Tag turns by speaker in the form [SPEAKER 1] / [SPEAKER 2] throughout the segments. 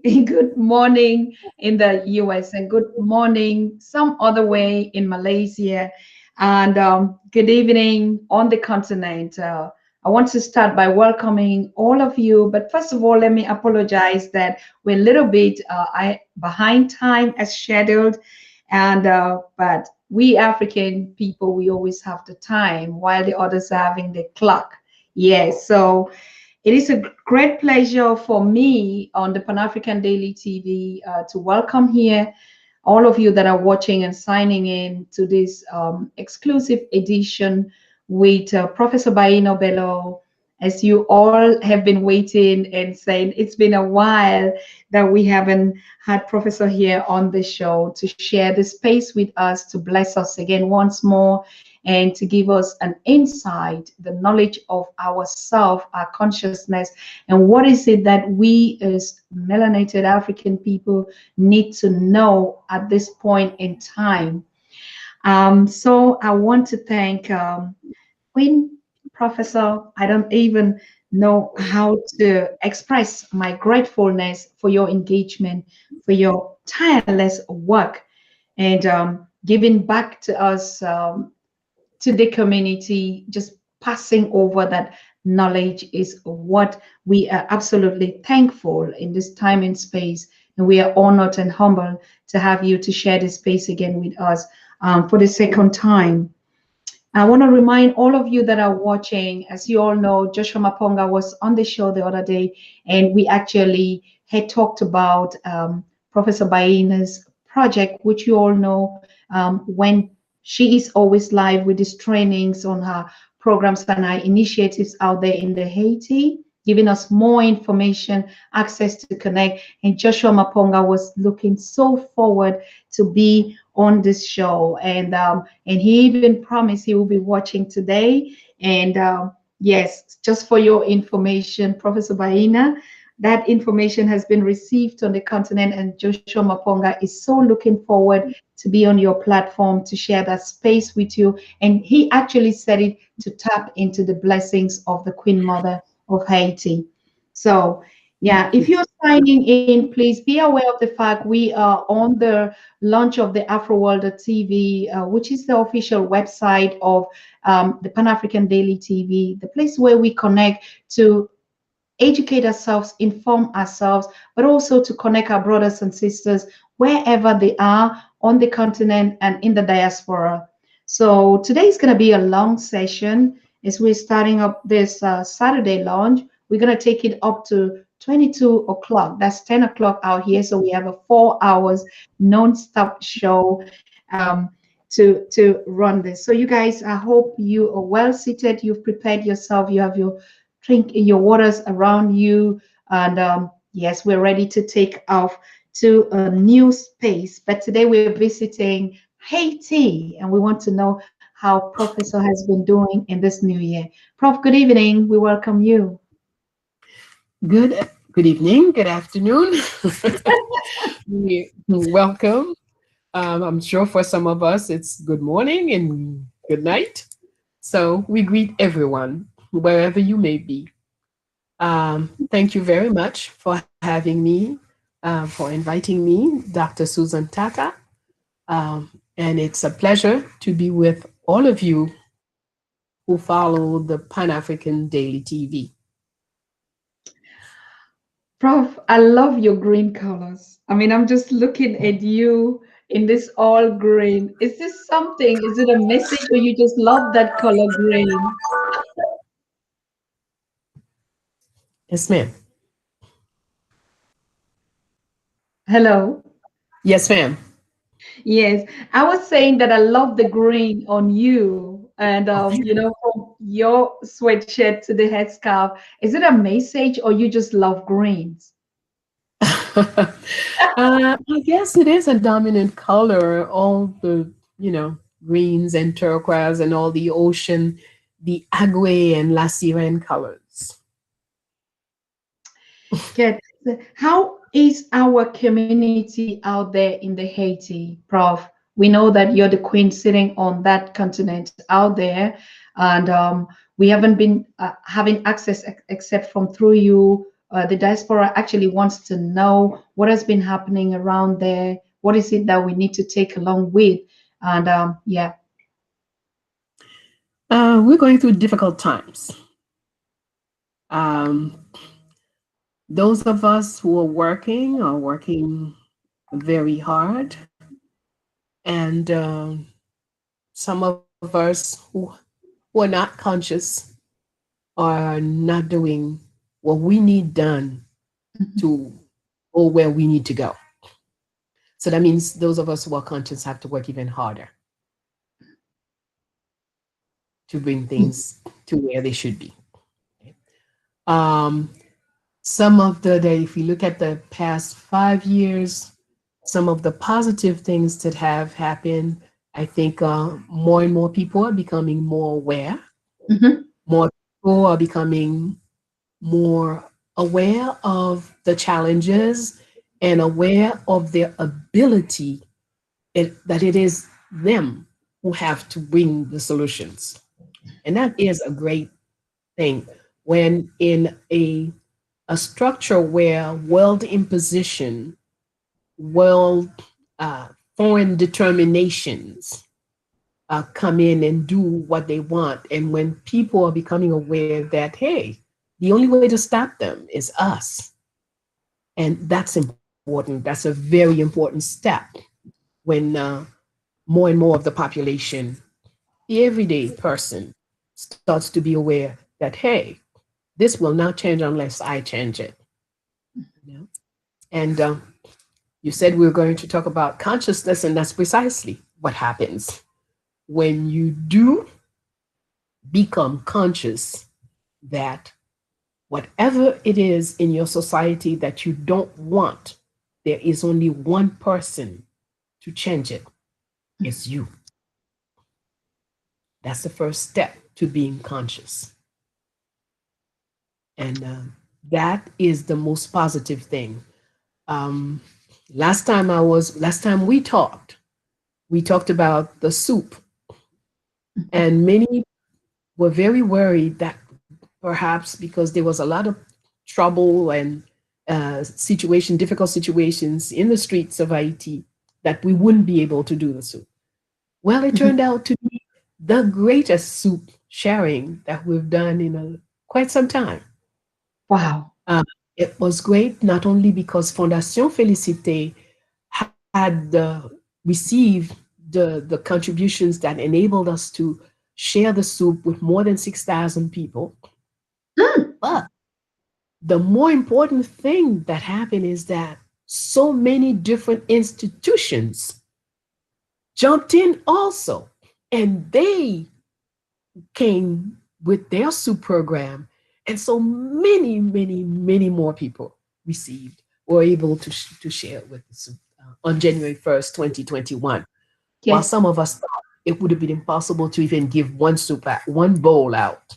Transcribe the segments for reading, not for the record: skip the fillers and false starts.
[SPEAKER 1] good morning in the US, and good morning some other way in Malaysia, and good evening on the continent. I want to start by welcoming all of you, but first of all, let me apologize that we're a little bit behind time as scheduled, and but we African people, we always have the time while the others are having the clock. Yes, so it is a great pleasure for me on the Pan African Daily TV to welcome here all of you that are watching and signing in to this exclusive edition with Professor Baino Bello. As you all have been waiting and saying, it's been a while that we haven't had Professor here on the show to share the space with us, to bless us again once more, and to give us an insight, the knowledge of ourself, our consciousness, and what is it that we as melanated African people need to know at this point in time. So I want to thank Queen Professor. I don't even know how to express my gratefulness for your engagement, for your tireless work, and giving back to us, to the community, just passing over that knowledge is what we are absolutely thankful in this time and space. And we are honored and humbled to have you to share this space again with us for the second time. I want to remind all of you that are watching, as you all know, Joshua Maponga was on the show the other day, and we actually had talked about Professor Baina's project, which you all know, when she is always live with these trainings on her programs and her initiatives out there in the Haiti, giving us more information, access to connect. And Joshua Maponga was looking so forward to be on this show, and he even promised he will be watching today. And yes, just for your information, Professor Baina, that information has been received on the continent, and Joshua Maponga is so looking forward to be on your platform to share that space with you. And he actually said it to tap into the blessings of the Queen Mother of Haiti. So yeah, if you're signing in, please be aware of the fact we are on the launch of the AfroWorld TV, which is the official website of the Pan African Daily TV, the place where we connect to educate ourselves, inform ourselves, but also to connect our brothers and sisters wherever they are on the continent and in the diaspora. So today is going to be a long session as we're starting up this Saturday launch. We're going to take it up to 22 o'clock. That's 10 o'clock out here. So we have a 4 hours non-stop show to run this. So you guys, I hope you are well seated. You've prepared yourself. You have your drink, your waters around you. And yes, we're ready to take off to a new space. But today we're visiting Haiti, and we want to know how Professor has been doing in this new year. Prof, good evening. We welcome you.
[SPEAKER 2] Good evening, good afternoon. Welcome. I'm sure for some of us it's good morning and good night. So we greet everyone, wherever you may be. Thank you very much for having me, for inviting me, Dr. Susan Tata. And it's a pleasure to be with all of you who follow the Pan African Daily TV.
[SPEAKER 1] Prof, I love your green colors. I mean, I'm just looking at you in this all green. Is this something? Is it a message, or you just love that color green?
[SPEAKER 2] Yes, ma'am.
[SPEAKER 1] Hello?
[SPEAKER 2] Yes, ma'am.
[SPEAKER 1] Yes, I was saying that I love the green on you, and from your sweatshirt to the headscarf. Is it a message, or you just love greens?
[SPEAKER 2] I guess it is a dominant color. All the, greens and turquoise and all the ocean, the agua and la sirene colors.
[SPEAKER 1] Good. How is our community out there in the Haiti, Prof? We know that you're the queen sitting on that continent out there, and we haven't been having access except from through you the diaspora actually wants to know what has been happening around there. What is it that we need to take along with? And yeah.
[SPEAKER 2] We're going through difficult times. Um, those of us who are working very hard, and some of us who are not conscious are not doing what we need done to go where we need to go. So that means those of us who are conscious have to work even harder to bring things to where they should be. Um, some of if you look at the past 5 years, some of the positive things that have happened, I think more and more people are becoming more aware.
[SPEAKER 1] Mhm.
[SPEAKER 2] More people are becoming more aware of the challenges and aware of their ability, that it is them who have to bring the solutions. And that is a great thing when in a structure where world imposition, world uh, foreign determinations come in and do what they want. And when people are becoming aware that, hey, the only way to stop them is us. And that's important. That's a very important step when more and more of the population, the everyday person, starts to be aware that, hey, this will not change unless I change it. You know? And you said we were going to talk about consciousness, and that's precisely what happens when you do become conscious that whatever it is in your society that you don't want, there is only one person to change it. It's you. That's the first step to being conscious. And that is the most positive thing. Um, last time we talked about the soup, and many were very worried that perhaps because there was a lot of trouble and difficult situations in the streets of Haiti, that we wouldn't be able to do the soup. Well, it turned out to be the greatest soup sharing that we've done in quite some time.
[SPEAKER 1] Wow.
[SPEAKER 2] Uh, it was great not only because Fondation Félicité had received the contributions that enabled us to share the soup with more than 6,000 people,
[SPEAKER 1] Mm.
[SPEAKER 2] but the more important thing that happened is that so many different institutions jumped in also, and they came with their soup program. And so many, many, many more people were able to share with the soup on January 1st, 2021. While
[SPEAKER 1] Yes.
[SPEAKER 2] some of us thought it would have been impossible to even give one bowl out.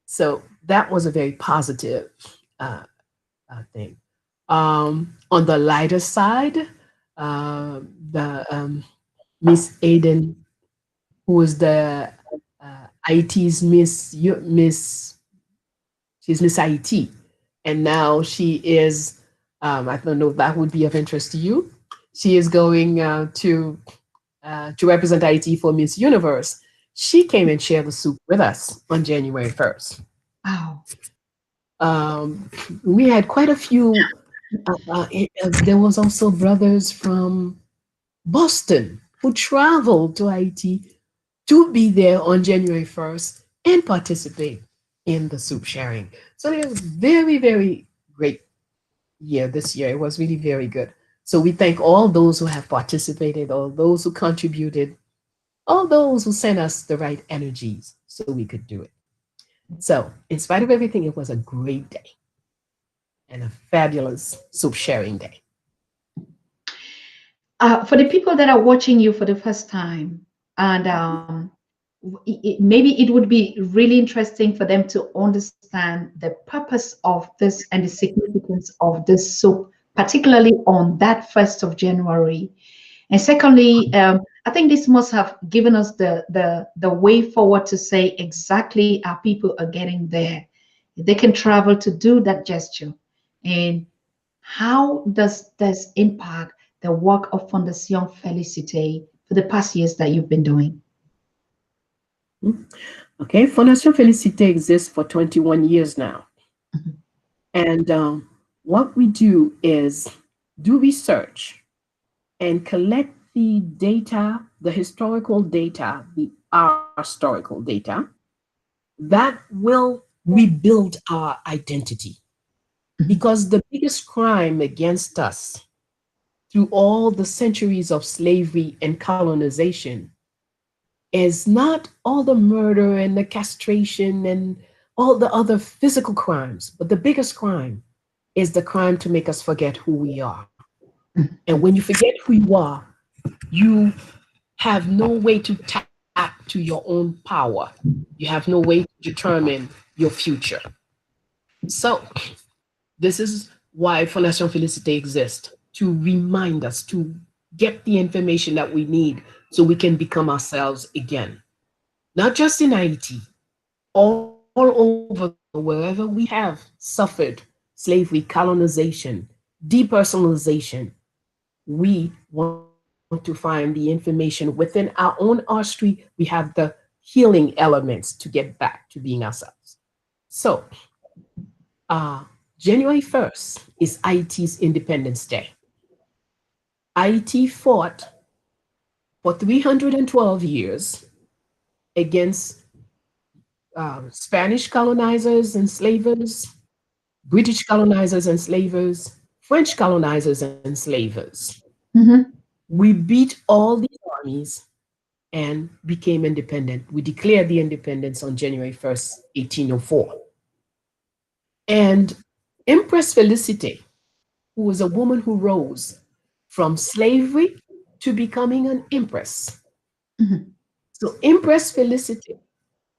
[SPEAKER 2] So that was a very positive uh, thing. On the lighter side, the Miss Aiden, who was the IT's she's Miss IT, and now she is. I don't know if that would be of interest to you. She is going to represent IT for Miss Universe. She came and shared the soup with us on January 1st.
[SPEAKER 1] Wow.
[SPEAKER 2] Um, we had quite a few. There was also brothers from Boston who traveled to Haiti to be there on January 1st and participate in the soup sharing. So it was very, very great year this year. It was really very good. So we thank all those who have participated, all those who contributed, all those who sent us the right energies so we could do it. So, in spite of everything, it was a great day and a fabulous soup sharing day.
[SPEAKER 1] For the people that are watching you for the first time, and maybe it would be really interesting for them to understand the purpose of this and the significance of this soup, particularly on that 1st of January. And secondly, I think this must have given us the way forward to say exactly how people are getting there. They can travel to do that gesture. And how does this impact the work of Fondation Felicite for the past years that you've been doing?
[SPEAKER 2] Okay, Fondation Felicite exists for 21 years now.
[SPEAKER 1] Mhm.
[SPEAKER 2] And what we do is do research and collect the data, the historical data, the historical data that will rebuild our identity.
[SPEAKER 1] Mhm.
[SPEAKER 2] Because the biggest crime against us through all the centuries of slavery and colonization is not all the murder and the castration and all the other physical crimes, but the biggest crime is the crime to make us forget who we are. And when you forget who you are, you have no way to tap to your own power. You have no way to determine your future. So, this is why Fondation Felicite exists to remind us to get the information that we need so we can become ourselves again. Not just in Haiti, all over the world, wherever we have suffered slavery, colonization, depersonalization, we want to find the information within our own artistry. We have the healing elements to get back to being ourselves. So, January 1st is Haiti's Independence Day. Haiti fought for 312 years against Spanish colonizers and slavers, British colonizers and slavers, French colonizers and slavers.
[SPEAKER 1] Mhm.
[SPEAKER 2] We beat all these armies and became independent. We declared the independence on January 1st, 1804. And Empress Felicite, who was a woman who rose from slavery to becoming an empress.
[SPEAKER 1] Mhm.
[SPEAKER 2] So, Empress Felicite,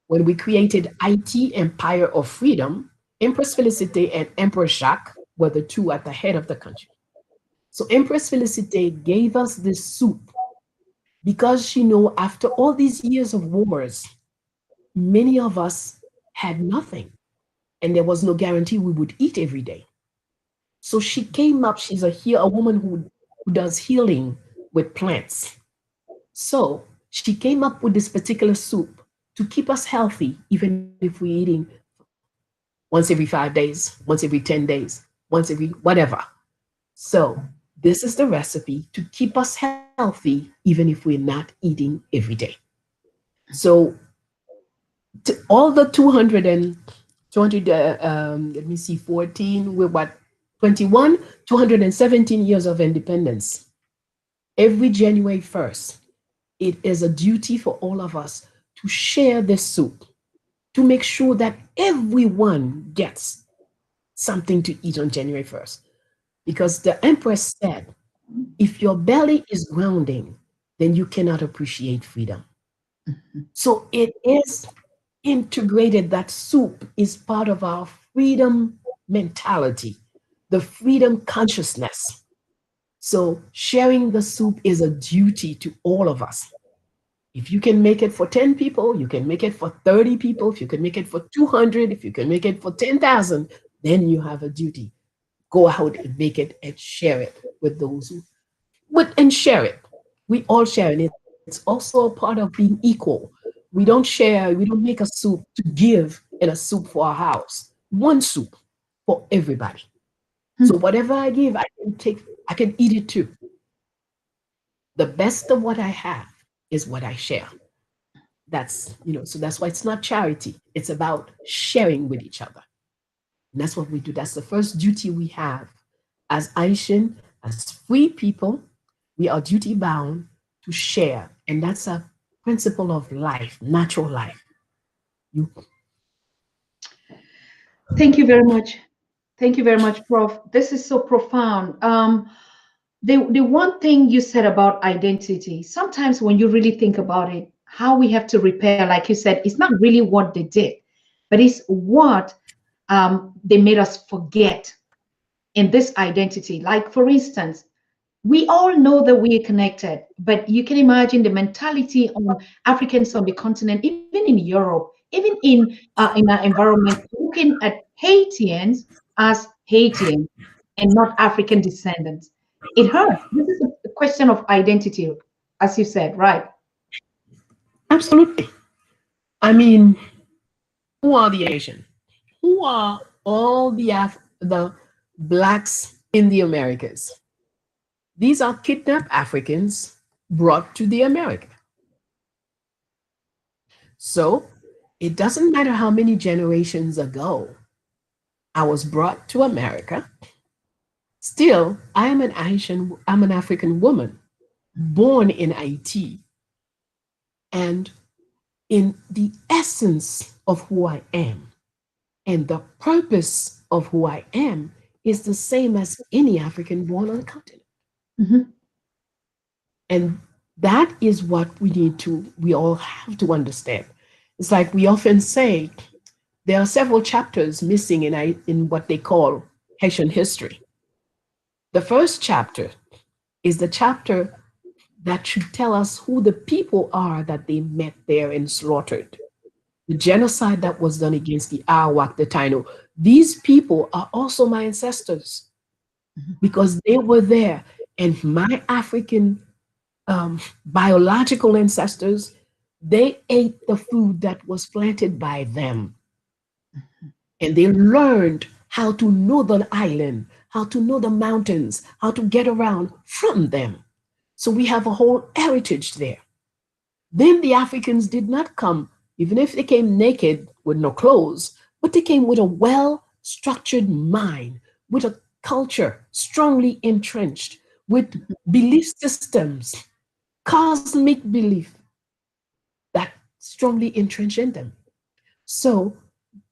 [SPEAKER 2] when we created IT Empire of Freedom, Empress Felicite and Emperor Jacques were the two at the head of the country. So, Empress Felicite gave us this soup because she knew after all these years of wars, many of us had nothing and there was no guarantee we would eat every day. So she came up, she's a woman who does healing with plants. So she came up with this particular soup to keep us healthy, even if we're eating once every 5 days, once every 10 days, once every whatever. So this is the recipe to keep us healthy, even if we're not eating every day. So all the 200 and 200, let me see, 14, we're what, 21, 217 years of independence. Every January 1st, it is a duty for all of us to share this soup, to make sure that everyone gets something to eat on January 1st. Because the Empress said, if your belly is grounding, then you cannot appreciate freedom. So it is integrated, that soup is part of our freedom mentality, the freedom consciousness. So sharing the soup is a duty to all of us. If you can make it for 10 people, you can make it for 30 people, if you can make it for 200, if you can make it for 10,000, then you have a duty. Go out and make it and share it with those who and share it. We all share, and it's also a part of being equal. We don't share, we don't make a soup to give and a soup for our house. One soup for everybody. So whatever I give, I can eat it too. The best of what I have is what I share. So that's why it's not charity. It's about sharing with each other. And that's what we do. That's the first duty we have as Haitian, as free people. We are duty bound to share. And that's a principle of life, natural life. You
[SPEAKER 1] Thank you very much. Thank you very much, Prof. This is so profound. The one thing you said about identity, sometimes when you really think about it, how we have to repair, like you said, it's not really what they did, but it's what they made us forget in this identity. Like, for instance, we all know that we are connected, but you can imagine the mentality on Africans on the continent, even in Europe, even in our environment, looking at Haitians as Haitian and not African descendants. It hurts. This is a question of identity, as you said, right?
[SPEAKER 2] Absolutely. I mean, who are the Asian? Who are all the blacks in the Americas? These are kidnapped Africans brought to the America. So it doesn't matter how many generations ago I was brought to America. Still, I'm an African woman born in Haiti. And in the essence of who I am and the purpose of who I am is the same as any African born on the continent.
[SPEAKER 1] Mhm.
[SPEAKER 2] And that is what we all have to understand. It's like we often say there are several chapters missing in what they call Haitian history. The first chapter is the chapter that should tell us who the people are that they met there and slaughtered. The genocide that was done against the Arawak, the Taino. These people are also my ancestors because they were there. And my African biological ancestors, they ate the food that was planted by them. And they learned how to know the island, how to know the mountains, how to get around from them. So we have a whole heritage there. Then the Africans did not come, even if they came naked with no clothes, but they came with a well structured mind, with a culture strongly entrenched, with belief systems, cosmic belief that strongly entrenched in them. So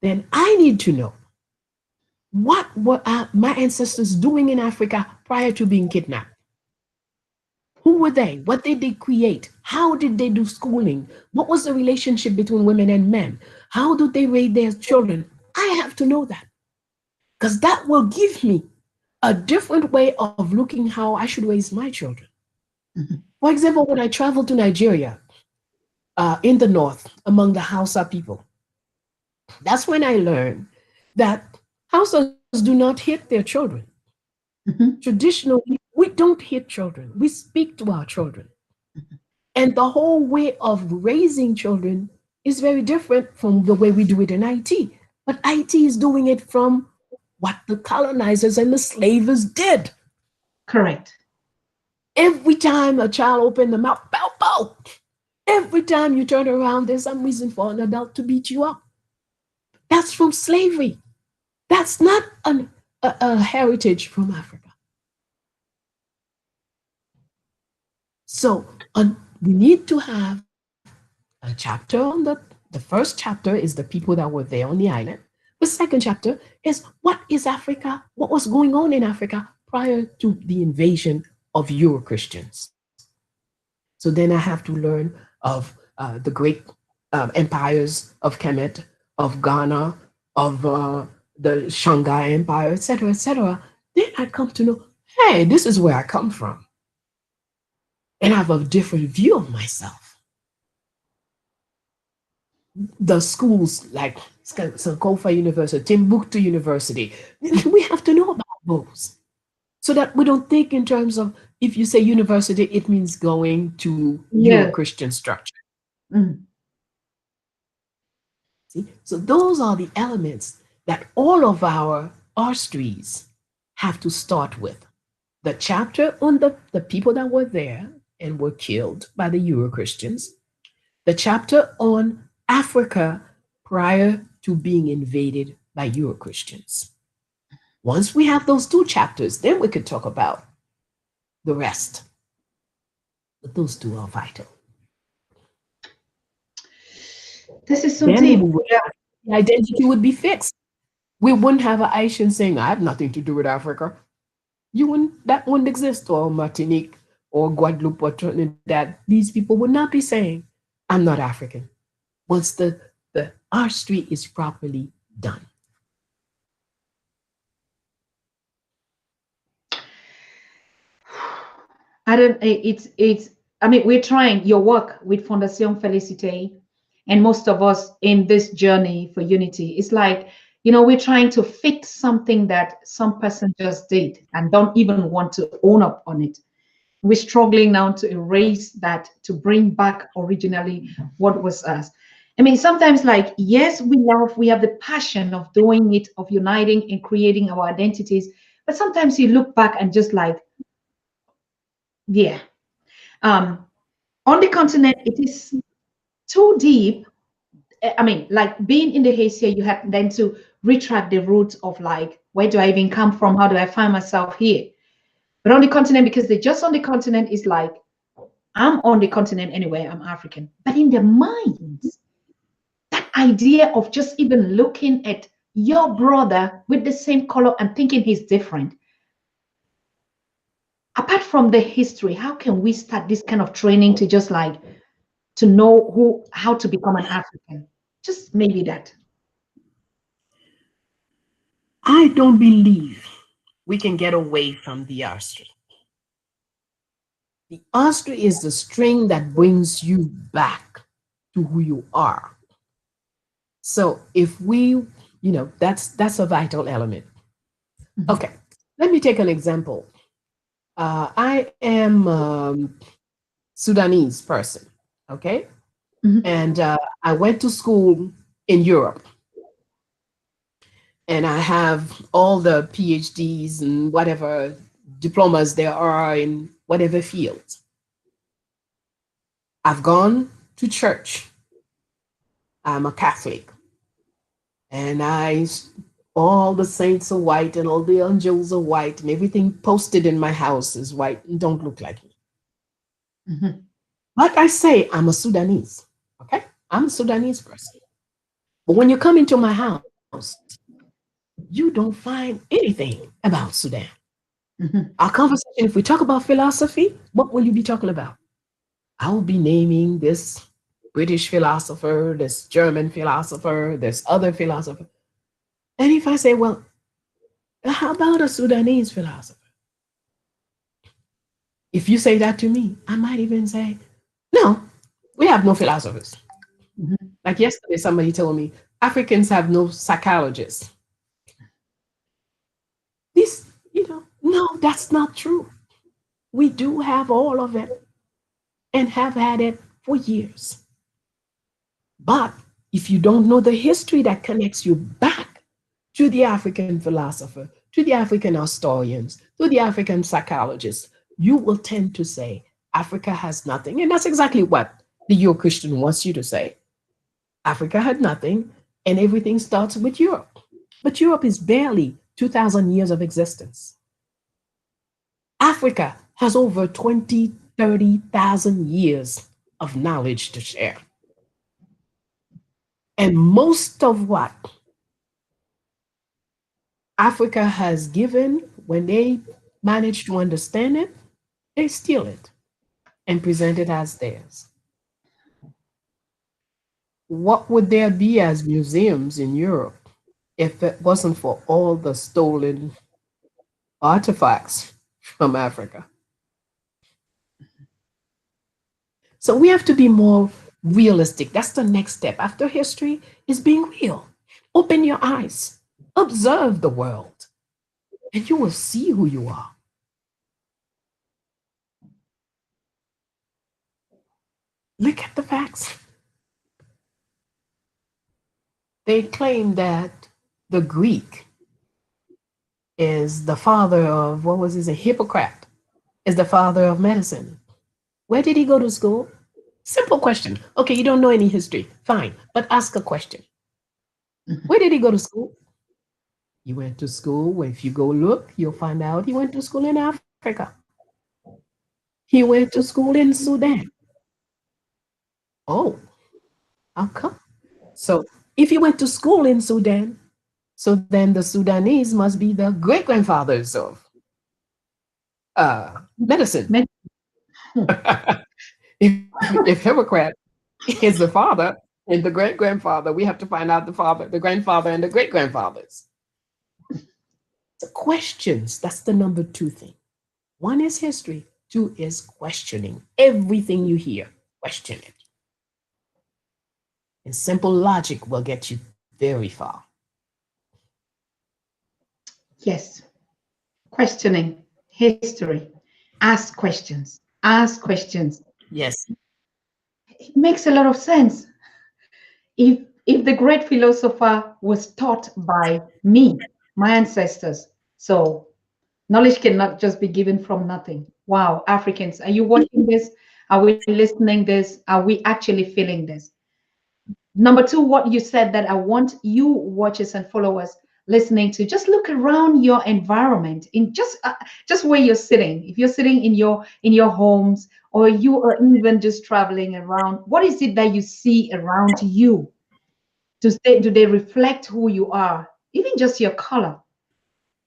[SPEAKER 2] then I need to know what were my ancestors doing in Africa prior to being kidnapped? Who were they? What did they create? How did they do schooling? What was the relationship between women and men? How did they raise their children? I have to know that because that will give me a different way of looking how I should raise my children.
[SPEAKER 1] Mhm.
[SPEAKER 2] For example, when I traveled to Nigeria in the north among the Hausa people, that's when I learned that Hausas do not hit their children.
[SPEAKER 1] Mhm.
[SPEAKER 2] Traditionally, we don't hit children. We speak to our children. And the whole way of raising children is very different from the way we do it in IT. But IT is doing it from what the colonizers and the slavers did.
[SPEAKER 1] Correct.
[SPEAKER 2] Every time a child opened the mouth, pow, pow. Every time you turn around, there's some reason for an adult to beat you up. That's from slavery. That's not a heritage from Africa. So we need to have a chapter on the first chapter is the people that were there on the island. The second chapter is what is Africa? What was going on in Africa prior to the invasion of Euro Christians? So then I have to learn of the great empires of Kemet, of Ghana, of the Shanghai Empire, etc., etc. Then I come to know, hey, this is where I come from, and I have a different view of myself. The schools like Sankofa University, Timbuktu University, we have to know about those so that we don't think in terms of if you say university, it means going to your
[SPEAKER 1] Yeah.
[SPEAKER 2] Christian structure.
[SPEAKER 1] Mm.
[SPEAKER 2] See? So those are the elements that all of our arteries have to start with. The chapter on the people that were there and were killed by the Euro Christians, the chapter on Africa prior to being invaded by Euro Christians. Once we have those two chapters, then we could talk about the rest. But those two are vital.
[SPEAKER 1] This is so
[SPEAKER 2] Then
[SPEAKER 1] deep.
[SPEAKER 2] we would,
[SPEAKER 1] Yeah.
[SPEAKER 2] the identity would be fixed. We wouldn't have an Haitian saying, I have nothing to do with Africa. That wouldn't exist, or Martinique or Guadeloupe or Trinidad. These people would not be saying, I'm not African. Once the artistry is properly done.
[SPEAKER 1] I don't. It's. I mean, we're trying your work with Fondation Felicite, and most of us in this journey for unity. It's like We're trying to fix something that some person just did and don't even want to own up on it. We're struggling now to erase that, to bring back originally what was us. I mean, sometimes, like, yes, we have the passion of doing it, of uniting and creating our identities. But sometimes you look back and just like, yeah, um, on the continent, it is too deep. I mean, like being in the haze here, you have then to retract the roots of like, where do I even come from? How do I find myself here? But on the continent, because they're just on the continent, is like, I'm on the continent anyway, I'm African. But in their minds, that idea of just even looking at your brother with the same color and thinking he's different, apart from the history, how can we start this kind of training to just like to know how to become an African? Just maybe that.
[SPEAKER 2] I don't believe we can get away from the R-string. The R-string is the string that brings you back to who you are. So if we, that's a vital element.
[SPEAKER 1] Mhm.
[SPEAKER 2] Okay, let me take an example. I am Sudanese person, okay?
[SPEAKER 1] Mhm.
[SPEAKER 2] And I went to school in Europe. And I have all the PhDs and whatever diplomas there are in whatever field. I've gone to church. I'm a Catholic. And all the saints are white and all the angels are white and everything posted in my house is white and don't look like me.
[SPEAKER 1] Mhm.
[SPEAKER 2] Like I say, I'm a Sudanese. Okay? I'm a Sudanese person. But when you come into my house, you don't find anything about Sudan.
[SPEAKER 1] Mhm.
[SPEAKER 2] Our conversation, if we talk about philosophy, what will you be talking about? I will be naming this British philosopher, this German philosopher, this other philosopher. And if I say, well, how about a Sudanese philosopher? If you say that to me, I might even say, no, we have no philosophers.
[SPEAKER 1] Mhm.
[SPEAKER 2] Like yesterday, somebody told me Africans have no psychologists. This, no, that's not true. We do have all of it and have had it for years. But if you don't know the history that connects you back to the African philosopher, to the African historians, to the African psychologists, you will tend to say Africa has nothing. And that's exactly what the Euro Christian wants you to say. Africa had nothing, and everything starts with Europe. But Europe is barely 2,000 years of existence. Africa has over 20, 30,000 years of knowledge to share. And most of what Africa has given, when they manage to understand it, they steal it and present it as theirs. What would there be as museums in Europe if it wasn't for all the stolen artifacts from Africa? So we have to be more realistic. That's the next step after history is being real. Open your eyes, observe the world, and you will see who you are. Look at the facts. They claim that the Greek is the father of, what was his name? Hippocrates is the father of medicine. Where did he go to school? Simple question. Okay, you don't know any history. Fine, but ask a question.
[SPEAKER 1] Mhm.
[SPEAKER 2] Where did he go to school? He went to school. Well, if you go look, you'll find out he went to school in Africa. He went to school in Sudan. Oh, how come? So if he went to school in Sudan, so then the Sudanese must be the great grandfathers of medicine.
[SPEAKER 1] Men-
[SPEAKER 2] if Hippocrates is the father and the great grandfather, we have to find out the father, the grandfather, and the great grandfathers. The questions, that's the number two thing. One is history, two is questioning. Everything you hear, question it. And simple logic will get you very far.
[SPEAKER 1] Yes. Questioning history. Ask questions. Ask questions.
[SPEAKER 2] Yes.
[SPEAKER 1] It makes a lot of sense. If the great philosopher was taught by me, my ancestors, so knowledge cannot just be given from nothing. Wow, Africans, are you watching this? Are we listening this? Are we actually feeling this? Number two, what you said that I want you watchers and followers listening to just look around your environment in just where you're sitting. If you're sitting in your homes or you are even just traveling around, what is it that you see around you? Do they reflect who you are? Even just your color.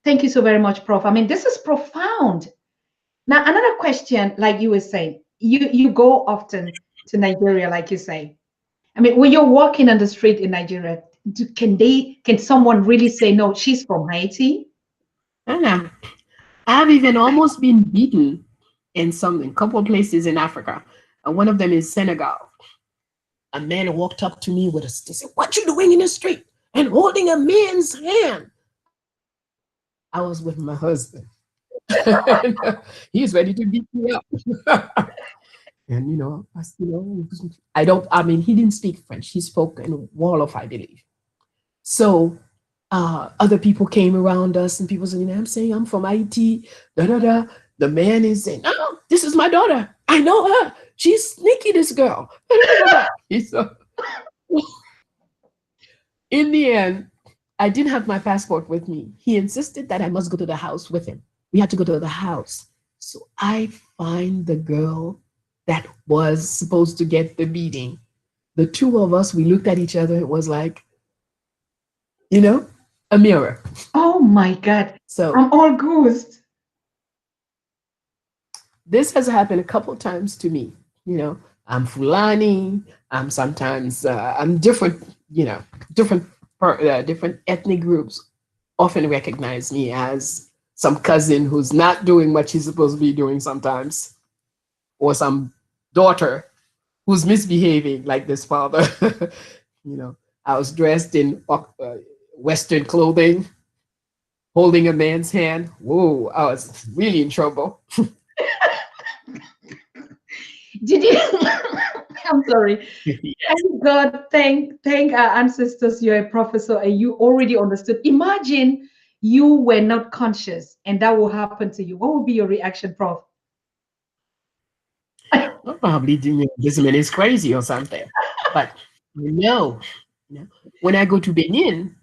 [SPEAKER 1] Thank you so very much, Prof. I mean, this is profound. Now, another question, like you were saying, you go often to Nigeria, like you say. I mean, when you're walking on the street in Nigeria, can someone really say, no, she's from Haiti?
[SPEAKER 2] Yeah. I've even almost been beaten in couple of places in Africa. And one of them is Senegal. A man walked up to me with a stick, said, "What you doing in the street?" And holding a man's hand. I was with my husband. And, he's ready to beat me up. And I mean, he didn't speak French. He spoke in Wolof, I believe. So other people came around us and people said, I'm saying I'm from Haiti, da da da. The man is saying, "No, this is my daughter. I know her. She's sneaky, this girl." So, in the end, I didn't have my passport with me. He insisted that I must go to the house with him. We had to go to the house. So I find the girl that was supposed to get the beating. The two of us, we looked at each other. It was like, a mirror.
[SPEAKER 1] Oh my God.
[SPEAKER 2] So
[SPEAKER 1] I'm all goosed.
[SPEAKER 2] this has happened a couple times to me. I'm Fulani. I'm different. Different ethnic groups often recognize me as some cousin who's not doing what she's supposed to be doing sometimes, or some daughter who's misbehaving like this father. I was dressed in Western clothing, holding a man's hand. Whoa, I was really in trouble.
[SPEAKER 1] Did you? I'm sorry. Thank God, thank our ancestors. You're a professor and you already understood. Imagine you were not conscious and that will happen to you. What would be your reaction, Prof?
[SPEAKER 2] Well, probably this man is crazy or something. But no, when I go to Benin,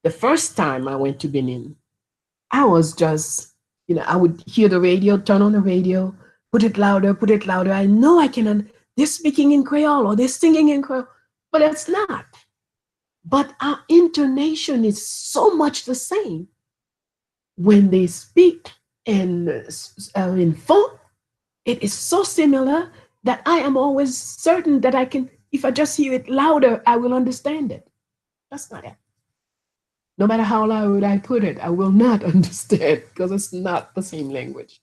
[SPEAKER 2] the first time I went to Benin, I was just, I would hear the radio, turn on the radio, put it louder, put it louder. I know I can, they're speaking in Creole or they're singing in Creole, but it's not. But our intonation is so much the same. When they speak in funk, it is so similar that I am always certain that I can, if I just hear it louder, I will understand it. That's not it. No matter how loud I put it, I will not understand because it's not the same language.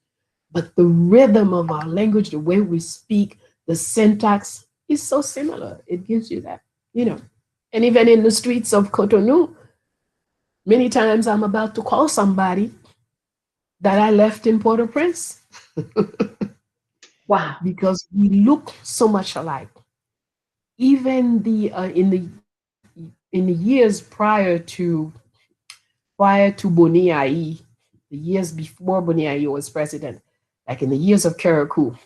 [SPEAKER 2] But the rhythm of our language, the way we speak, the syntax is so similar. It gives you that, And even in the streets of Cotonou, many times I'm about to call somebody that I left in Port-au-Prince.
[SPEAKER 1] Wow.
[SPEAKER 2] Because we look so much alike. Even in the years prior to Boni Ayi, the years before Boni Ayi was president, like in the years of Karakou,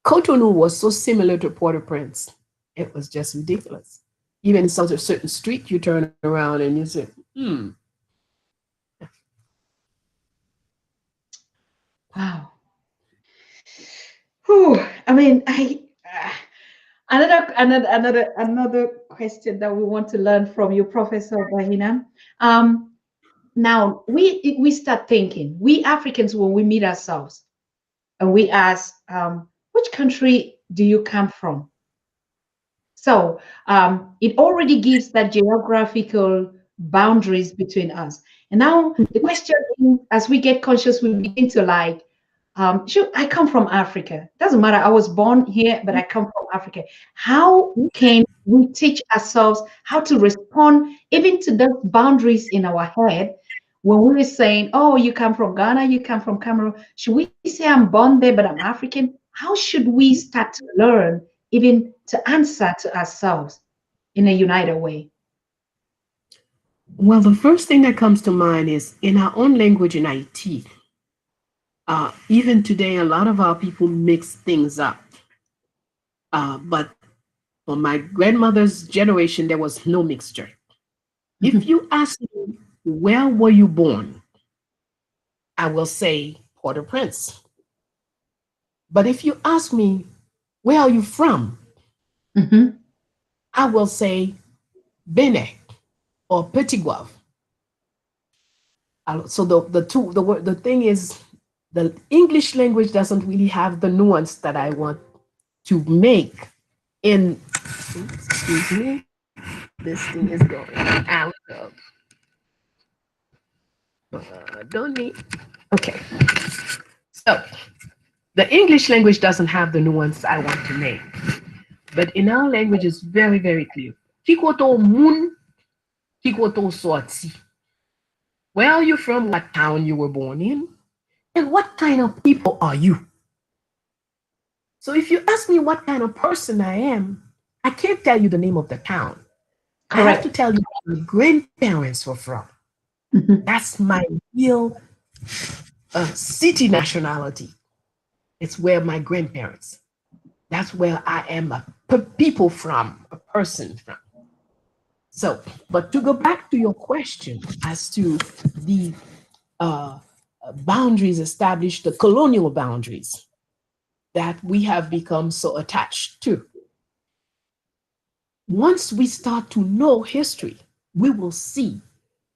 [SPEAKER 2] Cotonou was so similar to Port-au-Prince. It was just ridiculous. Even in such a certain street, you turn around and you say,
[SPEAKER 1] Wow. Whew. I mean, another question that we want to learn from you, Professor Bahina. Now we start thinking, we Africans, when we meet ourselves and we ask, which country do you come from? So it already gives that geographical boundaries between us. And now the question, as we get conscious, we begin to like, sure, I come from Africa. Doesn't matter. I was born here, but I come from Africa. How can we teach ourselves how to respond even to those boundaries in our head When we're saying, oh, you come from Ghana, you come from Cameroon, should we say I'm born there, but I'm African? How should we start to learn even to answer to ourselves in a united way?
[SPEAKER 2] Well, the first thing that comes to mind is in our own language in IT. Even today, a lot of our people mix things up. But for my grandmother's generation, there was no mixture. If you ask me, where were you born? I will say Port-au-Prince. But if you ask me, where are you from?
[SPEAKER 1] Mhm.
[SPEAKER 2] I will say Benin or Petit Guave. So the thing is, the English language doesn't really have the nuance that I want to make in, excuse me, this thing is going out of, don't need, okay. So the English language doesn't have the nuance I want to make, but in our language it's very, very clear. Kikoto mun, kikoto sorti. Where are you from? What town you were born in? And what kind of people are you? So if you ask me what kind of person I am, I can't tell you the name of the town. I have to
[SPEAKER 1] Correct.
[SPEAKER 2] tell you where my grandparents were from.
[SPEAKER 1] Mhm.
[SPEAKER 2] That's my real city nationality. It's where my grandparents. That's where I am a people from, a person from. So, but to go back to your question as to the uh, boundaries established, the colonial boundaries that we have become so attached to. Once we start to know history, we will see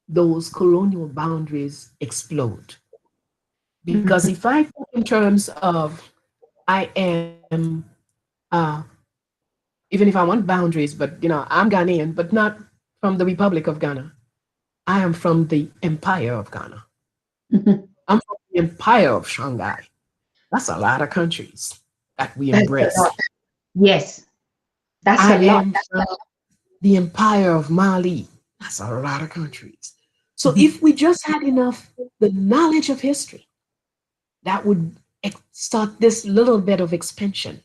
[SPEAKER 2] those colonial boundaries explode. Because if I think in terms of I am, uh, even if I want boundaries, but I'm Ghanaian, but not from the Republic of Ghana. I am from the Empire of Ghana.
[SPEAKER 1] Mhm.
[SPEAKER 2] I'm from the Empire of Shanghai. That's a lot of countries that we
[SPEAKER 1] That's a
[SPEAKER 2] embrace.
[SPEAKER 1] lot. Yes, that's
[SPEAKER 2] I
[SPEAKER 1] a lot.
[SPEAKER 2] am from the Empire of Mali. That's a lot of countries. So
[SPEAKER 1] Mhm.
[SPEAKER 2] if we just had enough the knowledge of history, that would start this little bit of expansion.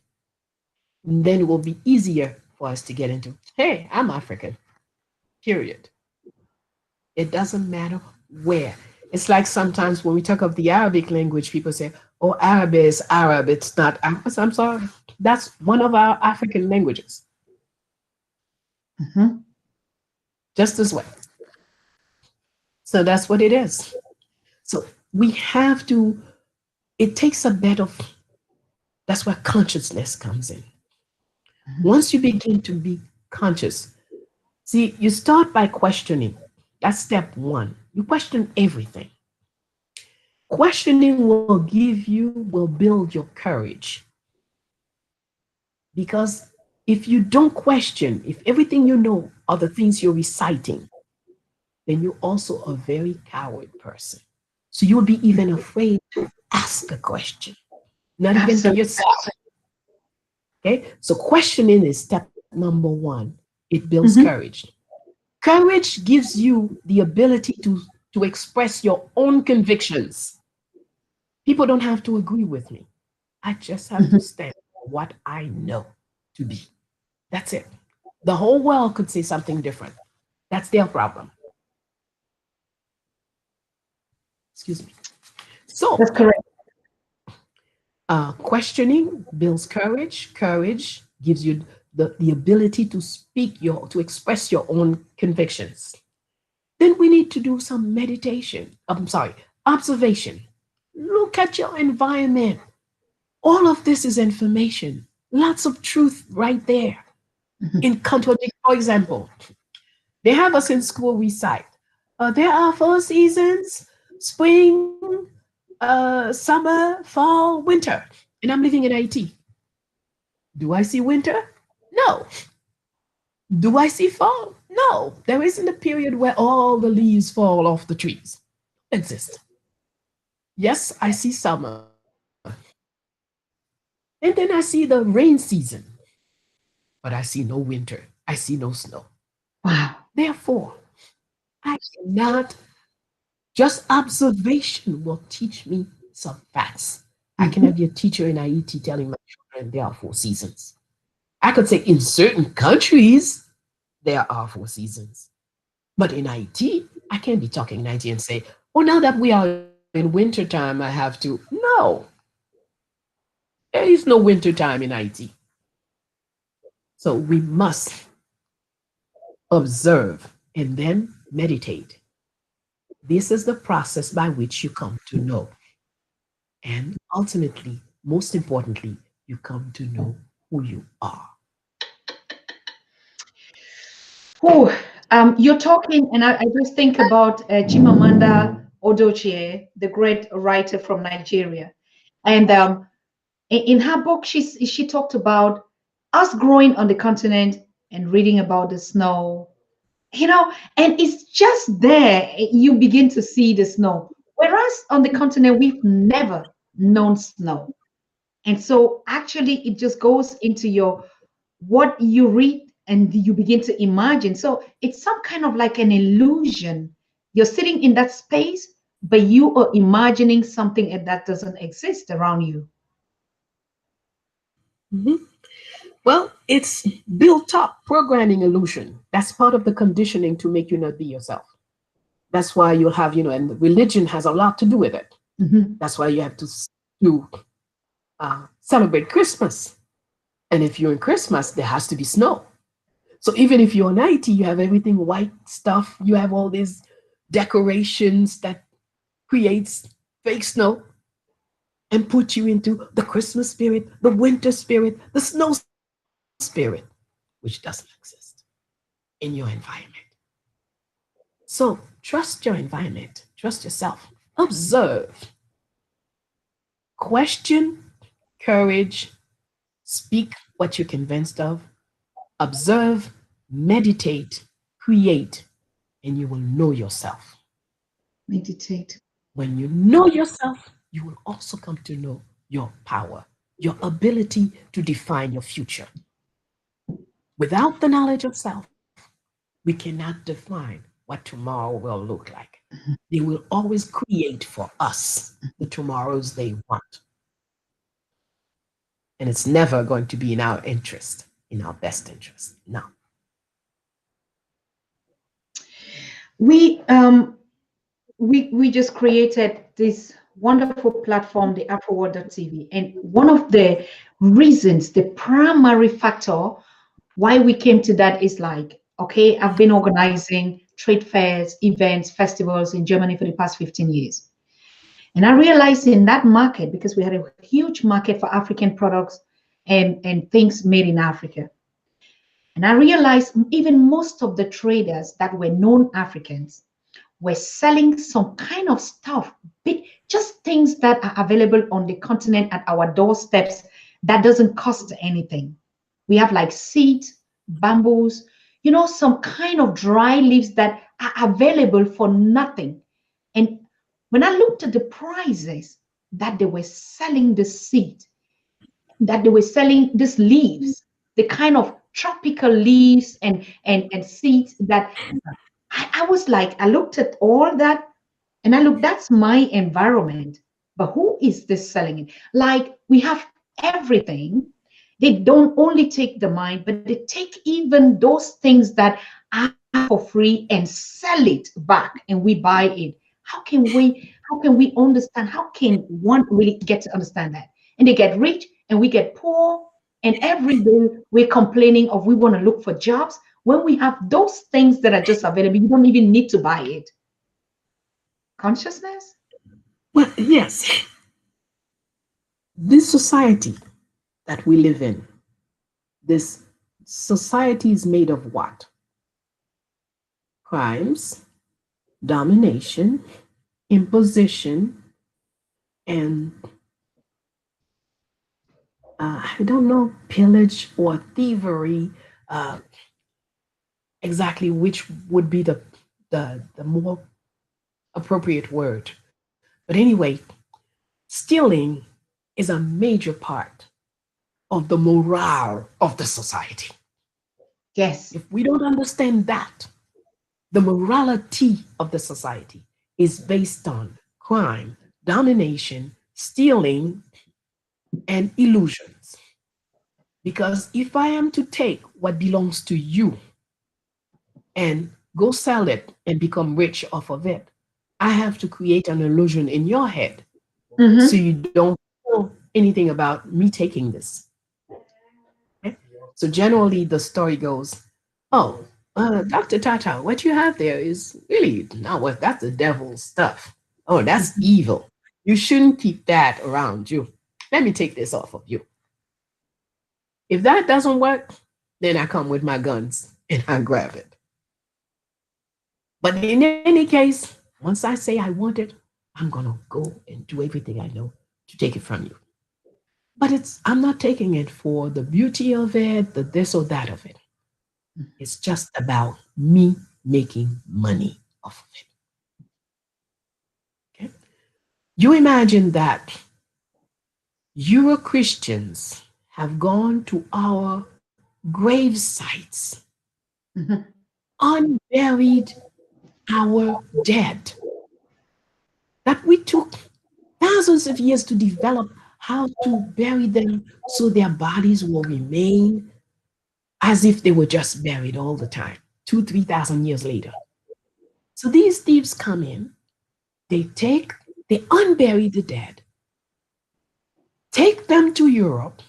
[SPEAKER 2] And then it will be easier for us to get into, hey, I'm African, period. It doesn't matter where. It's like sometimes when we talk of the Arabic language, people say, oh, Arabic is Arab, it's not. I'm sorry. That's one of our African languages,
[SPEAKER 1] Mhm.
[SPEAKER 2] just as well. So that's what it is. So we have to, it takes a bit of, that's where consciousness comes in.
[SPEAKER 1] Mhm.
[SPEAKER 2] Once you begin to be conscious, see, you start by questioning. That's step one. You question everything. Questioning will build your courage. Because if you don't question, if everything you know are the things you're reciting, then you're also a very coward person. So you'll be even afraid to ask a question, not even to
[SPEAKER 1] Absolutely.
[SPEAKER 2] yourself. Okay? So questioning is step number one. It builds
[SPEAKER 1] Mhm.
[SPEAKER 2] courage. Courage gives you the ability to express your own convictions. People don't have to agree with me. I just have to
[SPEAKER 1] Mhm.
[SPEAKER 2] stand for what I know to be. That's it. The whole world could say something different. That's their problem. Excuse me. So,
[SPEAKER 1] That's correct.
[SPEAKER 2] questioning builds courage. Courage gives you the ability to to express your own convictions. Then we need to do some meditation. I'm sorry, observation. Look at your environment. All of this is information. Lots of truth right there.
[SPEAKER 1] Mhm.
[SPEAKER 2] In contradict, for example, they have us in school recite. There are four seasons: spring, summer, fall, winter. And I'm living in Haiti. Do I see winter? No. Do I see fall? No. There isn't a period where all the leaves fall off the trees. Exist. Yes, I see summer. And then I see the rain season, but I see no winter. I see no snow.
[SPEAKER 1] Wow.
[SPEAKER 2] Therefore, I cannot Just observation will teach me some facts. I
[SPEAKER 1] Mhm.
[SPEAKER 2] cannot be a teacher in IET telling my children there are 4 seasons. I could say in certain countries there are 4 seasons, but in IT, I can't be talking in IT and say, "Oh, now that we are in winter time, I have to." No, there is no winter time in IT. So we must observe and then meditate. This is the process by which you come to know. And ultimately, most importantly, you come to know who you are.
[SPEAKER 1] Whew. You're talking, and I just think about Chimamanda Adichie, the great writer from Nigeria. And in her book, she talked about us growing on the continent and reading about the snow, and it's just there you begin to see the snow. Whereas on the continent, we've never known snow. And so actually it just goes into your what you read and you begin to imagine. So it's some kind of like an illusion. You're sitting in that space, but you are imagining something that doesn't exist around you.
[SPEAKER 2] Mhm. Well, it's built up programming illusion. That's part of the conditioning to make you not be yourself. That's why you have, and religion has a lot to do with it.
[SPEAKER 1] Mhm.
[SPEAKER 2] That's why you have to celebrate Christmas. And if you're in Christmas, there has to be snow. So even if you're in IT, you have everything white stuff. You have all these decorations that creates fake snow and put you into the Christmas spirit, the winter spirit, the snow spirit, which doesn't exist in your environment. So trust your environment, trust yourself, observe, question, courage, speak what you're convinced of, observe, meditate, create, and you will know yourself.
[SPEAKER 1] Meditate.
[SPEAKER 2] When you know yourself, you will also come to know your power, your ability to define your future. Without the knowledge of self, we cannot define what tomorrow will look like. They will always create for us the tomorrows they want. And it's never going to be in our interest, in our best interest. No.
[SPEAKER 1] We we just created this wonderful platform, the AfroWorld.tv, and one of the reasons, the primary factor why we came to that is like, okay, I've been organizing trade fairs, events, festivals in Germany for the past 15 years. And I realized in that market, because we had a huge market for African products and things made in Africa. And I realized even most of the traders that were known Africans were selling some kind of stuff, just things that are available on the continent at our doorsteps that doesn't cost anything. We have like seeds, bamboos, some kind of dry leaves that are available for nothing. And when I looked at the prices that they were selling the seed, that they were selling these leaves, the kind of tropical leaves and seeds that I was like, I looked at all that and I look, that's my environment. But who is this selling it? Like we have everything. They don't only take the mind, but they take even those things that are for free and sell it back and we buy it. How can we understand? How can one really get to understand that? And they get rich and we get poor. And every day we're complaining of we want to look for jobs when we have those things that are just available. You don't even need to buy it. Consciousness?
[SPEAKER 2] Well, yes, this society that we live in, this society is made of what? Crimes, domination, imposition, and I don't know, pillage or thievery, uh, exactly which would be the more appropriate word. But anyway, stealing is a major part of the morale of the society.
[SPEAKER 1] Yes.
[SPEAKER 2] If we don't understand that, the morality of the society, is based on crime, domination, stealing, and illusions. Because if I am to take what belongs to you and go sell it and become rich off of it, I have to create an illusion in your head so
[SPEAKER 1] Mm-hmm.
[SPEAKER 2] you don't know anything about me taking this. Okay? So generally, the story goes, "Oh, Dr. Tata, what you have there is really not what, that's the devil's stuff. Oh, that's evil. You shouldn't keep that around you. Let me take this off of you." If that doesn't work, then I come with my guns and I grab it. But in any case, once I say I want it, I'm gonna go and do everything I know to take it from you. But I'm not taking it for the beauty of it, the this or that of it. It's just about me making money off of it. Okay? You imagine that Euro Christians have gone to our grave sites,
[SPEAKER 1] Mm-hmm.
[SPEAKER 2] unburied our dead that we took thousands of years to develop how to bury them so their bodies will remain as if they were just buried all the time, 3,000 years later. So these thieves come in, they take, they unbury the dead, take them to Europe,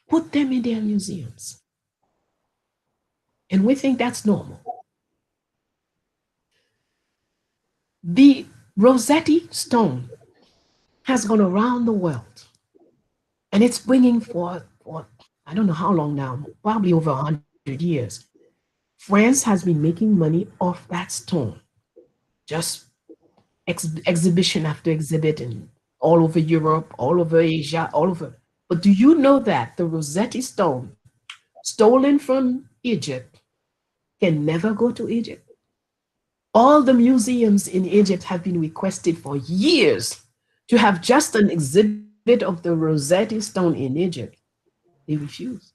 [SPEAKER 2] put them in their museums. And we think that's normal. The Rossetti Stone has gone around the world and it's bringing forth, for I don't know how long now, probably over 100 years. France has been making money off that stone, just exhibition after exhibition all over Europe, all over Asia, all over. But do you know that the Rossetti Stone, stolen from Egypt, can never go to Egypt? All the museums in Egypt have been requested for years to have just an exhibit of the Rossetti Stone in Egypt. They refuse.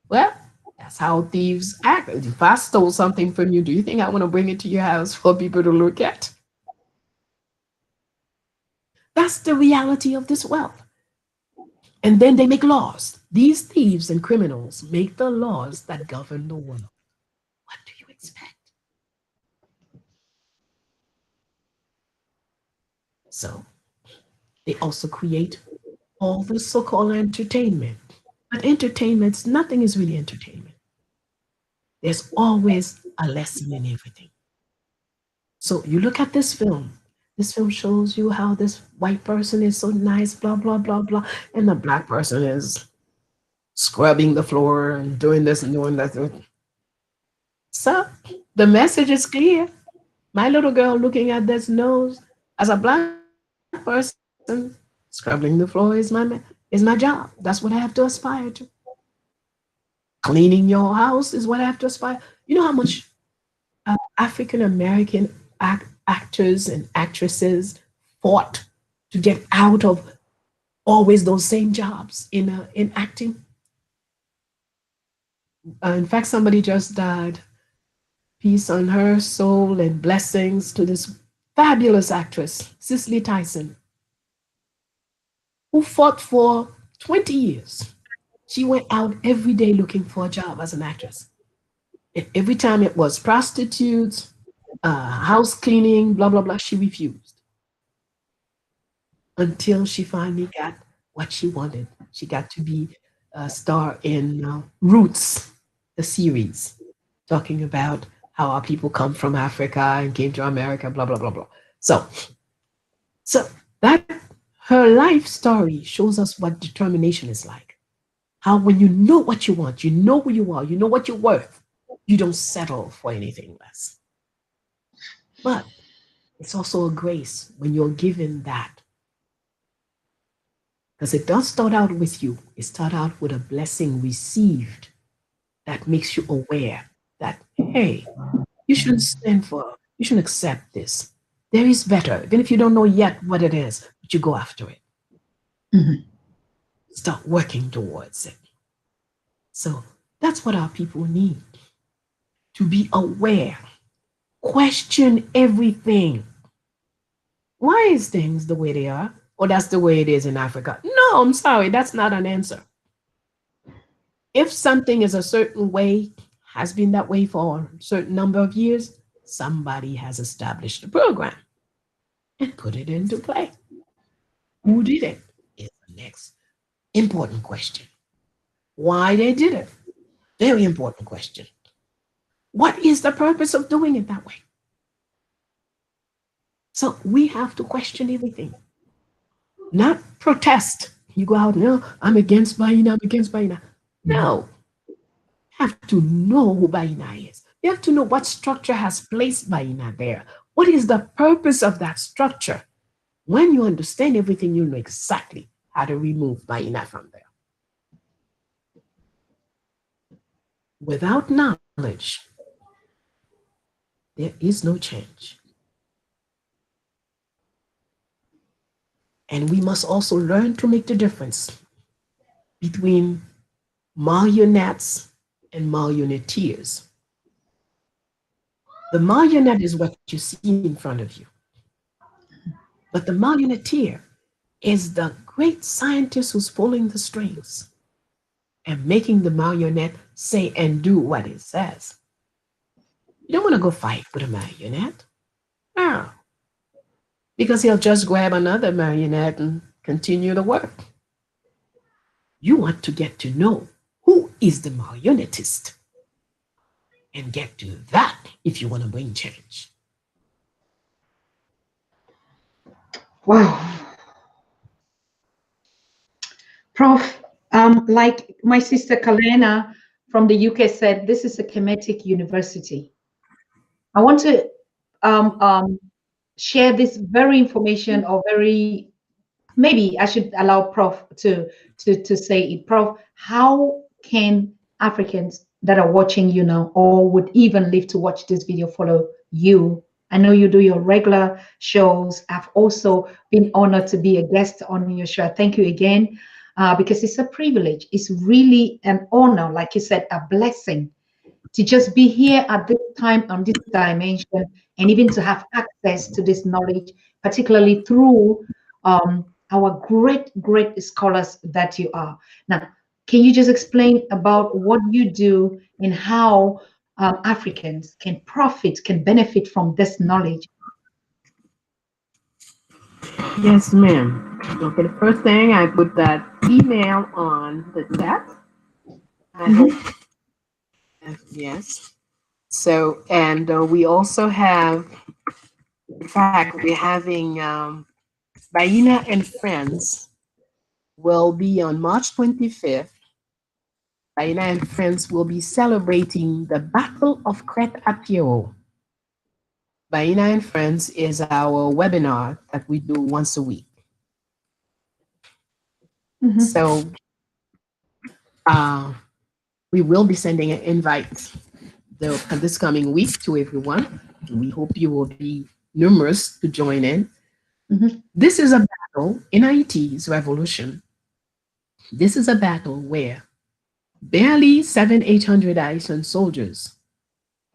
[SPEAKER 2] Well, that's how thieves act. If I stole something from you, do you think I want to bring it to your house for people to look at? That's the reality of this wealth. And then they make laws. These thieves and criminals make the laws that govern the world. What do you expect? So they also create all the so called entertainment. But entertainment, nothing is really entertainment. There's always a lesson in everything. So you look at this film. This film shows you how this white person is so nice, blah, blah, blah, blah. And the black person is scrubbing the floor and doing this and doing that. So the message is clear. My little girl looking at this knows as a black person, scrubbing the floor is my job. That's what I have to aspire to. Cleaning your house is what I have to aspire. You know how much African American actors and actresses fought to get out of always those same jobs in acting. In fact, somebody just died. Peace on her soul and blessings to this fabulous actress, Cicely Tyson, who fought for 20 years. She went out every day looking for a job as an actress. And every time it was prostitutes, house cleaning, blah, blah, blah, she refused until she finally got what she wanted. She got to be a star in Roots, the series, talking about how our people come from Africa and came to America, blah, blah, blah, blah. So, so that her life story shows us what determination is like. How when you know what you want, you know who you are, you know what you're worth, you don't settle for anything less. But it's also a grace when you're given that. Because it does start out with you. It starts out with a blessing received that makes you aware that, hey, you shouldn't accept this. There is better, even if you don't know yet what it is, but you go after it.
[SPEAKER 1] Mm-hmm.
[SPEAKER 2] Start working towards it. So that's what our people need to be aware Question everything. Why is things the way they are? Or that's the way it is in Africa? No, I'm sorry, that's not an answer. If something is a certain way, has been that way for a certain number of years, somebody has established a program and put it into play. Who did it? Is the next important question. Why they did it? Very important question. What is the purpose of doing it that way? So we have to question everything, not protest. You go out, no, I'm against Baina, I'm against Baina. No, you have to know who Baina is. You have to know what structure has placed Baina there. What is the purpose of that structure? When you understand everything, you know exactly how to remove Baina from there. Without knowledge, there is no change. And we must also learn to make the difference between marionettes and marionneteers. The marionette is what you see in front of you. But the marionneteer is the great scientist who's pulling the strings and making the marionette say and do what it says. You don't want to go fight with a marionette. No, because he'll just grab another marionette and continue the work. You want to get to know who is the marionettist and get to that if you want to bring change.
[SPEAKER 1] Wow. Prof, like my sister Kalena from the UK said, this is a Kemetic university. I want to um, um, share this very information, or very, maybe I should allow Prof to say it. Prof, how can Africans that are watching you now, or would even live to watch this video, follow you? I know you do your regular shows. I've also been honored to be a guest on your show. Thank you again, because it's a privilege. It's really an honor, like you said, a blessing to just be here at this time on this dimension, and even to have access to this knowledge, particularly through our great scholars that you are. Now, can you just explain about what you do and how Africans can profit, can benefit from this knowledge?
[SPEAKER 2] Yes, ma'am. Okay, the first thing I put that email on the chat. I hope, yes. So, and we also have, in fact, we're having Baina and Friends will be on March 25th. Baina and Friends will be celebrating the Battle of Kret Apio. Baina and Friends is our webinar that we do once a week. So we will be sending an invite this coming week to everyone. We hope you will be numerous to join in. This is a battle in Haiti's revolution. This is a battle where barely 800 Haitian soldiers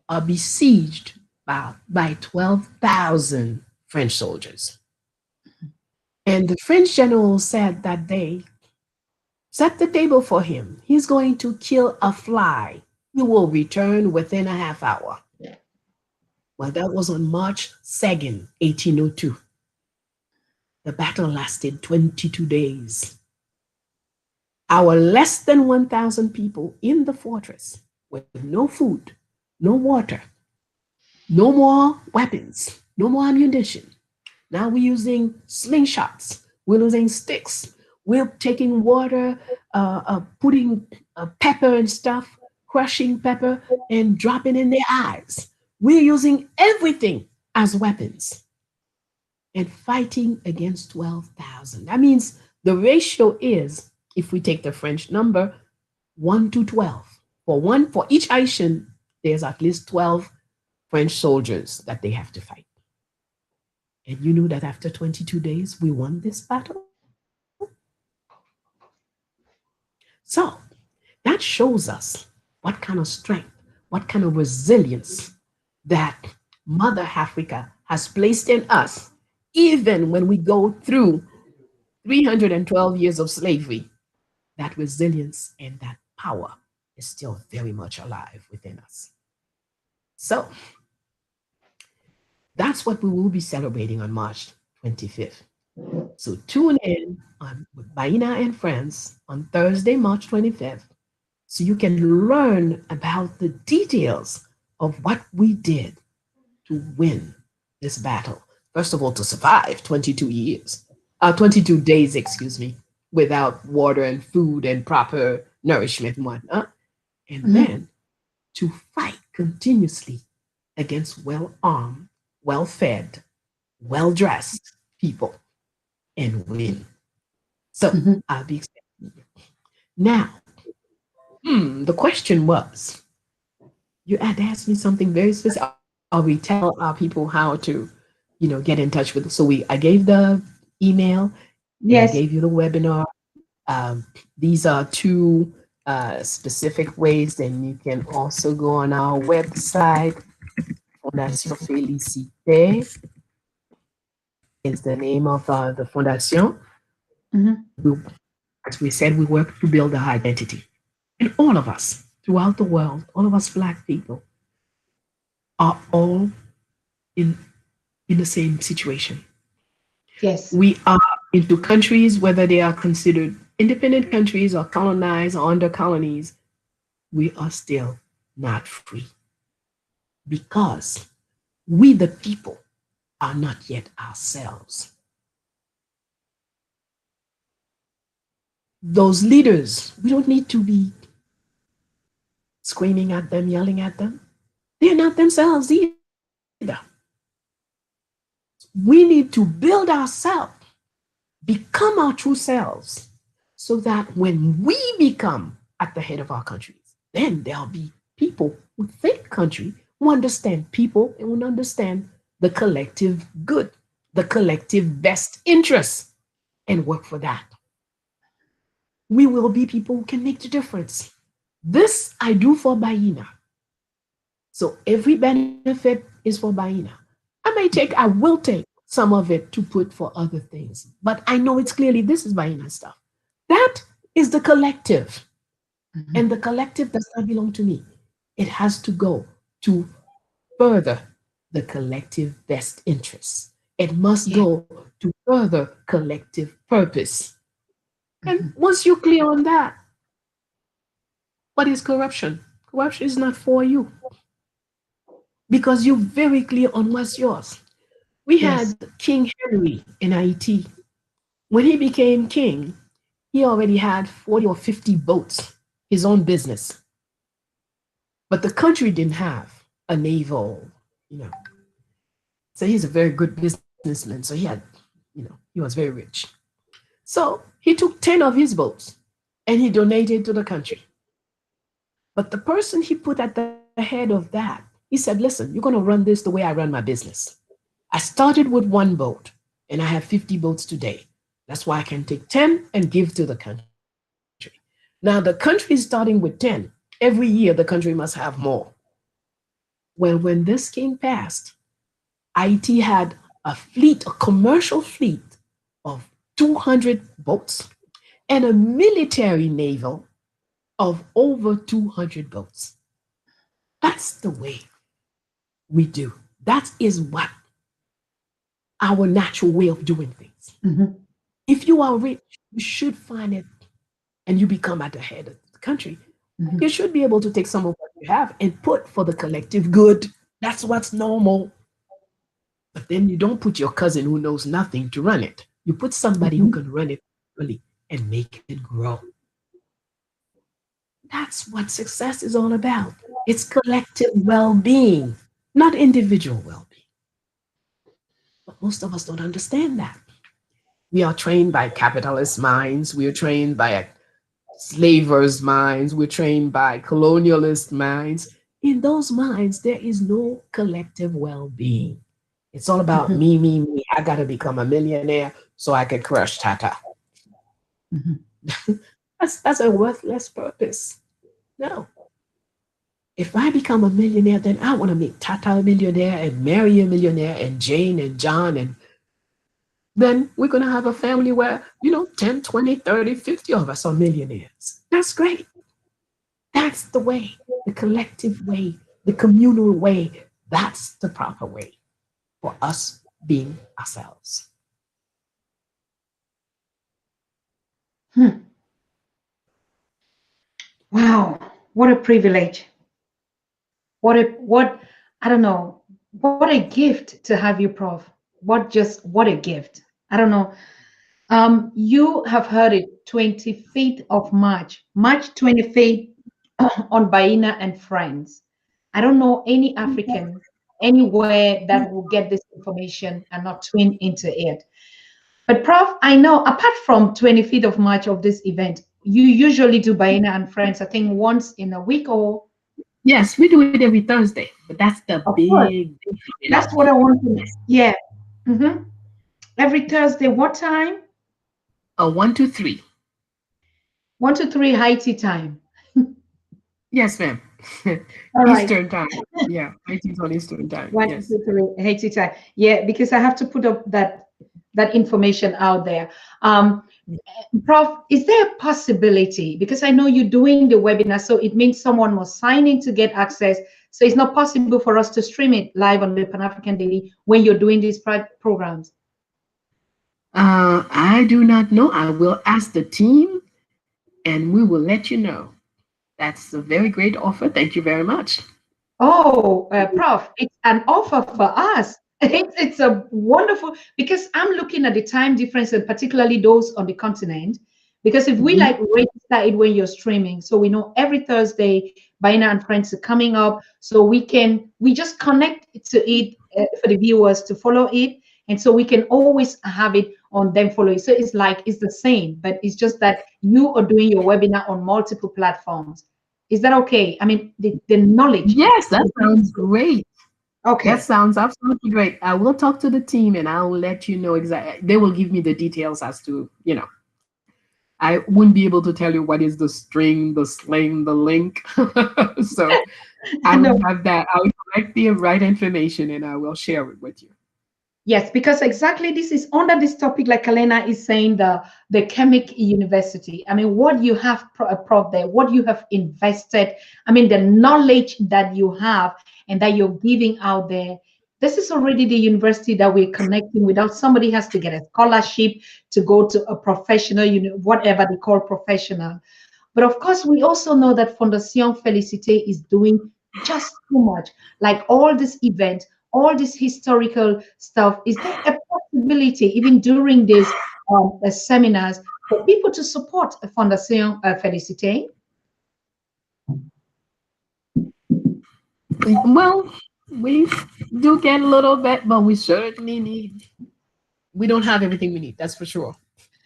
[SPEAKER 2] are besieged by 12,000 French soldiers. And the French general said that they set the table for him. He's going to kill a fly. He will return within a half hour. Well, that was on March 2nd, 1802. The battle lasted 22 days. Our less than 1,000 people in the fortress with no food, no water, no more weapons, no more ammunition. Now we're using slingshots, we're using sticks, we're taking water, putting pepper and stuff, crushing pepper and dropping in their eyes. We're using everything as weapons and fighting against 12,000. That means the ratio is, if we take the French number, 1 to 12. For each Haitian, there's at least 12 French soldiers that they have to fight. And you know that after 22 days, we won this battle? So that shows us what kind of strength, what kind of resilience that Mother Africa has placed in us, even when we go through 312 years of slavery, that resilience and that power is still very much alive within us. So that's what we will be celebrating on March 25th. So tune in on with Baina and Friends on Thursday, March 25th, so you can learn about the details of what we did to win this battle. First of all, to survive 22 years, 22 days, excuse me, without water and food and proper nourishment and whatnot. And
[SPEAKER 1] Mhm.
[SPEAKER 2] then to fight continuously against well armed, well fed, well dressed people and win. So
[SPEAKER 1] Mhm.
[SPEAKER 2] I'll be expecting you. Now, the question was, you had asked me something very specific. Or we tell our people how to, get in touch with us. So I gave the email and I
[SPEAKER 1] Yes.
[SPEAKER 2] gave you the webinar. These are two specific ways. And you can also go on our website. Fondation Félicité is the name of the fondation.
[SPEAKER 1] Mhm.
[SPEAKER 2] We, as we said, we work to build our identity. And all of us throughout the world, all of us Black people, are all in, in the same situation.
[SPEAKER 1] Yes.
[SPEAKER 2] We are into countries, whether they are considered independent countries or colonized or under colonies, we are still not free because we, the people, are not yet ourselves. Those leaders, we don't need to be screaming at them, yelling at them. They're not themselves either. We need to build ourselves, become our true selves, so that when we become at the head of our countries, then there'll be people who think country, who understand people, and who understand the collective good, the collective best interests, and work for that. We will be people who can make the difference. This I do for Baina. So every benefit is for Baina. I will take some of it to put for other things, but I know it's clearly this is Baina stuff. That is the collective. And
[SPEAKER 1] Mhm.
[SPEAKER 2] the collective does not belong to me. It has to go to further the collective best interests. It must
[SPEAKER 1] Yeah.
[SPEAKER 2] go to further collective purpose. And
[SPEAKER 1] Mhm.
[SPEAKER 2] once you're clear on that, what is corruption? Corruption is not for you because you're very clear on what's yours. We
[SPEAKER 1] Yes.
[SPEAKER 2] had King Henry in Haiti. When he became king, he already had 40 or 50 boats, his own business. But the country didn't have a naval, you know. So he's a very good businessman. So he was very rich. So he took 10 of his boats and he donated to the country. But the person he put at the head of that, he said, listen, you're going to run this the way I run my business. I started with one boat and I have 50 boats today. That's why I can take 10 and give to the country. Now, the country is starting with 10. Every year, the country must have more. Well, when this king passed, Haiti had a commercial fleet of 200 boats and a military naval of over 200 boats. That's the way we do. That is what our natural way of doing things.
[SPEAKER 1] Mhm.
[SPEAKER 2] If you are rich, you should find it and you become at the head of the country. You
[SPEAKER 1] Mhm.
[SPEAKER 2] should be able to take some of what you have and put for the collective good. That's what's normal. But then you don't put your cousin who knows nothing to run it. You put somebody who
[SPEAKER 1] Mhm.
[SPEAKER 2] can run it really and make it grow. That's what success is all about. It's collective well being, not individual well being. But most of us don't understand that. We are trained by capitalist minds, we are trained by slavers' minds, we're trained by colonialist minds. In those minds, there is no collective well being. It's all about
[SPEAKER 1] Mhm.
[SPEAKER 2] me, me, me. I got to become a millionaire so I can crush Tata.
[SPEAKER 1] Mhm.
[SPEAKER 2] That's a worthless purpose. No. if I become a millionaire, then I want to make Tata a millionaire and Mary a millionaire and Jane and John. And then we're going to have a family where, 10, 20, 30, 50 of us are millionaires. That's great. That's the way, the collective way, the communal way. That's the proper way for us being ourselves.
[SPEAKER 1] Wow, what a privilege. What I don't know, what a gift to have you, Prof. What a gift. I don't know. You have heard it, 25th of March, March 25th on Baina and Friends. I don't know any African anywhere that will get this information and not tune into it. But Prof, I know apart from 25th of March of this event, you usually do Baina and Friends, I think once in a week or
[SPEAKER 2] Yes, we do it every Thursday, but that's the
[SPEAKER 1] of course.
[SPEAKER 2] big,
[SPEAKER 1] That's what I want to. Yeah. hmm Every Thursday, what time?
[SPEAKER 2] 1, 2, 3.
[SPEAKER 1] 1 to 3 Haiti time.
[SPEAKER 2] Yes, ma'am.
[SPEAKER 1] All right.
[SPEAKER 2] Eastern time. Yeah, 19 on Eastern time.
[SPEAKER 1] One
[SPEAKER 2] Yes.
[SPEAKER 1] to three Haiti time. Yeah, because I have to put up that information out there. Prof, is there a possibility? Because I know you're doing the webinar, so it means someone must sign in to get access. So it's not possible for us to stream it live on the Pan African Daily when you're doing these programs.
[SPEAKER 2] I do not know. I will ask the team and we will let you know. That's a very great offer. Thank you very much.
[SPEAKER 1] Oh, Prof, it's an offer for us. It's a wonderful, because I'm looking at the time difference and particularly those on the continent. Because if we
[SPEAKER 2] Mhm.
[SPEAKER 1] like register it when you're streaming, so we know every Thursday, Baina and Friends are coming up, so we just connect to it for the viewers to follow it, and so we can always have it on them follow it. So it's the same, but it's just that you are doing your webinar on multiple platforms. Is that okay? I mean, the knowledge.
[SPEAKER 2] Yes, that sounds great. That
[SPEAKER 1] Okay.
[SPEAKER 2] sounds absolutely great. I will talk to the team and I will let you know exactly. They will give me the details as to, I wouldn't be able to tell you what is the string, the sling, the link. So I will
[SPEAKER 1] No,
[SPEAKER 2] have that. I will collect the right information and I will share it with you.
[SPEAKER 1] yes, because exactly this is under this topic, like Kalena is saying, the chemic university. I mean, what you have, Prof, there, what you have invested, I mean, the knowledge that you have and that you're giving out there. This is already the university that we're connecting without somebody has to get a scholarship to go to a professional, whatever they call professional. But of course, we also know that Fondation Felicite is doing just too much. Like all this event, all this historical stuff. Is there a possibility, even during these seminars, for people to support Fondation Felicite?
[SPEAKER 2] Well, we do get a little bit, but we don't have everything we need. That's for sure.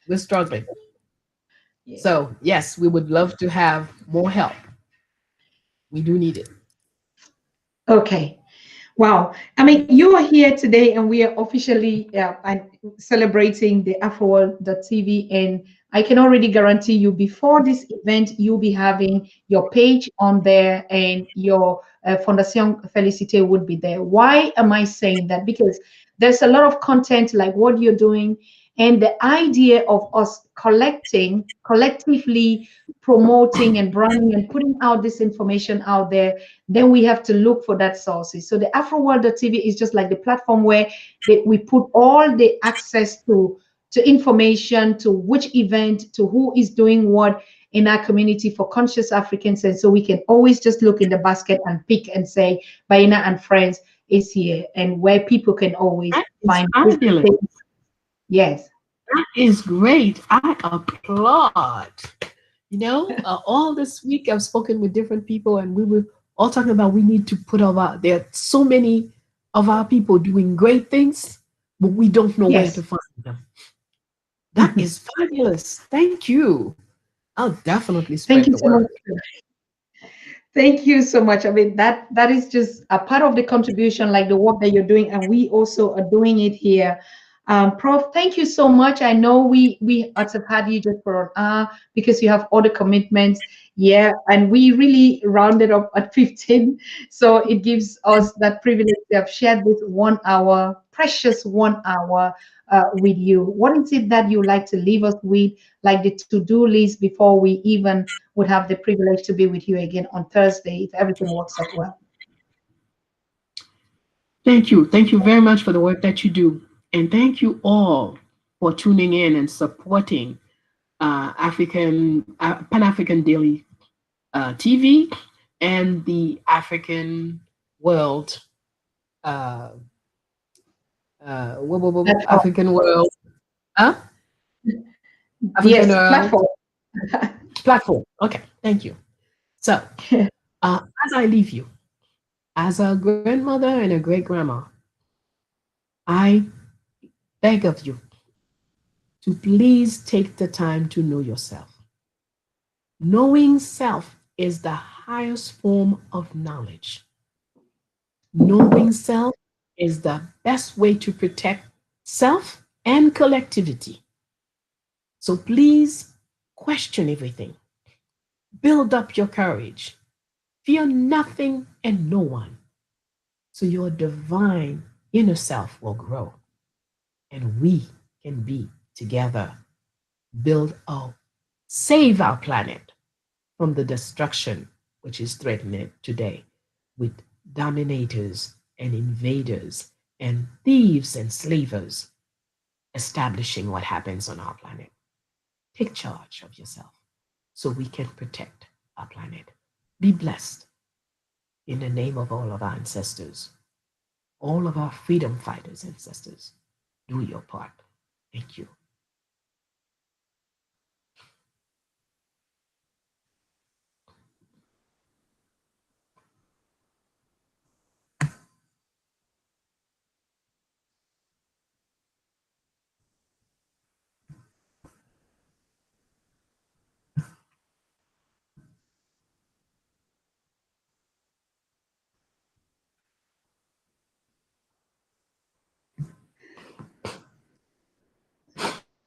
[SPEAKER 2] We're struggling.
[SPEAKER 1] Yeah.
[SPEAKER 2] So, yes, we would love to have more help. We do need it.
[SPEAKER 1] Okay. Wow. I mean, you are here today and we are officially celebrating the AfroWorld.tv. And I can already guarantee you before this event, you'll be having your page on there and your Fondation Felicite would be there. Why am I saying that? Because there's a lot of content like what you're doing. And the idea of us collectively promoting and branding and putting out this information out there, then we have to look for that sources. So the AfroWorld.tv is just like the platform where we put all the access to information, to which event, to who is doing what in our community for conscious Africans. And so we can always just look in the basket and pick and say, Baina and Friends is here, and where people can always
[SPEAKER 2] That is
[SPEAKER 1] find this
[SPEAKER 2] fabulous.
[SPEAKER 1] thing. Yes.
[SPEAKER 2] That is great. I applaud. All this week I've spoken with different people, and we were all talking about we need to put there are so many of our people doing great things, but we don't know where to
[SPEAKER 1] Yes.
[SPEAKER 2] find them. That is fabulous. Thank you. I'll definitely
[SPEAKER 1] Thank
[SPEAKER 2] spread
[SPEAKER 1] you
[SPEAKER 2] the
[SPEAKER 1] so much.
[SPEAKER 2] word.
[SPEAKER 1] Thank you so much. I mean, that is just a part of the contribution, like the work that you're doing, and we also are doing it here. Prof, thank you so much. I know we ought to have had you just for an hour because you have other commitments. Yeah, and we really rounded up at 15. So it gives us that privilege to have shared this 1 hour, precious 1 hour with you. What is it that you like to leave us with, like the to-do list before we even would have the privilege to be with you again on Thursday if everything works out well?
[SPEAKER 2] Thank you. Thank you very much for the work that you do. And thank you all for tuning in and supporting Pan African Daily TV and the African World, uh,
[SPEAKER 1] That's all.
[SPEAKER 2] African World, huh? African
[SPEAKER 1] Yes, platform.
[SPEAKER 2] platform. Okay, thank you. So, as I leave you, as a grandmother and a great grandma, I beg of you to please take the time to know yourself. Knowing self is the highest form of knowledge. Knowing self is the best way to protect self and collectivity. So please question everything. Build up your courage. Fear nothing and no one. So your divine inner self will grow and we can be together, build our, save our planet from the destruction which is threatening it today with dominators and invaders and thieves and slavers establishing what happens on our planet. Take charge of yourself so we can protect our planet. Be blessed in the name of all of our ancestors, all of our freedom fighters ancestors. Do your part. Thank you.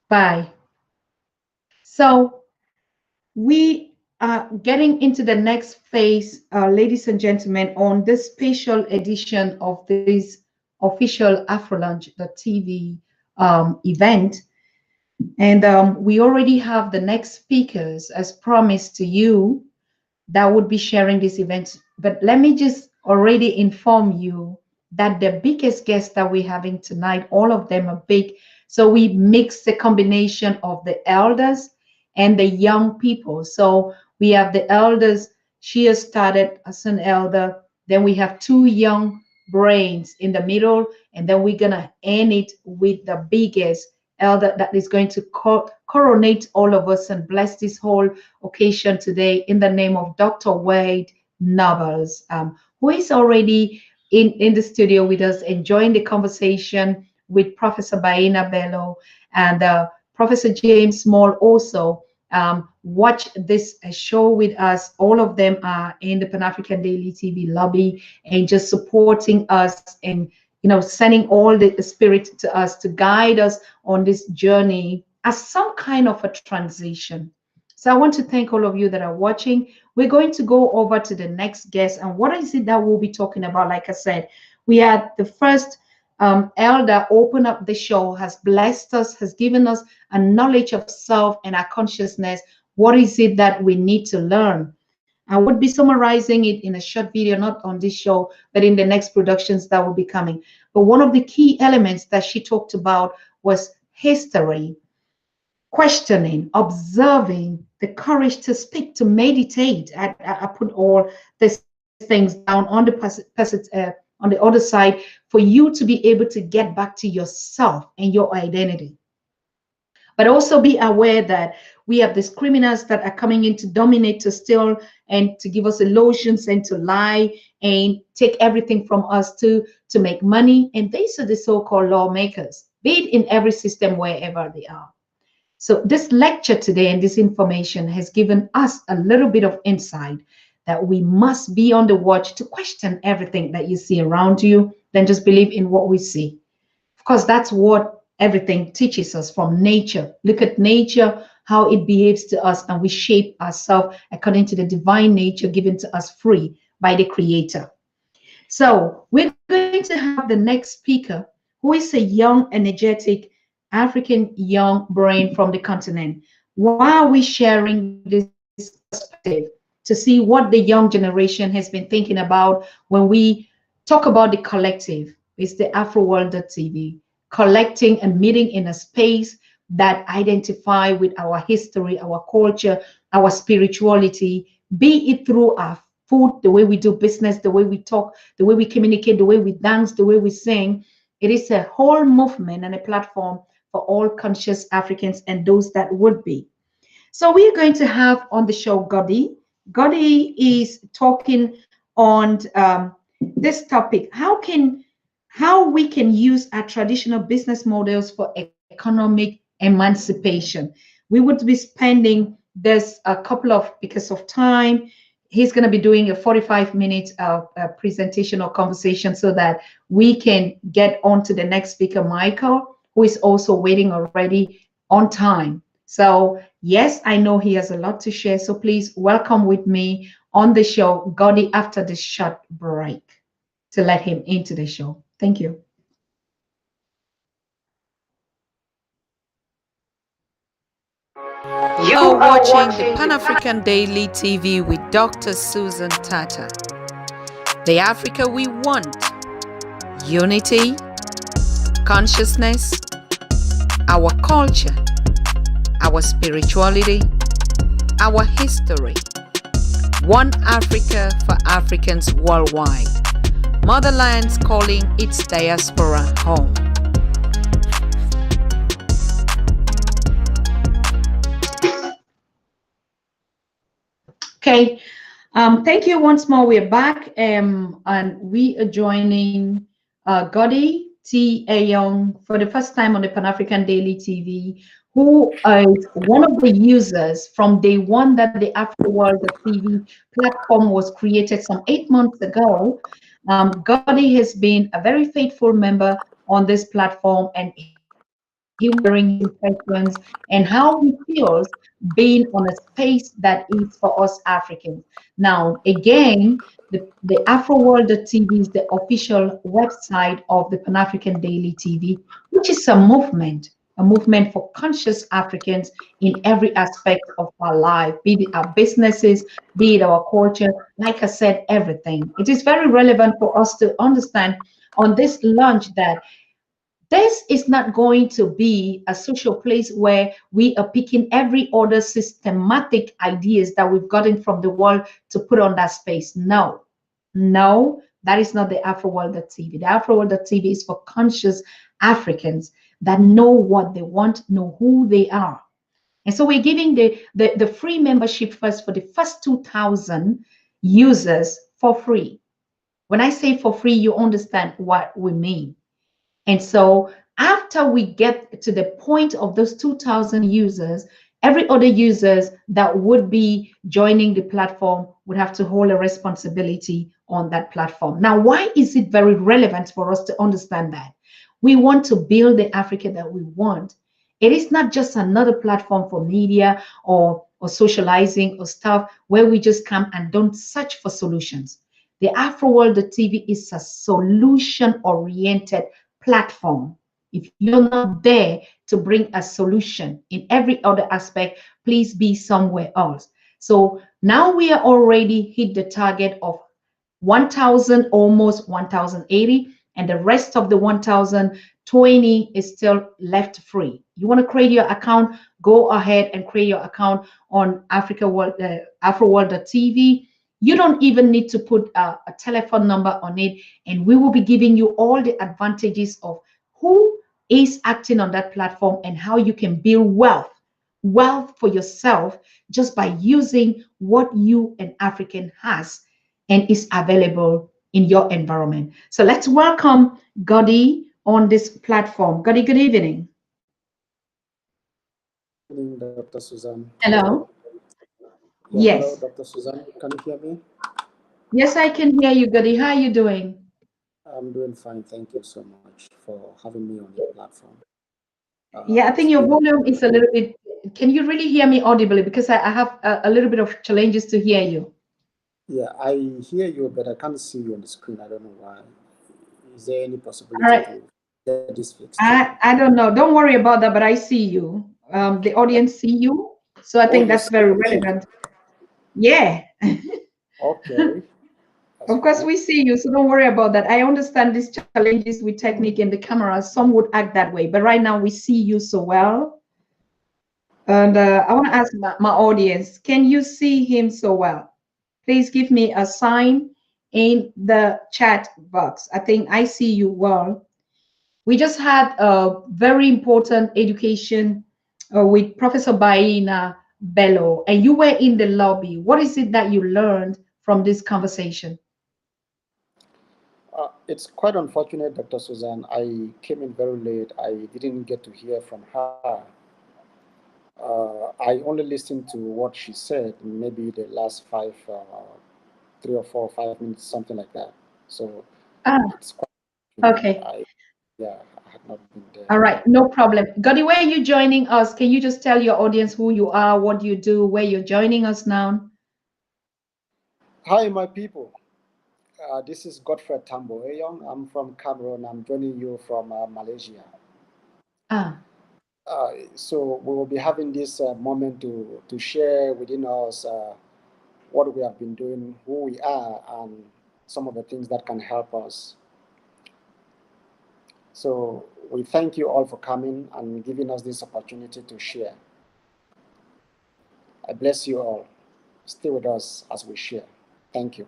[SPEAKER 1] Bye. So we are getting into the next phase, ladies and gentlemen, on this special edition of this official AfroLunch.tv event. And we already have the next speakers as promised to you that would be sharing this event. But let me just already inform you that the biggest guests that we're having tonight, all of them are big. So we mix the combination of the elders and the young people. So we have the elders. She has started as an elder. Then we have two young brains in the middle. And then we're going to end it with the biggest elder that is going to coronate all of us and bless this whole occasion today in the name of Dr. Wade Nobles, who is already in the studio with us, enjoying the conversation with Professor Baina Bello and Professor James Small also. Watch this show with us. All of them are in the Pan-African Daily TV lobby and just supporting us and sending all the spirit to us to guide us on this journey as some kind of a transition. So I want to thank all of you that are watching. We're going to go over to the next guest. And what is it that we'll be talking about? Like I said, we had the first elder open up the show, has blessed us, has given us a knowledge of self and our consciousness. What is it that we need to learn? I would be summarizing it in a short video, not on this show, but in the next productions that will be coming. But one of the key elements that she talked about was history, questioning, observing, the courage to speak, to meditate. I put all these things down on on the other side for you to be able to get back to yourself and your identity. But also be aware that we have these criminals that are coming in to dominate, to steal, and to give us illusions and to lie and take everything from us to make money. And these are the so-called lawmakers, be it in every system wherever they are. So this lecture today and this information has given us a little bit of insight that we must be on the watch to question everything that you see around you, then just believe in what we see. Of course, that's what everything teaches us from nature. Look at nature, how it behaves to us, and we shape ourselves according to the divine nature given to us free by the Creator. So we're going to have the next speaker, who is a young, energetic African young brain from the continent. Why are we sharing this perspective? To see what the young generation has been thinking about when we talk about the collective. It's the AfroWorld.tv, collecting and meeting in a space that identify with our history, our culture, our spirituality, be it through our food, the way we do business, the way we talk, the way we communicate, the way we dance, the way we sing. It is a whole movement and a platform for all conscious Africans and those that would be. So we are going to have on the show Godi. Godi is talking on this topic: how we can use our traditional business models for economic emancipation. We would be spending this a couple of because of time. He's going to be doing a 45-minute presentation or conversation so that we can get on to the next speaker, Michael, who is also waiting already on time. So yes, I know he has a lot to share. So please welcome with me on the show, Godi, after this short break, to let him into the show. Thank you.
[SPEAKER 3] You are watching the Pan-African Daily TV with Dr. Susan Tata. The Africa we want: unity, consciousness, our culture, our spirituality, our history. One Africa for Africans worldwide. Motherland's calling its diaspora home.
[SPEAKER 1] Okay. Thank you once more. We're back, and we are joining Godi T. Young for the first time on the Pan-African Daily TV, who is one of the users from day one that the AfroWorld TV platform was created some 8 months ago. Godi has been a very faithful member on this platform, and he was sharing his impressions and how he feels being on a space that is for us Africans. Now, again, the AfroWorld TV is the official website of the Pan-African Daily TV, which is a movement for conscious Africans in every aspect of our life, be it our businesses, be it our culture. Like I said, everything. It is very relevant for us to understand on this launch that this is not going to be a social place where we are picking every other systematic ideas that we've gotten from the world to put on that space. No, no, that is not the AfroWorld.tv. The AfroWorld.tv is for conscious Africans that know what they want, know who they are. And so we're giving the free membership first for the first 2,000 users for free. When I say for free, you understand what we mean. And so after we get to the point of those 2,000 users, every other users that would be joining the platform would have to hold a responsibility on that platform. Now, why is it very relevant for us to understand that? We want to build the Africa that we want. It is not just another platform for media or socializing or stuff where we just come and don't search for solutions. The AfroWorld.tv is a solution-oriented platform. If you're not there to bring a solution in every other aspect, please be somewhere else. So now we are already hit the target of 1,000, almost 1,080, and the rest of the 1,020 is still left free. You want to create your account, go ahead and create your account on AfroWorld.tv. You don't even need to put a telephone number on it, and we will be giving you all the advantages of who is acting on that platform and how you can build wealth for yourself just by using what you, an African, has and is available in your environment. So let's welcome Godi on this platform. Godi, good evening.
[SPEAKER 4] Good evening, Dr. Susan.
[SPEAKER 1] Hello.
[SPEAKER 4] Yeah,
[SPEAKER 1] Yes.
[SPEAKER 4] hello, Dr. Susan. Can you hear me?
[SPEAKER 1] Yes, I can hear you, Godi. How are you doing?
[SPEAKER 4] I'm doing fine. Thank you so much for having me on your platform.
[SPEAKER 1] Yeah, I think
[SPEAKER 4] It's
[SPEAKER 1] your
[SPEAKER 4] been
[SPEAKER 1] volume is a little bit. Can you really hear me audibly? Because I have a little bit of challenges to hear you.
[SPEAKER 4] yeah, I hear you, but I can't see you on the screen. I don't know why. Is there any
[SPEAKER 1] All
[SPEAKER 4] possibility
[SPEAKER 1] right.
[SPEAKER 4] to get this fixed?
[SPEAKER 1] I don't know. Don't worry about that, but I see you. The audience see you. So I
[SPEAKER 4] Oh,
[SPEAKER 1] think
[SPEAKER 4] you
[SPEAKER 1] that's
[SPEAKER 4] see
[SPEAKER 1] very
[SPEAKER 4] me?
[SPEAKER 1] relevant. Yeah.
[SPEAKER 4] Okay, that's
[SPEAKER 1] Of course,
[SPEAKER 4] fine.
[SPEAKER 1] we see you, so don't worry about that. I understand these challenges with technique and the camera. Some would act that way, but right now we see you so well. And
[SPEAKER 4] Okay.
[SPEAKER 1] I want to ask my audience, can you see him so well? Please give me a sign in the chat box. I think I see you well. We just had a very important education with Professor Baina Bello, and you were in the lobby. What is it that you learned from this conversation?
[SPEAKER 4] It's quite unfortunate, Dr. Susan. I came in very late. I didn't get to hear from her. I only listened to what she said, maybe the last 3 or 4 or 5 minutes, something like that. So
[SPEAKER 1] Ah,
[SPEAKER 4] it's quite unfortunate.
[SPEAKER 1] okay.
[SPEAKER 4] Yeah, I had not been there.
[SPEAKER 1] All right, no problem. Gadi, where are you joining us? Can you just tell your audience who you are, what you do, where you're joining us now?
[SPEAKER 4] Hi, my people. This is Godfred Tambo Eyong. I'm from Cameroon. I'm joining you from Malaysia.
[SPEAKER 1] Ah,
[SPEAKER 4] So we will be having this moment to share within us what we have been doing, who we are, and some of the things that can help us. So we thank you all for coming and giving us this opportunity to share. I bless you all. Stay with us as we share. Thank you.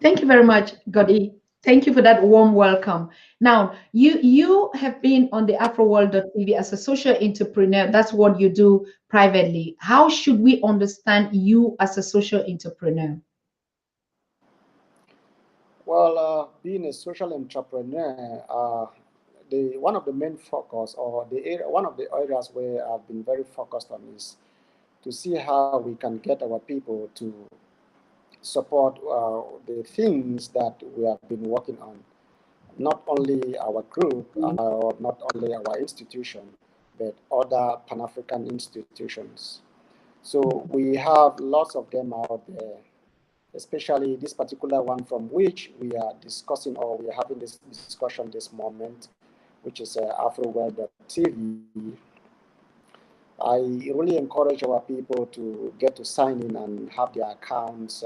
[SPEAKER 1] thank you very much, Gadi. Thank you for that warm welcome. Now, you have been on the AfroWorld.tv as a social entrepreneur. That's what you do privately. How should we understand you as a social entrepreneur?
[SPEAKER 4] Well, being a social entrepreneur, the one of the main focus or the area, one of the areas where I've been very focused on is to see how we can get our people to support the things that we have been working on. Not only our group, or not only our institution, but other Pan African institutions. So we have lots of them out there, especially this particular one from which we are discussing or we are having this discussion this moment, which is AfroWorld.tv. I really encourage our people to get to sign in and have their accounts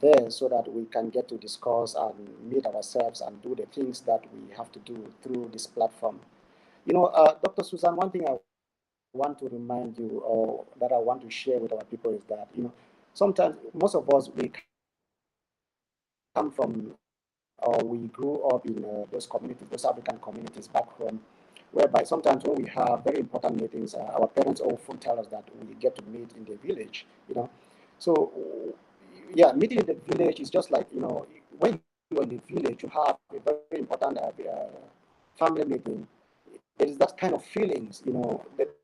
[SPEAKER 4] there so that we can get to discuss and meet ourselves and do the things that we have to do through this platform. Dr. Susan, one thing I want to remind you or that I want to share with our people is that, sometimes most of us, we come from or we grew up in those communities, those African communities back home, whereby sometimes when we have very important meetings, our parents often tell us that we get to meet in the village. So, yeah, meeting in the village is just like, when you're in the village, you have a very important family meeting. It is that kind of feelings,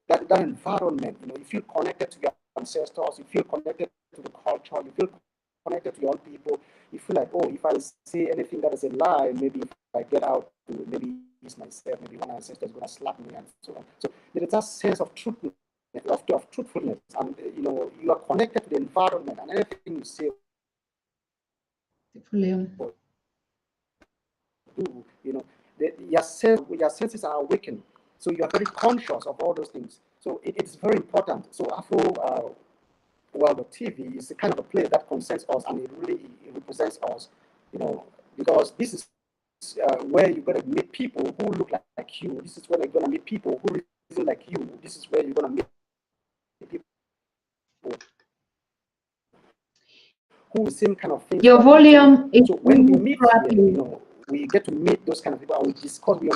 [SPEAKER 4] that environment, you feel connected to your ancestors, you feel connected to the culture, you feel connected to your own people. You feel like, oh, if I say anything that is a lie, maybe if I get out to maybe use myself, maybe one ancestor is going to slap me and so on. So there is that sense of truthfulness, of truthfulness, and you are connected to the environment, and anything you say
[SPEAKER 1] William.
[SPEAKER 4] or do, your senses are awakened. So you are very conscious of all those things. So it's very important. So the TV is a kind of a place that concerns us and it represents us, because this is where you're going to meet people who look like you. This is where you're going to meet people who reason like you. This is where you're going to meet people who the same kind of things
[SPEAKER 1] Your
[SPEAKER 4] that we do.
[SPEAKER 1] volume is
[SPEAKER 4] So when we
[SPEAKER 1] too
[SPEAKER 4] meet here,
[SPEAKER 1] crackly.
[SPEAKER 4] we get to meet those kind of people and we discuss, we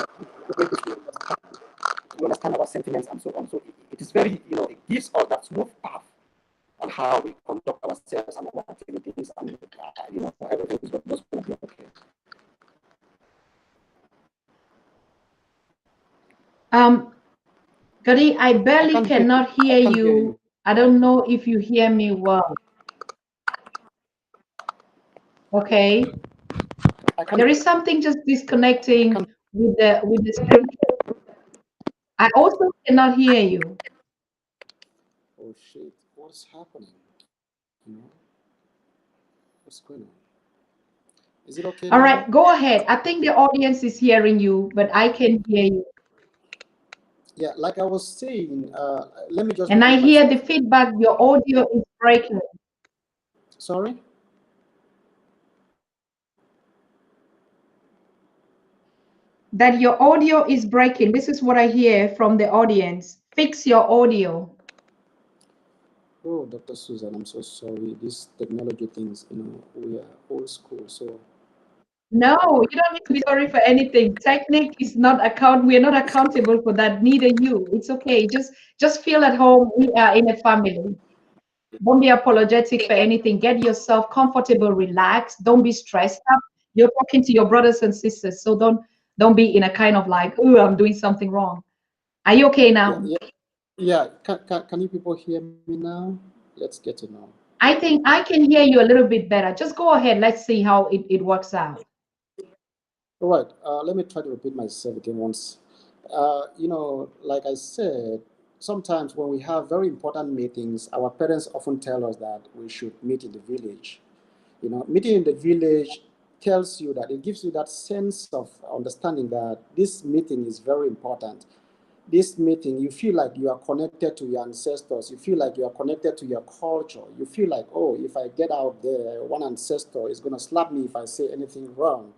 [SPEAKER 4] understand our sentiments and so on. So it is very, it gives us that smooth path on how we conduct ourselves and our activities, and everything is going to be okay.
[SPEAKER 1] Gadi, I
[SPEAKER 4] I
[SPEAKER 1] barely
[SPEAKER 4] can't hear.
[SPEAKER 1] cannot
[SPEAKER 4] I
[SPEAKER 1] hear
[SPEAKER 4] can't hear
[SPEAKER 1] you.
[SPEAKER 4] you.
[SPEAKER 1] I don't know if you hear me well. Okay.
[SPEAKER 4] I can't.
[SPEAKER 1] There is something just
[SPEAKER 4] I
[SPEAKER 1] disconnecting
[SPEAKER 4] can't.
[SPEAKER 1] with the screen. I also cannot hear you.
[SPEAKER 4] Oh shit, what's happening? You know, what's going on? Is it okay
[SPEAKER 1] All
[SPEAKER 4] now?
[SPEAKER 1] right, go ahead. I think the audience is hearing you, but I can hear you.
[SPEAKER 4] Yeah, like I was saying, let me just
[SPEAKER 1] And I
[SPEAKER 4] repeat
[SPEAKER 1] hear
[SPEAKER 4] myself
[SPEAKER 1] the
[SPEAKER 4] again.
[SPEAKER 1] feedback, your audio is breaking.
[SPEAKER 4] Sorry?
[SPEAKER 1] That your audio is breaking. This is what I hear from the audience. Fix your audio.
[SPEAKER 4] Oh, Dr. Susan, I'm so sorry. These technology things, we are old school. So,
[SPEAKER 1] No, you don't need to be sorry for anything. Technique is not we're not accountable for that, neither you. It's okay. Just feel at home. We are in a family. Don't be apologetic for anything. Get yourself comfortable, relax. Don't be stressed up. You're talking to your brothers and sisters, so don't be in a kind of like, oh, I'm doing something wrong. Are you okay
[SPEAKER 4] yeah,
[SPEAKER 1] now?
[SPEAKER 4] yeah, yeah. Can you people hear me now? Let's get to know.
[SPEAKER 1] I think I can hear you a little bit better. Just go ahead. Let's see how it works out.
[SPEAKER 4] All right, let me try to repeat myself again once. Like I said, sometimes when we have very important meetings, our parents often tell us that we should meet in the village. Meeting in the village tells you that it gives you that sense of understanding that this meeting is very important. This meeting, you feel like you are connected to your ancestors. You feel like you are connected to your culture. You feel like, oh, if I get out there, one ancestor is going to slap me if I say anything wrong.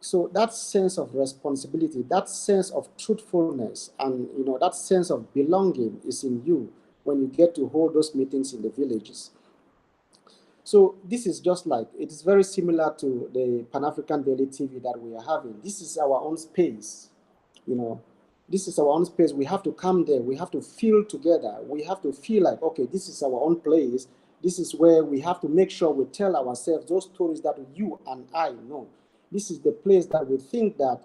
[SPEAKER 4] So that sense of responsibility, that sense of truthfulness, and that sense of belonging is in you when you get to hold those meetings in the villages. So this is just like, it is very similar to the Pan-African Daily TV that we are having. This is our own space. you know this is our own space. We have to come there, we have to feel together, we have to feel like, okay, this is our own place. This is where we have to make sure we tell ourselves those stories that you and I know. This is the place that we think that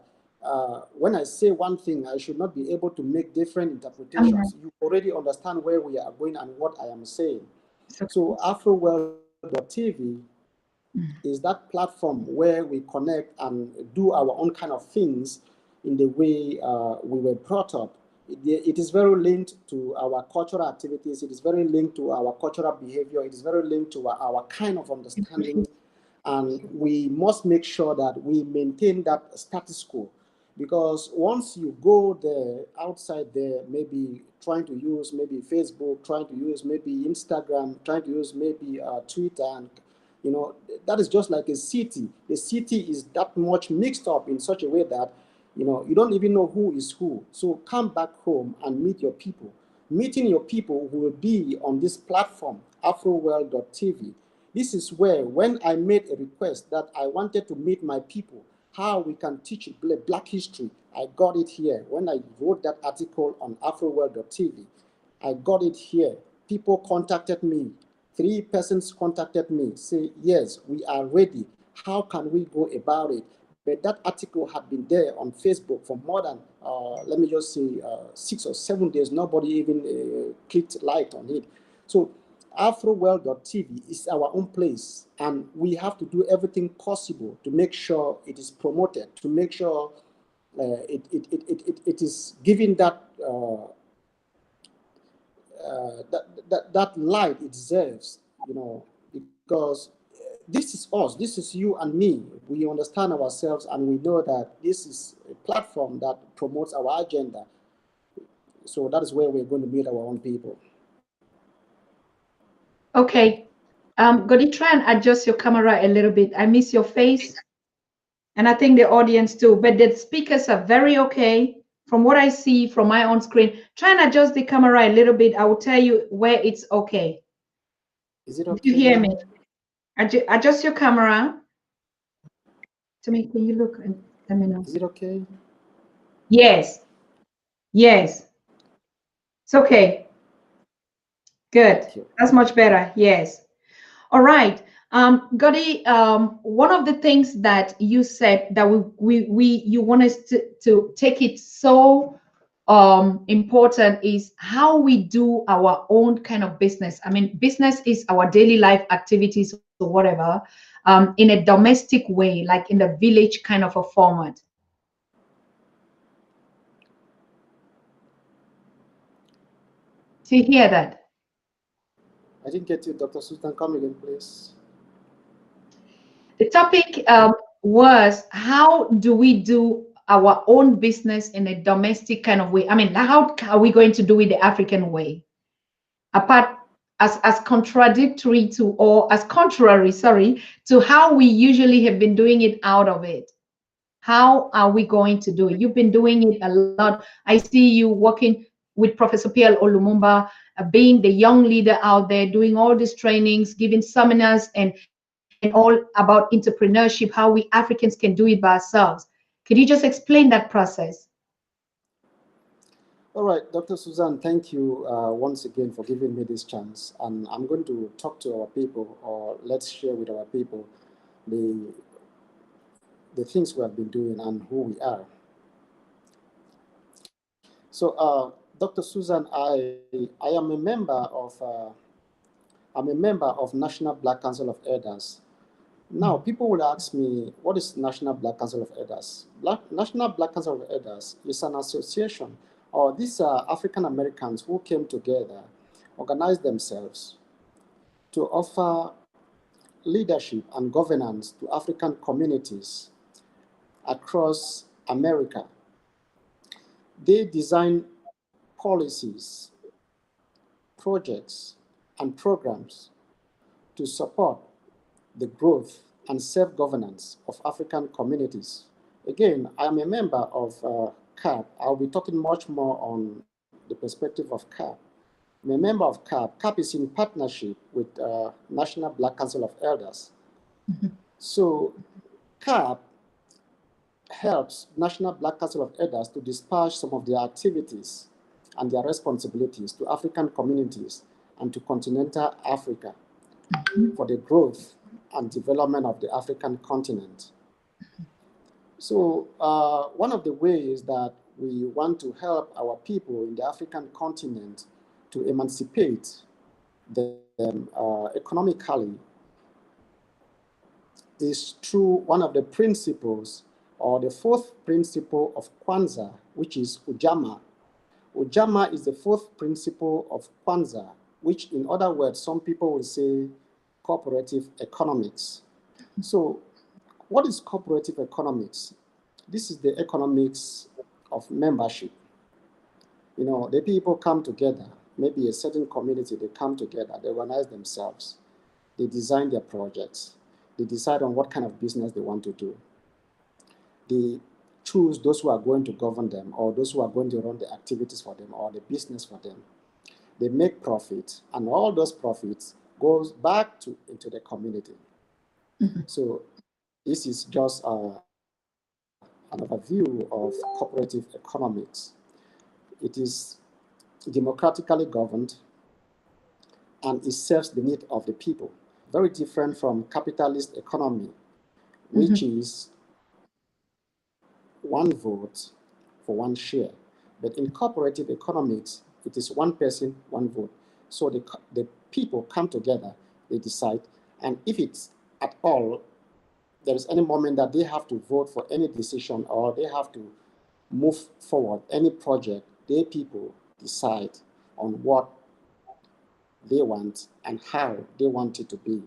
[SPEAKER 4] when I say one thing, I should not be able to make different
[SPEAKER 1] Uh-huh.
[SPEAKER 4] interpretations. You already understand where we are going and what I am saying.
[SPEAKER 1] So,
[SPEAKER 4] So AfroWorld.tv is that platform where we connect and do our own kind of things in the way we were brought up. It is very linked to our cultural activities. It is very linked to our cultural behavior. It is very linked to our kind of understanding. And we must make sure that we maintain that status quo. Because once you go there, outside there, maybe trying to use maybe Facebook, trying to use maybe Instagram, trying to use maybe Twitter, and that is just like a city. The city is that much mixed up in such a way that you don't even know who is who. So come back home and meet your people. Meeting your people who will be on this platform, AfroWorld.tv. This is where, when I made a request that I wanted to meet my people, how we can teach Black history, I got it here. When I wrote that article on AfroWorld.tv, I got it here. People contacted me. 3 persons contacted me, say, yes, we are ready. How can we go about it? But that article had been there on Facebook for more than, let me just say, 6 or 7 days. Nobody even clicked like on it. So AfroWorld.tv is our own place, and we have to do everything possible to make sure it is promoted, to make sure it is given that that light it deserves, because this is us, this is you and me. We understand ourselves, and we know that this is a platform that promotes our agenda. So that is where we're going to meet our own people.
[SPEAKER 1] okay. Godi, try and adjust your camera a little bit. I miss your face, and I think the audience too. But the speakers are very okay. From what I see from my own screen, try and adjust the camera a little bit. I will tell you where it's okay.
[SPEAKER 4] Is it
[SPEAKER 1] If you
[SPEAKER 4] okay
[SPEAKER 1] hear me,
[SPEAKER 4] now?
[SPEAKER 1] adjust your camera. To me, can you look and let me know?
[SPEAKER 4] Is it okay?
[SPEAKER 1] Yes, yes, it's okay. Good.
[SPEAKER 4] Thank you.
[SPEAKER 1] That's much better. Yes. All right. Godi, one of the things that you said that you want us to take it so important is how we do our own kind of business. I mean, business is our daily life activities or whatever, in a domestic way, like in the village kind of a format. to hear that.
[SPEAKER 4] I didn't get you, Dr. Susan. Come again, please.
[SPEAKER 1] The topic was, how do we do our own business in a domestic kind of way? I mean, how are we going to do it the African way? Apart as contradictory to, or as contrary, sorry, to how we usually have been doing it out of it. How are we going to do it? You've been doing it a lot. I see you working with Professor Pierre Olumumba, being the young leader out there, doing all these trainings, giving seminars, and all about entrepreneurship, how we Africans can do it by ourselves. Could you just explain that process?
[SPEAKER 4] All right, Dr. Susan, thank you once again for giving me this chance. And I'm going to talk to our people, or let's share with our people the things we have been doing and who we are. So, Dr. Susan, I am a member of National Black Council of Elders. Now, people will ask me, what is National Black Council of Elders? National Black Council of Elders is an association, or these are African Americans who came together, organized themselves to offer leadership and governance to African communities across America. They design policies, projects, and programs to support the growth and self-governance of African communities. Again, I'm a member of CAP. I'll be talking much more on the perspective of CAP. I'm a member of CAP. CAP is in partnership with National Black Council of Elders. So CAP helps National Black Council of Elders to dispatch some of their activities and their responsibilities to African communities and to continental Africa for the growth and development of the African continent. So one of the ways that we want to help our people in the African continent to emancipate them economically is through one of the principles, or the fourth principle of Kwanzaa, which is Ujamaa. Ujamaa is the fourth principle of Kwanzaa, which in other words, some people will say cooperative economics. So what is cooperative economics? This is the economics of membership. You know, the people come together, maybe a certain community, they come together, they organize themselves, they design their projects, they decide on what kind of business they want to do. They choose those who are going to govern them, or those who are going to run the activities for them, or the business for them. They make profit, and all those profits goes back into the community. So this is just an overview of cooperative economics. It is democratically governed, and it serves the need of the people. Very different from capitalist economy, which is one vote for one share. But in cooperative economics, it is one person, one vote. So the people come together, they decide, and if it's at all, there is any moment that they have to vote for any decision, or they have to move forward any project, they people decide on what they want and how they want it to be.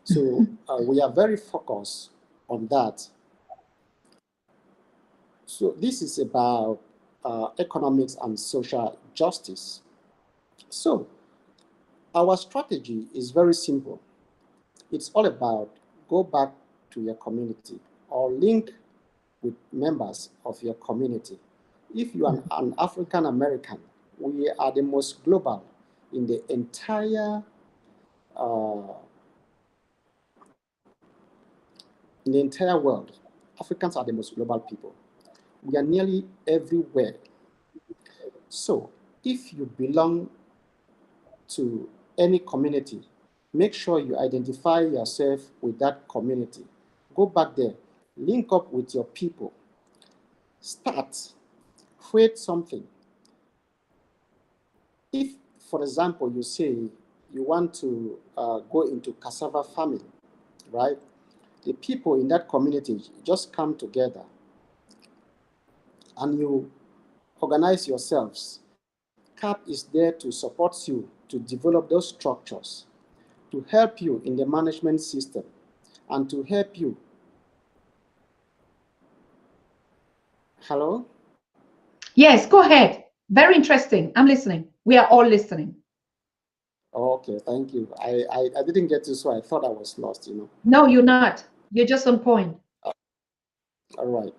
[SPEAKER 4] So we are very focused on that. So this is about economics and social justice. So our strategy is very simple. It's all about go back to your community, or link with members of your community. If you are an African American, we are the most global in the entire world. Africans are the most global people. We are nearly everywhere. So if you belong to any community, make sure you identify yourself with that community. Go back there, link up with your people, start, create something. If, for example, you say you want to go into cassava farming, right? The people in that community just come together and you organize yourselves CAP is there to support you to develop those structures, to help you in the management system, and to help you. Hello?
[SPEAKER 1] Yes, go ahead. Very interesting. I'm listening. We are all listening.
[SPEAKER 4] Okay, thank you. I didn't get you, so I thought I was lost,
[SPEAKER 1] No, you're not. You're just on point.
[SPEAKER 4] All right.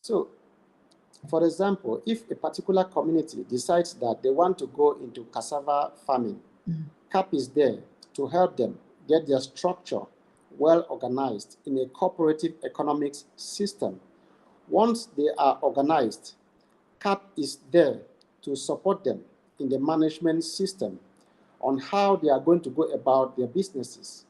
[SPEAKER 4] So, for example, if a particular community decides that they want to go into cassava farming, CAP is there to help them get their structure well organized in a cooperative economics system. Once they are organized, CAP is there to support them in the management system on how they are going to go about their businesses.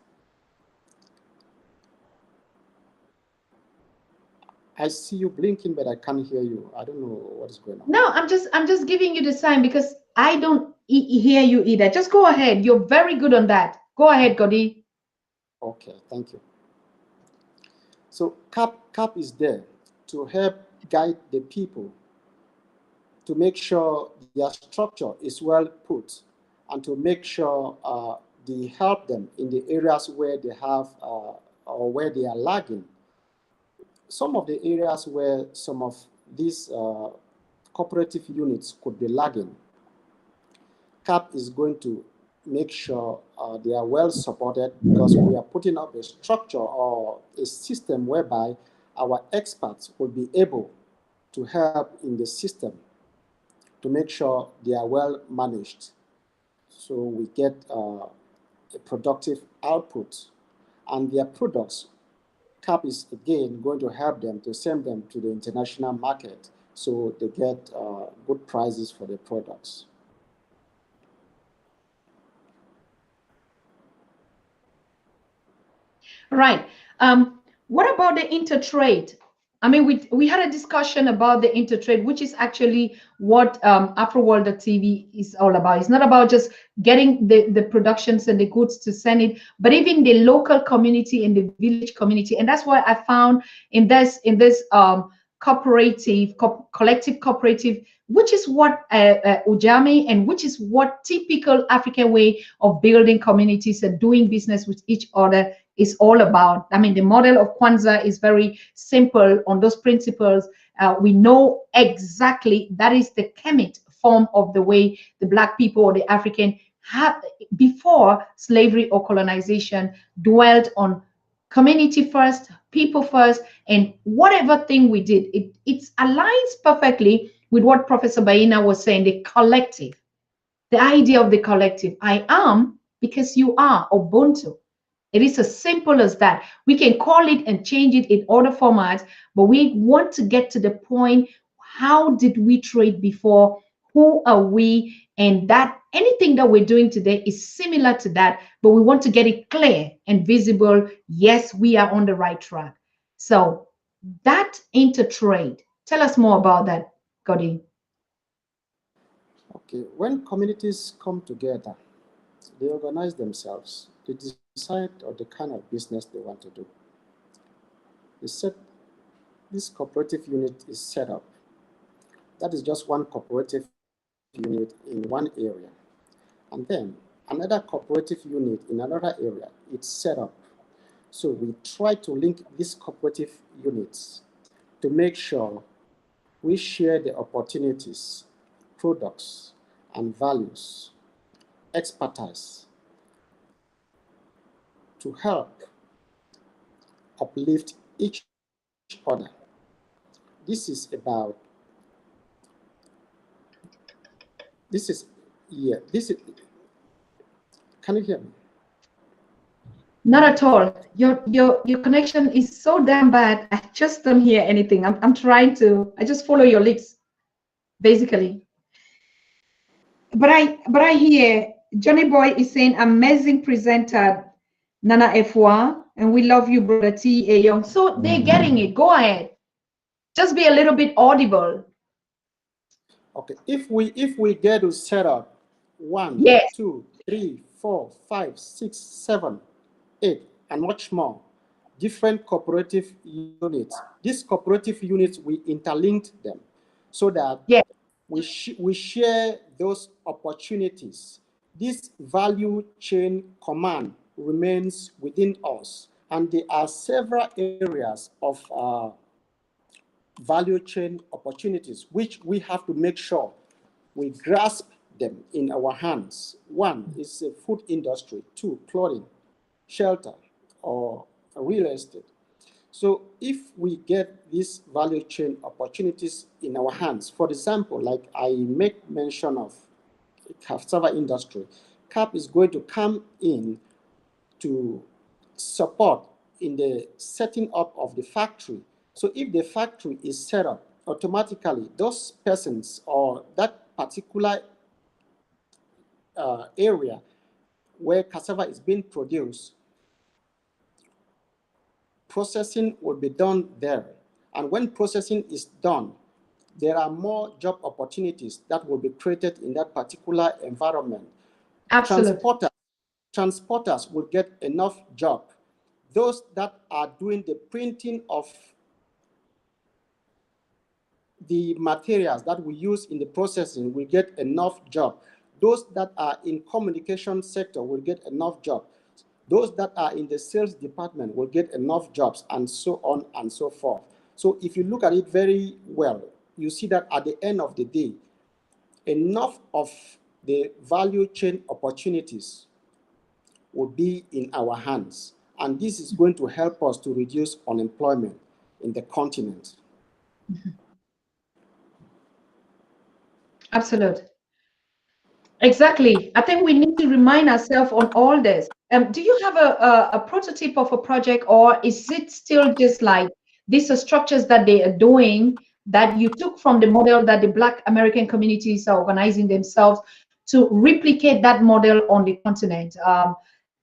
[SPEAKER 4] I see you blinking, but I can't hear you. I don't know what is going on.
[SPEAKER 1] No, I'm just giving you the sign because I don't hear you either. Just go ahead. You're very good on that. Go ahead, Godi.
[SPEAKER 4] Okay, thank you. So CAP is there to help guide the people to make sure their structure is well put and to make sure they help them in the areas where they have or where they are lagging. Some of the areas where some of these cooperative units could be lagging, CAP is going to make sure they are well supported because we are putting up a structure or a system whereby our experts will be able to help in the system to make sure they are well managed so we get a productive output. And their products, CAP is again going to help them to send them to the international market so they get good prices for their products.
[SPEAKER 1] Right. What about the intertrade? I mean, we had a discussion about the intertrade, which is actually what AfroWorld.tv is all about. It's not about just getting the productions and the goods to send it, but even the local community and the village community. And that's why I found in this collective cooperative, which is what Ujami and which is what typical African way of building communities and doing business with each other is all about. I mean, the model of Kwanzaa is very simple on those principles. We know exactly that is the Kemet form of the way the Black people or the African have before slavery or colonization dwelt on community first, people first, and whatever thing we did, it aligns perfectly with what Professor Baina was saying, the collective, the idea of the collective. I am because you are, Ubuntu. It is as simple as that. We can call it and change it in other formats, but we want to get to the point, how did we trade before? Who are we? And that anything that we're doing today is similar to that, but we want to get it clear and visible. Yes, we are on the right track. So that intertrade, tell us more about that, Godi.
[SPEAKER 4] Okay, when communities come together, they organize themselves. They decide on the kind of business they want to do. This cooperative unit is set up. That is just one cooperative unit in one area. And then another cooperative unit in another area, it's set up. So we try to link these cooperative units to make sure we share the opportunities, products, and values, expertise to help uplift each other. This is, can you hear me?
[SPEAKER 1] Not at all. Your connection is so damn bad. I just don't hear anything. I'm trying to. I just follow your lips, basically. But I hear Johnny Boy is saying amazing presenter, Nana F1, and we love you, brother T A Young. So they're getting it. Go ahead. Just be a little bit audible.
[SPEAKER 4] Okay. If we get to set up 1,
[SPEAKER 1] Yes.
[SPEAKER 4] 2, 3, 4, 5, 6, 7, 8, and much more, different cooperative units. These cooperative units, we interlinked them so that we share those opportunities. This value chain command remains within us, and there are several areas of value chain opportunities which we have to make sure we grasp them in our hands. One is the food industry, two, clothing, shelter, or real estate. So if we get these value chain opportunities in our hands, for example, like I make mention of cassava industry, CAP is going to come in to support in the setting up of the factory. So if the factory is set up, automatically those persons or that particular area where cassava is being produced, processing will be done there. And when processing is done, there are more job opportunities that will be created in that particular environment.
[SPEAKER 1] Absolutely.
[SPEAKER 4] Transporters will get enough job. Those that are doing the printing of the materials that we use in the processing will get enough job. Those that are in communication sector will get enough job. Those that are in the sales department will get enough jobs, and so on and so forth. So if you look at it very well, you see that at the end of the day, enough of the value chain opportunities will be in our hands. And this is going to help us to reduce unemployment in the continent.
[SPEAKER 1] Mm-hmm. Absolutely. Exactly. I think we need to remind ourselves on all this. Do you have a prototype of a project, or is it still just like these are structures that they are doing that you took from the model that the Black American communities are organizing themselves to replicate that model on the continent?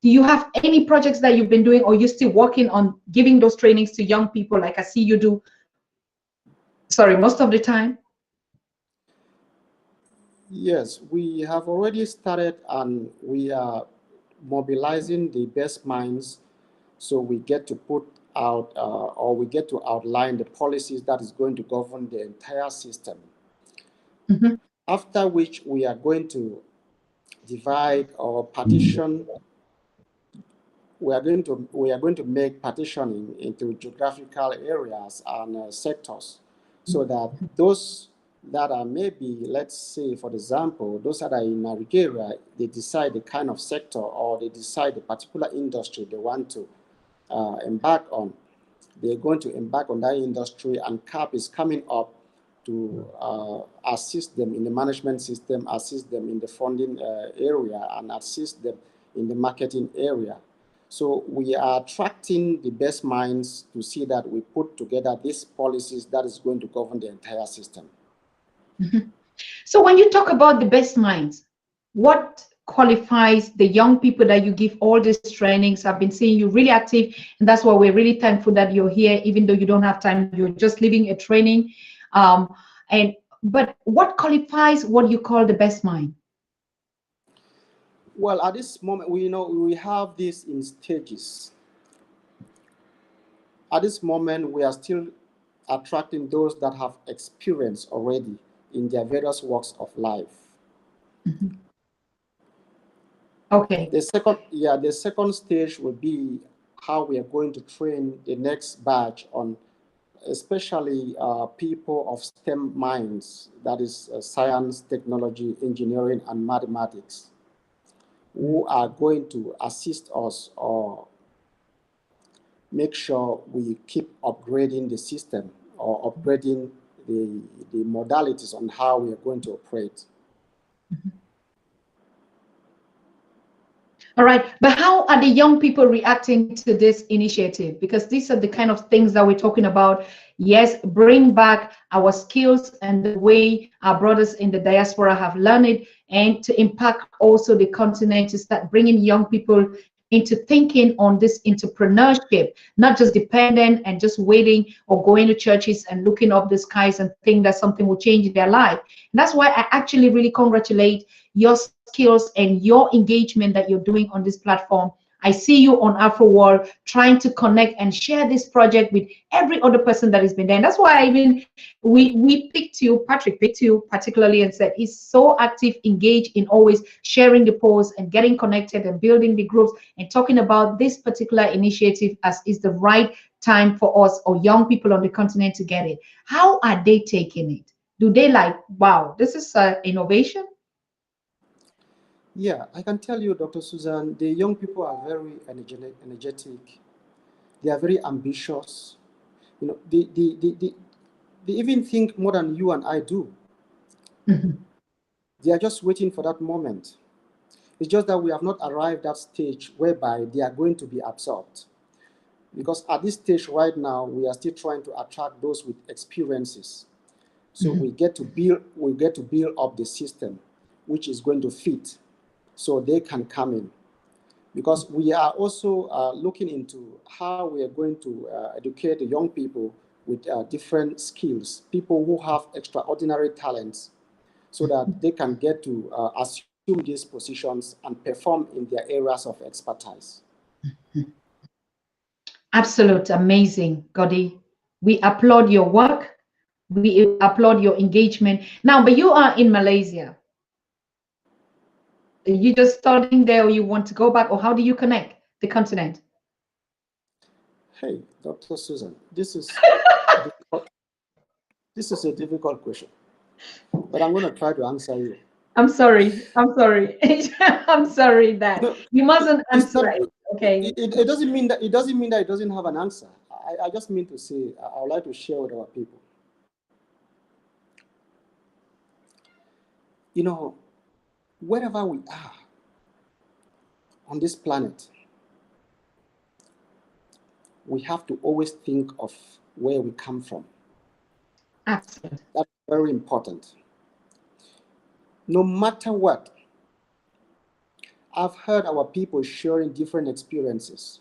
[SPEAKER 1] Do you have any projects that you've been doing, or you're still working on giving those trainings to young people like I see you do, most of the time?
[SPEAKER 4] Yes, we have already started, and we are mobilizing the best minds, so we get to put out or we get to outline the policies that is going to govern the entire system. Mm-hmm. After which we are going to divide or partition. We are going to make partitioning into geographical areas and sectors, so that those that are maybe, let's say, for example, those that are in Nigeria, they decide the kind of sector or they decide the particular industry they want to embark on. They're going to embark on that industry, and CAP is coming up to assist them in the management system, assist them in the funding area, and assist them in the marketing area. So we are attracting the best minds to see that we put together these policies that is going to govern the entire system.
[SPEAKER 1] Mm-hmm. So when you talk about the best minds, what qualifies the young people that you give all these trainings? I've been seeing you really active, and that's why we're really thankful that you're here, even though you don't have time, you're just leaving a training. But what qualifies what you call the best mind?
[SPEAKER 4] Well, at this moment, we have this in stages. At this moment, we are still attracting those that have experience already in their various walks of life.
[SPEAKER 1] Mm-hmm. Okay.
[SPEAKER 4] The second stage will be how we are going to train the next batch on, especially people of STEM minds, that is science, technology, engineering, and mathematics, who are going to assist us or make sure we keep upgrading the system or upgrading the modalities on how we are going to operate.
[SPEAKER 1] Mm-hmm. All right, but how are the young people reacting to this initiative? Because these are the kind of things that we're talking about. Yes, bring back our skills and the way our brothers in the diaspora have learned it, and to impact also the continent, to start bringing young people into thinking on this entrepreneurship, not just dependent and just waiting or going to churches and looking up the skies and think that something will change their life. And that's why I actually really congratulate your skills and your engagement that you're doing on this platform. I see you on Afro World trying to connect and share this project with every other person that has been there. And that's why I even we picked you, Patrick picked you particularly and said he's so active, engaged in always sharing the posts and getting connected and building the groups and talking about this particular initiative as is the right time for us or young people on the continent to get it. How are they taking it? Do they like, wow, this is innovation?
[SPEAKER 4] Yeah, I can tell you, Dr. Susan, the young people are very energetic. They are very ambitious. You know, they even think more than you and I do.
[SPEAKER 1] Mhm.
[SPEAKER 4] They are just waiting for that moment. It's just that we have not arrived at stage whereby they are going to be absorbed. Because at this stage right now, we are still trying to attract those with experiences. So we get to build up the system, which is going to fit, so they can come in. Because we are also looking into how we are going to educate the young people with different skills, people who have extraordinary talents, so that they can get to assume these positions and perform in their areas of expertise.
[SPEAKER 1] Absolute amazing, Godi. We applaud your work. We applaud your engagement. Now, but you are in Malaysia. Are you just studying there, or you want to go back, or how do you connect the continent?
[SPEAKER 4] Hey, Dr. Susan, this is a difficult question, but I'm going to try to answer you.
[SPEAKER 1] I'm sorry. I'm sorry. I'm sorry that
[SPEAKER 4] No,
[SPEAKER 1] you mustn't
[SPEAKER 4] it's
[SPEAKER 1] answer
[SPEAKER 4] not.
[SPEAKER 1] it. Okay.
[SPEAKER 4] It doesn't mean that it doesn't have an answer. I just mean to say I would like to share with our people. You know, wherever we are on this planet, we have to always think of where we come from.
[SPEAKER 1] Absolutely.
[SPEAKER 4] That's very important. No matter what, I've heard our people sharing different experiences,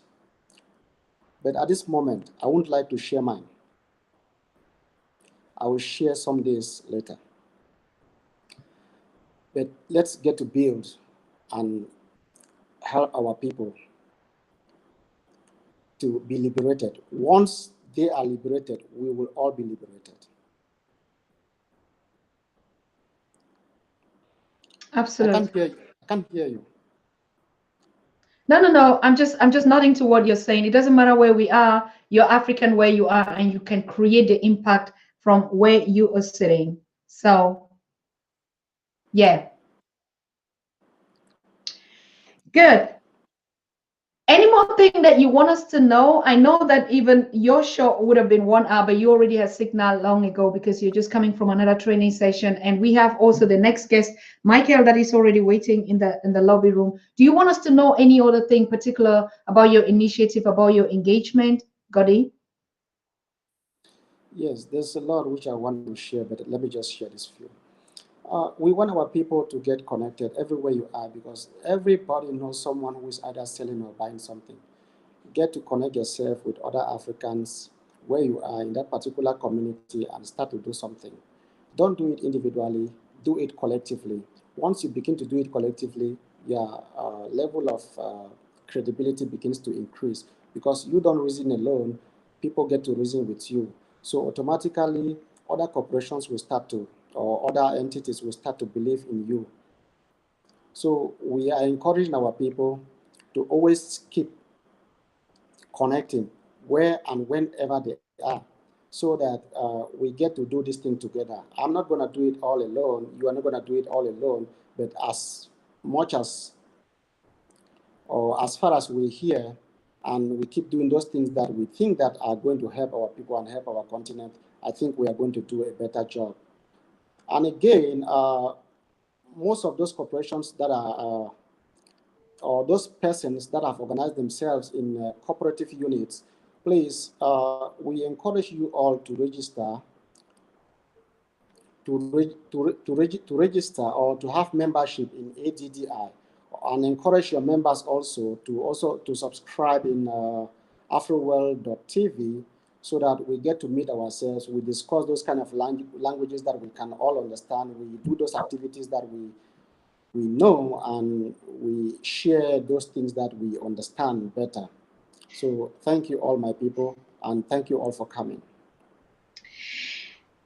[SPEAKER 4] but at this moment, I wouldn't like to share mine. I will share some days later. But let's get to build and help our people to be liberated. Once they are liberated, we will all be liberated. I
[SPEAKER 1] Absolutely.
[SPEAKER 4] can't hear you. I can't hear you.
[SPEAKER 1] No, no, no. I'm just nodding to what you're saying. It doesn't matter where we are. You're African where you are, and you can create the impact from where you are sitting. So, yeah, good. Any more thing that you want us to know? I know that even your show would have been 1 hour, but you already had signal long ago because you're just coming from another training session. And we have also the next guest, Michael, that is already waiting in the lobby room. Do you want us to know any other thing particular about your initiative, about your engagement, Godi?
[SPEAKER 4] Yes, there's a lot which I want to share, but let me just share this few. We want our people to get connected everywhere you are, because everybody knows someone who is either selling or buying something. Get to connect yourself with other Africans where you are in that particular community and start to do something. Don't do it individually, do it collectively. Once you begin to do it collectively, your level of credibility begins to increase, because you don't reason alone, people get to reason with you. So automatically, other corporations will start to, or other entities will start to believe in you. So we are encouraging our people to always keep connecting where and whenever they are, so that we get to do this thing together. I'm not going to do it all alone. You are not going to do it all alone. But as much as, or as far as we're here and we keep doing those things that we think that are going to help our people and help our continent, I think we are going to do a better job. And again, most of those corporations that are or those persons that have organized themselves in cooperative units, please, we encourage you all to register, to register or to have membership in ADDI, and encourage your members also to subscribe in AfroWorld.tv, so that we get to meet ourselves. We discuss those kind of languages that we can all understand. We do those activities that we know, and we share those things that we understand better. So thank you all my people, and thank you all for coming.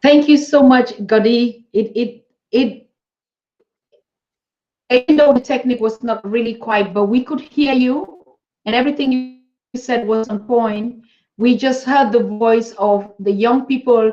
[SPEAKER 1] Thank you so much, Godi. Even though the technique was not really quite, but we could hear you, and everything you said was on point. We just heard the voice of the young people,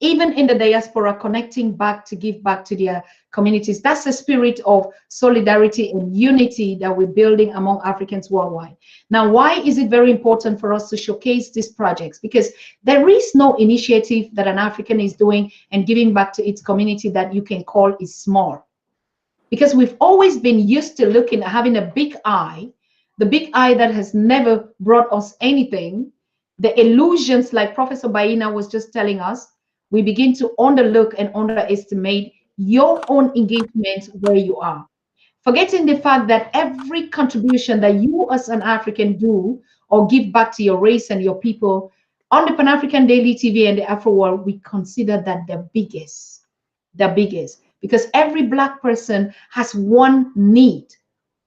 [SPEAKER 1] even in the diaspora, connecting back to give back to their communities. That's the spirit of solidarity and unity that we're building among Africans worldwide. Now, why is it very important for us to showcase these projects? Because there is no initiative that an African is doing and giving back to its community that you can call is small. Because we've always been used to looking at having a big eye, the big eye that has never brought us anything, the illusions like Professor Baina was just telling us. We begin to underlook and underestimate your own engagement where you are, forgetting the fact that every contribution that you as an African do or give back to your race and your people on the Pan-African Daily TV and the Afro World, we consider that the biggest, because every Black person has one need,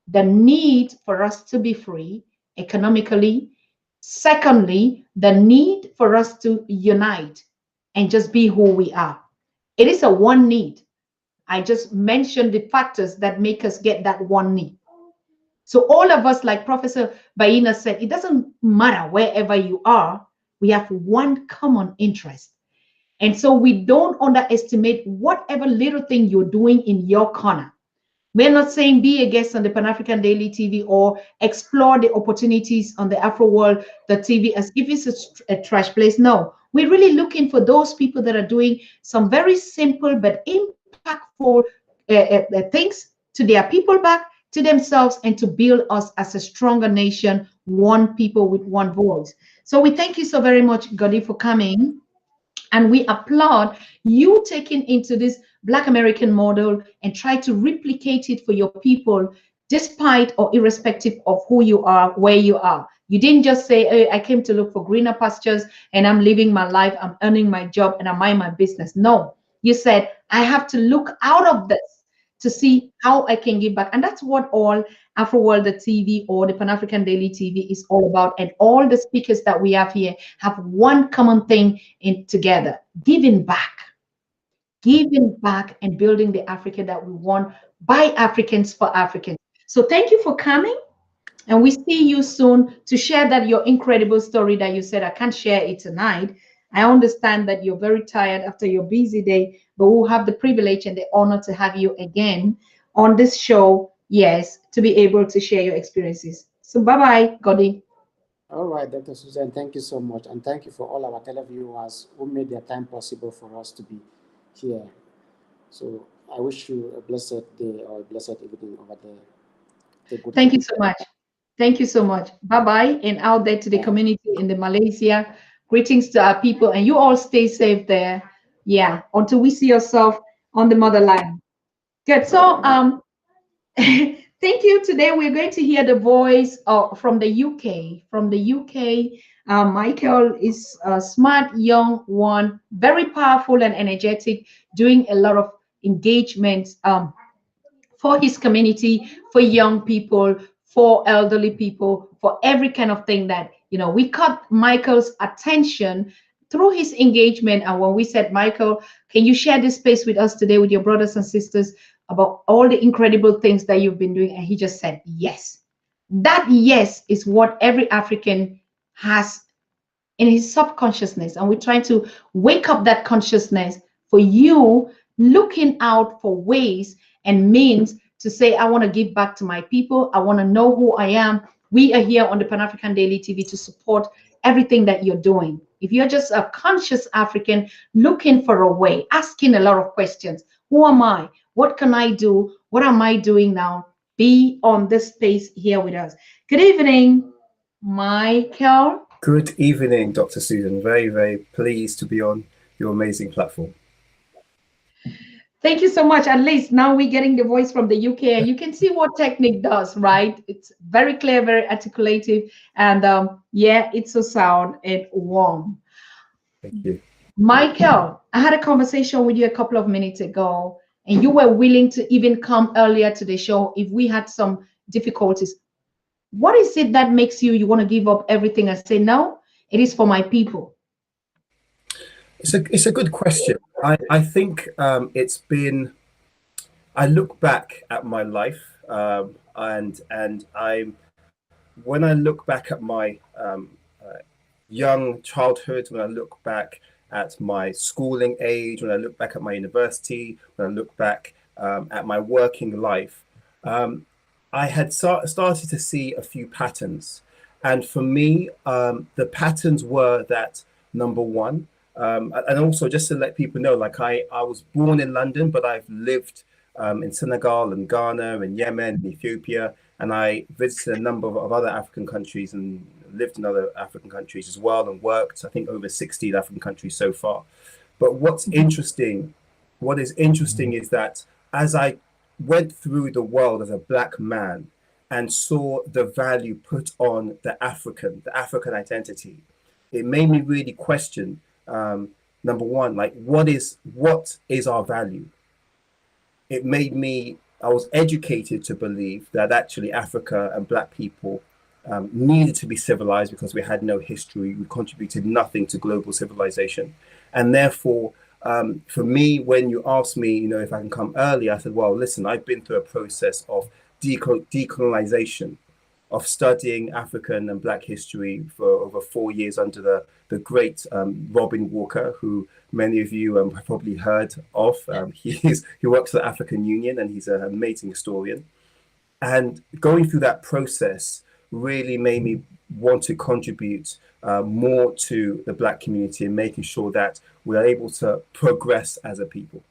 [SPEAKER 1] the need for us to be free economically. Secondly, the need for us to unite and just be who we are. It is a one need. I just mentioned the factors that make us get that one need. So all of us, like Professor Baina said, it doesn't matter wherever you are, we have one common interest. And so we don't underestimate whatever little thing you're doing in your corner. We're not saying be a guest on the Pan-African Daily TV or explore the opportunities on the Afro World, the TV, as if it's a trash place. No, we're really looking for those people that are doing some very simple but impactful things to their people back, to themselves, and to build us as a stronger nation, one people with one voice. So we thank you so very much, Godi, for coming. And we applaud you taking into this Black American model and try to replicate it for your people, despite or irrespective of who you are, where you are. You didn't just say, hey, I came to look for greener pastures and I'm living my life, I'm earning my job and I mind my business. No, you said, I have to look out of this to see how I can give back. And that's what all Afro World, the TV, or the Pan-African Daily TV is all about. And all the speakers that we have here have one common thing in together: giving back and building the Africa that we want by Africans for Africans. So thank you for coming. And we see you soon to share that your incredible story that you said, I can't share it tonight. I understand that you're very tired after your busy day, but we'll have the privilege and the honor to have you again on this show, yes, to be able to share your experiences. So bye-bye, Godi.
[SPEAKER 4] All right, Dr. Susan, thank you so much. And thank you for all our televiewers who made their time possible for us to be here. So I wish you a blessed day or a blessed evening over there.
[SPEAKER 1] Thank you so much. Thank you so much. Bye-bye. And out there to the community in the Malaysia, greetings to our people. And you all stay safe there. Yeah, until we see yourself on the motherland. Good. So thank you. Today we're going to hear the voice from the UK. From the UK, Michael is a smart young one, very powerful and energetic, doing a lot of engagement for his community, for young people, for elderly people, for every kind of thing that, you know, we caught Michael's attention through his engagement. And when we said, Michael, can you share this space with us today with your brothers and sisters about all the incredible things that you've been doing? And he just said, yes. That yes is what every African has in his subconsciousness. And we're trying to wake up that consciousness for you, looking out for ways and means to say, I want to give back to my people. I want to know who I am. We are here on the Pan-African Daily TV to support everything that you're doing. If you're just a conscious African looking for a way, asking a lot of questions, who am I? What can I do? What am I doing now? Be on this space here with us. Good evening, Michael.
[SPEAKER 5] Good evening, Dr. Susan. Very, very pleased to be on your amazing platform.
[SPEAKER 1] Thank you so much. At least now we're getting the voice from the UK, and you can see what technique does, right? It's very clear, very articulative, and yeah, it's so sound and warm.
[SPEAKER 5] Thank you.
[SPEAKER 1] Michael, I had a conversation with you a couple of minutes ago, and you were willing to even come earlier to the show if we had some difficulties. What is it that makes you want to give up everything and say, no, it is for my people?
[SPEAKER 5] It's a good question. I think it's been. I look back at my life, and when I look back at my young childhood, when I look back at my schooling age, when I look back at my university, when I look back at my working life, I had started to see a few patterns, and for me, the patterns were that number one. And also, just to let people know, like I was born in London, but I've lived in Senegal and Ghana and Yemen and Ethiopia, and I visited a number of other African countries and lived in other African countries as well, and worked, I think, over 60 African countries so far. But what is interesting is that as I went through the world as a Black man and saw the value put on the African identity, it made me really question, number one, like what is our value? It made me, I was educated to believe that actually Africa and Black people needed to be civilized because we had no history, we contributed nothing to global civilization. And therefore, for me, when you asked me, if I can come early, I said, well, listen, I've been through a process of decolonization, of studying African and Black history for over 4 years under the great Robin Walker, who many of you have probably heard of. He works at the African Union, and he's an amazing historian. And going through that process really made me want to contribute more to the Black community and making sure that we are able to progress as a people.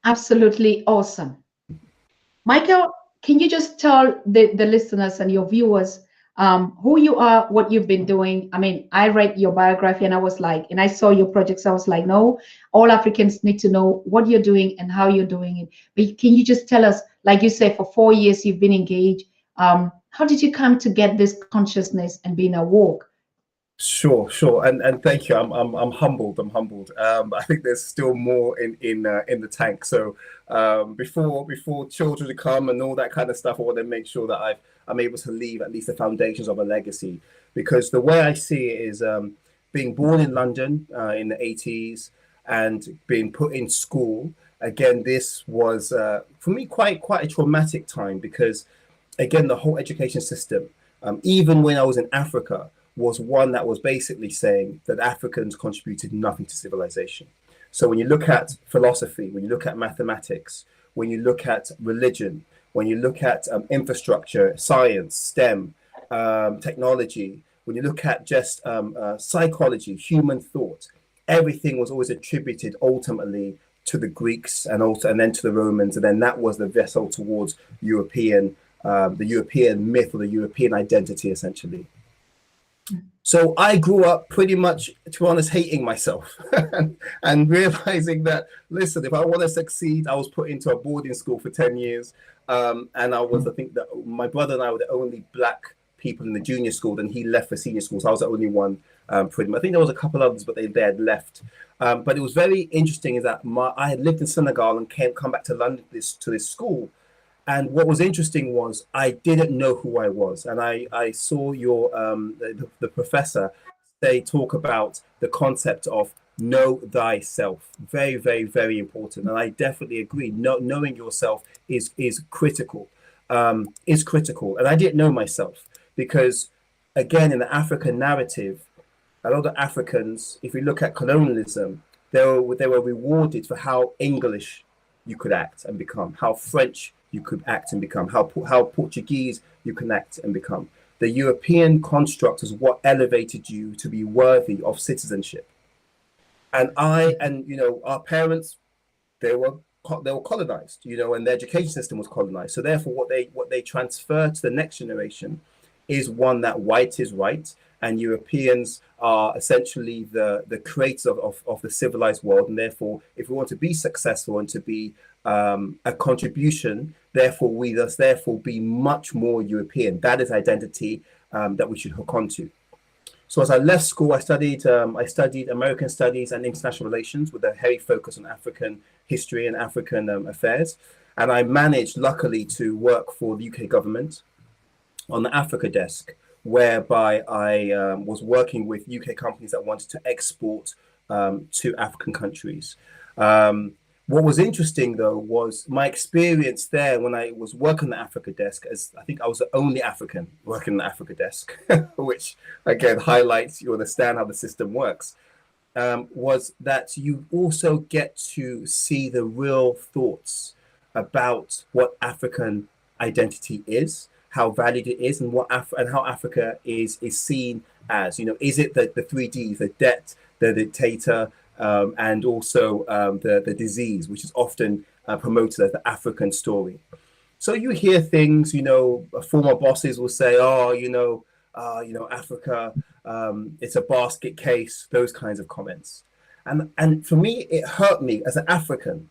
[SPEAKER 1] Absolutely awesome. Michael, can you just tell the listeners and your viewers who you are, what you've been doing? I mean, I read your biography and I was like, and I saw your projects, I was like, no, all Africans need to know what you're doing and how you're doing it. But can you just tell us, like you said, for 4 years you've been engaged. How did you come to get this consciousness and being awoke?
[SPEAKER 5] Sure, and thank you. I'm humbled. I think there's still more in the tank. So before children come and all that kind of stuff, I want to make sure that I'm able to leave at least the foundations of a legacy. Because the way I see it is being born in London in the 80s and being put in school. Again, this was for me quite a traumatic time, because again, the whole education system, even when I was in Africa, was one that was basically saying that Africans contributed nothing to civilization. So when you look at philosophy, when you look at mathematics, when you look at religion, when you look at infrastructure, science, STEM, technology, when you look at just psychology, human thought, everything was always attributed ultimately to the Greeks and then to the Romans, and then that was the vessel towards the European myth or the European identity, essentially. So I grew up pretty much, to be honest, hating myself and realizing that, listen, if I want to succeed, I was put into a boarding school for 10 years. And I think that my brother and I were the only Black people in the junior school. Then he left for senior school. So I was the only one, pretty much. I think there was a couple others, but they had left. But it was very interesting is that I had lived in Senegal and come back to London to this school. And what was interesting was I didn't know who I was. And I saw the professor talk about the concept of know thyself. Very, very, very important. And I definitely agree. Knowing yourself is critical. Is critical. And I didn't know myself because, again, in the African narrative, a lot of Africans, if we look at colonialism, they were rewarded for how English you could act and become, how French you could act and become, how Portuguese you can act and become. The European construct is what elevated you to be worthy of citizenship. And our parents, they were colonized, and the education system was colonized. So therefore, what they transfer to the next generation is one that white is right, and Europeans are essentially the creators of the civilized world. And therefore, if we want to be successful and to be a contribution, therefore we be much more European. That is identity that we should hook onto. So as I left school, I studied American Studies and International Relations with a heavy focus on African history and African affairs. And I managed, luckily, to work for the UK government on the Africa desk, whereby I was working with UK companies that wanted to export to African countries. What was interesting, though, was my experience there when I was working the Africa desk, as I think I was the only African working the Africa desk, which again highlights you understand how the system works, was that you also get to see the real thoughts about what African identity is, how valued it is, and how Africa is seen as. You know, is it the 3Ds, the debt, the dictator, and also the disease, which is often promoted as the African story. So you hear things, you know, former bosses will say, "Oh, Africa, it's a basket case," those kinds of comments. And for me, it hurt me as an African.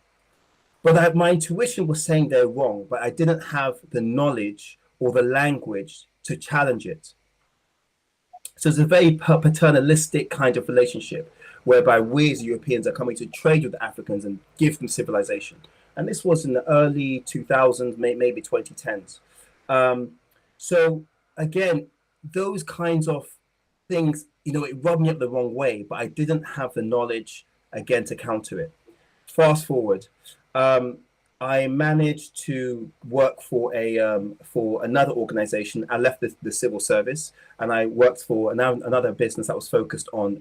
[SPEAKER 5] But my intuition was saying they're wrong, but I didn't have the knowledge or the language to challenge it. So it's a very paternalistic kind of relationship, whereby we as Europeans are coming to trade with the Africans and give them civilization. And this was in the early 2000s, maybe 2010s. So again, those kinds of things, you know, it rubbed me up the wrong way, but I didn't have the knowledge, again, to counter it. Fast forward, I managed to work for another organization. I left the civil service and I worked for another business that was focused on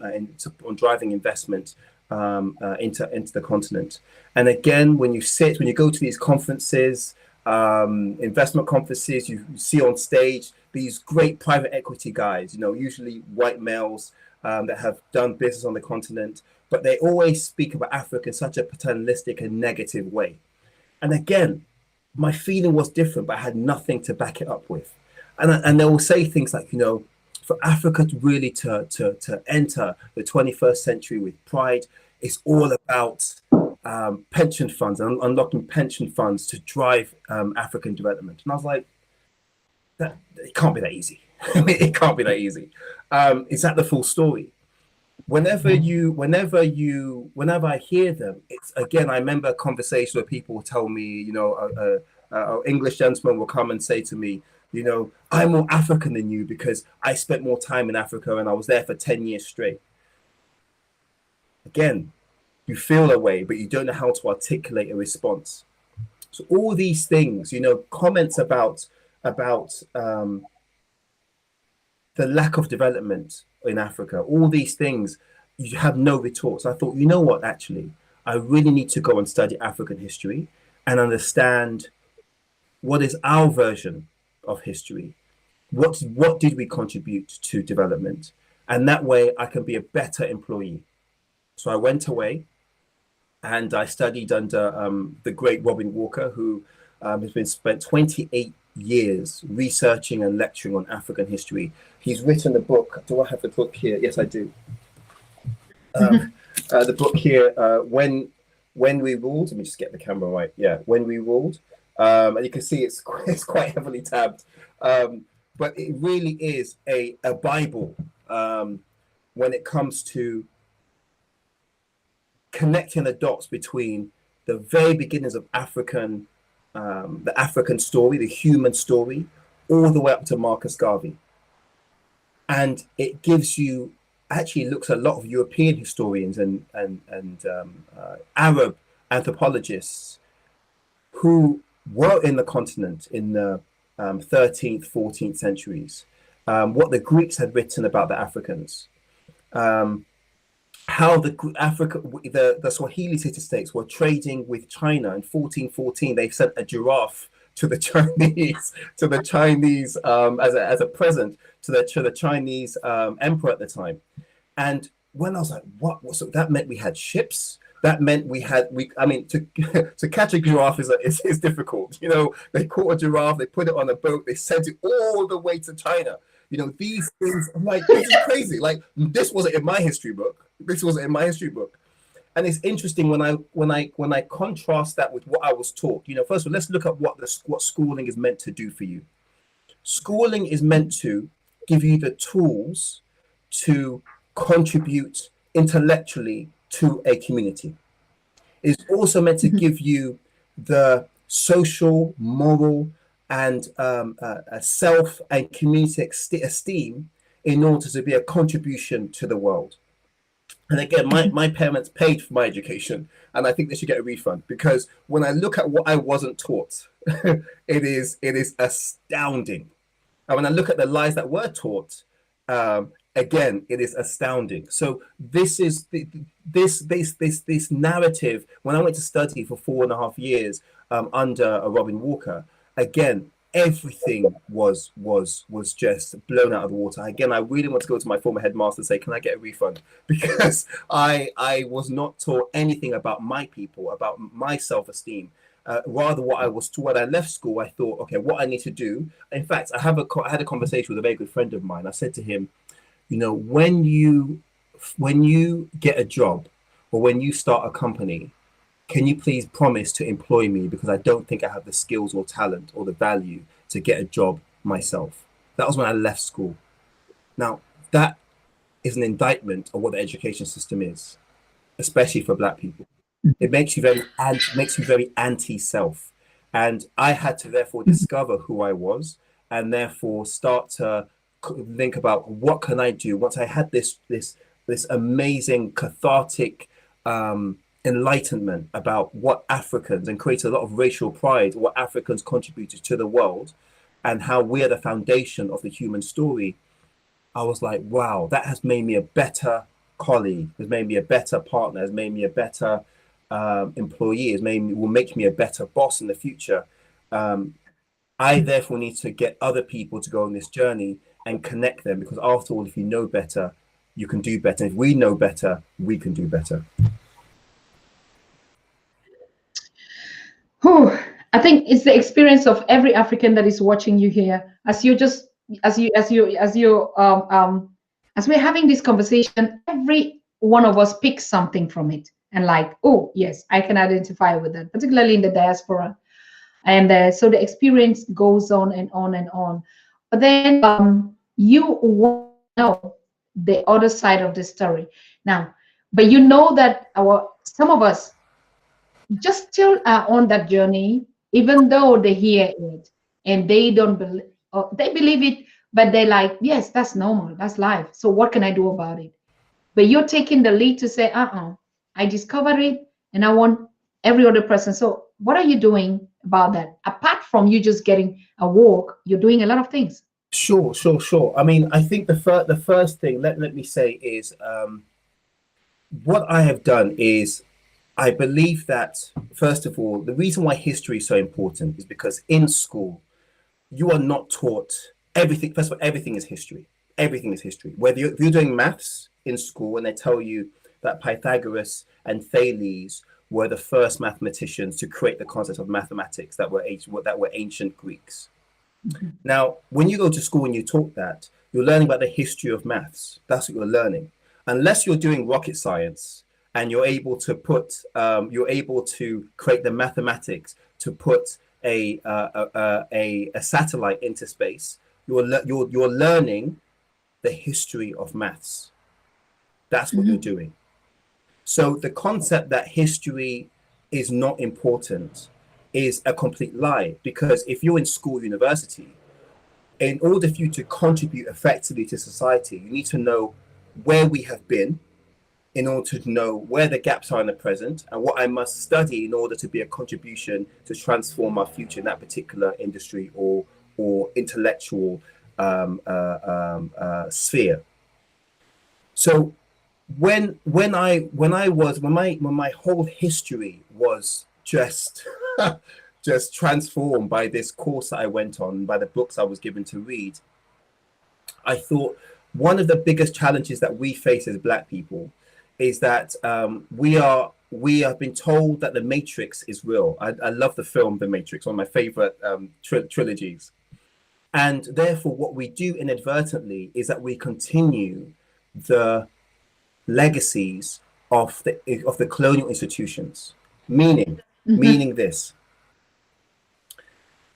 [SPEAKER 5] driving investment into the continent. And again, when you go to these conferences, investment conferences, you see on stage these great private equity guys, you know, usually white males that have done business on the continent, but they always speak about Africa in such a paternalistic and negative way. And again, my feeling was different, but I had nothing to back it up with. And they will say things like, you know, for Africa to really to enter the 21st century with pride, it's all about pension funds and unlocking pension funds to drive African development. And I was like, it can't be that easy. It can't be that easy. Is that the full story? Whenever I hear them, it's again, I remember a conversation where people will tell me, you know, an English gentleman will come and say to me, you know, I'm more African than you because I spent more time in Africa and I was there for 10 years straight. Again, you feel a way, but you don't know how to articulate a response. So all these things, you know, comments about the lack of development in Africa, all these things, you have no retorts. I thought, you know what, actually, I really need to go and study African history and understand what is our version of history. What did we contribute to development? And that way I can be a better employee. So I went away and I studied under the great Robin Walker, who has been spent 28 years researching and lecturing on African history. He's written a book. Do I have the book here? Yes, I do. The book here, When We Ruled. Let me just get the camera right. Yeah, When We Ruled. And you can see it's quite heavily tabbed. But it really is a Bible when it comes to connecting the dots between the very beginnings of the African story, the human story, all the way up to Marcus Garvey. And it gives you, actually looks at a lot of European historians and Arab anthropologists who were in the continent in the 13th, 14th centuries, what the Greeks had written about the Africans, how the Swahili city-states were trading with China in 1414. They sent a giraffe to the Chinese as a present to the Chinese emperor at the time. And when I was like, what? So that meant we had ships. That meant to catch a giraffe is difficult. You know, they caught a giraffe, they put it on a boat, they sent it all the way to China. You know, these things, I'm like, this is crazy. Like, this wasn't in my history book. And it's interesting when I contrast that with what I was taught. You know, first of all, let's look at what schooling is meant to do for you. Schooling is meant to give you the tools to contribute intellectually to a community. It's also meant to give you the social, moral, and self and community esteem in order to be a contribution to the world. And again, my parents paid for my education, and I think they should get a refund, because when I look at what I wasn't taught, it is astounding. And when I look at the lies that were taught, again, it is astounding. So this is this narrative. When I went to study for 4.5 years under Robin Walker, again, everything was just blown out of the water. Again, I really want to go to my former headmaster and say, can I get a refund? Because I was not taught anything about my people, about my self-esteem. Rather, what I was taught when I left school, I thought, okay, what I need to do. In fact, I had a conversation with a very good friend of mine. I said to him, you know, when you get a job or when you start a company, can you please promise to employ me, because I don't think I have the skills or talent or the value to get a job myself. That was when I left school. Now, that is an indictment of what the education system is, especially for Black people. It makes you very anti-self. And I had to therefore discover who I was, and therefore start to think about what can I do once I had this amazing cathartic enlightenment about what Africans, and create a lot of racial pride, what Africans contributed to the world and how we are the foundation of the human story. I was like, wow, that has made me a better colleague, has made me a better partner, has made me a better employee, will make me a better boss in the future. I therefore need to get other people to go on this journey and connect them, because after all, if you know better, you can do better. If we know better, we can do better.
[SPEAKER 1] I think it's the experience of every African that is watching you here. As we're having this conversation, every one of us picks something from it, and like, oh yes, I can identify with that, particularly in the diaspora. And so the experience goes on and on and on. But then you want to know the other side of the story now. But you know that some of us just still are on that journey, even though they hear it and they don't believe, or they believe it, but they're like, yes, that's normal, that's life. So what can I do about it? But you're taking the lead to say, I discovered it, and I want every other person. So what are you doing about that? Apart from you just getting a walk, you're doing a lot of things.
[SPEAKER 5] Sure. I mean, I think the first thing, let me say, is what I have done is, I believe that, first of all, the reason why history is so important is because in school, you are not taught everything. First of all, everything is history. Everything is history. Whether you're doing maths in school and they tell you that Pythagoras and Thales were the first mathematicians to create the concept of mathematics that were ancient Greeks. Mm-hmm. Now, when you go to school and you talk that, you're learning about the history of maths. That's what you're learning. Unless you're doing rocket science, and you're able to create the mathematics to put a satellite into space, you're learning the history of maths. That's what you're doing. So the concept that history is not important is a complete lie, because if you're in school, university, in order for you to contribute effectively to society, you need to know where we have been, in order to know where the gaps are in the present, and what I must study in order to be a contribution to transform our future in that particular industry or intellectual sphere. So when my whole history was just just transformed by this course that I went on, by the books I was given to read, I thought one of the biggest challenges that we face as Black people is that we have been told that the Matrix is real. I love the film The Matrix, one of my favorite trilogies. And therefore, what we do inadvertently is that we continue the legacies of the colonial institutions. Meaning this: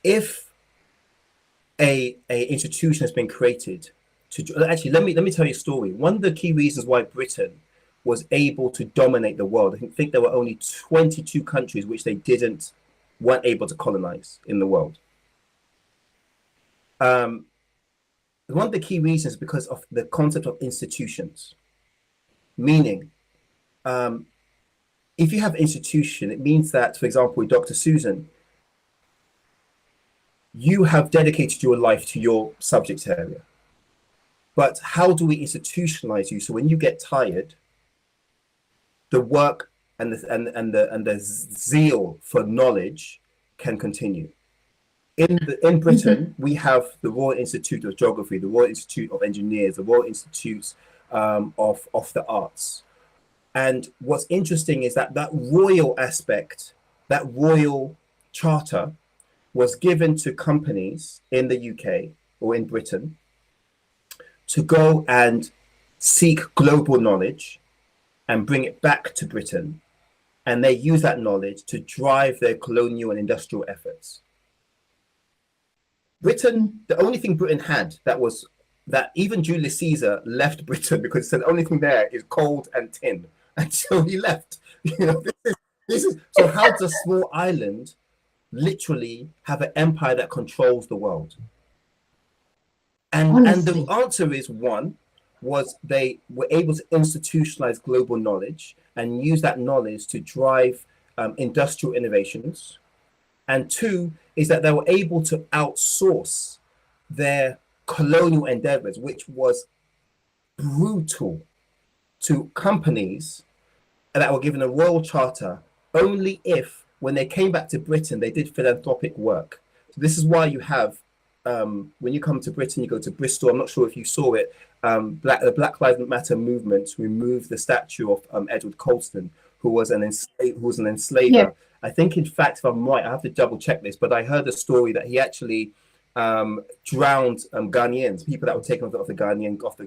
[SPEAKER 5] if a institution has been created to actually let me tell you a story. One of the key reasons why Britain was able to dominate the world, I think there were only 22 countries which they weren't able to colonize in the world. One of the key reasons is because of the concept of institutions, meaning if you have institution, it means that, for example, with Dr. Susan, you have dedicated your life to your subject area. But how do we institutionalize you so when you get tired, the work and the zeal for knowledge can continue? In Britain, we have the Royal Institute of Geography, the Royal Institute of Engineers, the Royal Institutes of the Arts. And what's interesting is that royal aspect, that royal charter, was given to companies in the UK or in Britain to go and seek global knowledge and bring it back to Britain. And they use that knowledge to drive their colonial and industrial efforts. Britain, the only thing Britain had that even Julius Caesar left Britain because the only thing there is coal and tin until he left. This is so how does a small island literally have an empire that controls the world? And the answer is one was they were able to institutionalize global knowledge and use that knowledge to drive industrial innovations. And two is that they were able to outsource their colonial endeavors, which was brutal, to companies that were given a royal charter only if, when they came back to Britain, they did philanthropic work. So this is why you have, when you come to Britain, you go to Bristol. I'm not sure if you saw it. The Black Lives Matter movement removed the statue of Edward Colston, who was an enslaver. Yeah. I think, in fact, if I'm right, I have to double check this, but I heard a story that he actually drowned Ghanaians, people that were taken off the Ghanaian, off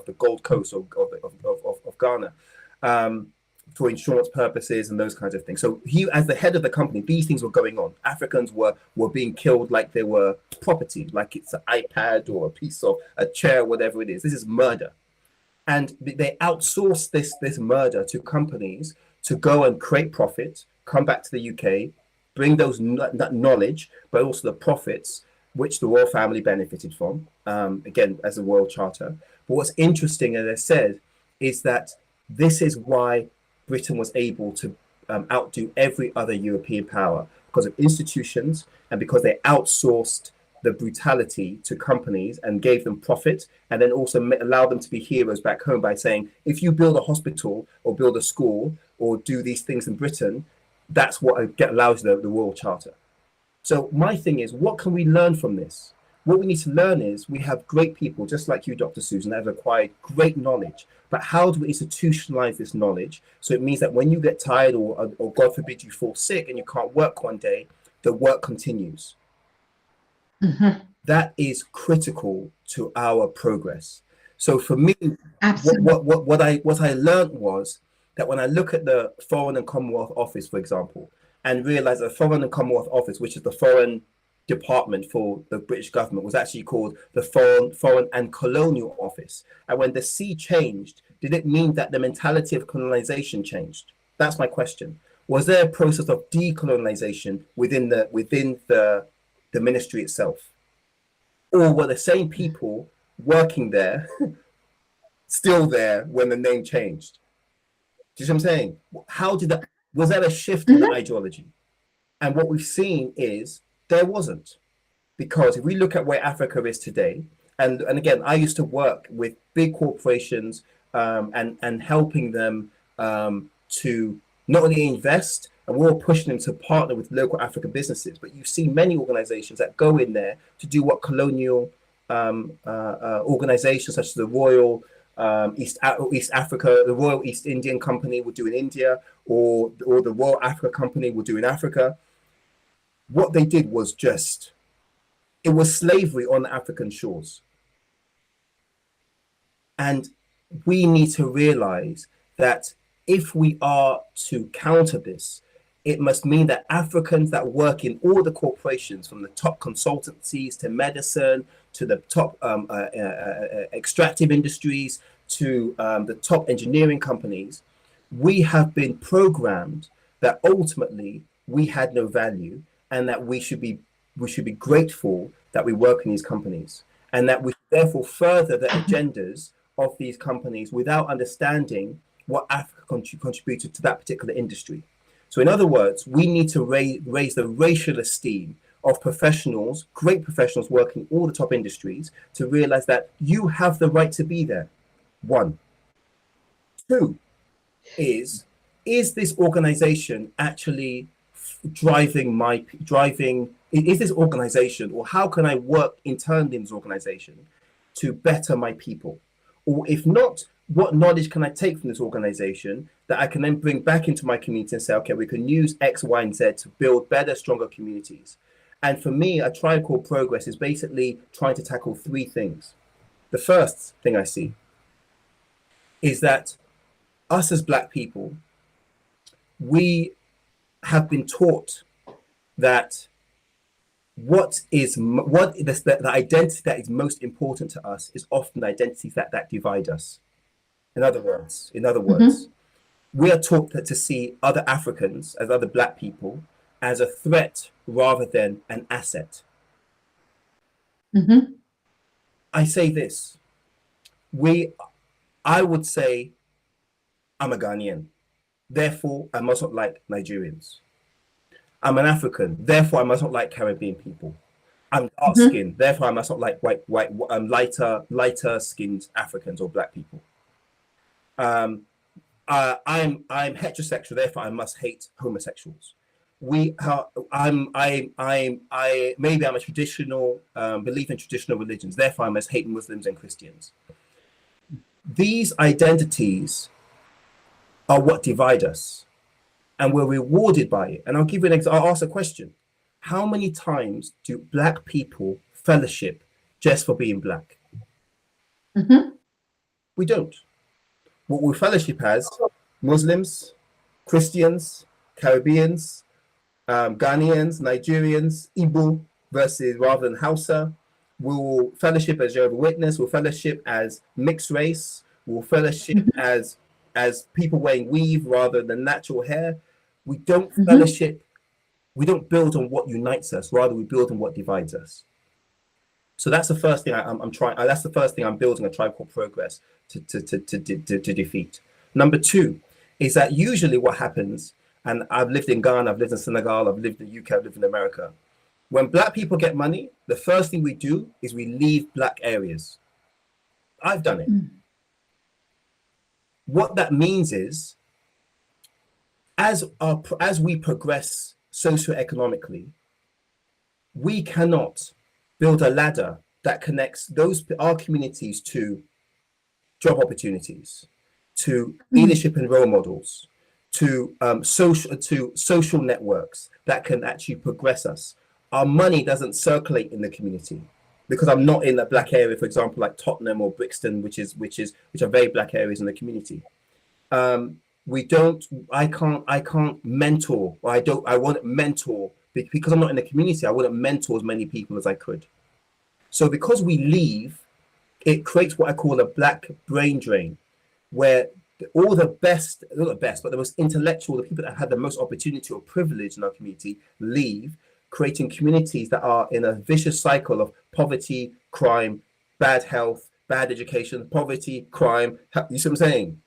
[SPEAKER 5] the Gold Coast of Ghana, for insurance purposes and those kinds of things. So he, as the head of the company, these things were going on. Africans were being killed like they were property, like it's an iPad or a piece of a chair, whatever it is. This is murder. And they outsourced this murder to companies to go and create profit, come back to the UK, bring those that knowledge, but also the profits, which the royal family benefited from, again, as a royal charter. But what's interesting, as I said, is that this is why Britain was able to outdo every other European power, because of institutions and because they outsourced the brutality to companies and gave them profit, and then also allowed them to be heroes back home by saying, if you build a hospital or build a school or do these things in Britain, that's what allows the royal charter. So my thing is, what can we learn from this? What we need to learn is we have great people, just like you, Dr. Susan, that have acquired great knowledge. But how do we institutionalize this knowledge? So it means that when you get tired or God forbid, you fall sick and you can't work one day, the work continues. Mm-hmm. That is critical to our progress. So for me, what I learned was that when I look at the Foreign and Commonwealth Office, for example, and realize that the Foreign and Commonwealth Office, which is the foreign department for the British government, was actually called the Foreign and Colonial Office. And when the C changed, did it mean that the mentality of colonization changed? That's my question. Was there a process of decolonization within the ministry itself? Or were the same people working there still there when the name changed? Do you see what I'm saying? How did that, was there a shift in the ideology? And what we've seen is there wasn't. Because if we look at where Africa is today, and again, I used to work with big corporations and helping them to not only invest, and we're all pushing them to partner with local African businesses, but you see many organizations that go in there to do what colonial organizations such as the Royal East Africa, the Royal East Indian Company would do in India, or the Royal Africa Company would do in Africa. What they did was it was slavery on the African shores. And we need to realize that if we are to counter this, it must mean that Africans that work in all the corporations, from the top consultancies to medicine to the top extractive industries, to the top engineering companies, we have been programmed that ultimately we had no value, and that we should be grateful that we work in these companies, and that we therefore further the agendas of these companies without understanding what Africa contributed to that particular industry. So in other words, we need to raise the racial esteem of professionals, great professionals working all the top industries, to realize that you have the right to be there. One. Two is this organization actually is this organization, or how can I work internally in this organization to better my people? Or if not, what knowledge can I take from this organization that I can then bring back into my community and say, okay, we can use X, Y, and Z to build better, stronger communities. And for me, a tribe called Progress is basically trying to tackle three things. The first thing I see is that us as Black people, we have been taught that the identity that is most important to us is often identities that divide us. In other words, we are taught to see other Africans, as other Black people, as a threat rather than an asset. I say this, I would say I'm a Ghanaian, therefore I must not like Nigerians. I'm an African, therefore I must not like Caribbean people. I'm dark skinned, therefore I must not like lighter skinned Africans or Black people. I'm heterosexual, therefore I must hate homosexuals. Maybe I'm a traditional believe in traditional religions, therefore I must hate Muslims and Christians. These identities are what divide us, and we're rewarded by it. And I'll give you an example. I'll ask a question. How many times do Black people fellowship just for being Black? We don't. What we fellowship as Muslims, Christians, Caribbeans, Ghanaians, Nigerians, Igbo versus rather than Hausa. We'll fellowship as Jehovah's Witness. We'll fellowship as mixed race. We'll fellowship as people wearing weave rather than natural hair. We don't fellowship. We don't build on what unites us. Rather, we build on what divides us. So that's the first thing I'm trying. That's the first thing I'm building a tribe called Progress to defeat. Number two is that usually what happens, and I've lived in Ghana, I've lived in Senegal, I've lived in the UK, I've lived in America. When Black people get money, the first thing we do is we leave Black areas. I've done it. What that means is, as we progress socioeconomically, we cannot build a ladder that connects our communities to job opportunities, to leadership and role models, to social networks that can actually progress us. Our money doesn't circulate in the community because I'm not in a Black area, for example, like Tottenham or Brixton, which are very Black areas in the community. I can't mentor, or I won't mentor because I'm not in the community. I wouldn't mentor as many people as I could. So because we leave, it creates what I call a Black brain drain, where all the best, not the best, but the most intellectual, the people that had the most opportunity or privilege in our community leave, creating communities that are in a vicious cycle of poverty, crime, bad health, bad education, poverty, crime. You see what I'm saying?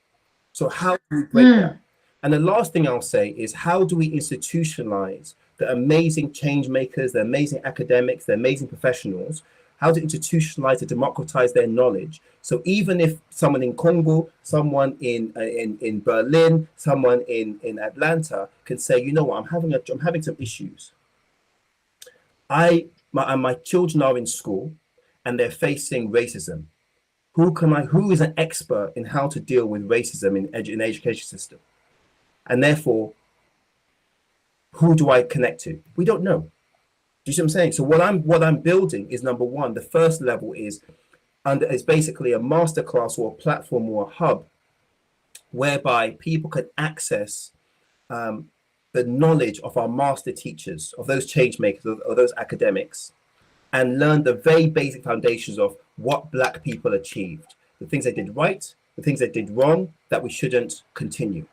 [SPEAKER 5] So how do we break that? And the last thing I'll say is, how do we institutionalize the amazing change makers, the amazing academics, the amazing professionals, how to institutionalize to democratize their knowledge? So even if someone in Congo, someone in Berlin, someone in Atlanta can say, you know what, I'm having some issues. My children are in school and they're facing racism. Who is an expert in how to deal with racism in the education system? And therefore, who do I connect to? We don't know. Do you see what I'm saying? So what I'm building is, number one, the first level is basically a masterclass or a platform or a hub whereby people can access the knowledge of our master teachers, of those change makers, of those academics, and learn the very basic foundations of what Black people achieved, the things they did right, the things they did wrong that we shouldn't continue.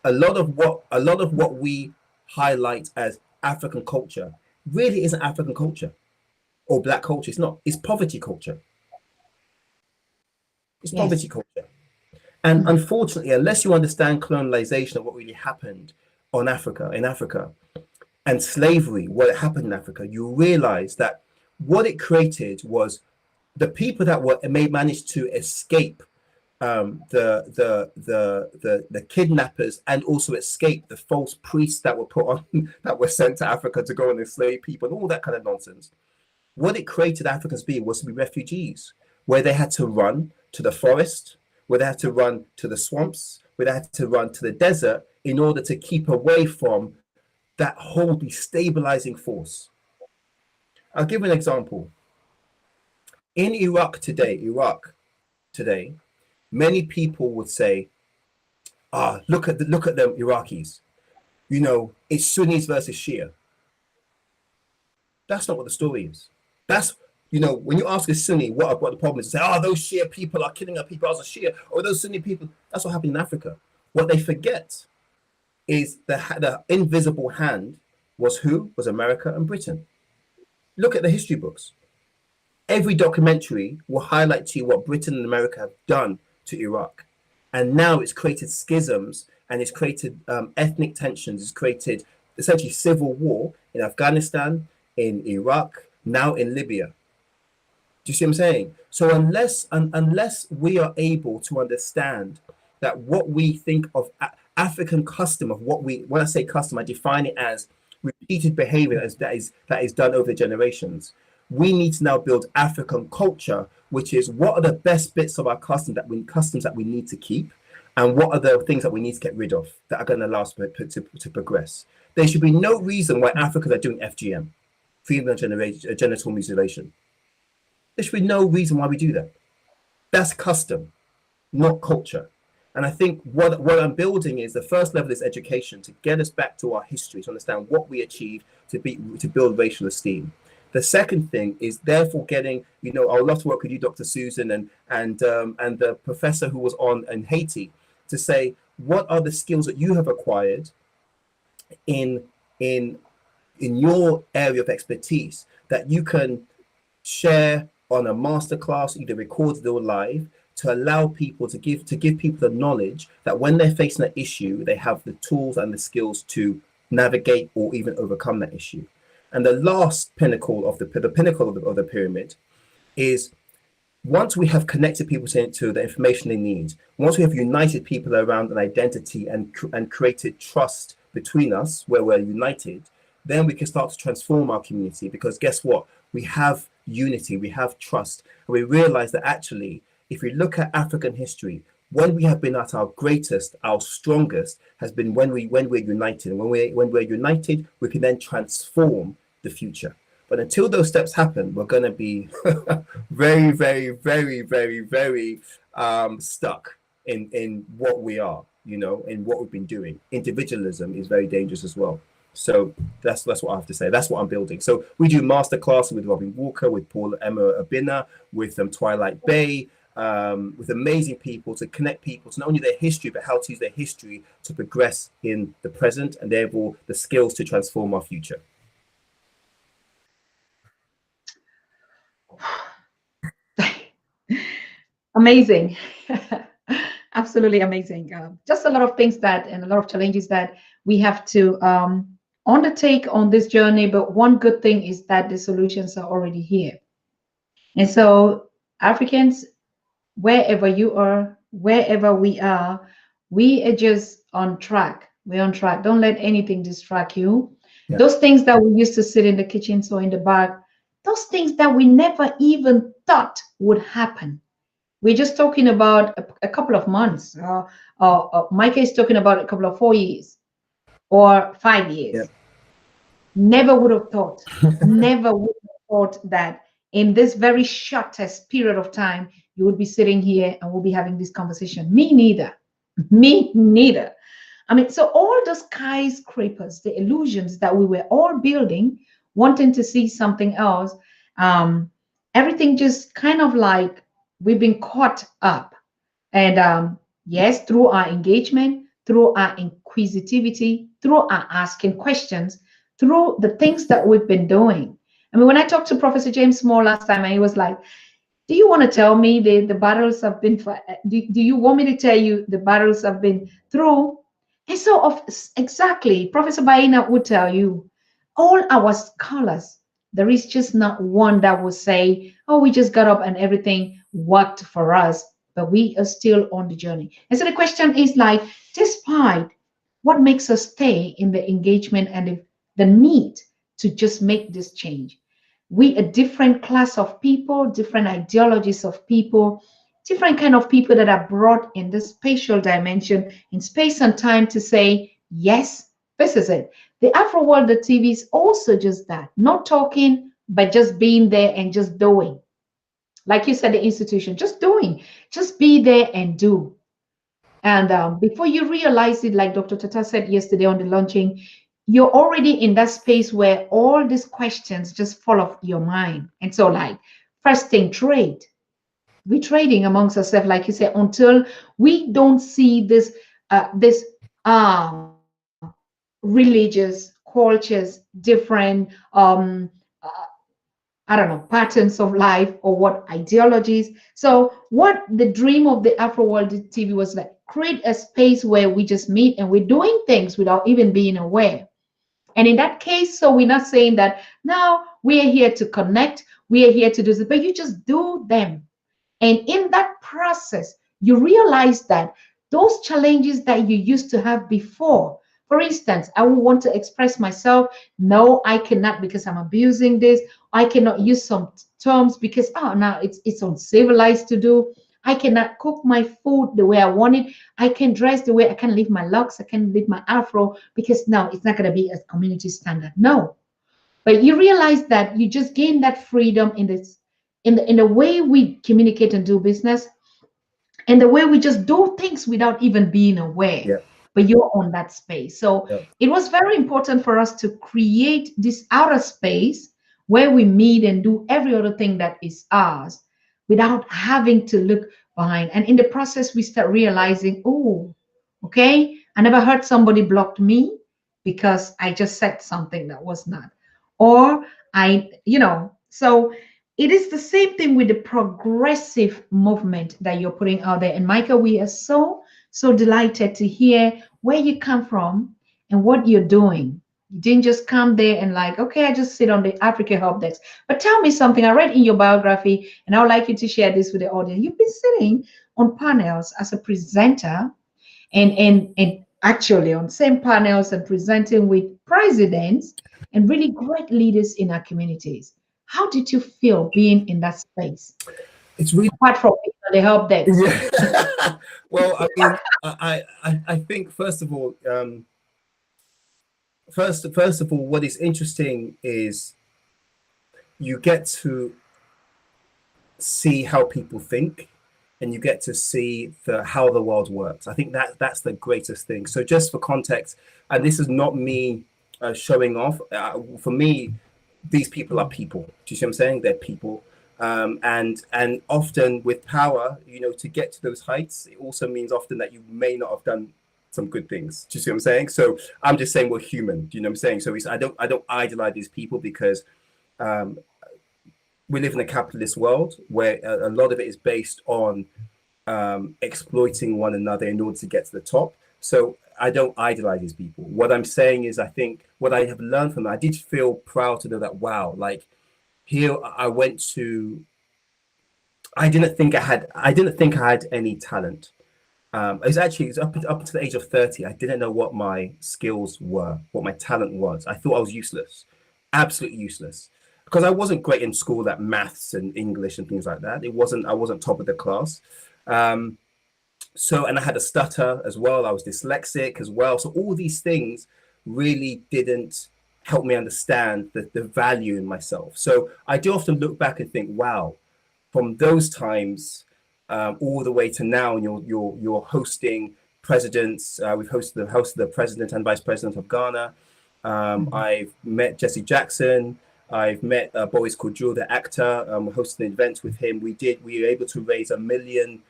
[SPEAKER 5] A lot of what we highlight as African culture really isn't African culture or Black culture. It's not. It's poverty culture. It's poverty culture. And unfortunately, unless you understand colonization and what really happened in Africa, and slavery, what happened in Africa, you realize that what it created was the people that managed to escape the kidnappers, and also escape the false priests that were put on, that were sent to Africa to go and enslave people and all that kind of nonsense. What it created Africans was to be refugees, where they had to run to the forest, where they had to run to the swamps, where they had to run to the desert in order to keep away from that whole destabilizing force. I'll give an example. In Iraq today, many people would say, look at them Iraqis. You know, it's Sunnis versus Shia. That's not what the story is. That's, you know, when you ask a Sunni what the problem is, they say, those Shia people are killing our people as a Shia, or those Sunni people. That's what happened in Africa. What they forget is the invisible hand was who? Was America and Britain. Look at the history books. Every documentary will highlight to you what Britain and America have done to Iraq. And now it's created schisms, and it's created ethnic tensions. It's created essentially civil war in Afghanistan, in Iraq, now in Libya. Do you see what I'm saying? So unless we are able to understand that what we think of African custom, of when I say custom, I define it as repeated behavior that is done over generations. We need to now build African culture, which is what are the best bits of our customs that we need to keep, and what are the things that we need to get rid of that are going to allow us to progress. There should be no reason why Africans are doing FGM, female genital mutilation. There should be no reason why we do that. That's custom, not culture. And I think what I'm building is the first level is education, to get us back to our history, to understand what we achieved, to build racial esteem. The second thing is therefore getting, you know, I would love to work with you, Dr. Susan, and the professor who was on in Haiti, to say, what are the skills that you have acquired in your area of expertise that you can share on a masterclass, either recorded or live, to allow people to give people the knowledge that when they're facing an issue, they have the tools and the skills to navigate or even overcome that issue. And the last pinnacle of the pyramid is, once we have connected people to the information they need, once we have united people around an identity and created trust between us where we're united, then we can start to transform our community. Because guess what? We have unity, we have trust, and we realize that actually, if we look at African history, when we have been at our greatest, our strongest, has been when we're united. And when we're united, we can then transform the future. But until those steps happen, we're going to be very, very, very, very, very stuck in what we are, you know, in what we've been doing. Individualism is very dangerous as well. So that's what I have to say. That's what I'm building. So we do masterclasses with Robin Walker, with Paul Emma Abina, with Twilight Bay, with amazing people, to connect people to not only their history, but how to use their history to progress in the present, and therefore the skills to transform our future.
[SPEAKER 1] Amazing. Absolutely amazing. Just a lot of things and a lot of challenges that we have to undertake on this journey. But one good thing is that the solutions are already here. And so Africans, wherever you are, wherever we are just on track. We're on track. Don't let anything distract you. Yeah. Those things that we used to sit in the kitchen, so in the back, those things that we never even thought would happen. We're just talking about a couple of months. Micah is talking about a couple of 4 years or 5 years. Yeah. Never would have thought, never would have thought that in this very shortest period of time, you would be sitting here and we'll be having this conversation. Me neither. Me neither. I mean, so all the skyscrapers, the illusions that we were all building, wanting to see something else, everything just kind of like we've been caught up. And yes, through our engagement, through our inquisitivity, through our asking questions, through the things that we've been doing. I mean, when I talked to Professor James Moore last time, he was like, do you want to tell me the battles have been, do you want me to tell you the battles have been through? And so, exactly, Professor Baina would tell you, all our scholars, there is just not one that will say, oh, we just got up and everything worked for us, but we are still on the journey. And so the question is like, despite what makes us stay in the engagement and the need to just make this change, we a different class of people, different ideologies of people, different kind of people that are brought in this spatial dimension, in space and time, to say, yes, this is it. The Afro World, the TV, is also just that, not talking, but just being there and just doing. Like you said, the institution, just doing, just be there and do. And before you realize it, like Dr. Tata said yesterday on the launching, you're already in that space where all these questions just fall off your mind. And so, like, first thing, trade. We're trading amongst ourselves, like you said, until we don't see this religious cultures, different I don't know, patterns of life or what ideologies. So what the dream of the Afro World TV was like, create a space where we just meet and we're doing things without even being aware. And in that case, so we're not saying that now we are here to connect, we are here to do this, but you just do them. And in that process, you realize that those challenges that you used to have before, for instance, I would want to express myself. No, I cannot because I'm abusing this. I cannot use some terms because, oh, now it's uncivilized to do. I cannot cook my food the way I want it. I can dress the way I can, leave my locks. I can leave my afro because now it's not going to be a community standard. No, but you realize that you just gain that freedom in this, in the way we communicate and do business, and the way we just do things without even being aware.
[SPEAKER 5] Yeah.
[SPEAKER 1] But you're on that space. So
[SPEAKER 5] Yeah.
[SPEAKER 1] it was very important for us to create this outer space where we meet and do every other thing that is ours without having to look behind. And in the process, we start realizing, oh, okay, I never heard somebody blocked me because I just said something that was not. Or so it is the same thing with the progressive movement that you're putting out there. And Michael, we are so delighted to hear where you come from and what you're doing. You didn't just come there and like, okay, I just sit on the Africa Help Desk. But tell me something. I read in your biography, and I would like you to share this with the audience. You've been sitting on panels as a presenter and actually on same panels and presenting with presidents and really great leaders in our communities. How did you feel being in that space?
[SPEAKER 5] It's really,
[SPEAKER 1] apart from the help desk.
[SPEAKER 5] yeah. Well, I mean, I think first of all, what is interesting is you get to see how people think, and you get to see how the world works. I think that's the greatest thing. So just for context, and this is not me showing off. For me, these people are people. Do you see what I'm saying? They're people. And often with power, to get to those heights, it also means often that you may not have done some good things. Do you see what I'm saying? So I'm just saying we're human. Do you know what I'm saying? So I don't idolize these people because we live in a capitalist world where a lot of it is based on exploiting one another in order to get to the top. So I don't idolize these people. What I'm saying is, I think what I have learned from them, I did feel proud to know that, wow, like here I went to, I didn't think I had any talent. It was up to the age of 30. I didn't know what my skills were, what my talent was. I thought I was useless, absolutely useless, because I wasn't great in school at maths and English and things like that. I wasn't top of the class. And I had a stutter as well. I was dyslexic as well. So all these things really didn't help me understand the value in myself. So I do often look back and think, wow, from those times all the way to now, and you're hosting presidents. We've hosted the president and vice president of Ghana. I've met Jesse Jackson. I've met Boris Kodjoe, the actor. Hosting an event with him. We were able to raise $1 million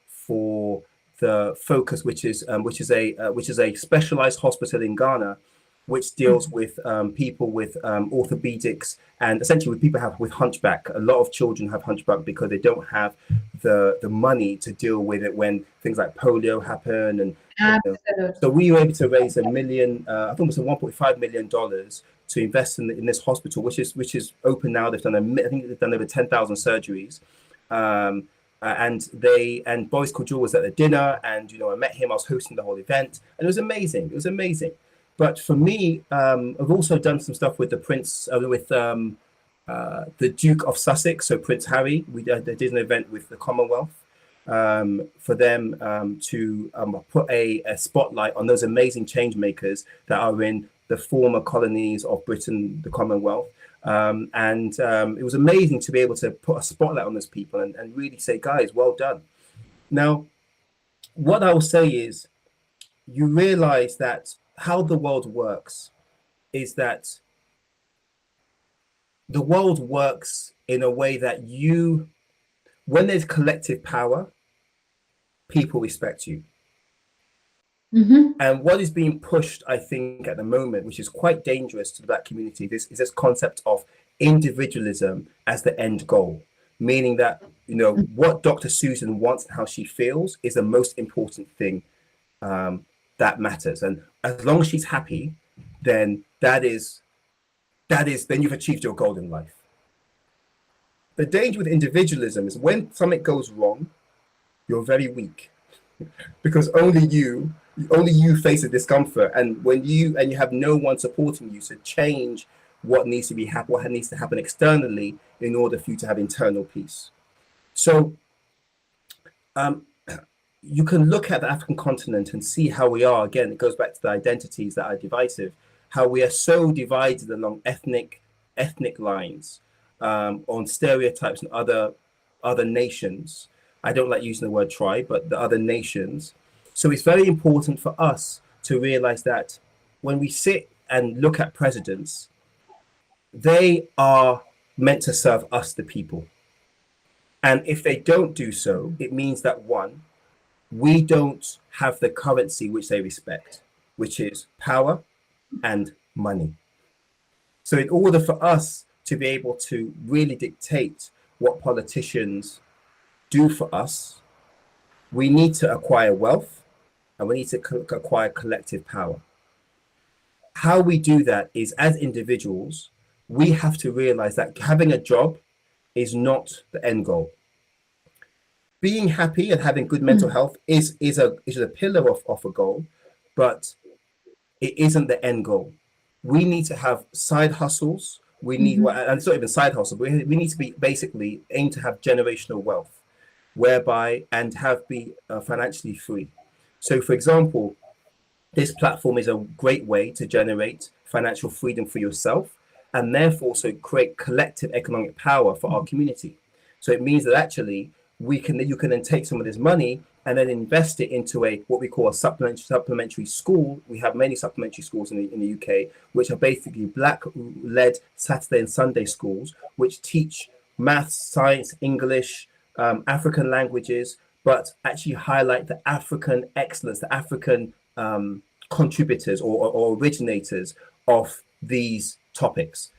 [SPEAKER 5] for the Focus, which is a specialized hospital in Ghana, which deals with people with orthopedics, and essentially with people with hunchback. A lot of children have hunchback because they don't have the money to deal with it when things like polio happen. And so we were able to raise $1 million, I think it was $1.5 million to invest in this hospital, which is open now. I think they've done over 10,000 surgeries. And Boris Kodjoe was at the dinner, and I met him. I was hosting the whole event, and it was amazing. It was amazing. But for me, I've also done some stuff with the Prince, with the Duke of Sussex, so Prince Harry. They did an event with the Commonwealth for them to put a spotlight on those amazing change makers that are in the former colonies of Britain, the Commonwealth. It was amazing to be able to put a spotlight on those people and really say, guys, well done. Now, what I will say is, you realize that how the world works is that the world works in a way that when there's collective power, people respect you.
[SPEAKER 1] Mm-hmm.
[SPEAKER 5] And what is being pushed, I think, at the moment, which is quite dangerous to the Black community, is this concept of individualism as the end goal, meaning that what Dr. Susan wants and how she feels is the most important thing that matters. And as long as she's happy, then then you've achieved your goal in life. The danger with individualism is when something goes wrong, you're very weak because only you face the discomfort, and when you have no one supporting you to change what needs to happen externally in order for you to have internal peace. So you can look at the African continent and see how we are. Again, it goes back to the identities that are divisive, how we are so divided along ethnic lines, on stereotypes and other nations. I don't like using the word tribe, but the other nations. So it's very important for us to realize that when we sit and look at presidents, they are meant to serve us, the people. And if they don't do so, it means that, one, we don't have the currency which they respect, which is power and money. So in order for us to be able to really dictate what politicians do for us, we need to acquire wealth and we need to acquire collective power. How we do that is, as individuals, we have to realize that having a job is not the end goal. Being happy and having good mental health is a pillar of a goal, but it isn't the end goal. We need to have side hustles. We need, and it's not even side hustle, but we need to be basically aim to have generational wealth, whereby and be financially free. So, for example, this platform is a great way to generate financial freedom for yourself, and therefore also create collective economic power for our community. So it means that actually you can then take some of this money and then invest it into what we call a supplementary school. We have many supplementary schools in the UK, which are basically Black-led Saturday and Sunday schools, which teach maths, science, English, African languages, but actually highlight the African excellence, the African contributors or originators of these topics.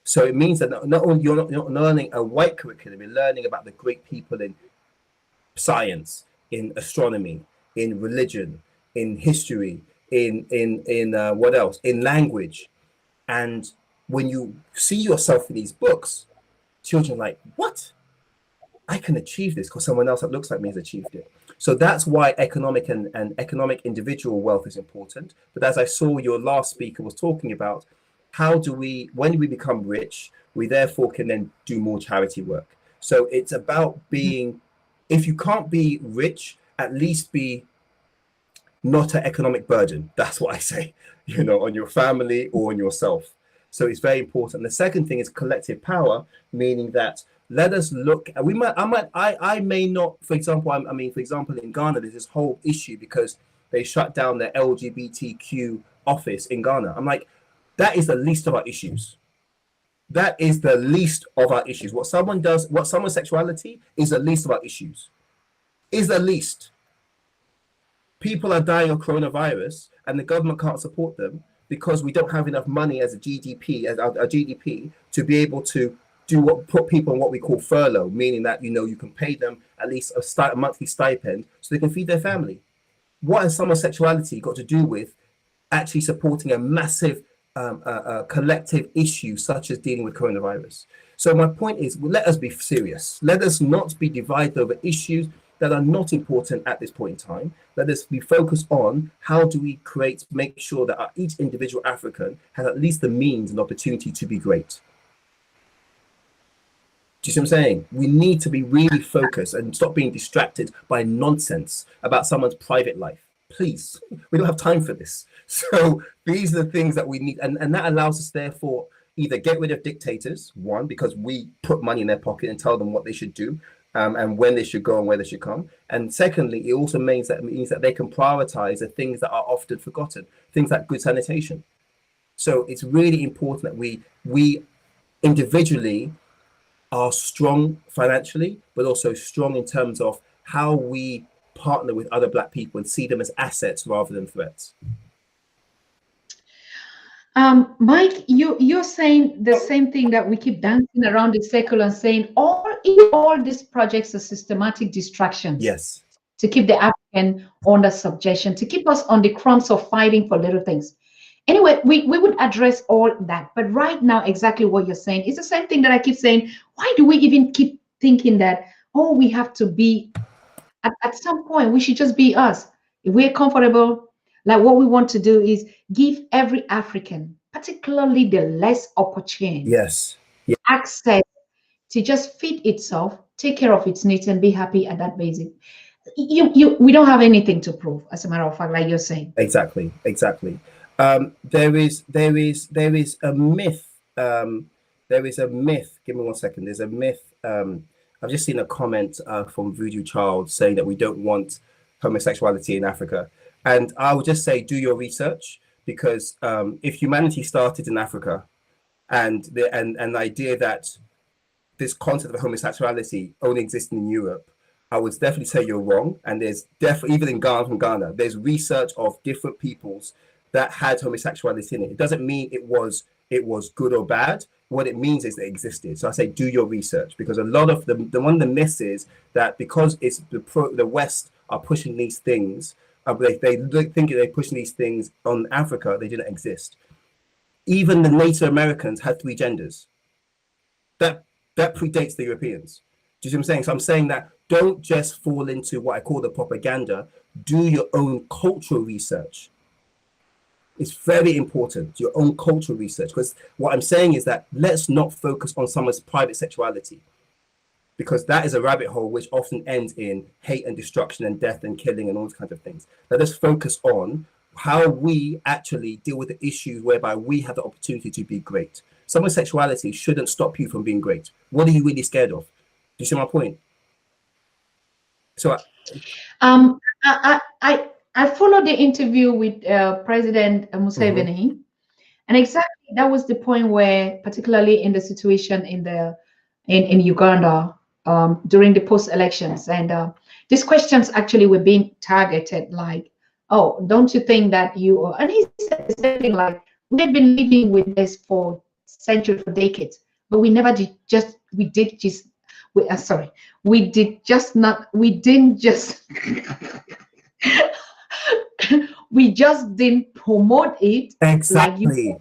[SPEAKER 5] So it means that not only you're not learning a white curriculum, you're learning about the great people in science, in astronomy, in religion, in history, in what else? In language. And when you see yourself in these books, children are like, what? I can achieve this because someone else that looks like me has achieved it. So that's why economic and economic individual wealth is important. But as I saw your last speaker was talking about, when we become rich, we therefore can then do more charity work. So it's about being, if you can't be rich, at least be not an economic burden. That's what I say, on your family or on yourself. So it's very important. The second thing is collective power, meaning that let us look. I may not. For example, for example, in Ghana, there's this whole issue because they shut down the LGBTQ office in Ghana. I'm like, That is the least of our issues. That is the least of our issues. What someone does, what someone's sexuality is the least of our issues. Is the least. People are dying of coronavirus and the government can't support them because we don't have enough money as a GDP, as our GDP, to be able to put people on what we call furlough, meaning that, you know, you can pay them at least a monthly stipend so they can feed their family. What has someone's sexuality got to do with actually supporting a massive collective issue such as dealing with coronavirus? So my point is, let us be serious. Let us not be divided over issues that are not important at this point in time. Let us be focused on how do we make sure that each individual African has at least the means and opportunity to be great. Do you see what I'm saying? We need to be really focused and stop being distracted by nonsense about someone's private life. Please, we don't have time for this. So these are the things that we need. And that allows us, therefore, either get rid of dictators, one, because we put money in their pocket and tell them what they should do, and when they should go and where they should come. And secondly, it also means that they can prioritize the things that are often forgotten, things like good sanitation. So it's really important that we individually are strong financially, but also strong in terms of how we partner with other Black people and see them as assets rather than threats.
[SPEAKER 1] Mike, you're saying the same thing that we keep dancing around the circle and saying all these projects are systematic distractions.
[SPEAKER 5] Yes.
[SPEAKER 1] To keep the African under subjection, to keep us on the crumbs of fighting for little things. Anyway, we would address all that. But right now, exactly what you're saying is the same thing that I keep saying. Why do we even keep thinking that, oh, we have to be, at some point, we should just be us. If we're comfortable, like what we want to do is give every African, particularly the less opportune,
[SPEAKER 5] yes,
[SPEAKER 1] access to just feed itself, take care of its needs, and be happy at that basic. We don't have anything to prove, as a matter of fact, like you're saying.
[SPEAKER 5] Exactly. There is a myth. There is a myth. Give me 1 second. There's a myth. I've just seen a comment from Voodoo Child saying that we don't want homosexuality in Africa. And I would just say, do your research, because if humanity started in Africa, and the idea that this concept of homosexuality only exists in Europe, I would definitely say you're wrong. And there's definitely, even in Ghana, there's research of different peoples that had homosexuality in it. It doesn't mean it was good or bad. What it means is that it existed. So I say do your research, because a lot of one of the myths is that because it's the West are pushing these things, they think they're pushing these things on Africa, they didn't exist. Even the Native Americans had 3 genders. That predates the Europeans. Do you see what I'm saying? So I'm saying that don't just fall into what I call the propaganda. Do your own cultural research. It's very important, your own cultural research, because what I'm saying is that let's not focus on someone's private sexuality, because that is a rabbit hole which often ends in hate and destruction and death and killing and all those kinds of things. Let us focus on how we actually deal with the issues whereby we have the opportunity to be great. Someone's sexuality shouldn't stop you from being great. What are you really scared of? Do you see my point? So
[SPEAKER 1] I followed the interview with President Museveni, and exactly that was the point where, particularly in the situation in Uganda during the post-elections, and these questions actually were being targeted, like, oh, don't you think that you are? And he said something like, we've been living with this for centuries, for decades, but we never did just, we didn't just we just didn't promote it.
[SPEAKER 5] Exactly.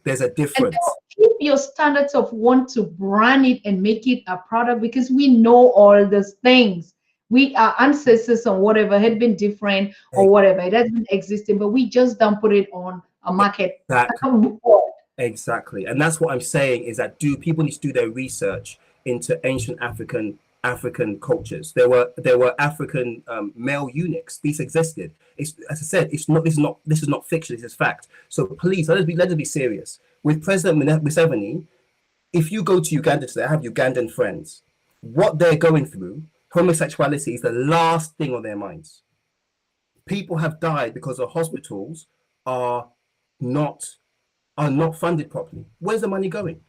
[SPEAKER 5] There's a difference.
[SPEAKER 1] Keep your standards of want to brand it and make it a product, because we know all those things. Our ancestors or whatever had been different or whatever. It hasn't existed, but we just don't put it on a market.
[SPEAKER 5] Exactly. And that's what I'm saying, is that people need to do their research into ancient African cultures. There were African male eunuchs. These existed. As I said, this is not fiction. This is fact. So please, let us be serious. With President Museveni, if you go to Uganda today, I have Ugandan friends. What they're going through, homosexuality is the last thing on their minds. People have died because the hospitals are not are not funded properly. Where's the money going?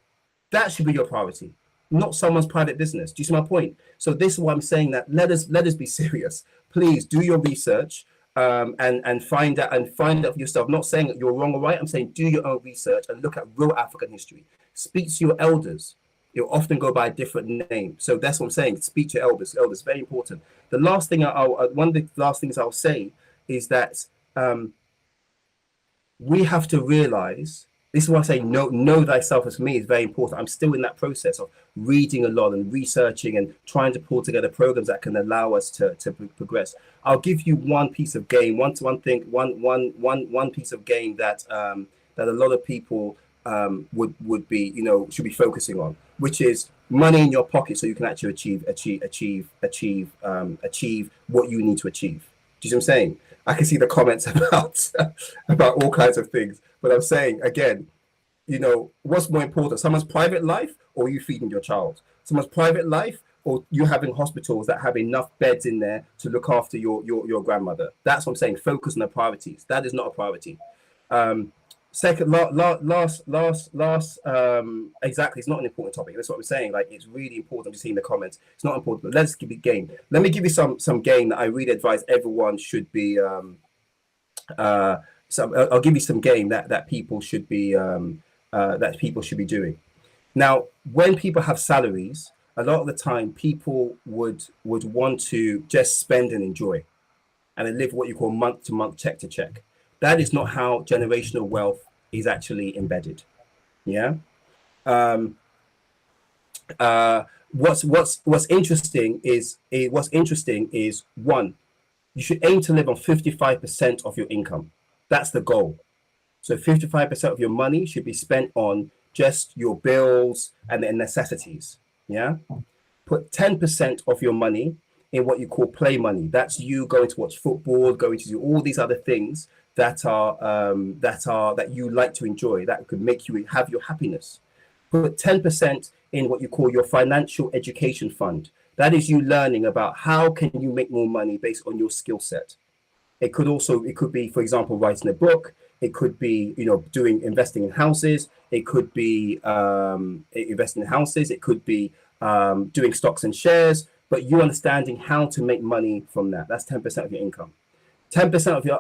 [SPEAKER 5] That should be your priority, not someone's private business. Do you see my point? So this is why I'm saying that let us be serious. Please do your research, and find out for yourself. I'm not saying that you're wrong or right. I'm saying do your own research and look at real African history. Speak to your elders. You'll often go by a different name. So that's what I'm saying. Speak to your elders. Elders, very important. The last thing one of the last things I'll say is that we have to realize, this is why I say know thyself as for me is very important. I'm still in that process of reading a lot and researching and trying to pull together programs that can allow us to progress. I'll give you one piece of game, one piece of game that that a lot of people would be, should be focusing on, which is money in your pocket so you can actually achieve what you need to achieve. Do you see what I'm saying? I can see the comments about all kinds of things, but I'm saying again, what's more important, someone's private life or you feeding your child? Someone's private life or you having hospitals that have enough beds in there to look after your grandmother? That's what I'm saying. Focus on the priorities. That is not a priority. Second, last, exactly, it's not an important topic. That's what I'm saying. Like, it's really important. I'm just seeing the comments. It's not important, but let's give it game. Let me give you some game that I really advise everyone should be. I'll give you some game that people should be doing. Now, when people have salaries, a lot of the time people would want to just spend and enjoy, and then live what you call month to month, check to check. That is not how generational wealth is actually embedded. Yeah. What's interesting is one, you should aim to live on 55% of your income. That's the goal. So 55% of your money should be spent on just your bills and the necessities. Yeah. Put 10% of your money in what you call play money. That's you going to watch football, going to do all these other things that you like to enjoy, that could make you have your happiness. Put 10% in what you call your financial education fund. That is you learning about how can you make more money based on your skill set. It could be, for example, writing a book. It could be, investing in houses. It could be investing in houses. It could be doing stocks and shares. But you understanding how to make money from that. That's 10% of your income. 10% of your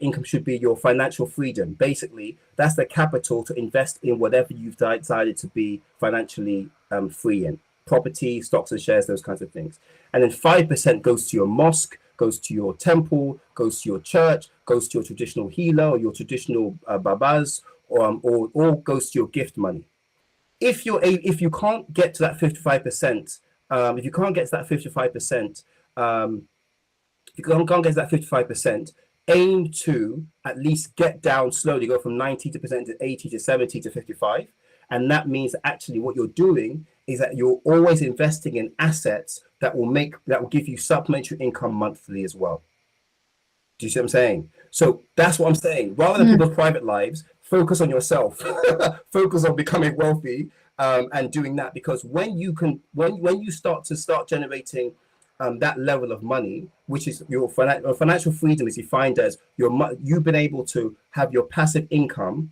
[SPEAKER 5] income should be your financial freedom. Basically, that's the capital to invest in whatever you've decided to be financially free in. Property, stocks and shares, those kinds of things. And then 5% goes to your mosque, goes to your temple, goes to your church, goes to your traditional healer or your traditional babas, or goes to your gift money. If you can't get to that 55%, if you can't get to that 55%, if you can't get to that 55%, aim to at least get down slowly, go from 90% to 80 to 70 to 55. And that means that actually what you're doing is that you're always investing in assets that will give you supplementary income monthly as well. Do you see what I'm saying? So that's what I'm saying. Rather than people's private lives, focus on yourself. Focus on becoming wealthy and doing that, because when you start generating that level of money, which is your financial freedom, is defined as you've been able to have your passive income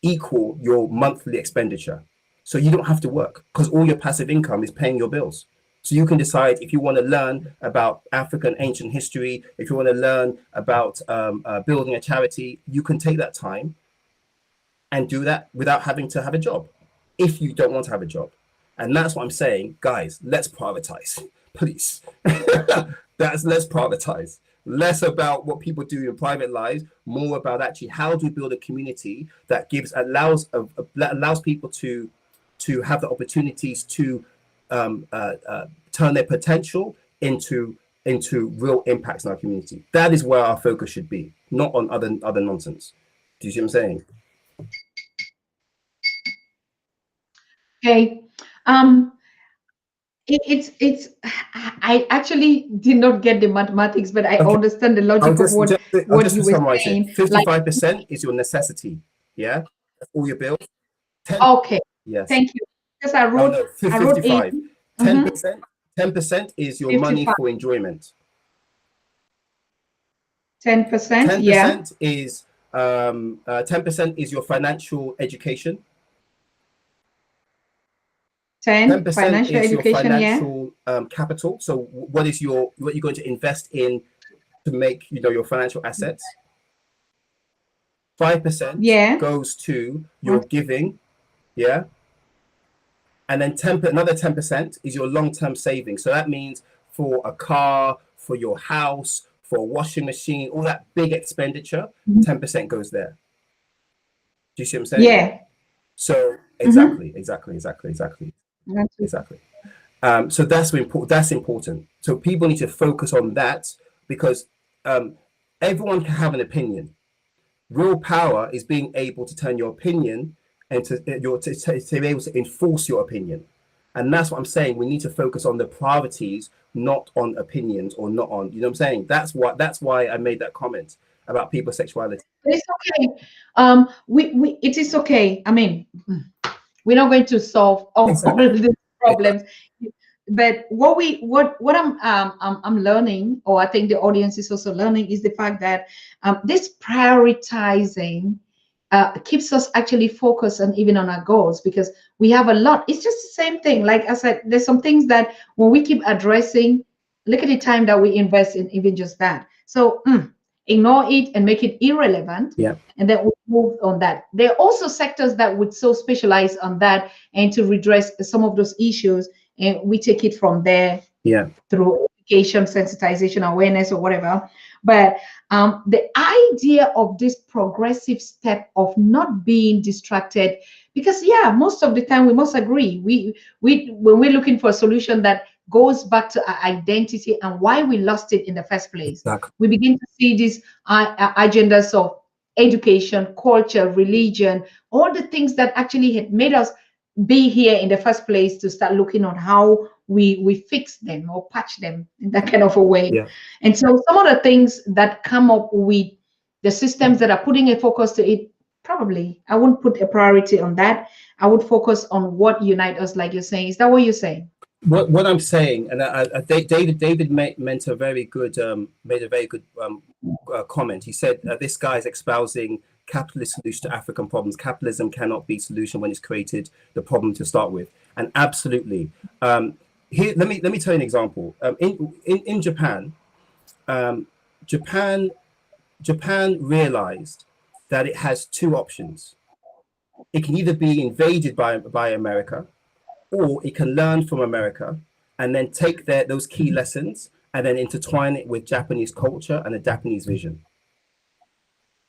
[SPEAKER 5] equal your monthly expenditure. So you don't have to work because all your passive income is paying your bills. So you can decide if you want to learn about African ancient history, if you want to learn about building a charity, you can take that time and do that without having to have a job, if you don't want to have a job. And that's what I'm saying, guys, let's prioritize, please. Let's prioritize. Less about what people do in private lives, more about actually how do we build a community that allows people to have the opportunities to turn their potential into real impacts in our community. That is where our focus should be, not on other nonsense. Do you see what I'm saying?
[SPEAKER 1] Okay. I actually did not get the mathematics, but I understand the logic of what you were saying.
[SPEAKER 5] 55% is your necessity. Yeah, all your bills.
[SPEAKER 1] Okay.
[SPEAKER 5] Yes.
[SPEAKER 1] Thank you. Because I wrote
[SPEAKER 5] 55. 10% is your 55. Money for enjoyment.
[SPEAKER 1] 10%.
[SPEAKER 5] 10% is 10% is your financial education.
[SPEAKER 1] 10
[SPEAKER 5] 10%
[SPEAKER 1] financial
[SPEAKER 5] is your
[SPEAKER 1] education, yeah.
[SPEAKER 5] financial capital. So what you're going to invest in to make your financial assets. 5%
[SPEAKER 1] Yeah.
[SPEAKER 5] goes to your giving, yeah. And then another 10% is your long-term savings. So that means for a car, for your house, for a washing machine, all that big expenditure, 10% goes there. Do you see what I'm saying?
[SPEAKER 1] Yeah.
[SPEAKER 5] So exactly. So that's important. So people need to focus on that, because everyone can have an opinion. Real power is being able to turn your opinion and to be able to enforce your opinion. And that's what I'm saying. We need to focus on the priorities, not on opinions, or not on, you know what I'm saying? That's why I made that comment about people's sexuality.
[SPEAKER 1] It's okay. It is okay. I mean, we're not going to solve all these problems, but what I'm learning, or I think the audience is also learning, is the fact that this prioritizing keeps us actually focused and even on our goals, because we have a lot. It's just the same thing. Like I said, there's some things that when we keep addressing, look at the time that we invest in even just that. So ignore it and make it irrelevant.
[SPEAKER 5] Yeah.
[SPEAKER 1] And then we move on that. There are also sectors that would so specialize on that and to redress some of those issues, and we take it from there.
[SPEAKER 5] Yeah.
[SPEAKER 1] Through education, sensitization, awareness, or whatever. But the idea of this progressive step of not being distracted, because most of the time we must agree, we when we're looking for a solution that goes back to our identity and why we lost it in the first place.
[SPEAKER 5] Exactly.
[SPEAKER 1] We begin to see these agendas of education, culture, religion, all the things that actually had made us be here in the first place, to start looking on how we fix them or patch them in that kind of a way.
[SPEAKER 5] Yeah.
[SPEAKER 1] And so some of the things that come up with the systems that are putting a focus to it, probably I wouldn't put a priority on that. I would focus on what unites us, like you're saying. Is that what you're saying?
[SPEAKER 5] What I'm saying, and David made a very good comment. He said this guy is espousing capitalist solution to African problems. Capitalism cannot be solution when it's created the problem to start with. And absolutely, here let me tell you an example. In Japan, Japan realized that it has two options. It can either be invaded by America, or it can learn from America and then take those key lessons and then intertwine it with Japanese culture and a Japanese vision.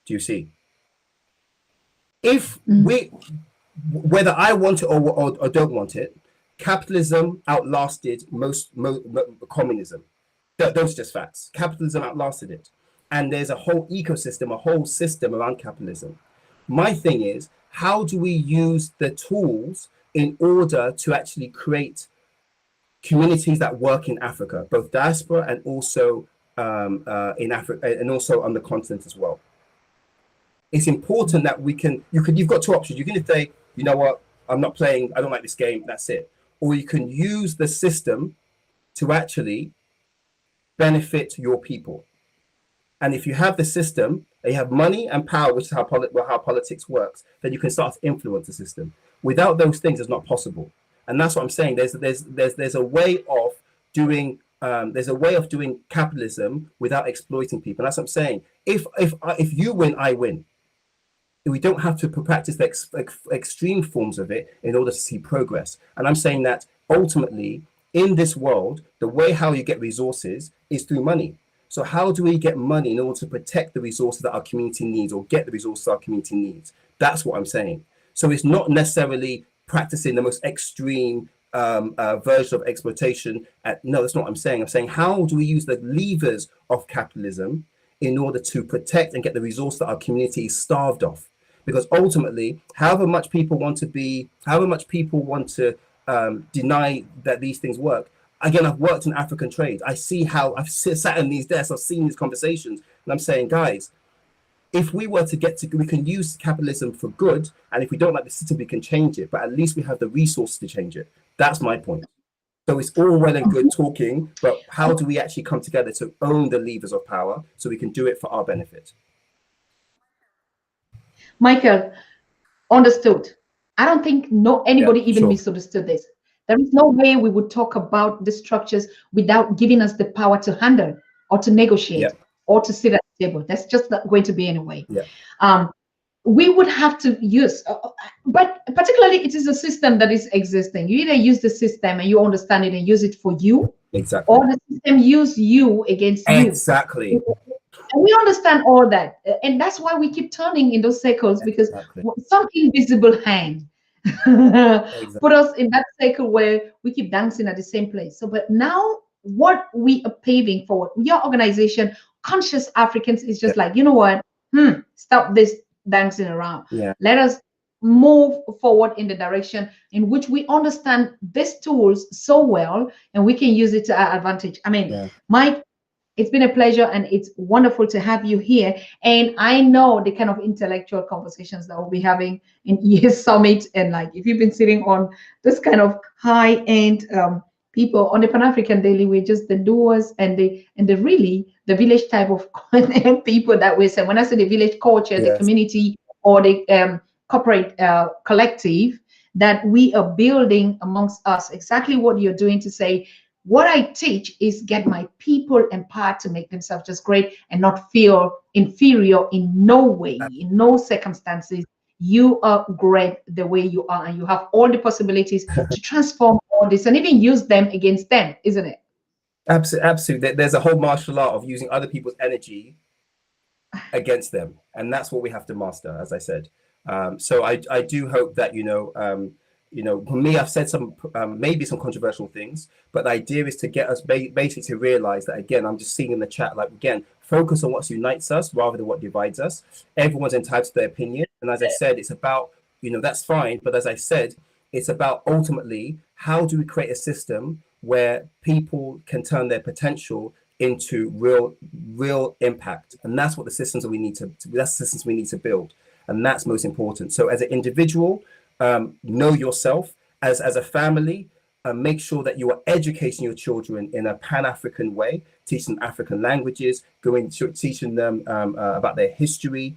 [SPEAKER 5] Do you see? If whether I want it or don't want it, capitalism outlasted most communism. Those are just facts. Capitalism outlasted it. And there's a whole ecosystem, a whole system around capitalism. My thing is, how do we use the tools in order to actually create communities that work in Africa, both diaspora and also in Africa, and also on the continent as well? It's important that you've got two options. You can say, you know what, I'm not playing, I don't like this game, that's it. Or you can use the system to actually benefit your people. And if you have the system, and you have money and power, which is how politics works, then you can start to influence the system. Without those things, it's not possible. And that's what I'm saying. There's a way of doing capitalism without exploiting people. And that's what I'm saying. If you win, I win. We don't have to practice the extreme forms of it in order to see progress. And I'm saying that ultimately, in this world, the way how you get resources is through money. So how do we get money in order to protect the resources that our community needs, or get the resources our community needs? That's what I'm saying. So it's not necessarily practicing the most extreme version of exploitation. No, that's not what I'm saying. I'm saying, how do we use the levers of capitalism in order to protect and get the resource that our community is starved of? Because ultimately, however much people want to deny that these things work. Again, I've worked in African trade. I see how I've sat in these desks, I've seen these conversations, and I'm saying, guys, if we were to we can use capitalism for good, and if we don't like the system, we can change it, but at least we have the resources to change it. That's my point. So it's all well and good talking, but how do we actually come together to own the levers of power so we can do it for our benefit?
[SPEAKER 1] Michael, understood. I don't think anybody even
[SPEAKER 5] sure.
[SPEAKER 1] misunderstood this. There is no way we would talk about the structures without giving us the power to handle or to negotiate or to sit at the table. That's just not going to be any way. We would have to use, but particularly it is a system that is existing. You either use the system and you understand it and use it for you,
[SPEAKER 5] exactly,
[SPEAKER 1] or the system use you against you.
[SPEAKER 5] Exactly.
[SPEAKER 1] And we understand all that, and that's why we keep turning in those circles, because some invisible hand put us in that circle where we keep dancing at the same place. So, but now what we are paving forward, your organization, Conscious Africans, is just like, you know what? Stop this dancing around. Let us move forward in the direction in which we understand these tools so well, and we can use it to our advantage. I mean, Mike, it's been a pleasure, and it's wonderful to have you here. And I know the kind of intellectual conversations that we'll be having in ES Summit. And like, if you've been sitting on this kind of high-end people on the Pan-African Daily, we're just the doers and the really the village type of people that we say. When I say the village culture, the community, or the corporate collective that we are building amongst us, exactly what you're doing, to say, what I teach is get my people empowered to make themselves just great and not feel inferior in no way, in no circumstances. You are great the way you are, and you have all the possibilities to transform all this and even use them against them, isn't it?
[SPEAKER 5] Absolutely. There's a whole martial art of using other people's energy against them, and that's what we have to master, as I said. So I do hope that, for me, I've said some maybe some controversial things, but the idea is to get us basically to realize that, again, I'm just seeing in the chat, like, again, focus on what unites us rather than what divides us. Everyone's entitled to their opinion, and as I said, it's about, that's fine, but as I said, it's about ultimately, how do we create a system where people can turn their potential into real impact? And that's what the systems that we need to build, and that's most important. So as an individual, know yourself. As a family, make sure that you are educating your children in a Pan-African way, teaching them African languages, teaching them about their history,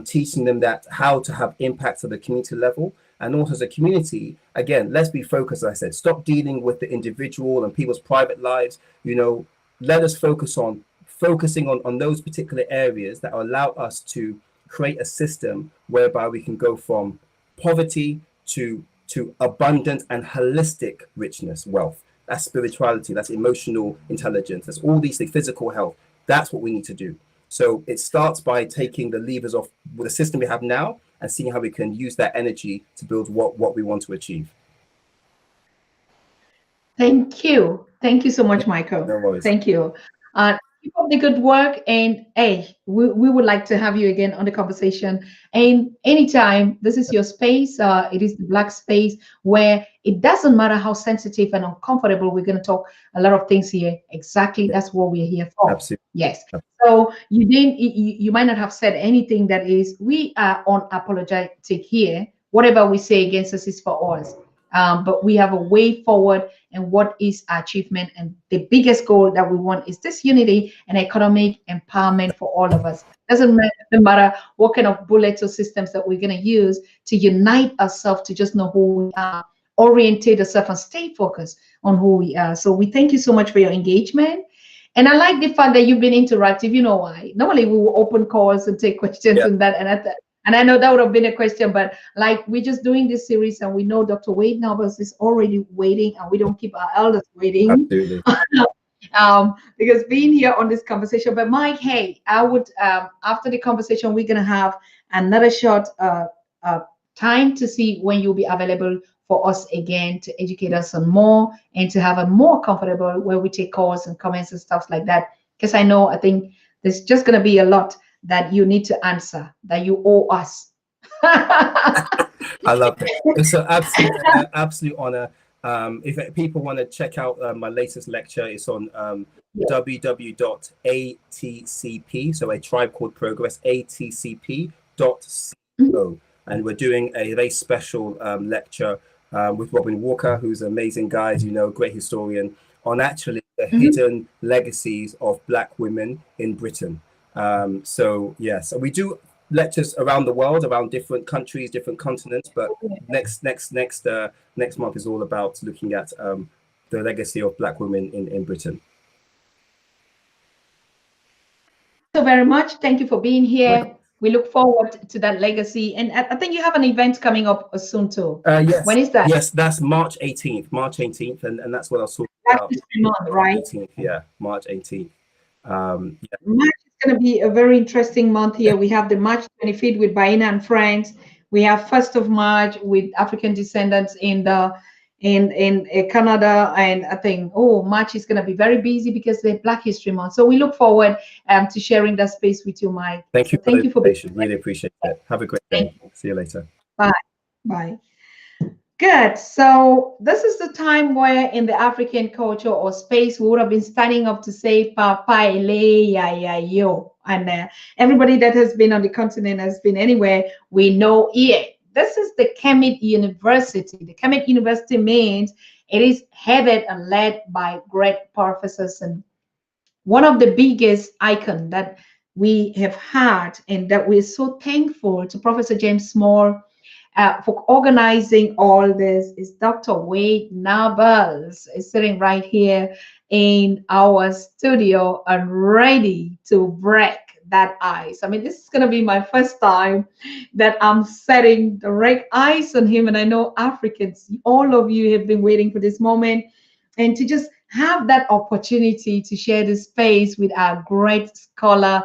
[SPEAKER 5] teaching them that how to have impacts at the community level. And also, as a community, again, let's be focused. As I said, stop dealing with the individual and people's private lives. Let us focusing on those particular areas that allow us to create a system whereby we can go from poverty to abundant and holistic richness, wealth. That's spirituality, that's emotional intelligence, that's all these things, physical health. That's what we need to do. So it starts by taking the levers off with the system we have now and seeing how we can use that energy to build what we want to achieve.
[SPEAKER 1] Thank you. Thank you so much, Michael.
[SPEAKER 5] No worries.
[SPEAKER 1] Thank you. Keep up the good work, and hey, we would like to have you again on the conversation. And anytime, this is your space. It is the Black space, where it doesn't matter how sensitive and uncomfortable, we're going to talk a lot of things here. Exactly, that's what we're here for.
[SPEAKER 5] Absolutely.
[SPEAKER 1] Yes. So you might not have said anything that is, we are unapologetic here. Whatever we say against us is for us. But we have a way forward, and what is our achievement, and the biggest goal that we want is this unity and economic empowerment for all of us. Doesn't matter what kind of bullets or systems that we're going to use to unite ourselves, to just know who we are, orientate ourselves, and stay focused on who we are. So we thank you so much for your engagement. And I like the fact that you've been interactive. You know why? Normally we will open calls and take questions and I know that would have been a question, but like, we're just doing this series, and we know Dr. Wade Nobles is already waiting, and we don't keep our elders waiting.
[SPEAKER 5] Absolutely.
[SPEAKER 1] Because being here on this conversation. But Mike, hey, I would, after the conversation, we're going to have another short time to see when you'll be available for us again, to educate us on more and to have a more comfortable where we take calls and comments and stuff like that. Because I think there's just going to be a lot that you need to answer, that you owe us.
[SPEAKER 5] I love that. It's an absolute honor. If people want to check out my latest lecture, it's on www.atcp, so A Tribe Called Progress, atcp.co. And we're doing a very special lecture with Robin Walker, who's an amazing guy, great historian, on actually the hidden legacies of Black women in Britain. So yes, we do lectures around the world, around different countries, different continents. But next month is all about looking at the legacy of Black women in Britain.
[SPEAKER 1] Thank you very much. Thank you for being here. We look forward to that legacy. And I think you have an event coming up soon too.
[SPEAKER 5] Yes.
[SPEAKER 1] When is that?
[SPEAKER 5] Yes, that's March 18th. March 18th, and that's what I was talking about.
[SPEAKER 1] Month, right?
[SPEAKER 5] 18th, yeah, March 18th.
[SPEAKER 1] March is going to be a very interesting month here. We have the March 25th with Baina and friends. We have 1st of March with African descendants in Canada, and I think March is going to be very busy because they're Black History Month. So we look forward to sharing that space with you, Mike.
[SPEAKER 5] Thank you.
[SPEAKER 1] So thank you for being here.
[SPEAKER 5] Really appreciate it. Have a great day. See you later.
[SPEAKER 1] Bye. Good. So this is the time where in the African culture or space we would have been standing up to say Papa Ele ya ya yo. And everybody that has been on the continent has been anywhere, we know it. This is the Kemet University. The Kemet University means it is headed and led by great professors, and one of the biggest icon that we have had, and that we're so thankful to Professor James Small for organizing all this, is Dr. Wade Nables is sitting right here in our studio and ready to break that ice. I mean, this is going to be my first time that I'm setting direct ice on him. And I know Africans, all of you have been waiting for this moment, and to just have that opportunity to share this space with our great scholar,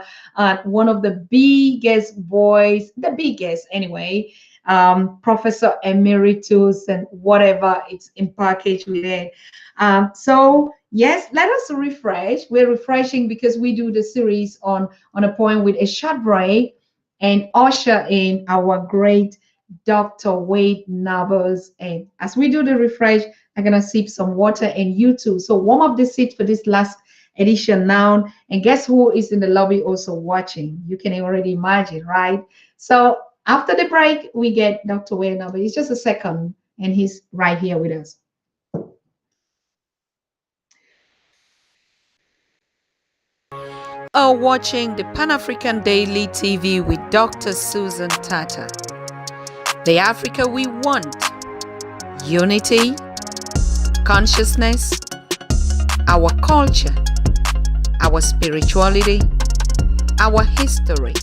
[SPEAKER 1] one of the biggest voice, the biggest anyway, Professor Emeritus, and whatever it's in package with it. So yes, let us refresh. We're refreshing because we do the series on a point with a short break and usher in our great Dr. Wade Nables. And as we do the refresh, I'm gonna sip some water, and you too. So warm up the seat for this last edition now. And guess who is in the lobby also watching? You can already imagine, right? So after the break, we get Dr. Wade Nables. It's just a second, and he's right here with us.
[SPEAKER 3] Are watching the Pan-African Daily TV with Dr. Susan Tata. The Africa we want: unity, consciousness, our culture, our spirituality, our history.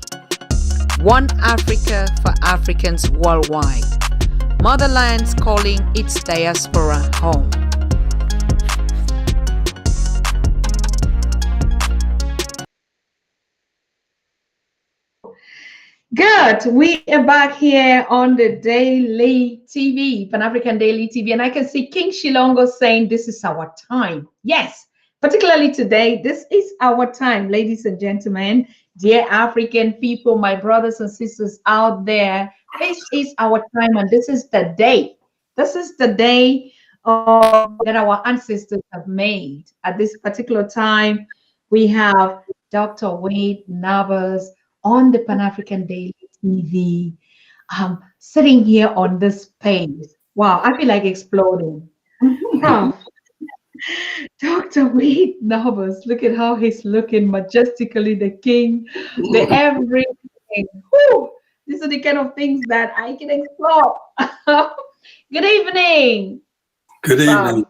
[SPEAKER 3] One Africa for Africans worldwide. Motherlands calling its diaspora home.
[SPEAKER 1] Good. We are back here on the Daily TV, Pan-African Daily TV, and I can see King Shilongo saying this is our time. Yes, particularly today, this is our time, ladies and gentlemen, dear African people, my brothers and sisters out there. This is our time, and this is the day. This is the day that our ancestors have made. At this particular time, we have Dr. Wade Nables on the Pan-African Daily TV, sitting here on this page. Wow, I feel like exploding. Dr. Wade Nables, look at how he's looking majestically, the king, the everything. Whew, these are the kind of things that I can explore. Good evening.
[SPEAKER 6] Good evening.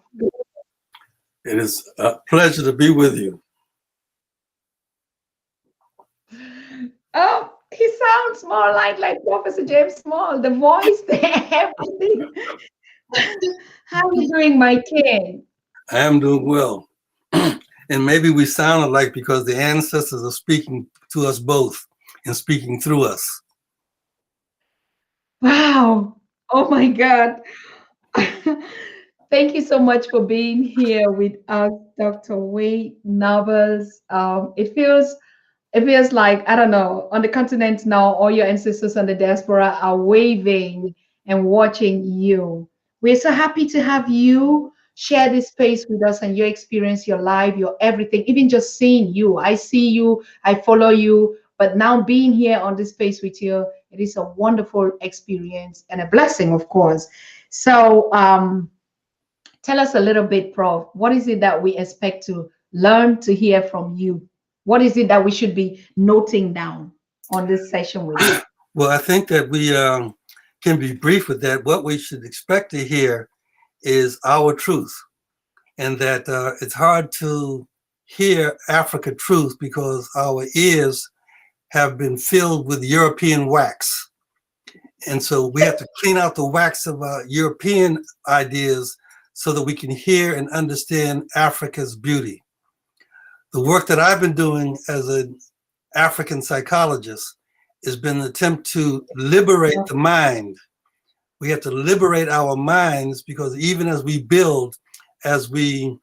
[SPEAKER 6] It is a pleasure to be with you.
[SPEAKER 1] Oh, he sounds more like Professor James Small, the voice, everything. How are you doing, my king?
[SPEAKER 6] I am doing well. And maybe we sound alike because the ancestors are speaking to us both and speaking through us.
[SPEAKER 1] Wow. Oh my God. Thank you so much for being here with us, Dr. Wade Nables. It feels like, I don't know, on the continent now, all your ancestors on the diaspora are waving and watching you. We're so happy to have you share this space with us and your experience, your life, your everything, even just seeing you. I see you, I follow you, but now being here on this space with you, it is a wonderful experience and a blessing, of course. So tell us a little bit, Prof, what is it that we expect to learn to hear from you? What is it that we should be noting down on this session with you?
[SPEAKER 6] Well, I think that we can be brief with that. What we should expect to hear is our truth, and that it's hard to hear Africa truth because our ears have been filled with European wax. And so we have to clean out the wax of our European ideas so that we can hear and understand Africa's beauty. The work that I've been doing as an African psychologist has been an attempt to liberate the mind. We have to liberate our minds, because even as we build, as we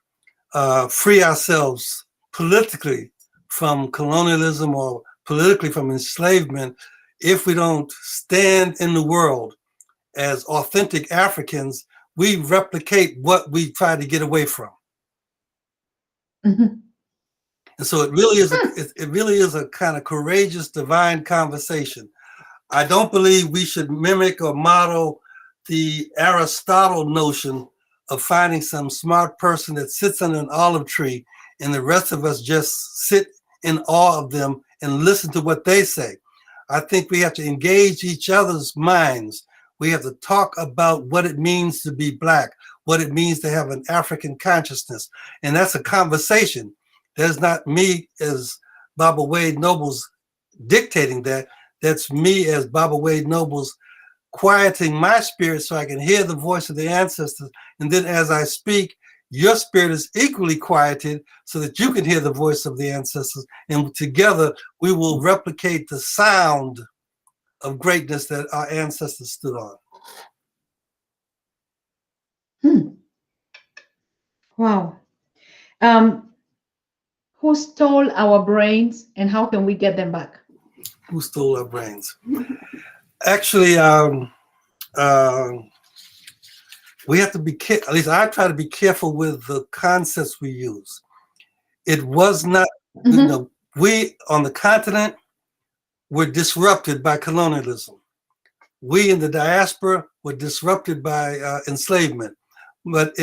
[SPEAKER 6] free ourselves politically from colonialism or politically from enslavement, if we don't stand in the world as authentic Africans, we replicate what we try to get away from.
[SPEAKER 1] Mm-hmm.
[SPEAKER 6] And so it really is a kind of courageous, divine conversation. I don't believe we should mimic or model the Aristotle notion of finding some smart person that sits under an olive tree and the rest of us just sit in awe of them and listen to what they say. I think we have to engage each other's minds. We have to talk about what it means to be Black, what it means to have an African consciousness. And that's a conversation. That's not me as Baba Wade Nobles dictating that. That's me as Baba Wade Nobles quieting my spirit so I can hear the voice of the ancestors. And then as I speak, your spirit is equally quieted so that you can hear the voice of the ancestors. And together we will replicate the sound of greatness that our ancestors stood on.
[SPEAKER 1] Wow. Who stole our brains and how can we get them back?
[SPEAKER 6] Who stole our brains? Actually, we have to be careful, at least I try to be careful with the concepts we use. It was not, you know, we on the continent were disrupted by colonialism. We in the diaspora were disrupted by enslavement. But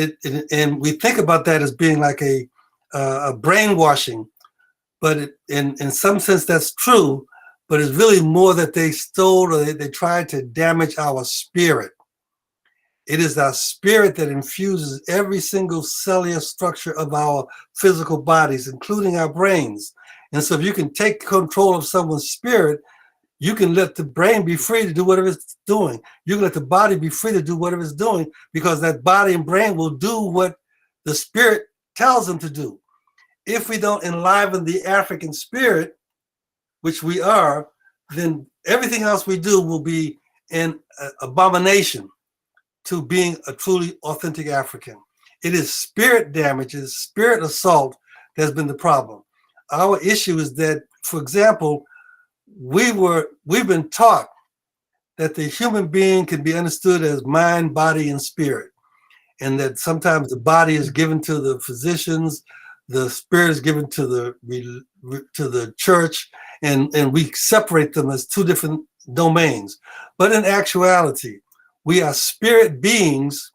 [SPEAKER 6] and we think about that as being like a brainwashing, but in some sense that's true, but it's really more that they stole or they tried to damage our spirit. It is our spirit that infuses every single cellular structure of our physical bodies, including our brains. And so if you can take control of someone's spirit, you can let the brain be free to do whatever it's doing. You can let the body be free to do whatever it's doing, because that body and brain will do what the spirit tells them to do. If we don't enliven the African spirit, which we are, then everything else we do will be an abomination to being a truly authentic African. It is spirit damage, it is spirit assault that has been the problem. Our issue is that, for example, we've been taught that the human being can be understood as mind, body, and spirit, and that sometimes the body is given to the physicians, the spirit is given to the church, and we separate them as two different domains. But in actuality, we are spirit beings.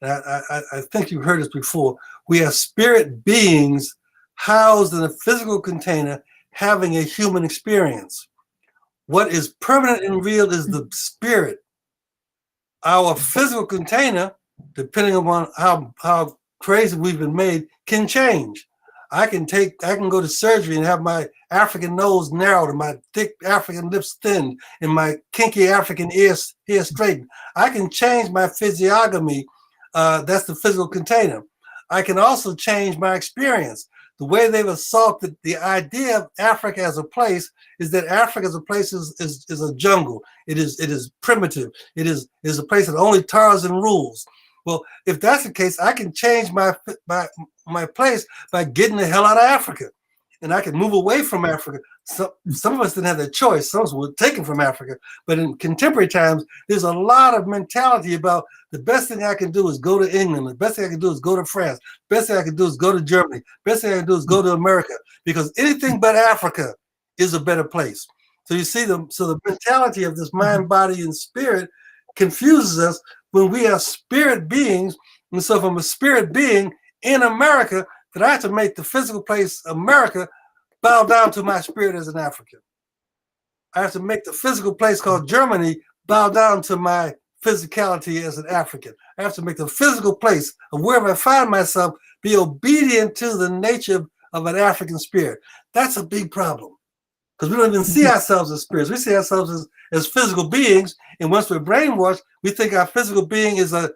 [SPEAKER 6] I think you've heard this before. We are spirit beings housed in a physical container having a human experience. What is permanent and real is the spirit. Our physical container, depending upon how crazy we've been made, can change. I can go to surgery and have my African nose narrowed and my thick African lips thinned and my kinky African hair straightened. I can change my physiognomy. That's the physical container. I can also change my experience. The way they've assaulted the idea of Africa as a place is that Africa as a place is a jungle. It is primitive. It is a place that only Tarzan rules. Well, if that's the case, I can change my place by getting the hell out of Africa, and I can move away from Africa. So, some of us didn't have that choice. Some of us were taken from Africa. But in contemporary times, there's a lot of mentality about the best thing I can do is go to England. The best thing I can do is go to France. The best thing I can do is go to Germany. The best thing I can do is go to America, because anything but Africa is a better place. So you see, the mentality of this mind, body, and spirit confuses us when we are spirit beings. And so from a spirit being in America, that I have to make the physical place America bow down to my spirit as an African. I have to make the physical place called Germany bow down to my physicality as an African. I have to make the physical place of wherever I find myself be obedient to the nature of an African spirit. That's a big problem because we don't even see ourselves as spirits. We see ourselves as physical beings. And once we're brainwashed, we think our physical being is a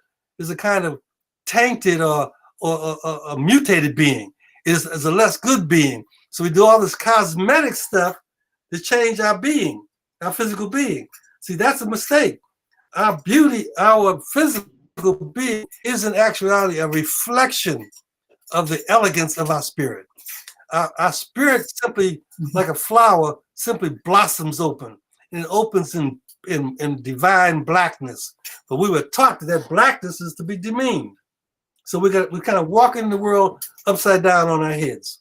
[SPEAKER 6] kind of tainted or a mutated being, is a less good being. So we do all this cosmetic stuff to change our being, our physical being. See, that's a mistake. Our beauty, our physical being is in actuality a reflection of the elegance of our spirit. Our spirit simply, like a flower, simply blossoms open, and it opens in divine blackness. But we were taught that blackness is to be demeaned. So we kind of walk in the world upside down on our heads.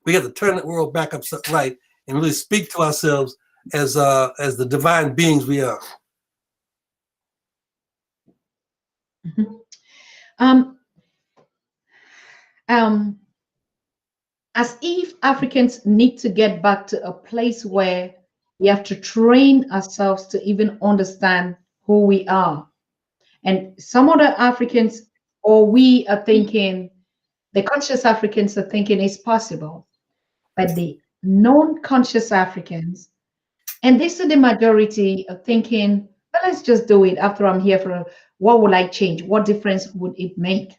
[SPEAKER 6] We have to turn the world back upside right and really speak to ourselves as the divine beings we are.
[SPEAKER 1] As if Africans need to get back to a place where we have to train ourselves to even understand who we are. And some other Africans, or we are thinking, the conscious Africans are thinking it's possible. But the non-conscious Africans, and this is the majority, are thinking, well, let's just do it. After I'm here for what will I change? What difference would it make?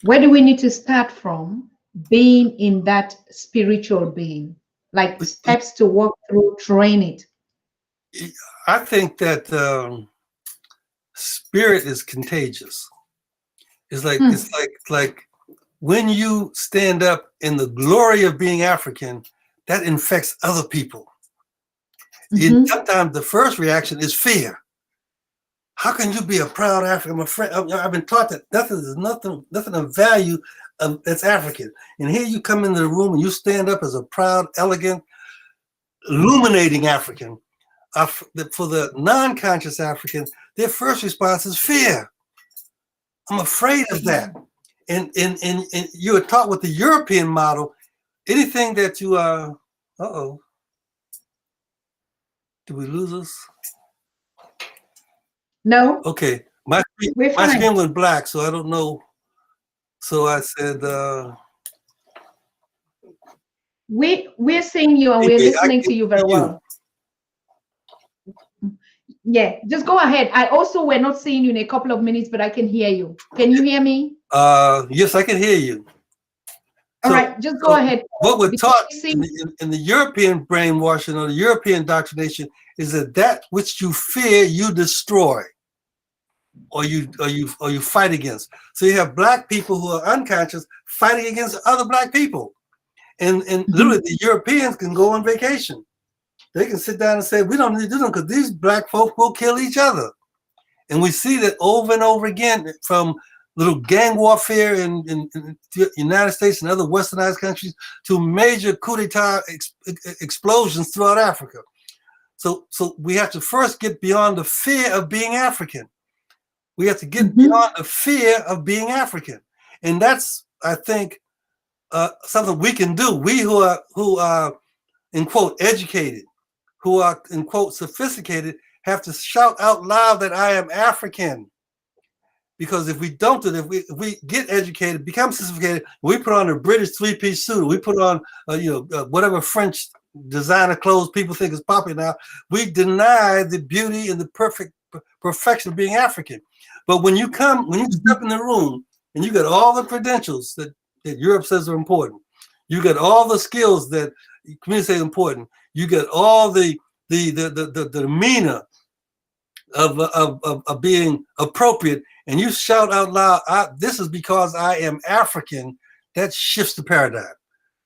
[SPEAKER 1] Where do we need to start from being in that spiritual being? Like steps to walk through, train it.
[SPEAKER 6] I think that spirit is contagious. It's like when you stand up in the glory of being African, that infects other people. Sometimes the first reaction is fear. How can you be a proud African? I'm afraid. I've been taught that nothing of value that's African. And here you come into the room and you stand up as a proud, elegant, illuminating African. For the non-conscious African, their first response is fear. I'm afraid of that. And you were taught with the European model, anything that you are, did we lose us?
[SPEAKER 1] No.
[SPEAKER 6] Okay. My skin went black, so I don't know. So I said,
[SPEAKER 1] we're seeing you and we're listening to you very well. Yeah, just go ahead. I also we're not seeing you in a couple of minutes, but I can hear you. Can you hear me?
[SPEAKER 6] Yes, I can hear you.
[SPEAKER 1] All right, just go ahead.
[SPEAKER 6] What we're taught in the European brainwashing or the European indoctrination is that which you fear, you destroy, or you fight against. So you have Black people who are unconscious fighting against other Black people, and literally the Europeans can go on vacation. They can sit down and say, we don't need to do them because these Black folk will kill each other. And we see that over and over again, from little gang warfare in the United States and other westernized countries to major coup d'etat explosions throughout Africa. So we have to first get beyond the fear of being African. We have to get beyond the fear of being African. And that's, I think, something we can do. We who are in quote, educated, who are in quote, sophisticated, have to shout out loud that I am African. Because if we don't do that, if we get educated, become sophisticated, we put on a British three-piece suit, we put on whatever French designer clothes people think is popular now, we deny the beauty and the perfection of being African. But when you step in the room and you got all the credentials that Europe says are important, you got all the skills that community say are important, you get all the demeanor of being appropriate, and you shout out loud, this is because I am African, that shifts the paradigm.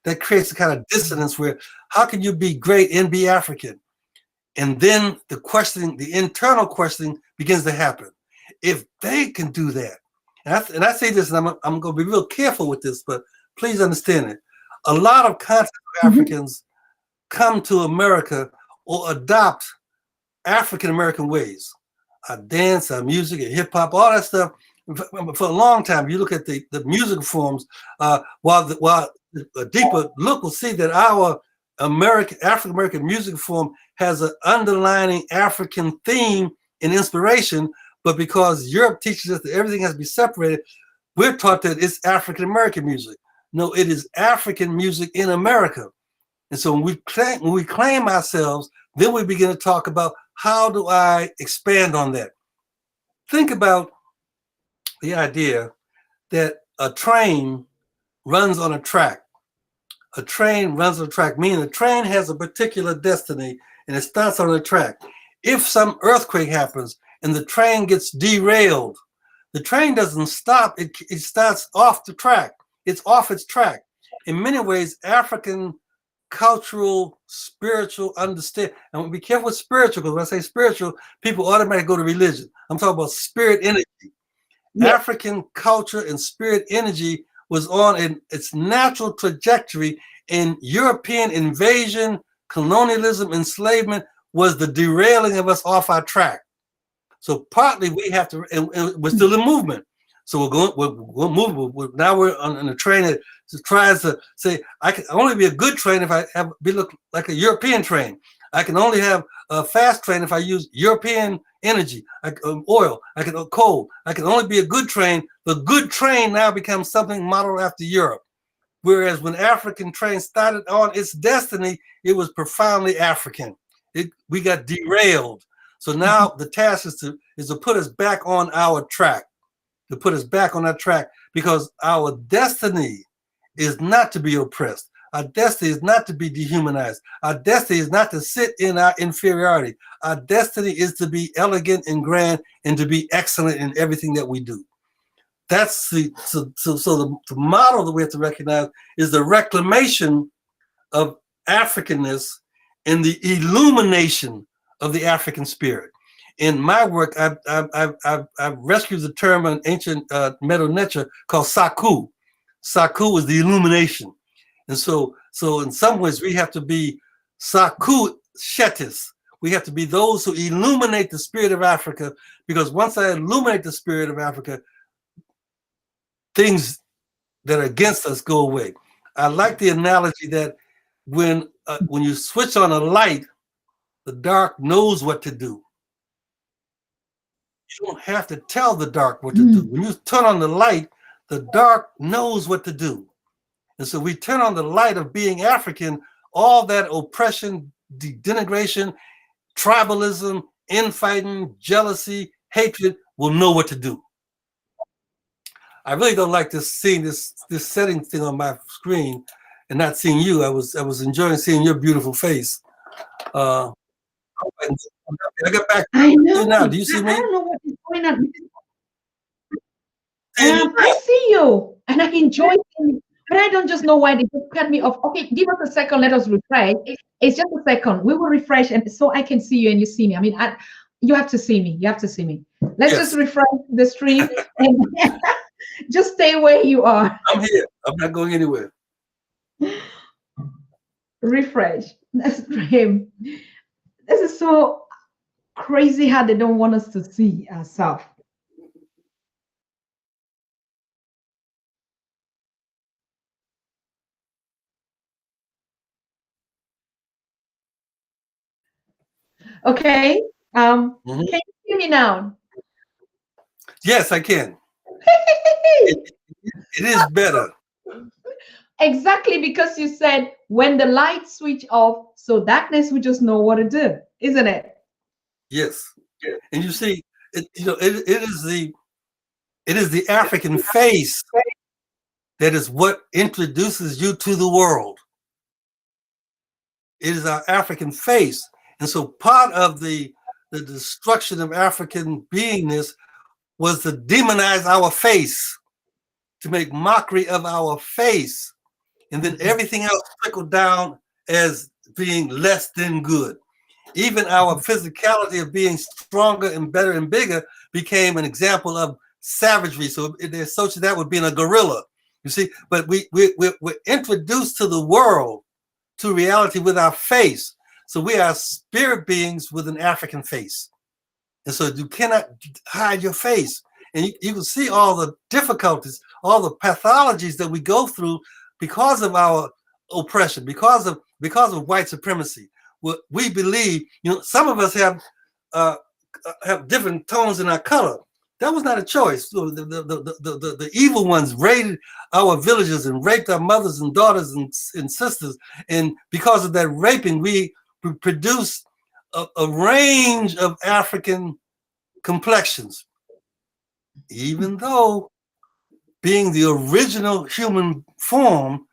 [SPEAKER 6] That creates a kind of dissonance where, how can you be great and be African? And then the internal questioning begins to happen. If they can do that, and I say this, and I'm going to be real careful with this, but please understand it. A lot of continental Africans come to America or adopt African-American ways. Our dance, our music, our hip hop, all that stuff. For a long time, you look at the musical forms, while a deeper look will see that our African American music form has an underlining African theme and inspiration, but because Europe teaches us that everything has to be separated, we're taught that it's African American music. No, it is African music in America. And so when we claim ourselves, then we begin to talk about how do I expand on that. Think about the idea that a train runs on a track. A train runs on a track, meaning a train has a particular destiny and it starts on a track. If some earthquake happens and the train gets derailed, the train doesn't stop, it starts off the track. It's off its track. In many ways, African cultural, spiritual understanding, and be careful with spiritual, because when I say spiritual, people automatically go to religion. I'm talking about spirit energy. Yeah. African culture and spirit energy was on its natural trajectory, and European invasion, colonialism, enslavement was the derailing of us off our track. So partly we have to, and we're still in movement. So we're moving. Now we're on a train that tries to say, I can only be a good train if I look like a European train. I can only have a fast train if I use European energy, oil, coal. I can only be a good train. The good train now becomes something modeled after Europe. Whereas when African train started on its destiny, it was profoundly African. We got derailed. So now the task is to put us back on our track, because our destiny is not to be oppressed. Our destiny is not to be dehumanized. Our destiny is not to sit in our inferiority. Our destiny is to be elegant and grand and to be excellent in everything that we do. That's the model that we have to recognize is the reclamation of Africanness and the illumination of the African spirit. In my work, I've rescued the term in ancient Medo-Neter called Saku. Saku is the illumination. And so in some ways, we have to be Saku Shetis. We have to be those who illuminate the spirit of Africa, because once I illuminate the spirit of Africa, things that are against us go away. I like the analogy that when you switch on a light, the dark knows what to do. You don't have to tell the dark what to do. When you turn on the light, the dark knows what to do. And so we turn on the light of being African, all that oppression, denigration, tribalism, infighting, jealousy, hatred will know what to do. I really don't like seeing this setting thing on my screen and not seeing you. I was enjoying seeing your beautiful face. I got back.
[SPEAKER 1] I know.
[SPEAKER 6] Now, do you see me?
[SPEAKER 1] I don't know what is going on. I see you, and I enjoy seeing you, but I don't just know why they just cut me off. Okay, give us a second. Let us refresh. It's just a second. We will refresh, and so I can see you and you see me. I mean, you have to see me. You have to see me. Let's just refresh the stream and just stay where you are.
[SPEAKER 6] I'm here. I'm not going anywhere.
[SPEAKER 1] Refresh. That's him. This is so crazy how they don't want us to see ourselves. Okay. Can you hear me now?
[SPEAKER 6] Yes, I can. It is better.
[SPEAKER 1] Exactly, because you said when the lights switch off, so darkness will just know what to do, isn't it?
[SPEAKER 6] Yes. And you see, it is the African face that is what introduces you to the world. It is our African face. And so part of the destruction of African beingness was to demonize our face, to make mockery of our face. And then everything else trickled down as being less than good. Even our physicality of being stronger and better and bigger became an example of savagery. So they associate that with being a gorilla, you see. But we're introduced to the world, to reality with our face. So we are spirit beings with an African face. And so you cannot hide your face. And you can see all the difficulties, all the pathologies that we go through because of our oppression, because of white supremacy. We believe, some of us have different tones in our color. That was not a choice. The evil ones raided our villages and raped our mothers and daughters and sisters. And because of that raping, we produced a range of African complexions. Even though being the original human form,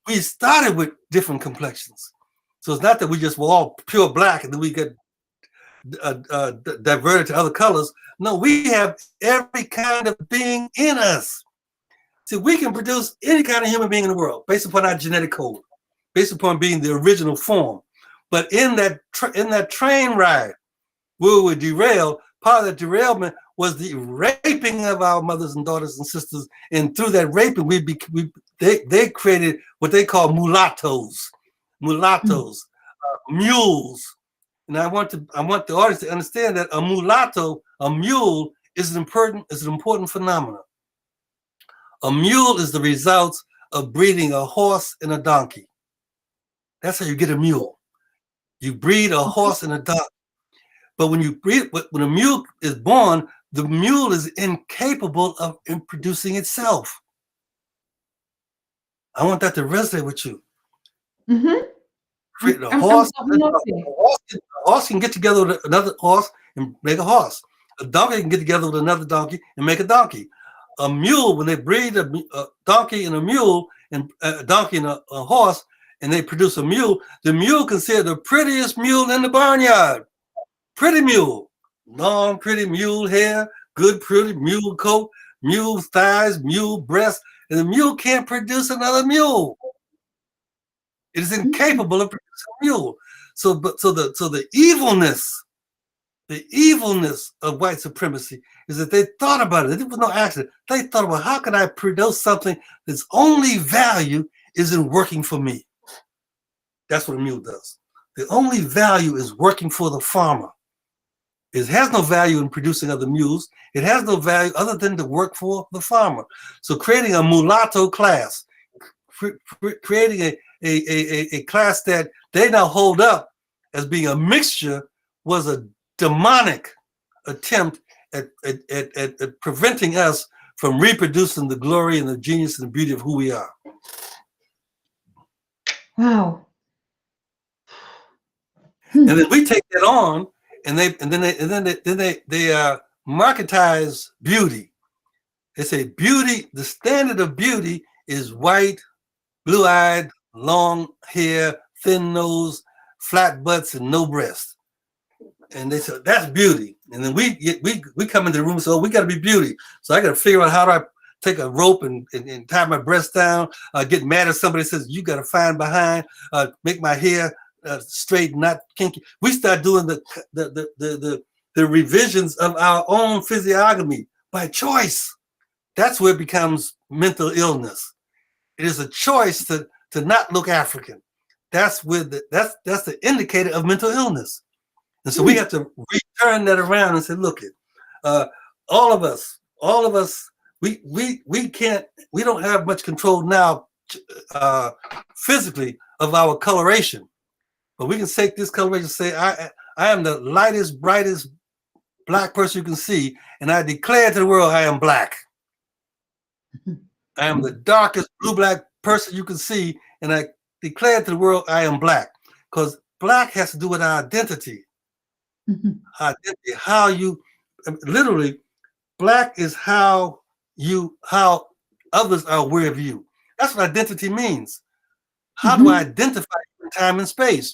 [SPEAKER 6] we started with different complexions. So it's not that we just were all pure black and then we get diverted to other colors. No, we have every kind of being in us. See, we can produce any kind of human being in the world based upon our genetic code, based upon being the original form. But in that train ride where we were derailed, part of the derailment was the raping of our mothers and daughters and sisters. And through that raping, they created what they call mulattoes, mules. And I want the audience to understand that a mule is an important phenomenon. A mule is the result of breeding a horse and a donkey. That's how you get a mule. You breed a horse and a donkey. But when a mule is born, the mule is incapable of producing itself. I want that to resonate with you.
[SPEAKER 1] Mm-hmm.
[SPEAKER 6] The horse can get together with another horse and make a horse. A donkey can get together with another donkey and make a donkey. A mule, when they breed a donkey and a mule, and a donkey and a horse, and they produce a mule, the mule considered the prettiest mule in the barnyard. Pretty mule, long, pretty mule hair, good, pretty mule coat, mule thighs, mule breast, and the mule can't produce another mule. It is incapable of producing a mule. So the evilness of white supremacy is that they thought about it. It was no accident. They thought about, how can I produce something that's only value is in working for me? That's what a mule does. The only value is working for the farmer. It has no value in producing other mules. It has no value other than to work for the farmer. So creating a mulatto class, creating a class that they now hold up as being a mixture, was a demonic attempt at preventing us from reproducing the glory and the genius and the beauty of who we are.
[SPEAKER 1] Wow.
[SPEAKER 6] And then we take that on, and then they marketize beauty. They say beauty, the standard of beauty is white, blue-eyed, long hair, thin nose, flat butts, and no breasts. And they said that's beauty. And then we come into the room and say, oh, we got to be beauty. So I got to figure out how do I take a rope and tie my breasts down. Get mad at somebody says you got to find behind. Make my hair straight, not kinky. We start doing the revisions of our own physiognomy by choice. That's where it becomes mental illness. It is a choice to not look African. That's where that's the indicator of mental illness. And so we have to return that around and say, look, all of us, we don't have much control now physically of our coloration, but we can take this coloration and say, I am the lightest, brightest black person you can see, and I declare to the world I am black. I am the darkest blue-black person you can see, and I declare to the world I am black, because black has to do with our identity. Identity, how you literally, black is how others are aware of you. That's what identity means. How do I identify in time and space?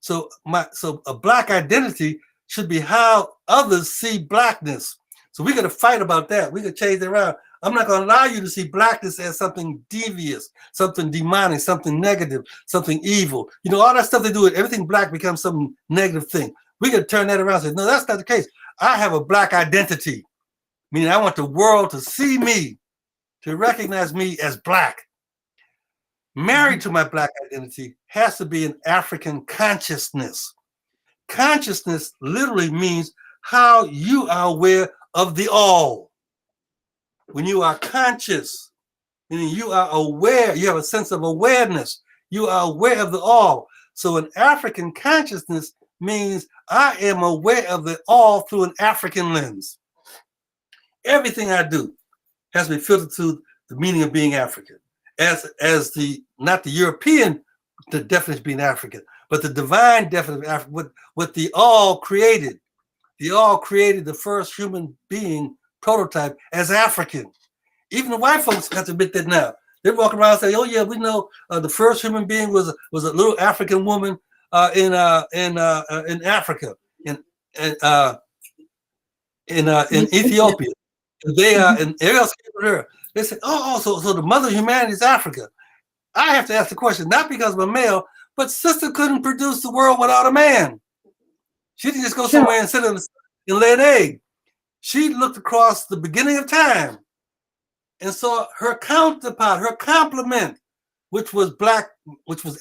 [SPEAKER 6] So a black identity should be how others see blackness. So we got to fight about that. We got to change that around. I'm not going to allow you to see blackness as something devious, something demonic, something negative, something evil. You know, all that stuff they do, everything black becomes some negative thing. We got to turn that around and say, no, that's not the case. I have a black identity, meaning I want the world to see me, to recognize me as black. Married to my black identity has to be an African consciousness. Consciousness literally means how you are aware of the all. When you are conscious, meaning you are aware, you have a sense of awareness. You are aware of the all. So an African consciousness means I am aware of the all through an African lens. Everything I do has to be filtered through the meaning of being African, as the not the European the definition of being African, but the divine definition of African, what the all created. The all created the first human being prototype as African. Even the white folks have to admit that now. They walk around and say, "Oh yeah, we know the first human being was a little African woman in Africa, in Ethiopia." They and everybody else came there. They said, "Oh, so the mother of humanity is Africa." I have to ask the question, not because I'm a male, but sister couldn't produce the world without a man. She didn't just go somewhere and sit and lay an egg. She looked across the beginning of time and saw her counterpart, her complement, which was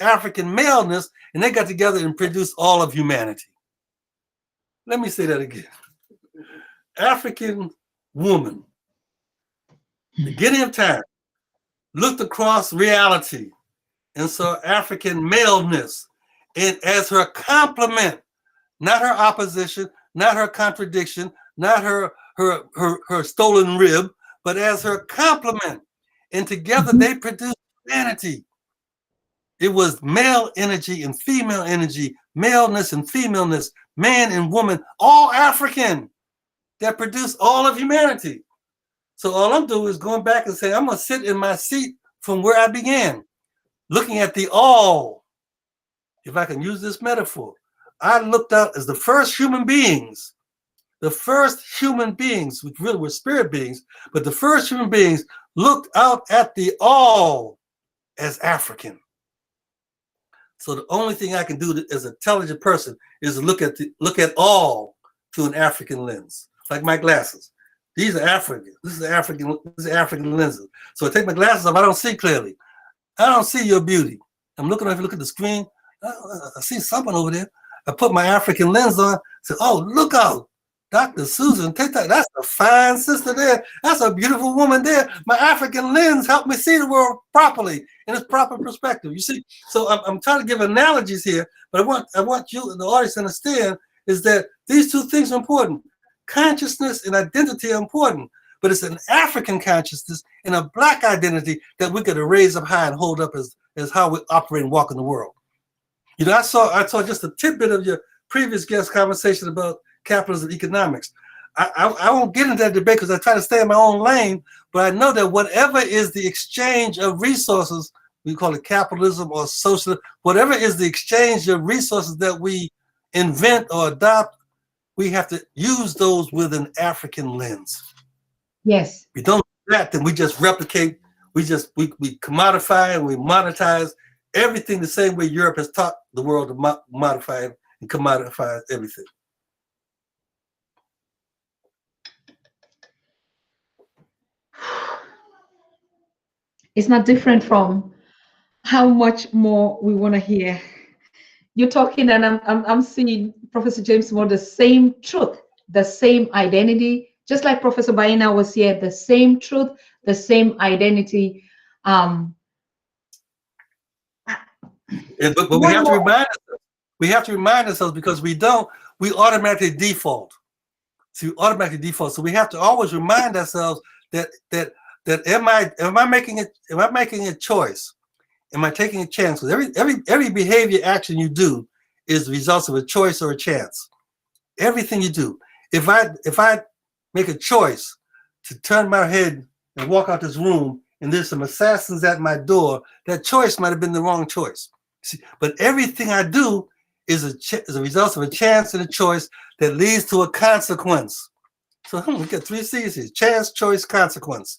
[SPEAKER 6] African maleness, and they got together and produced all of humanity. Let me say that again. African woman, beginning of time, looked across reality and saw African maleness, and as her complement, not her opposition, not her contradiction, not her stolen rib, but as her complement. And together they produced humanity. It was male energy and female energy, maleness and femaleness, man and woman, all African, that produced all of humanity. So all I'm doing is going back and saying, I'm going to sit in my seat from where I began, looking at the all. If I can use this metaphor, I looked out as the first human beings, which really were spirit beings, but the first human beings looked out at the all as African. So the only thing I can do as an intelligent person is to look at all through an African lens, like my glasses. These are African. This is African lenses. So I take my glasses off. I don't see clearly. I don't see your beauty. I'm looking. If you look at the screen, I see someone over there. I put my African lens on. Say, "Oh, look out, Dr. Susan. Take that. That's a fine sister there. That's a beautiful woman there. My African lens helped me see the world properly in its proper perspective." You see. So I'm trying to give analogies here, but I want you and the audience to understand is that these two things are important. Consciousness and identity are important, but it's an African consciousness and a Black identity that we got to raise up high and hold up as how we operate and walk in the world. You know, I saw just a tidbit of your previous guest conversation about capitalism and economics. I won't get into that debate because I try to stay in my own lane, but I know that whatever is the exchange of resources, we call it capitalism or social, whatever is the exchange of resources that we invent or adopt, we have to use those with an African lens.
[SPEAKER 1] Yes.
[SPEAKER 6] If we don't do that, then we just replicate, we commodify and we monetize everything the same way Europe has taught the world to modify and commodify everything.
[SPEAKER 1] It's not different from how much more we want to hear. You're talking, and I'm seeing Professor James Moore, the same truth, the same identity, just like Professor Baina was here, the same truth, the same identity.
[SPEAKER 6] But we have to remind ourselves because we automatically default. So we have to always remind ourselves that am I making a choice? Am I taking a chance? Because every behavior action you do is the result of a choice or a chance. Everything you do. If I make a choice to turn my head and walk out this room and there's some assassins at my door, that choice might have been the wrong choice. See, but everything I do is a result of a chance and a choice that leads to a consequence. So we got 3 C's here: chance, choice, consequence.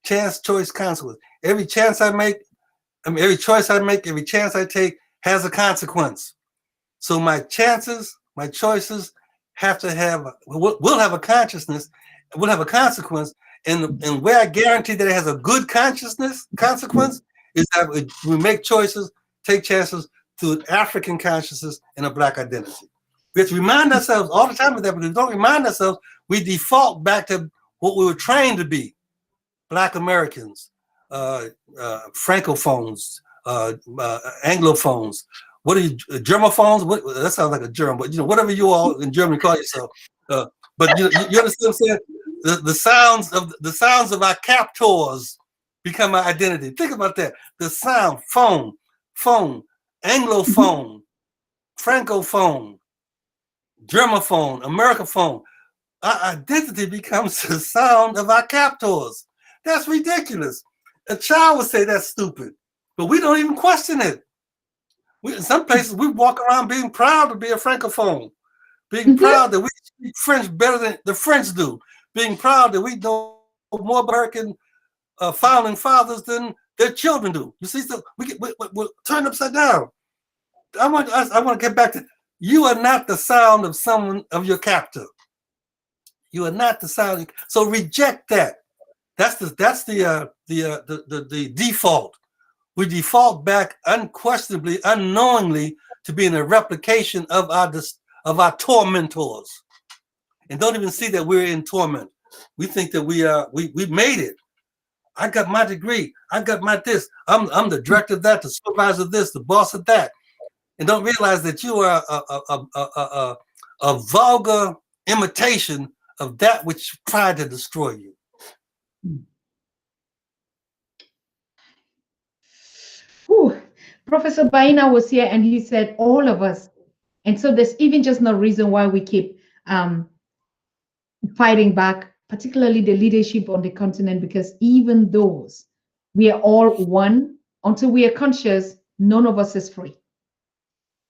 [SPEAKER 6] Chance, choice, consequence. Every choice I make, every chance I take has a consequence. So my chances, my choices will have a consciousness, will have a consequence. And where I guarantee that it has a good consequence is that we make choices, take chances through an African consciousness and a Black identity. We have to remind ourselves all the time of that, but if we don't remind ourselves, we default back to what we were trained to be: Black Americans, Francophones, Anglophones. What are you, germophones? What, that sounds like a germ, but whatever you all in Germany call yourself. But you understand what I'm saying? The sounds of our captors become our identity. Think about that. The sound, phone, Anglophone, Francophone, Germophone, Americaphone. Our identity becomes the sound of our captors. That's ridiculous. A child would say that's stupid, but we don't even question it. In some places, we walk around being proud to be a Francophone, being proud that we speak French better than the French do, being proud that we know more American founding fathers than their children do. You see, so we're turned upside down. I want to get back to, you are not the sound of someone of your captor. You are not the sound. So reject that. That's the default. We default back unquestionably, unknowingly, to being a replication of our tormentors, and don't even see that we're in torment. We think that we made it. I got my degree. I got my this. I'm the director of that, the supervisor of this, the boss of that, and don't realize that you are a vulgar imitation of that which tried to destroy you.
[SPEAKER 1] Whew. Professor Baina was here and he said all of us. And so there's even just no reason why we keep fighting back, particularly the leadership on the continent, because even those, we are all one. Until we are conscious, none of us is free.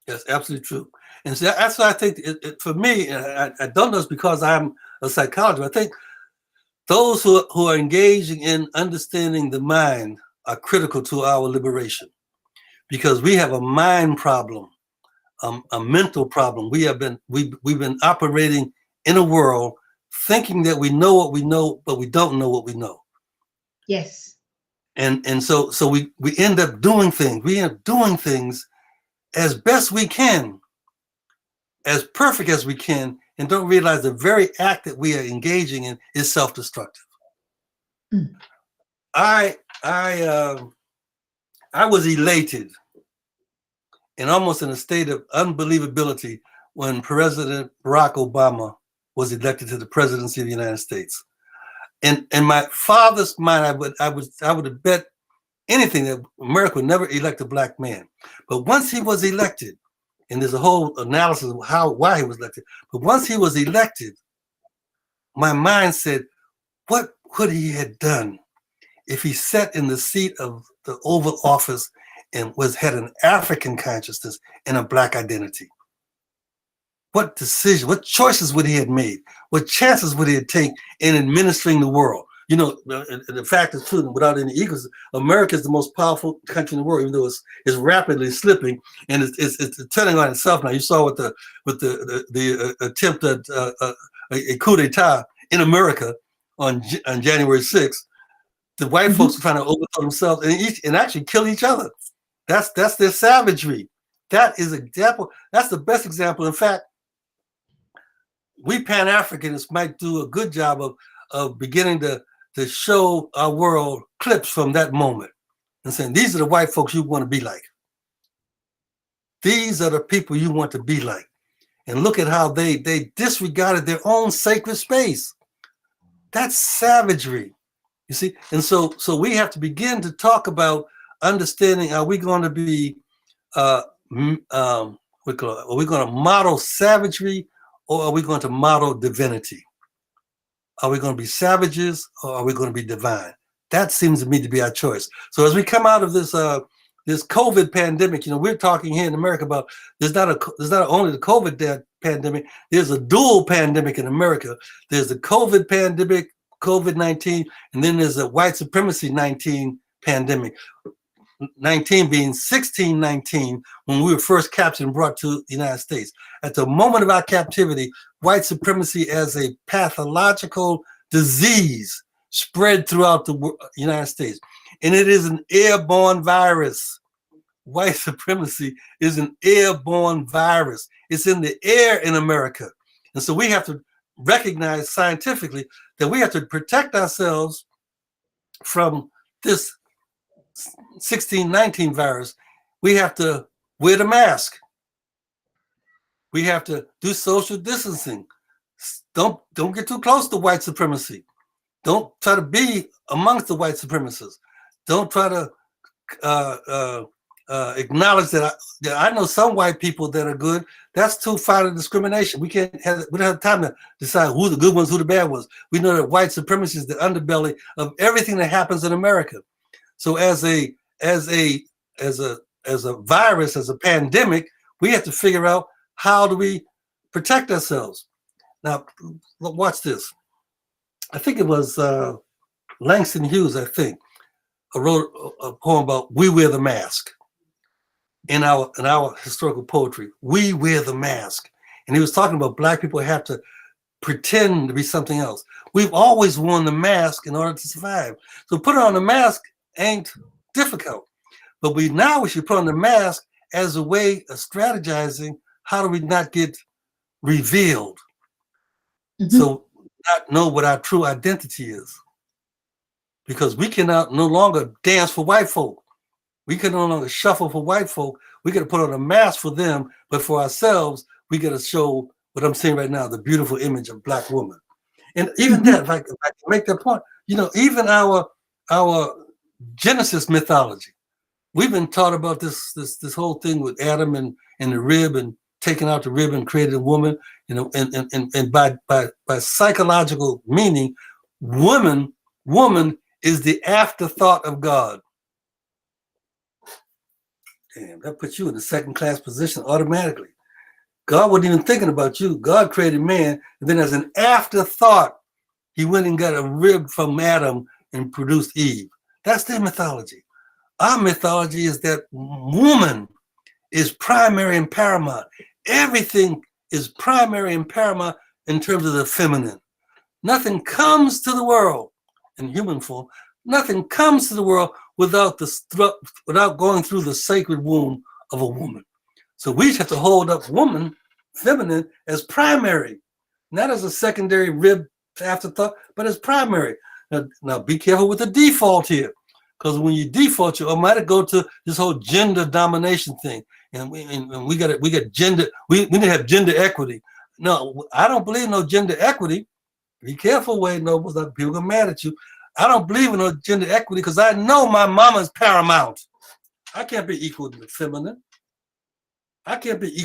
[SPEAKER 6] Yes, absolutely true. And so that's why I think for me, I don't know it's because I'm a psychologist. I think those who are engaging in understanding the mind are critical to our liberation, because we have a mind problem, a mental problem. We've been operating in a world thinking that we know what we know, but we don't know what we know.
[SPEAKER 1] Yes.
[SPEAKER 6] And so we end up doing things. We end up doing things as best we can, as perfect as we can, and don't realize the very act that we are engaging in is self-destructive.
[SPEAKER 1] Mm.
[SPEAKER 6] I was elated and almost in a state of unbelievability when President Barack Obama was elected to the presidency of the United States. In my father's mind, I would have bet anything that America would never elect a black man. But once he was elected, and there's a whole analysis of why he was elected, but once he was elected, my mind said, what could he have done if he sat in the seat of the Oval Office and had an African consciousness and a black identity? What decision, what choices would he have made? What chances would he have taken in administering the world? You know, the fact is true, without any egos, America is the most powerful country in the world, even though it's rapidly slipping and it's turning on itself now. You saw with the attempt at a coup d'etat in America on January 6th. The white folks are trying to overthrow themselves and actually kill each other. That's their savagery. That is example. That's the best example. In fact, we Pan-Africanists might do a good job of beginning to show our world clips from that moment and saying, these are the white folks you want to be like. These are the people you want to be like. And look at how they disregarded their own sacred space. That's savagery, you see? And so we have to begin to talk about understanding, are we going to be, are we going to model savagery, or are we going to model divinity? Are we going to be savages, or are we going to be divine? That seems to me to be our choice. So as we come out of this this COVID pandemic, you know, we're talking here in America about there's not only the COVID pandemic, there's a dual pandemic in America. There's the COVID pandemic, COVID-19, and then there's a white supremacy 19 pandemic. 19 being 1619, when we were first captured and brought to the United States. At the moment of our captivity, white supremacy as a pathological disease spread throughout the United States. And it is an airborne virus. White supremacy is an airborne virus. It's in the air in America. And so we have to recognize scientifically that we have to protect ourselves from this 1619 virus, we have to wear the mask. We have to do social distancing. Don't get too close to white supremacy. Don't try to be amongst the white supremacists. Don't try to acknowledge that I know some white people that are good. That's too far of discrimination. We don't have time to decide who the good ones, who the bad ones. We know that white supremacy is the underbelly of everything that happens in America. So as a virus, as a pandemic, we have to figure out how do we protect ourselves. Now, watch this. I think it was Langston Hughes, I think, wrote a poem about "We Wear the Mask" in our historical poetry. We wear the mask, and he was talking about Black people have to pretend to be something else. We've always worn the mask in order to survive. So putting on the mask ain't difficult, but we should put on the mask as a way of strategizing. How do we not get revealed? So not know what our true identity is, because we cannot no longer dance for white folk. We can no longer shuffle for white folk. We got to put on a mask for them, but for ourselves, we got to show what I'm saying right now, the beautiful image of Black woman. And even that, if I can make that point, even our Genesis mythology, we've been taught about this whole thing with Adam and the rib, and taking out the rib and created a woman, and by psychological meaning, woman is the afterthought of God. Damn, that puts you in a second-class position automatically. God wasn't even thinking about you. God created man, and then as an afterthought, he went and got a rib from Adam and produced Eve. That's their mythology. Our mythology is that woman is primary and paramount. Everything is primary and paramount in terms of the feminine. Nothing comes to the world in human form. Nothing comes to the world without going through the sacred womb of a woman. So we have to hold up woman, feminine, as primary, not as a secondary rib afterthought, but as primary. Now be careful with the default here, because when you default, you might go to this whole gender domination thing. And we got gender. We need to have gender equity. No, I don't believe no gender equity. Be careful, Wade Nobles. People get mad at you. I don't believe in no gender equity because I know my mama's paramount. I can't be equal to the feminine. I can't be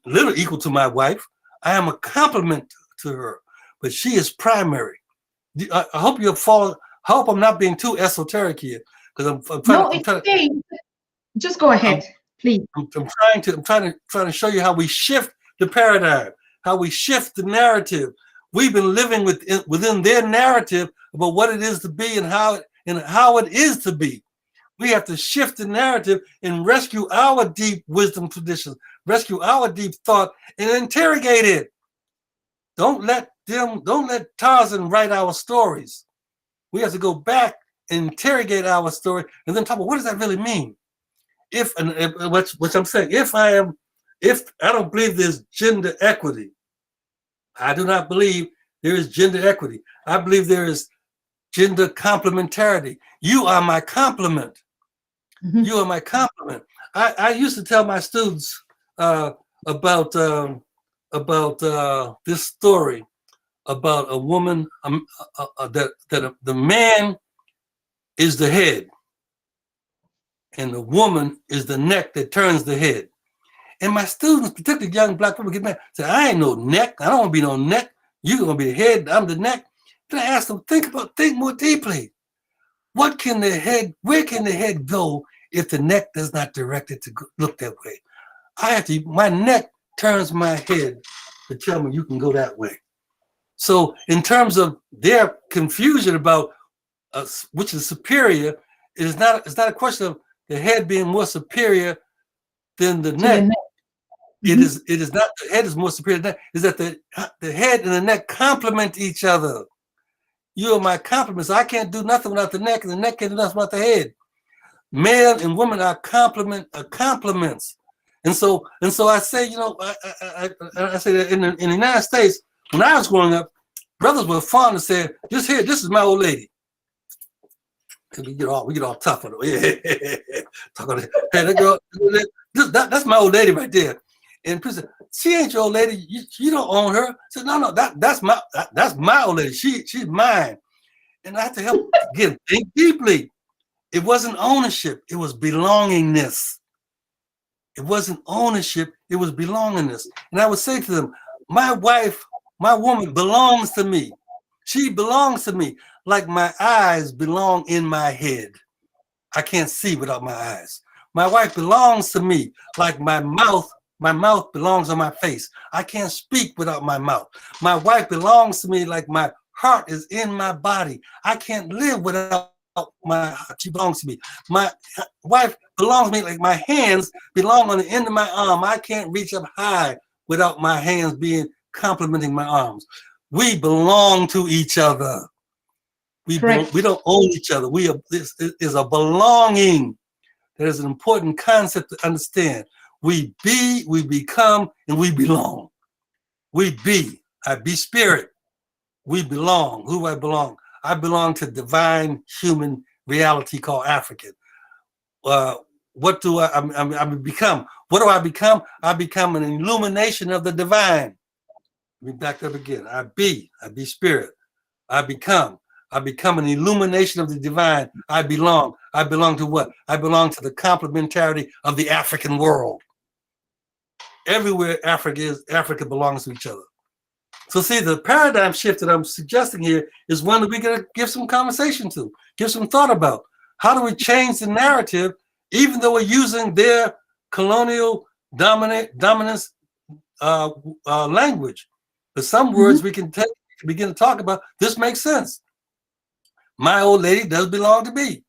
[SPEAKER 6] literally equal to my wife. I am a complement to her, but she is primary. I hope you'll follow. I hope I'm not being too esoteric here, because I'm trying to.
[SPEAKER 1] Just go ahead. Please.
[SPEAKER 6] I'm trying to show you how we shift the paradigm, how we shift the narrative. We've been living within their narrative about what it is to be and how it is to be. We have to shift the narrative and rescue our deep wisdom traditions, rescue our deep thought, and interrogate it. Don't let Tarzan write our stories. We have to go back and interrogate our story and then talk about what does that really mean? What I'm saying, if I don't believe there's gender equity, I do not believe there is gender equity. I believe there is gender complementarity. You are my complement. Mm-hmm. You are my complement. I used to tell my students about this story about a woman that the man is the head, and the woman is the neck that turns the head. And my students, particularly young Black people, get mad. Say, I ain't no neck. I don't want to be no neck. You're going to be the head. I'm the neck. Then I ask them, think more deeply. Where can the head go if the neck is not directed to look that way? My neck turns my head to tell me you can go that way. So in terms of their confusion about which is superior, it's not a question of the head being more superior than the neck. It is not the head is more superior than that. Is that the head and the neck complement each other. You are my complements. I can't do nothing without the neck, and the neck can't do nothing without the head. Man and woman are complements. And so I say, I say that in the United States, when I was growing up, brothers were fond of saying, this is my old lady. We get all tough on it. Talk on it. Hey, that girl, that's my old lady right there. And Prince said, she ain't your old lady. You don't own her. I said, no, that's my old lady. She's mine. And I have to help again, think deeply. It wasn't ownership, it was belongingness. It wasn't ownership, it was belongingness. And I would say to them, my wife, my woman belongs to me. She belongs to me like my eyes belong in my head. I can't see without my eyes. My wife belongs to me like my mouth belongs on my face. I can't speak without my mouth. My wife belongs to me like my heart is in my body. I can't live without my heart. She belongs to me. My wife belongs to me like my hands belong on the end of my arm. I can't reach up high without my hands being complementing my arms. We belong to each other. We don't own each other. This is a belonging. There's an important concept to understand. We be, we become, and we belong. We be. I be spirit. We belong. Who do I belong? I belong to divine human reality called African. What do I become? What do I become? I become an illumination of the divine. Let me back up again. I be spirit. I become an illumination of the divine. I belong to what? I belong to the complementarity of the African world. Everywhere Africa is, Africa belongs to each other. So see, the paradigm shift that I'm suggesting here is one that we're going to give some conversation to, give some thought about. How do we change the narrative, even though we're using their colonial dominance language? But some words we can begin to talk about. This makes sense. My old lady does belong to me.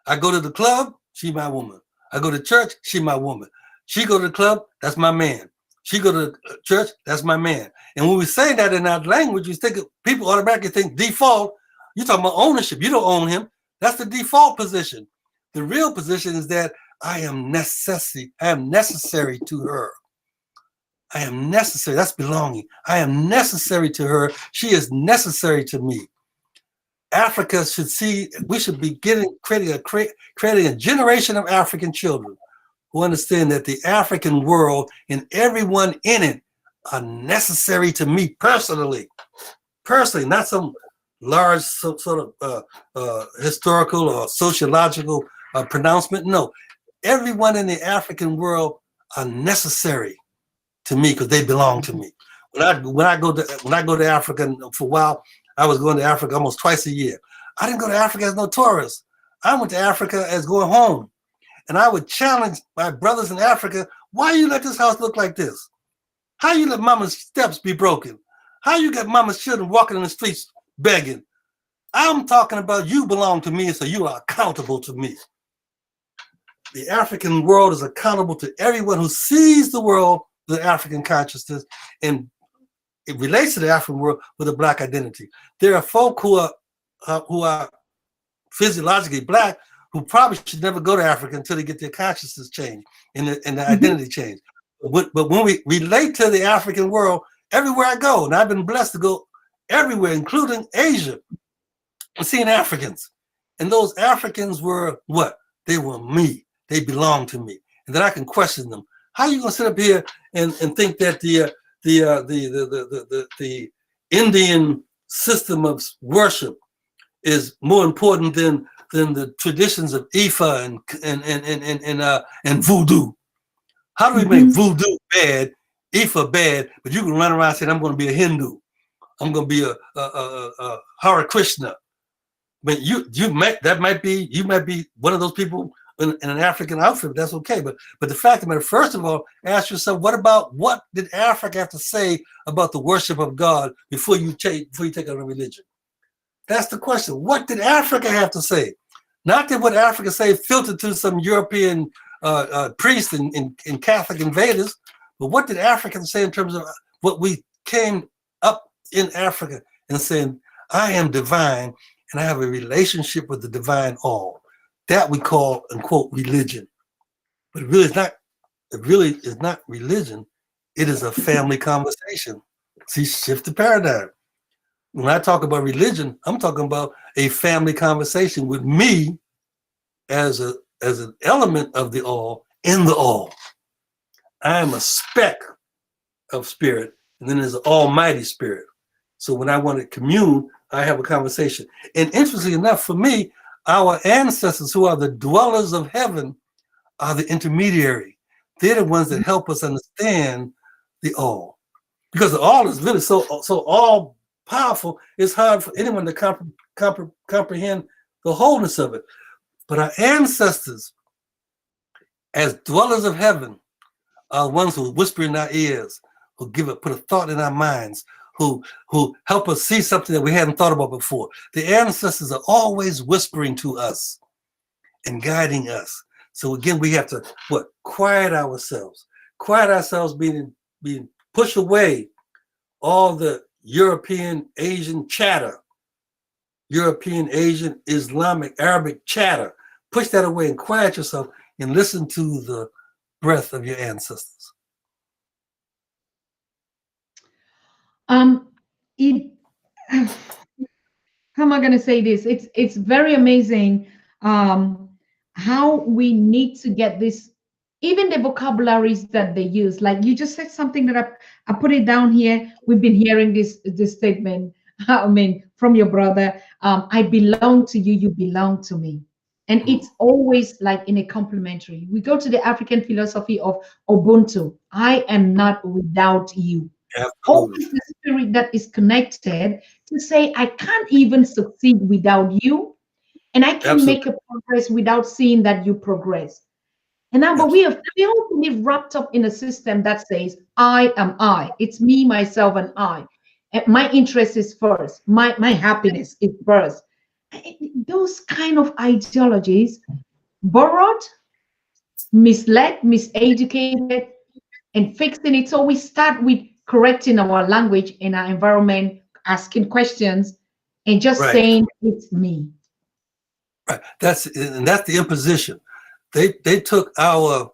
[SPEAKER 6] I go to the club, she my woman. I go to church, she my woman. She go to the club, that's my man. She go to church, that's my man. And when we say that in our language, people automatically think default. You're talking about ownership. You don't own him. That's the default position. The real position is that I am necessary. I am necessary to her. I am necessary. That's belonging. I am necessary to her. She is necessary to me. Africa should see, we should be creating a generation of African children who understand that the African world and everyone in it are necessary to me personally, not some large sort of historical or sociological pronouncement. No, everyone in the African world are necessary to me because they belong to me. When I go to Africa for a while, I was going to Africa almost twice a year. I didn't go to Africa as no tourist. I went to Africa as going home. And I would challenge my brothers in Africa, why you let this house look like this? How you let mama's steps be broken? How you got mama's children walking in the streets begging? I'm talking about you belong to me, so you are accountable to me. The African world is accountable to everyone who sees the world with African consciousness, and it relates to the African world with a Black identity. There are folk who are physiologically Black who probably should never go to Africa until they get their consciousness changed and their identity changed. But when we relate to the African world, everywhere I go, and I've been blessed to go everywhere, including Asia, I'm seeing Africans. And those Africans were what? They were me. They belong to me. And then I can question them. How are you going to sit up here and think that the Indian system of worship is more important than the traditions of Ifa and voodoo? How do we make voodoo bad, Ifa bad, but you can run around saying, I'm going to be a Hindu, I'm going to be a Hare Krishna? But you might be one of those people in an African outfit. That's okay. But the fact of the matter, first of all, ask yourself, what did Africa have to say about the worship of God before you take on a religion? That's the question. What did Africa have to say? Not that what Africa say filtered to some European priests and Catholic invaders, but what did Africans say in terms of what we came up in Africa and saying, I am divine and I have a relationship with the divine all. That we call, unquote, religion. But it really is not religion. It is a family conversation. See, shift the paradigm. When I talk about religion, I'm talking about a family conversation with me as an element of the all in the all. I am a speck of spirit, and then there's an almighty spirit. So when I want to commune, I have a conversation. And interestingly enough, for me, our ancestors who are the dwellers of heaven are the intermediary. They're the ones that help us understand the all. Because the all is really so all powerful, it's hard for anyone to comprehend the wholeness of it. But our ancestors, as dwellers of heaven, are ones who whisper in our ears, who put a thought in our minds, who help us see something that we hadn't thought about before. The ancestors are always whispering to us and guiding us. So again, we have to quiet ourselves, being push away all the European, Asian chatter, European, Asian, Islamic, Arabic chatter. Push that away and quiet yourself and listen to the breath of your ancestors.
[SPEAKER 1] How am I going to say this? It's very amazing how we need to get this, even the vocabularies that they use. Like you just said something that I put it down here. We've been hearing this statement, I mean, from your brother. I belong to you, you belong to me. And it's always like in a complementary. We go to the African philosophy of Ubuntu. I am not without you. Always the spirit that is connected to say, I can't even succeed without you. And I can make a progress without seeing that you progress. And now, but we all believe wrapped up in a system that says, I am I. It's me, myself, and I. And my interest is first. My happiness is first. Those kind of ideologies, borrowed, misled, miseducated, and fixing it. So we start with correcting our language in our environment, asking questions, and just saying it's me.
[SPEAKER 6] Right. That's the imposition. They took our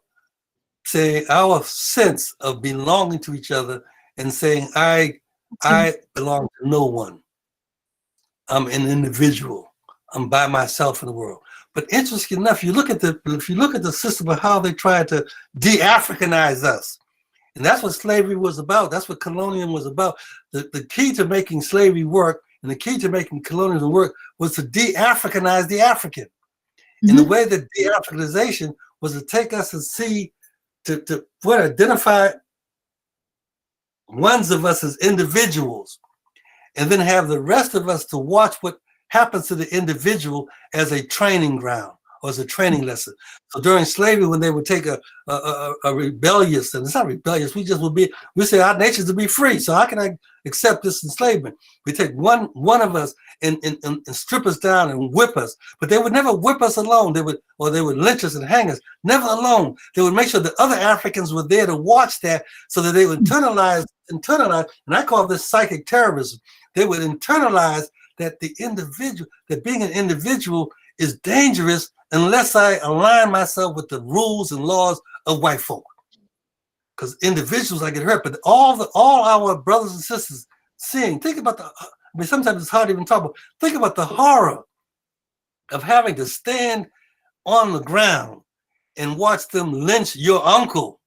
[SPEAKER 6] sense of belonging to each other and saying, I belong to no one. I'm an individual. I'm by myself in the world. But interesting enough, if you look at the system of how they tried to de-Africanize us, and that's what slavery was about. That's what colonialism was about. The key to making slavery work and the key to making colonialism work was to de-Africanize the African. Mm-hmm. And the way that de-Africanization was to take us and see, to identify ones of us as individuals, and then have the rest of us to watch what happens to the individual as a training ground or as a training lesson. So during slavery, when they would take a rebellious, and it's not rebellious, we say our nature is to be free. So how can I accept this enslavement? We take one of us and strip us down and whip us, but they would never whip us alone. They would lynch us and hang us, never alone. They would make sure that other Africans were there to watch that so that they would internalize, and I call this psychic terrorism. They would internalize that that being an individual is dangerous unless I align myself with the rules and laws of white folk. Because individuals, I get hurt, but all our brothers and sisters seeing, think about sometimes it's hard to even talk about, think about the horror of having to stand on the ground and watch them lynch your uncle,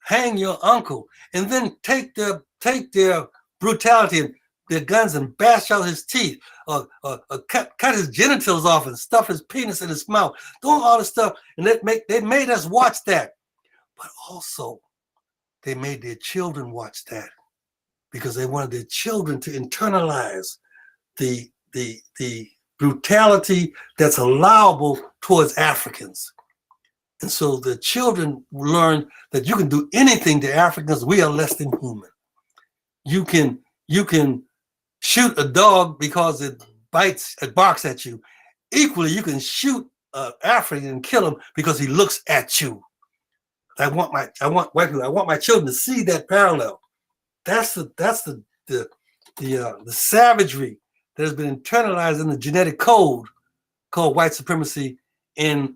[SPEAKER 6] hang your uncle, and then take their brutality and their guns and bash out his teeth, or cut his genitals off and stuff his penis in his mouth, doing all this stuff. And they made us watch that. But also, they made their children watch that because they wanted their children to internalize the brutality that's allowable towards Africans. And so the children learn that you can do anything to Africans. We are less than human. You can shoot a dog because it barks at you. Equally, you can shoot an African and kill him because he looks at you. I want my children to see that parallel. That's the savagery that has been internalized in the genetic code called white supremacy in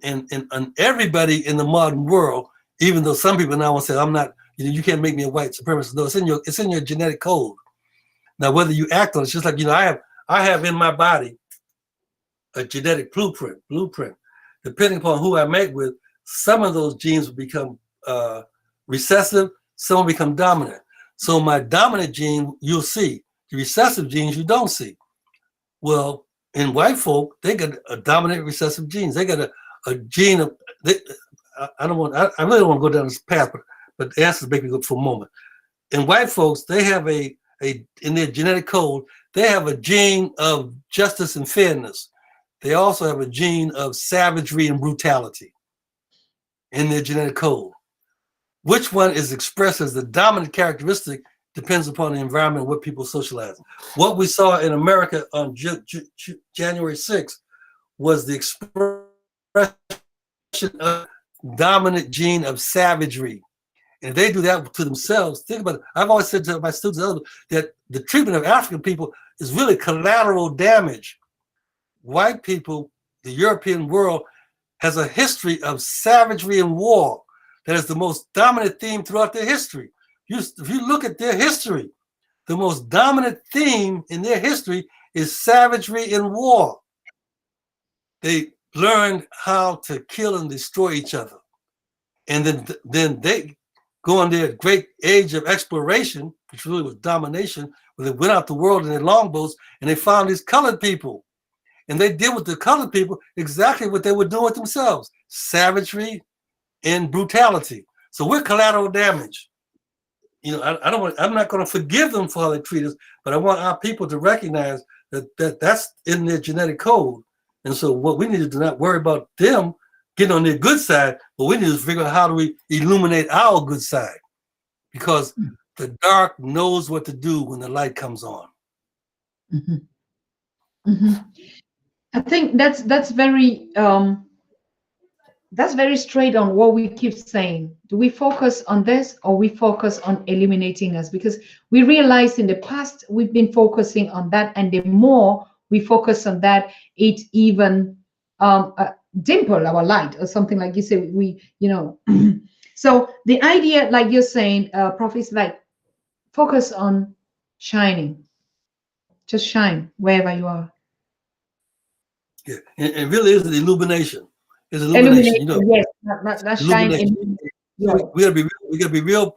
[SPEAKER 6] everybody in the modern world. Even though some people now will say, "I'm not," you can't make me a white supremacist. No, it's in your genetic code. Now, whether you act on it, it's just like, I have in my body a genetic blueprint. Depending upon who I mate with, some of those genes will become recessive, some will become dominant. So my dominant gene, you'll see. The recessive genes, you don't see. Well, in white folk, they got a dominant recessive genes. They got a gene of, I really don't want to go down this path, but the answers make me go for a moment. In white folks, they have in their genetic code, they have a gene of justice and fairness. They also have a gene of savagery and brutality in their genetic code. Which one is expressed as the dominant characteristic depends upon the environment and what people socialize. What we saw in America on January 6th was the expression of dominant gene of savagery. And if they do that to themselves, think about it. I've always said to my students that the treatment of African people is really collateral damage. White people, the European world, has a history of savagery and war that is the most dominant theme throughout their history. If you look at their history, the most dominant theme in their history is savagery and war. They learned how to kill and destroy each other. And then they go on their great age of exploration, which really was domination, where they went out the world in their longboats and they found these colored people. And they did with the colored people exactly what they were doing with themselves, savagery and brutality. So we're collateral damage. I'm not going to forgive them for how they treat us, but I want our people to recognize that's in their genetic code. And so what we need to do, not worry about them getting on their good side, but we need to figure out how do we illuminate our good side, because the dark knows what to do when the light comes on.
[SPEAKER 1] Mm-hmm. Mm-hmm. I think that's very straight on what we keep saying. Do we focus on this or we focus on eliminating us? Because we realized in the past we've been focusing on that, and the more we focus on that, it even dimple our light or something, like you say. So the idea, like you're saying, Prof, is like focus on shining. Just shine wherever you are.
[SPEAKER 6] Yeah, and really is the illumination. It's illumination.
[SPEAKER 1] Yes, not shine.
[SPEAKER 6] We gotta be real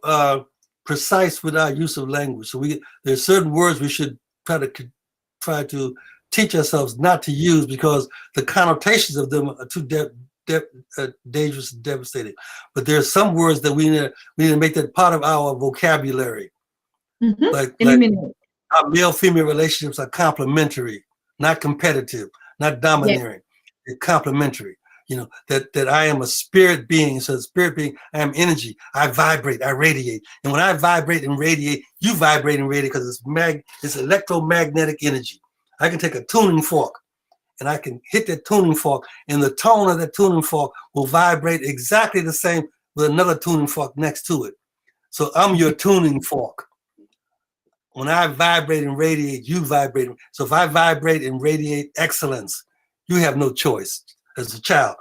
[SPEAKER 6] precise with our use of language. So there's certain words we should try to teach ourselves not to use, because the connotations of them are too dangerous and devastating. But there's some words that we need to make that part of our vocabulary.
[SPEAKER 1] Mm-hmm.
[SPEAKER 6] Like our male-female relationships are complementary, not competitive, not domineering. Yes. They're complementary. That I am a spirit being. So spirit being, I am energy. I vibrate, I radiate. And when I vibrate and radiate, you vibrate and radiate, because it's electromagnetic energy. I can take a tuning fork and I can hit that tuning fork, and the tone of that tuning fork will vibrate exactly the same with another tuning fork next to it. So I'm your tuning fork. When I vibrate and radiate, you vibrate. So if I vibrate and radiate excellence, you have no choice as a child.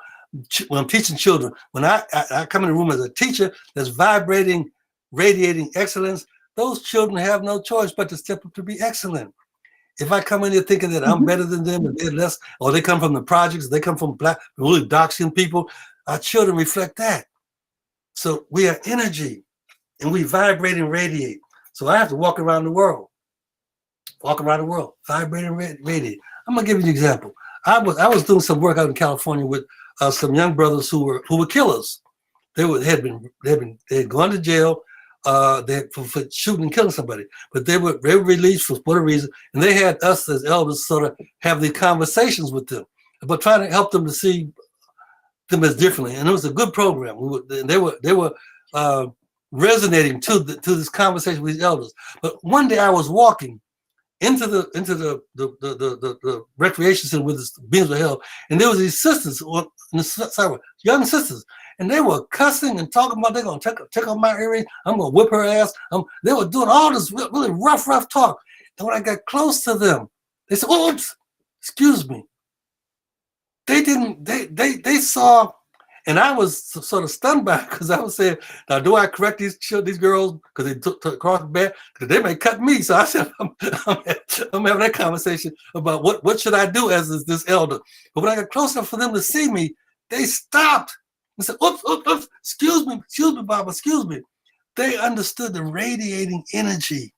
[SPEAKER 6] When I'm teaching children, when I come in the room as a teacher that's vibrating, radiating excellence, those children have no choice but to step up to be excellent. If I come in here thinking that I'm better than them and they're less, or they come from the projects, they come from black, really dark-skinned people, our children reflect that. So we are energy, and we vibrate and radiate. So I have to walk around the world, vibrate and radiate. I'm gonna give you an example. I was doing some work out in California with some young brothers who were killers. They had gone to jail for shooting and killing somebody, but they were released for whatever reason, and they had us as elders sort of have these conversations with them, but trying to help them to see them as differently. And it was a good program. They were resonating to this conversation with these elders. But one day I was walking into the recreation center where the beings were held, and there was these sisters on the sidewalk, young sisters, and they were cussing and talking about they're gonna take off my earring, I'm gonna whip her ass. They were doing all this really rough talk. And when I got close to them, they said, "Oops, excuse me." They didn't. They saw And I was sort of stunned by it because I was saying, now do I correct these girls because they took across the bed? Because they may cut me. So I said, I'm having that conversation about what should I do as this elder. But when I got close enough for them to see me, they stopped and said, oops, oops, oops, excuse me, Baba, excuse me. They understood the radiating energy,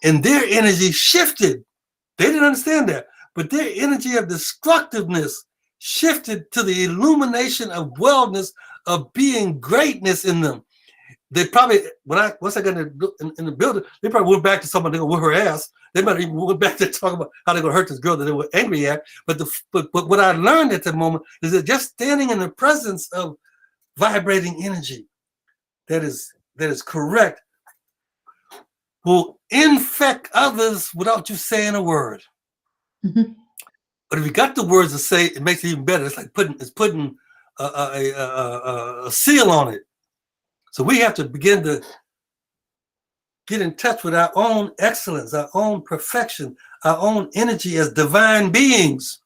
[SPEAKER 6] and their energy shifted. They didn't understand that, but their energy of destructiveness shifted to the illumination of wellness, of being greatness in them. They probably, once I got in the building, they probably went back to somebody going to whip her ass. They might even went back to talk about how they're going to hurt this girl that they were angry at. But what I learned at that moment is that just standing in the presence of vibrating energy that is correct will infect others without you saying a word.
[SPEAKER 1] Mm-hmm.
[SPEAKER 6] But if you got the words to say, it makes it even better. It's like putting a seal on it. So we have to begin to get in touch with our own excellence, our own perfection, our own energy as divine beings.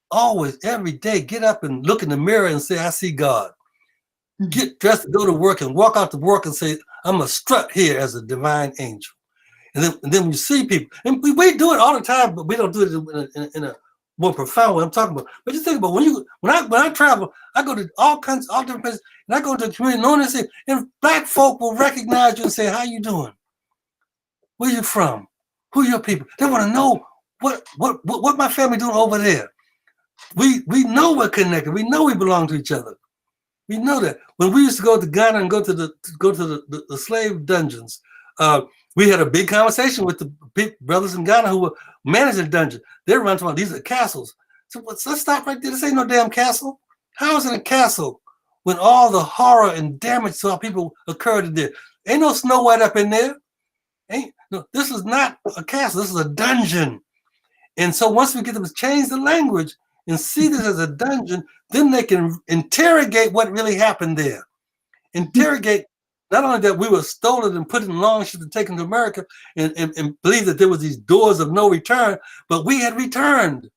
[SPEAKER 6] Always, every day, get up and look in the mirror and say, I see God. Mm-hmm. Get dressed to go to work and walk out to work and say, I'm a strut here as a divine angel. And then when you see people, and we do it all the time, but we don't do it in a more profound way I'm talking about. But just think about when I travel, I go to all different places, and I go to the community, knowing and say, and black folk will recognize you and say, how you doing? Where you from? Who are your people? They want to know what my family doing over there. We know we're connected. We know we belong to each other. We know that. When we used to go to Ghana and go to the slave dungeons, we had a big conversation with the big brothers in Ghana who were managing the dungeon. They're running around, these are castles. So let's stop right there. This ain't no damn castle. How is it a castle when all the horror and damage to our people occurred in there? Ain't no Snow White up in there. This is not a castle. This is a dungeon. And so once we get them to change the language and see this as a dungeon, then they can interrogate what really happened there. Interrogate not only that we were stolen and put in long ships and taken to America and believe that there was these doors of no return, but we had returned.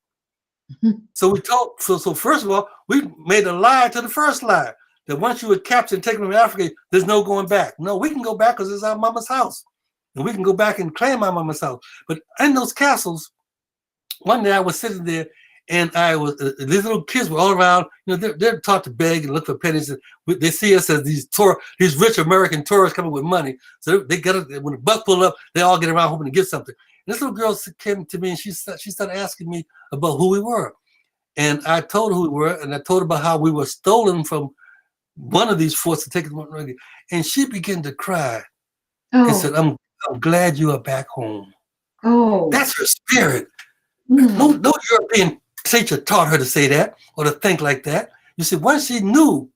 [SPEAKER 6] So we told, so first of all, we made a lie to the first lie, that once you were captured and taken from Africa, there's no going back. No, we can go back because it's our mama's house. And we can go back and claim our mama's house. But in those castles, one day I was sitting there and these little kids were all around, they're taught to beg and look for pennies. And they see us as these rich American tourists coming with money. So they get it, when the bus pulled up, they all get around hoping to get something. And this little girl came to me and she started asking me about who we were. And I told her who we were, and I told her about how we were stolen from one of these forts to take it to Monrovia. And she began to cry and said, I'm glad you are back home.
[SPEAKER 1] Oh. That's
[SPEAKER 6] her spirit. No European teacher taught her to say that or to think like that. You see, once she knew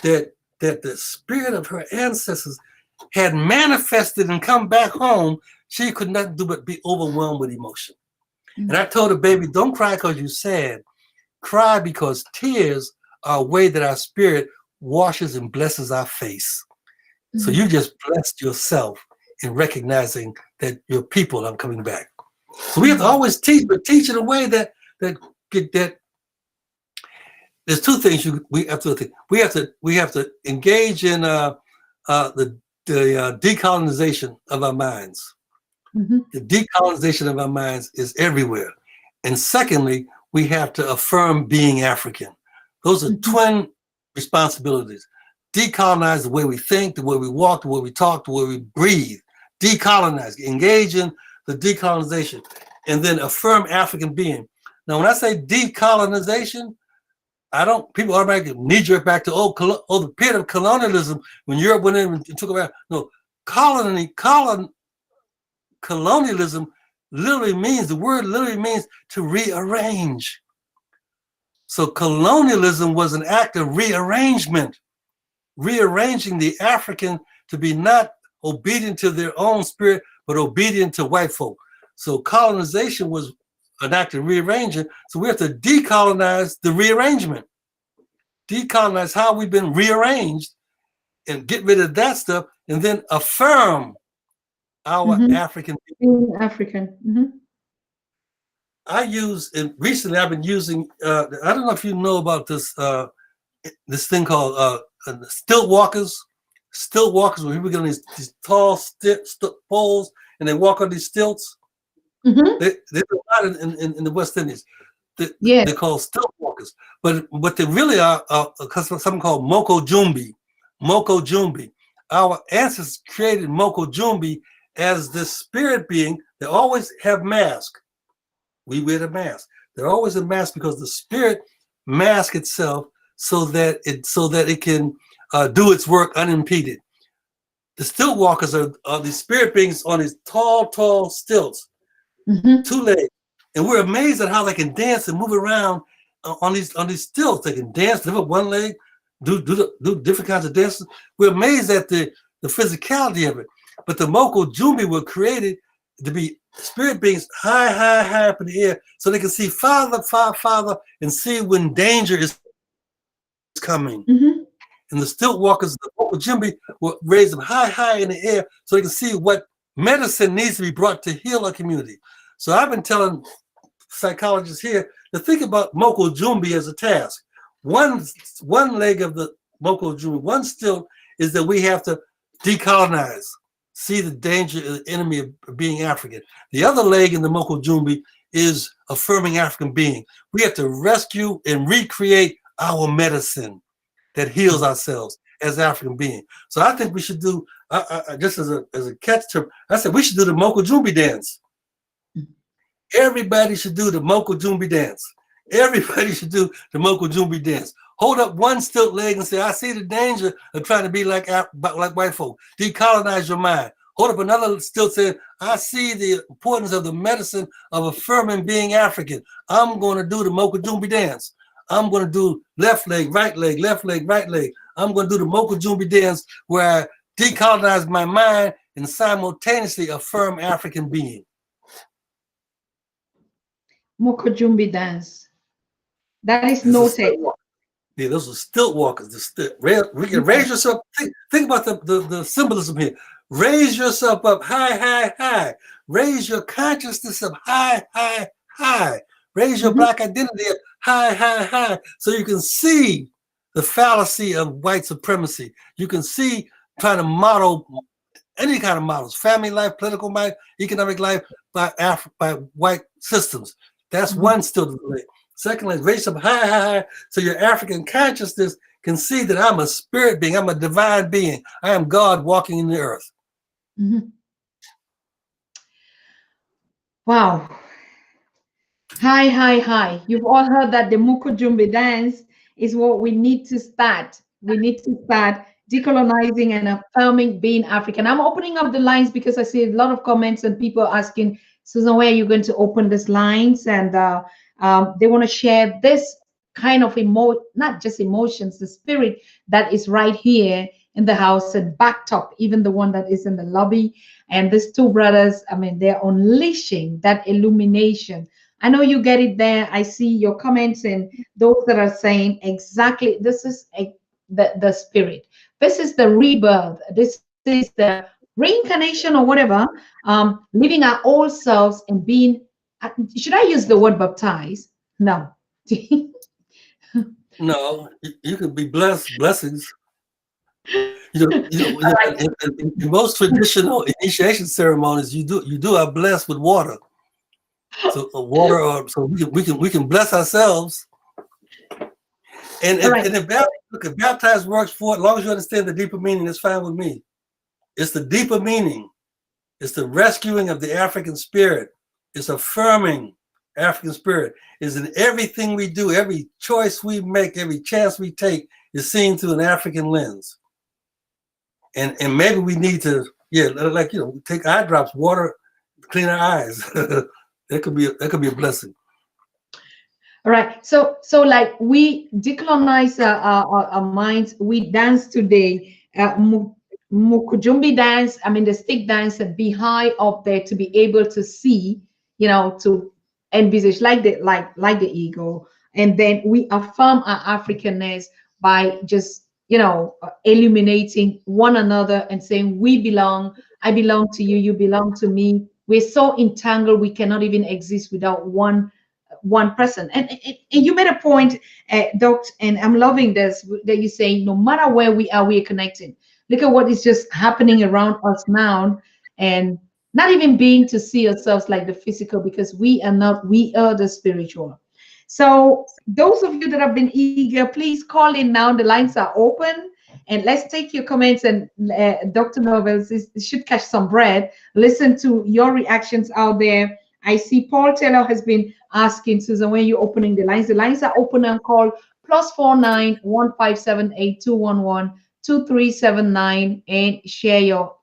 [SPEAKER 6] that the spirit of her ancestors had manifested and come back home, she could not do but be overwhelmed with emotion. And I told her, baby, don't cry because you're sad. Cry because tears are a way that our spirit washes and blesses our face. So you just blessed yourself in recognizing that your people are coming back. So we have to always teach, but teach in a way that there's two things we have to think. We have to engage in the decolonization of our minds. The decolonization of our minds is everywhere. And secondly, we have to affirm being African. Those are twin responsibilities. Decolonize the way we think, the way we walk, the way we talk, the way we breathe. Decolonize, engage in the decolonization, and then affirm African being. Now, when I say decolonization, people automatically knee-jerk back to the period of colonialism when Europe went in and took over. No, colonialism literally means, the word literally means to rearrange. So colonialism was an act of rearrangement, rearranging the African to be not obedient to their own spirit, but obedient to white folk. So colonization was an act of rearranging. So we have to decolonize the rearrangement, decolonize how we've been rearranged and get rid of that stuff, and then affirm our African people. I use, and recently I've been using, I don't know if you know about this this thing called stilt walkers. Stilt walkers, where people get on these tall poles and they walk on these stilts.
[SPEAKER 1] Mm-hmm.
[SPEAKER 6] There's a lot in the West Indies.
[SPEAKER 1] Yes.
[SPEAKER 6] They're called stilt walkers, but they really are something called Moko Jumbi. Moko Jumbi. Our ancestors created Moko Jumbi as this spirit being. They always have mask. We wear the mask. They're always a mask because the spirit mask itself so that it can do its work unimpeded. The stilt walkers are these spirit beings on these tall stilts,
[SPEAKER 1] Mm-hmm.
[SPEAKER 6] 2 legs, and we're amazed at how they can dance and move around on these stilts. They can dance, lift up 1 leg, do different kinds of dances. We're amazed at the physicality of it. But the Moko Jumbi were created to be spirit beings high up in the air, so they can see farther, and see when danger is coming.
[SPEAKER 1] Mm-hmm.
[SPEAKER 6] And the stilt walkers, the Moko Jumbi, will raise them high in the air so they can see what medicine needs to be brought to heal a community. So I've been telling psychologists here to think about Moko Jumbi as a task. One leg of the Moko Jumbi, one stilt, is that we have to decolonize, see the danger of the enemy of being African. The other leg in the Moko Jumbi is affirming African being. We have to rescue and recreate our medicine that heals ourselves as African being. So I think we should do, just as a catch term, I said we should do the Moko Jumbi dance. Everybody should do the Moko Jumbi dance. Everybody should do the Moko Jumbi dance. Hold up one stilt leg and say, I see the danger of trying to be like white folk. Decolonize your mind. Hold up another stilt saying, I see the importance of the medicine of affirming being African. I'm going to do the Moko Jumbi dance. I'm going to do left leg, right leg, left leg, right leg. I'm going to do the Moko Jumbi dance where I decolonize my mind and simultaneously affirm African being.
[SPEAKER 1] Moko Jumbi dance. That is noted.
[SPEAKER 6] Yeah, those are stilt walkers. We can raise yourself. Think about the symbolism here. Raise yourself up high. Raise your consciousness up high. Raise your Black identity up high. So you can see the fallacy of white supremacy. You can see trying to model any kind of models, family life, political life, economic life by white systems. That's one stilt. Secondly, raise up high, so your African consciousness can see that I'm a spirit being, I'm a divine being. I am God walking in the earth.
[SPEAKER 1] Mm-hmm. Wow. High. You've all heard that the Moko Jumbi dance is what we need to start. We need to start decolonizing and affirming being African. I'm opening up the lines because I see a lot of comments and people asking, Susan, where are you going to open these lines? And they want to share this kind of not just emotions, the spirit that is right here in the house and backed up, even the one that is in the lobby. And these two brothers, I mean, they're unleashing that illumination. I know you get it there. I see your comments and those that are saying exactly, this is the spirit. This is the rebirth. This is the reincarnation or whatever, living our old selves and being, should I use the word baptized? No.
[SPEAKER 6] No, you could be blessings. In most traditional initiation ceremonies, you do are blessed with water. So so we can bless ourselves. And if baptized works for it, as long as you understand the deeper meaning, it's fine with me. It's the deeper meaning. It's the rescuing of the African spirit. It's affirming African spirit. Is in everything we do, every choice we make, every chance we take is seen through an African lens. And maybe we need to, take eye drops, water, clean our eyes. That could be a blessing.
[SPEAKER 1] All right. So like we decolonize our minds. We dance today. Moko Jumbi dance. I mean the stick dance and be high up there to be able to see, to envisage like the eagle. And then we affirm our Africanness by just illuminating one another and saying we belong. I belong to you. You belong to me. We're so entangled we cannot even exist without one one person. And you made a point, Doc, and I'm loving this, that you say no matter where we are connected. Look at what is just happening around us now, and not even being to see ourselves like the physical, because we are not, we are the spiritual. So those of you that have been eager, please call in now. The lines are open. And let's take your comments, and Dr. Novels should catch some bread. Listen to your reactions out there. I see Paul Taylor has been asking, Susan, when you're opening the lines. The lines are open, and call +49 1578 211 2379 and share your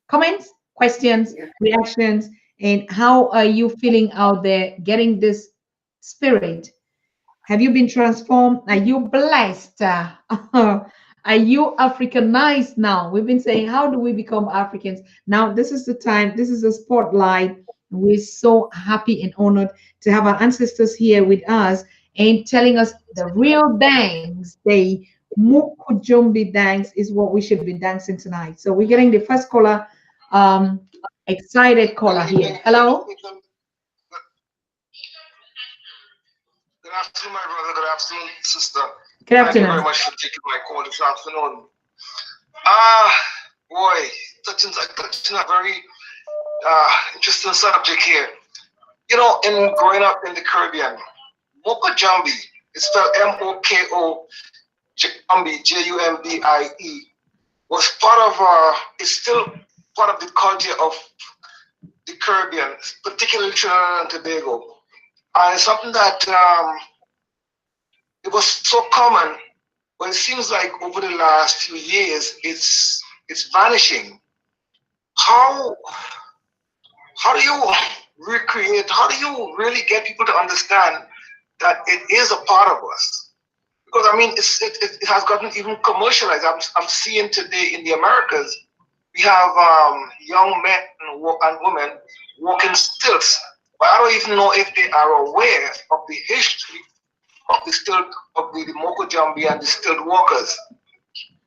[SPEAKER 1] comments, questions, reactions, and how are you feeling out there getting this spirit? Have you been transformed? Are you blessed? Are you Africanized now? We've been saying, how do we become Africans? Now, this is the time. This is a spotlight. We're so happy and honored to have our ancestors here with us and telling us the real dance. The Mukujumbi dance is what we should be dancing tonight. So we're getting the first caller, excited caller here. Hello.
[SPEAKER 7] Good afternoon, my brother. Good afternoon, sister.
[SPEAKER 1] Good afternoon.
[SPEAKER 7] Thank you very much for taking my call this afternoon. Boy, touching a very interesting subject here. You know, in growing up in the Caribbean, Moko Jambi, it's spelled M-O-K-O, Jambi, J-U-M-B-I-E, was part of, it's still part of the culture of the Caribbean, particularly Trinidad and Tobago. And it's something that it was so common, but it seems like over the last few years, it's vanishing. How do you recreate? How do you really get people to understand that it is a part of us? Because I mean, it has gotten even commercialized. I'm seeing today in the Americas, we have young men and women walking stilts. But I don't even know if they are aware of the history of the Moko Jambi and the stilt walkers.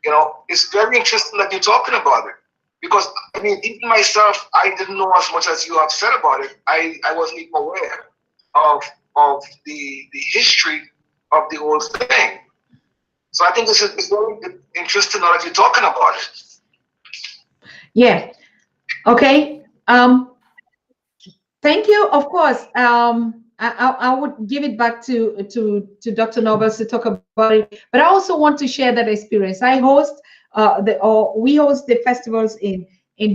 [SPEAKER 7] You know, it's very interesting that you're talking about it. Because, I mean, even myself, I didn't know as much as you have said about it. I wasn't even aware of the history of the whole thing. So I think this is very interesting now that you're talking about it.
[SPEAKER 1] Yeah. Okay. Thank you. Of course, I would give it back to Dr. Nobles to talk about it, but I also want to share that experience. I host we host the festivals in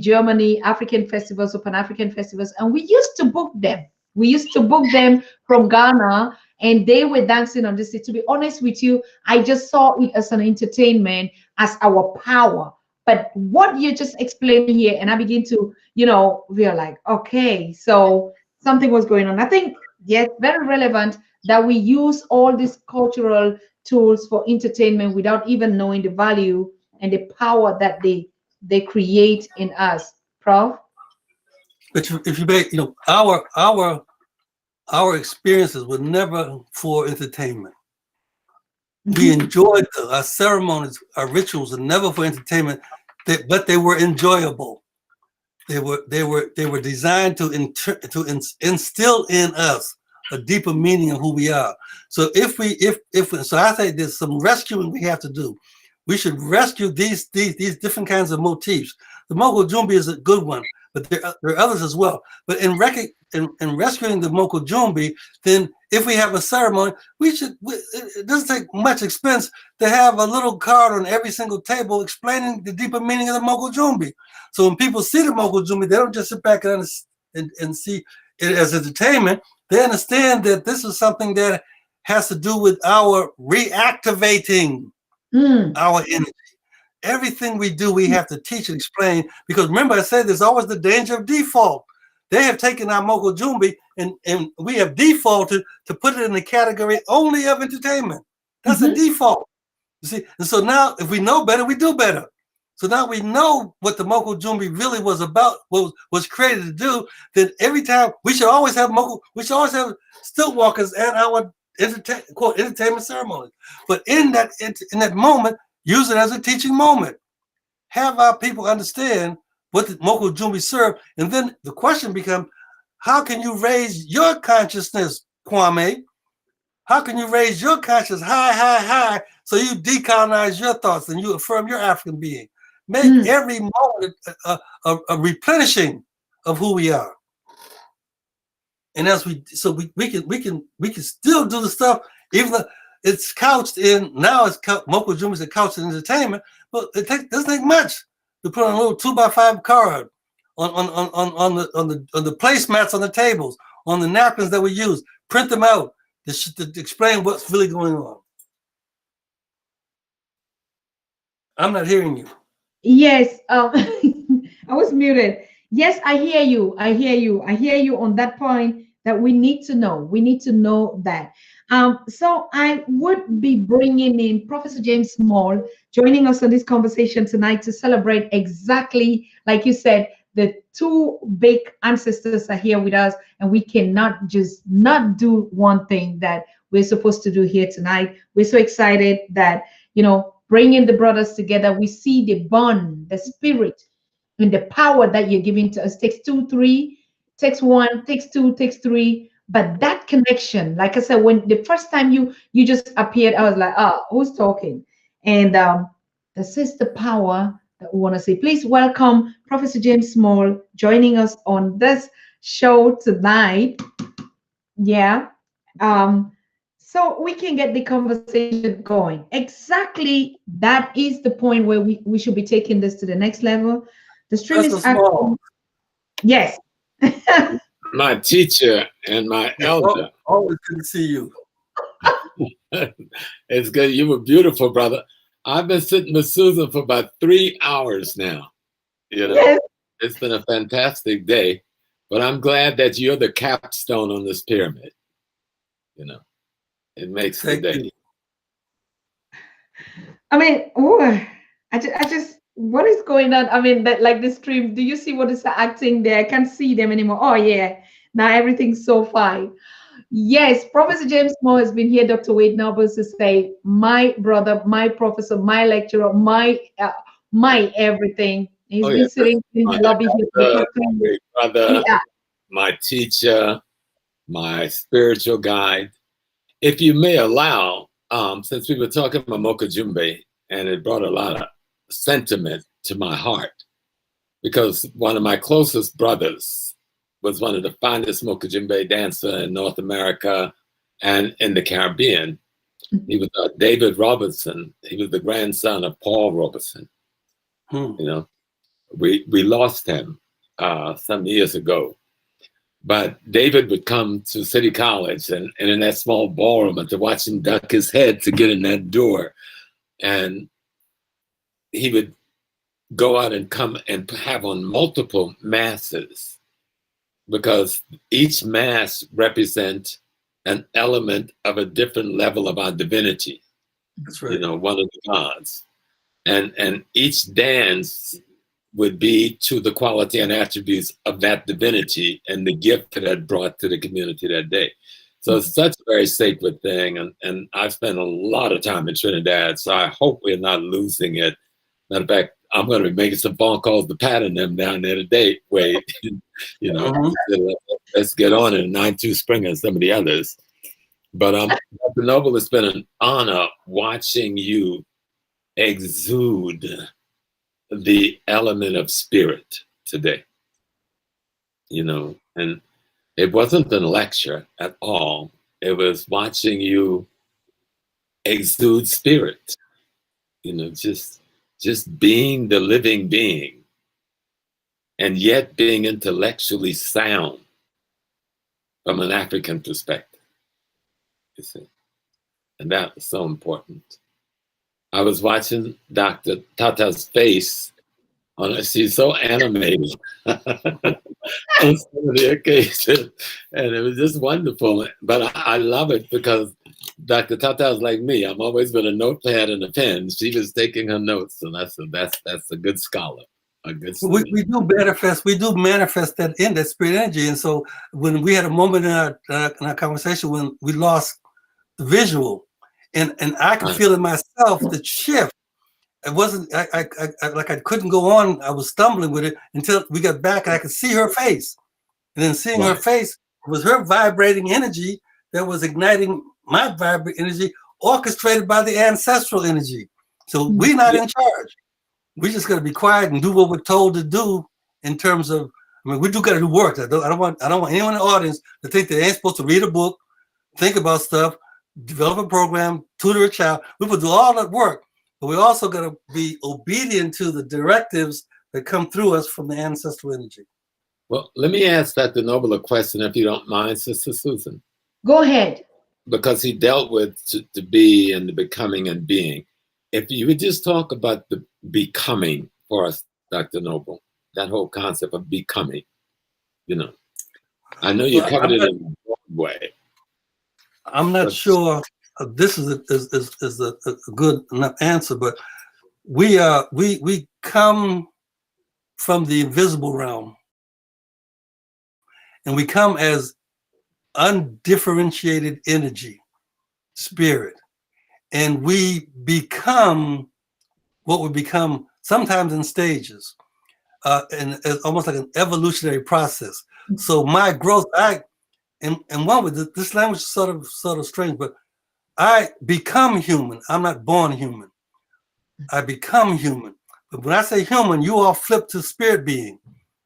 [SPEAKER 1] Germany, African festivals, or Pan-African festivals, and we used to book them. We used to book them from Ghana, and they were dancing on this. To be honest with you, I just saw it as an entertainment, as our power. But what you just explained here, and I begin to, we are like, okay, so something was going on. I think, yes, very relevant that we use all these cultural tools for entertainment without even knowing the value and the power that they create in us. Prof?
[SPEAKER 6] But if you make, our experiences were never for entertainment. We enjoyed our ceremonies, our rituals, and never for entertainment. But they were enjoyable. They were designed to instill in us a deeper meaning of who we are. So so I say there's some rescuing we have to do. We should rescue these different kinds of motifs. The Moko Jumbi is a good one, but there are others as well. But in rescuing the Moko Jumbi, then if we have a ceremony, it doesn't take much expense to have a little card on every single table explaining the deeper meaning of the Moko Jumbi. So when people see the Moko Jumbi, they don't just sit back and see it as entertainment. They understand that this is something that has to do with our reactivating our energy. Everything we do, we have to teach and explain, because remember I said there's always the danger of default. They have taken our Moko Jumbi and we have defaulted to put it in the category only of entertainment. That's a default. You see, and so now if we know better, we do better. So now we know what the Moko Jumbi really was about, was created to do. Then every time we should always have stilt walkers at our entertainment ceremonies. But in that moment, use it as a teaching moment. Have our people understand what the Moko Jumbi serve, and then the question becomes, How can you raise your consciousness, Kwame? How can you raise your consciousness high, so you decolonize your thoughts and you affirm your African being? Make every moment a replenishing of who we are. And as we can still do the stuff, even though it's couched in, now it's Moko Jumbe is couched in entertainment, but it doesn't take much to put on a little 2x5 card on the placemats on the tables, on the napkins that we use, print them out to explain what's really going on. I'm not hearing you.
[SPEAKER 1] Yes, I was muted. Yes, I hear you. I hear you. I hear you on that point that we need to know. We need to know that. So I would be bringing in Professor James Small, joining us on this conversation tonight to celebrate exactly, like you said, the two big ancestors are here with us, and we cannot just not do one thing that we're supposed to do here tonight. We're so excited that, bringing the brothers together, we see the bond, the spirit, and the power that you're giving to us. Takes 2, 3, takes 1, takes 2, takes 3. But that connection, like I said, when the first time you just appeared, I was like, who's talking? And this is the power that we want to see. Please welcome Professor James Small joining us on this show tonight. Yeah. So we can get the conversation going. Exactly, that is the point where we should be taking this to the next level. The stream is active. Yes.
[SPEAKER 8] My teacher and my elder.
[SPEAKER 6] Always good to see you.
[SPEAKER 8] It's good. You were beautiful, brother. I've been sitting with Susan for about 3 hours now.
[SPEAKER 1] Yes.
[SPEAKER 8] It's been a fantastic day, but I'm glad that you're the capstone on this pyramid. It makes the day.
[SPEAKER 1] I mean, I just, what is going on? I mean, that like the stream, do you see what is acting there? I can't see them anymore. Oh yeah, now everything's so fine. Yes, Professor James Small has been here, Dr. Wade Nobles, to say, my brother, my professor, my lecturer, my everything. He's been sitting in the lobby here.
[SPEAKER 8] My brother, my teacher, my spiritual guide. If you may allow, since we were talking about Moko Jumbe, and it brought a lot of sentiment to my heart, because one of my closest brothers was one of the finest Moko Jumbe dancer in North America and in the Caribbean. He was David Robertson. He was the grandson of Paul Robertson. We lost him some years ago. But David would come to City College and in that small ballroom, and to watch him duck his head to get in that door. And he would go out and come and have on multiple masses, because each mass represents an element of a different level of our divinity.
[SPEAKER 6] That's right.
[SPEAKER 8] One of the gods. And each dance would be to the quality and attributes of that divinity and the gift that it brought to the community that day. So it's such a very sacred thing. And I've spent a lot of time in Trinidad, so I hope we're not losing it. Matter of fact, I'm going to be making some phone calls to Pat and them down there today. Wait, let's get on it. 92 Springer and some of the others. But Dr. Noble, it's been an honor watching you exude the element of spirit today, and it wasn't a lecture at all. It was watching you exude spirit, just being the living being, and yet being intellectually sound from an African perspective, you see. And that was so important. I was watching Dr. Tata's face she's so animated on some of the occasions, and it was just wonderful. But I love it because Dr. Tata is like me. I'm always with a notepad and a pen. She was taking her notes, and that's a good scholar. A good student.
[SPEAKER 6] We do manifest that in that spirit energy. And so when we had a moment in our conversation when we lost the visual, and I could feel it myself, the shift. It wasn't I couldn't go on. I was stumbling with it until we got back and I could see her face. And then seeing her face was her vibrating energy that was igniting my vibrating energy, orchestrated by the ancestral energy. So we're not in charge. We just got to be quiet and do what we're told to do in terms of, I mean, we do got to do work. I don't want anyone in the audience to think they ain't supposed to read a book, think about stuff, develop a program, tutor a child. We will do all that work, but we also got to be obedient to the directives that come through us from the ancestral energy.
[SPEAKER 8] Well, let me ask Dr. Noble a question, if you don't mind, Sister Susan.
[SPEAKER 1] Go ahead.
[SPEAKER 8] Because he dealt with to be and the becoming and being. If you would just talk about the becoming for us, Dr. Noble, that whole concept of becoming, you know. I know you covered it in a broad way.
[SPEAKER 6] I'm not sure this is a good enough answer, but we come from the invisible realm, and we come as undifferentiated energy, spirit, and we become what we become sometimes in stages, and it's almost like an evolutionary process. So my growth, and one with this language is sort of strange, but I become human. I'm not born human. I become human. But when I say human, you all flip to spirit being,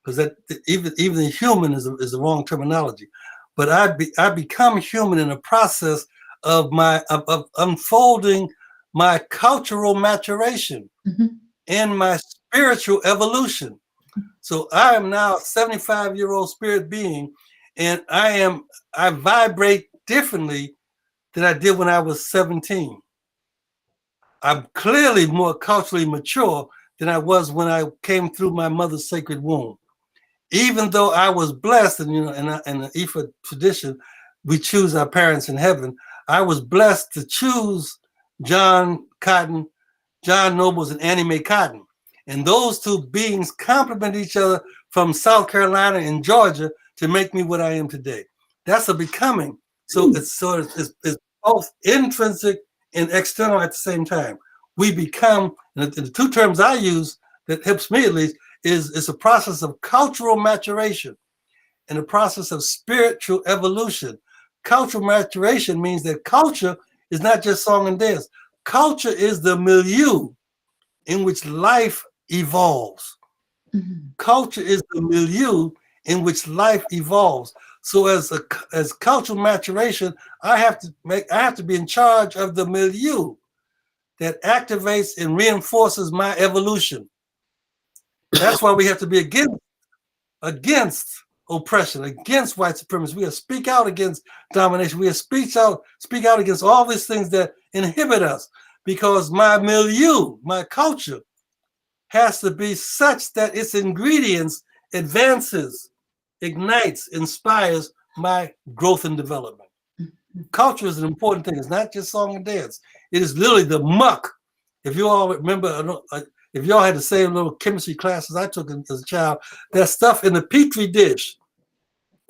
[SPEAKER 6] because that even the human is the wrong terminology. But I become human in the process of of unfolding my cultural maturation and my spiritual evolution. So I am now a 75-year-old spirit being, and I vibrate differently than I did when I was 17. I'm clearly more culturally mature than I was when I came through my mother's sacred womb. Even though I was blessed, and in the Ifa tradition, we choose our parents in heaven. I was blessed to choose John Nobles and Annie Mae Cotton. And those two beings complement each other from South Carolina and Georgia to make me what I am today. That's a becoming. So it's both intrinsic and external at the same time. We become, and the two terms I use that helps me at least, is a process of cultural maturation and a process of spiritual evolution. Cultural maturation means that culture is not just song and dance. Culture is the milieu in which life evolves. Culture is the milieu in which life evolves. So as cultural maturation, I have to be in charge of the milieu that activates and reinforces my evolution. That's why we have to be against oppression, against white supremacy. We have to speak out against domination. We have to speak out against all these things that inhibit us, because my milieu, my culture, has to be such that its ingredients advances, ignites, inspires my growth and development. Culture is an important thing. It's not just song and dance. It is literally the muck. If you all remember, if y'all had the same little chemistry classes I took as a child, that stuff in the Petri dish,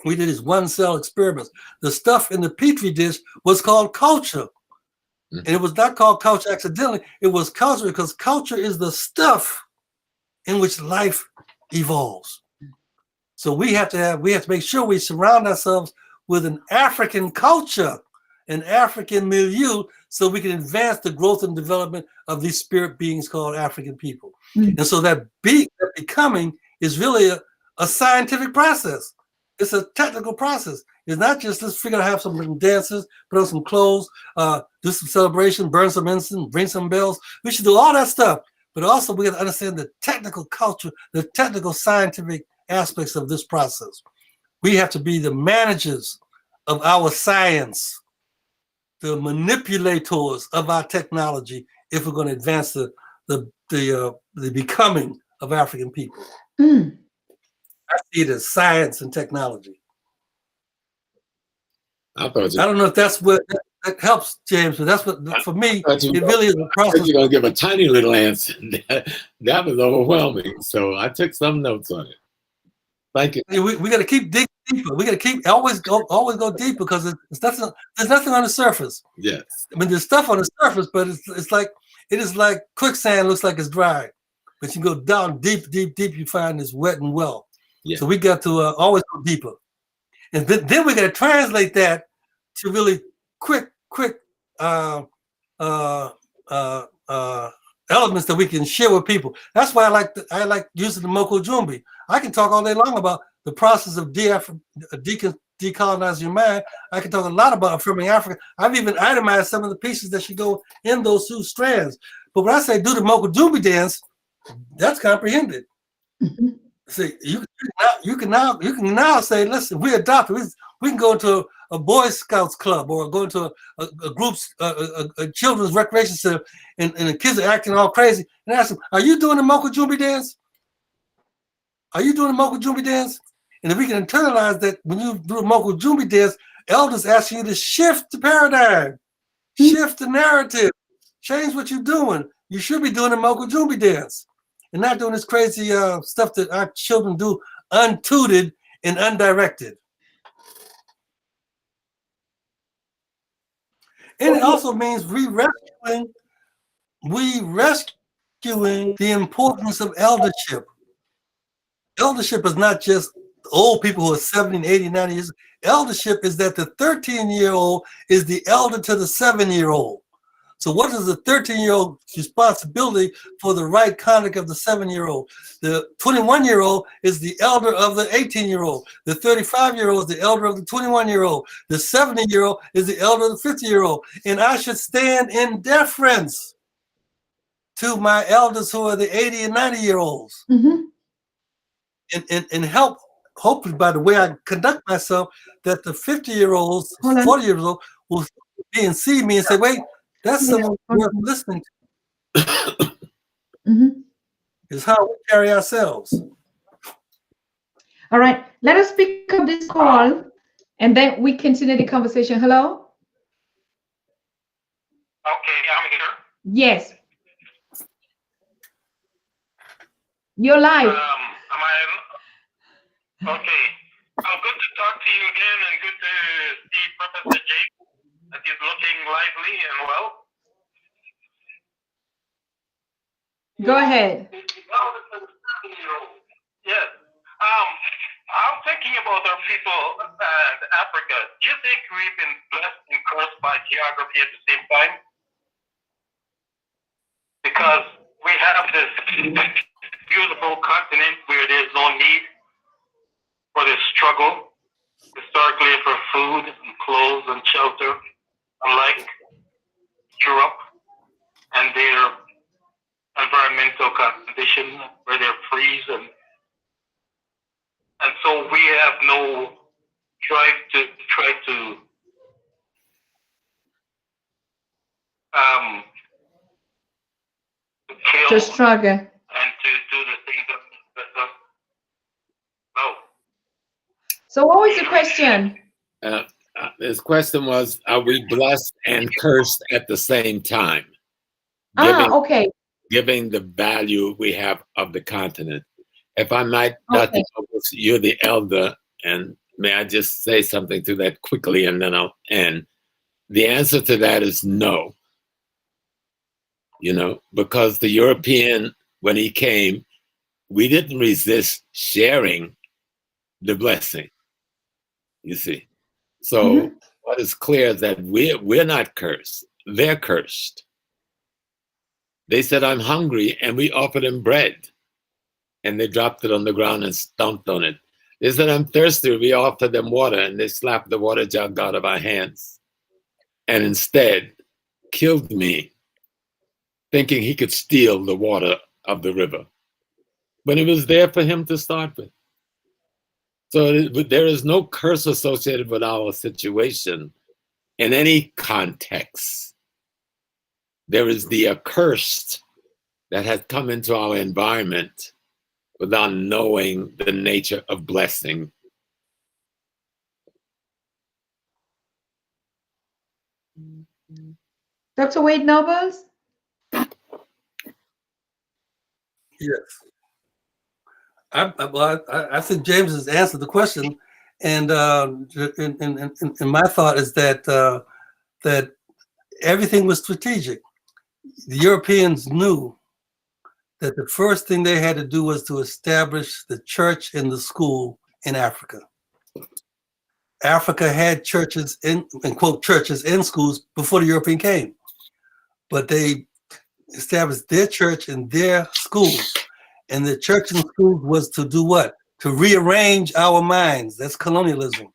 [SPEAKER 6] we did these 1-cell experiments. The stuff in the Petri dish was called culture. And it was not called culture accidentally. It was culture because culture is the stuff in which life evolves. So we have to make sure we surround ourselves with an African culture, an African milieu, so we can advance the growth and development of these spirit beings called African people. And so that becoming is really a scientific process. It's a technical process. It's not just let's figure out how to have some dances, put on some clothes, do some celebration, burn some incense, ring some bells. We should do all that stuff. But also we have to understand the technical culture, the technical scientific aspects of this process. We have to be the managers of our science, the manipulators of our technology, if we're going to advance the becoming of African people. I see it as science and technology. I don't know if that's what that helps, James, but that's what, for me, it really is a process.
[SPEAKER 8] You're going to give a tiny little answer. That was overwhelming. So I took some notes on it. Thank you.
[SPEAKER 6] We got to keep digging deeper. We got to keep always go deep, because there's nothing on the surface.
[SPEAKER 8] Yes.
[SPEAKER 6] I mean, there's stuff on the surface, but it is like quicksand looks like it's dry, but you go down deep, you find it's wet and well. Yeah. So we got to always go deeper. And then we got to translate that to really quick elements that we can share with people. That's why I like using the Moko Jumbi. I can talk all day long about the process of decolonizing your mind. I can talk a lot about affirming Africa. I've even itemized some of the pieces that should go in those 2 strands. But when I say do the Moko Jumbi dance, that's comprehended. See, you can now say, listen, we adopted. We can go to a Boy Scouts club or go into a group's a children's recreation center, and the kids are acting all crazy, and ask them, "Are you doing the Moko Jumbi dance? Are you doing the Moko Jumbi dance?" And if we can internalize that, when you do the Moko Jumbi dance, elders ask you to shift the paradigm, shift the narrative, change what you're doing. You should be doing the Moko Jumbi dance, and not doing this crazy stuff that our children do untutored and undirected. And it also means re-rescuing the importance of eldership. Eldership is not just old people who are 70, 80, 90 years. Eldership is that the 13-year-old is the elder to the 7-year-old. So what is the 13-year-old's responsibility for the right conduct of the 7-year-old? The 21-year-old is the elder of the 18-year-old. The 35-year-old is the elder of the 21-year-old. The 70-year-old is the elder of the 50-year-old. And I should stand in deference to my elders who are the 80 and 90-year-olds. And help, hopefully by the way I conduct myself, that the 50-year-olds, 40-year-olds will see and see me and say, wait, that's someone worth listening to. Is how we carry ourselves.
[SPEAKER 1] All right, let us pick up this call and then we continue the conversation. Hello?
[SPEAKER 7] Okay, I'm here.
[SPEAKER 1] Yes. You're live.
[SPEAKER 7] Am I? Okay. Good to talk to you again, and good to see Professor Jake. That is looking lively and well.
[SPEAKER 1] Go ahead.
[SPEAKER 7] Yes. I'm thinking about our people and Africa. Do you think we've been blessed and cursed by geography at the same time? Because we have this beautiful continent where there's no need for this struggle historically for food and clothes and shelter, unlike Europe and their environmental condition where they're freeze, and so we have no drive to try to kill
[SPEAKER 1] To struggle.
[SPEAKER 7] and to do the things that no.
[SPEAKER 1] So what was the question?
[SPEAKER 8] His question was, are we blessed and cursed at the same time?
[SPEAKER 1] Okay.
[SPEAKER 8] Giving the value we have of the continent. If I might, Dr. Douglas, you're the elder, and may I just say something to that quickly and then I'll end. The answer to that is no. You know, because the European, when he came, we didn't resist sharing the blessing, you see. So what is clear is that we're not cursed, they're cursed. They said, I'm hungry, and we offered them bread. And they dropped it on the ground and stomped on it. They said, I'm thirsty, we offered them water, and they slapped the water jug out of our hands. And instead killed me, thinking he could steal the water of the river. But it was there for him to start with. So there is no curse associated with our situation in any context. There is the accursed that has come into our environment without knowing the nature of blessing.
[SPEAKER 1] Dr. Wade Nobles?
[SPEAKER 6] Yes. I think James has answered the question, and my thought is that that everything was strategic. The Europeans knew that the first thing they had to do was to establish the church and the school in Africa. Africa had churches in quote churches in schools before the European came, but they established their church in their schools, and the church and schools was to do what? To rearrange our minds. That's colonialism.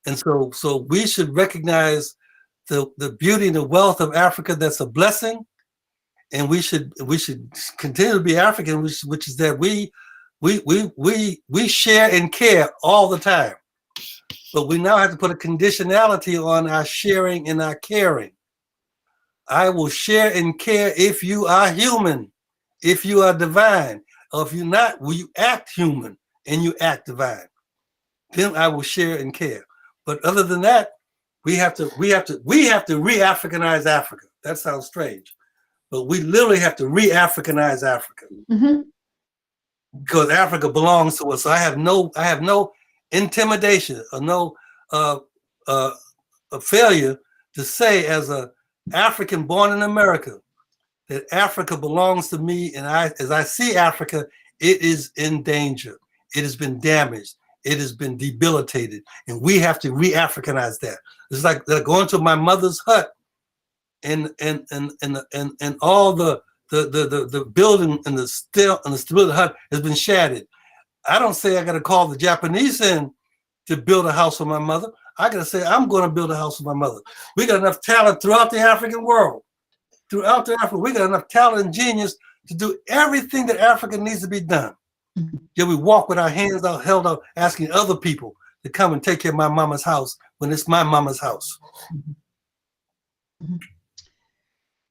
[SPEAKER 6] And so we should recognize the beauty and the wealth of Africa. That's a blessing, and we should continue to be African, which is that we share and care all the time. But we now have to put a conditionality on our sharing and our caring. I will share and care if you are human, if you are divine, or if you're not, will you act human and you act divine? Then I will share and care. But other than that, we have to re-Africanize Africa. That sounds strange, but we literally have to re-Africanize Africa because Africa belongs to us. So I have no intimidation or no a failure to say as a African born in America that Africa belongs to me, and as I see Africa, it is in danger. It has been damaged. It has been debilitated, and we have to re-Africanize that. It's like going to my mother's hut, and all the building and the stability hut has been shattered. I don't say I got to call the Japanese in to build a house for my mother. I got to say I'm going to build a house for my mother. We got enough talent throughout the African world, we got enough talent and genius to do everything that Africa needs to be done. Yet we walk with our hands out, held out, asking other people to come and take care of my mama's house when it's my mama's house.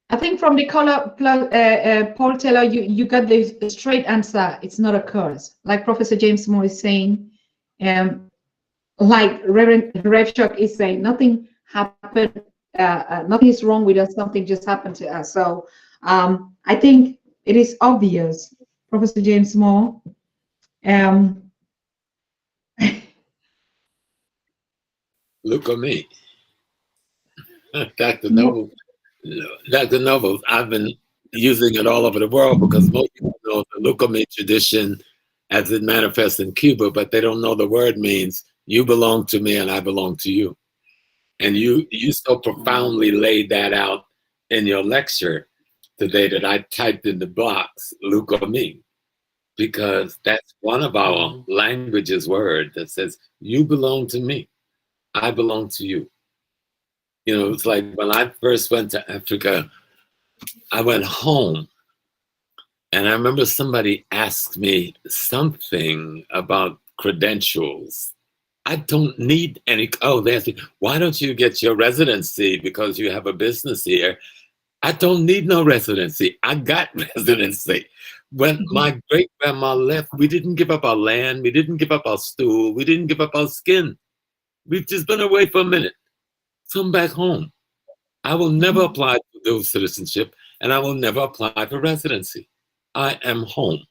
[SPEAKER 1] I think from the caller, Paul Taylor, you got the straight answer. It's not a curse, like Professor James Moore is saying, like Reverend Rev Chuck is saying. Nothing happened. Nothing is wrong with us. Something just happened to us. So I think it is obvious, Professor James Moore.
[SPEAKER 8] Look at me, Dr. Noble. Dr. Noble, I've been using it all over the world because most people know the look at me tradition as it manifests in Cuba, but they don't know the word means you belong to me and I belong to you. And you so profoundly laid that out in your lecture today that I typed in the box, look at me, because that's one of our language's word that says, you belong to me, I belong to you. You know, it's like when I first went to Africa, I went home and I remember somebody asked me something about credentials. I don't need any, they asked me, why don't you get your residency because you have a business here? I don't need no residency. I got residency. When my great-grandma left, we didn't give up our land. We didn't give up our stool. We didn't give up our skin. We've just been away for a minute. Come back home. I will never apply for dual citizenship, and I will never apply for residency. I am home.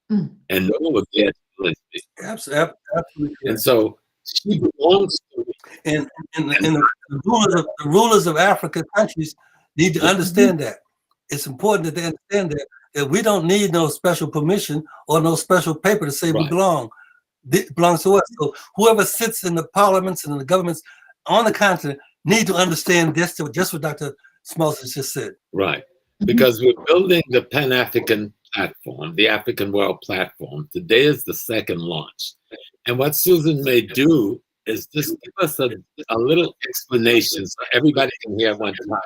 [SPEAKER 8] And no one will get residency.
[SPEAKER 6] Absolutely.
[SPEAKER 8] And so she belongs to me.
[SPEAKER 6] And the rulers of African countries need to understand that. It's important that they understand that we don't need no special permission or no special paper to say we belong. It belongs to us. So whoever sits in the parliaments and in the governments on the continent need to understand this, just what Dr. Smalls just said.
[SPEAKER 8] Right. Because we're building the Pan-African platform, the African World Platform. Today is the second launch. And what Susan may do is just give us a little explanation so everybody can hear one time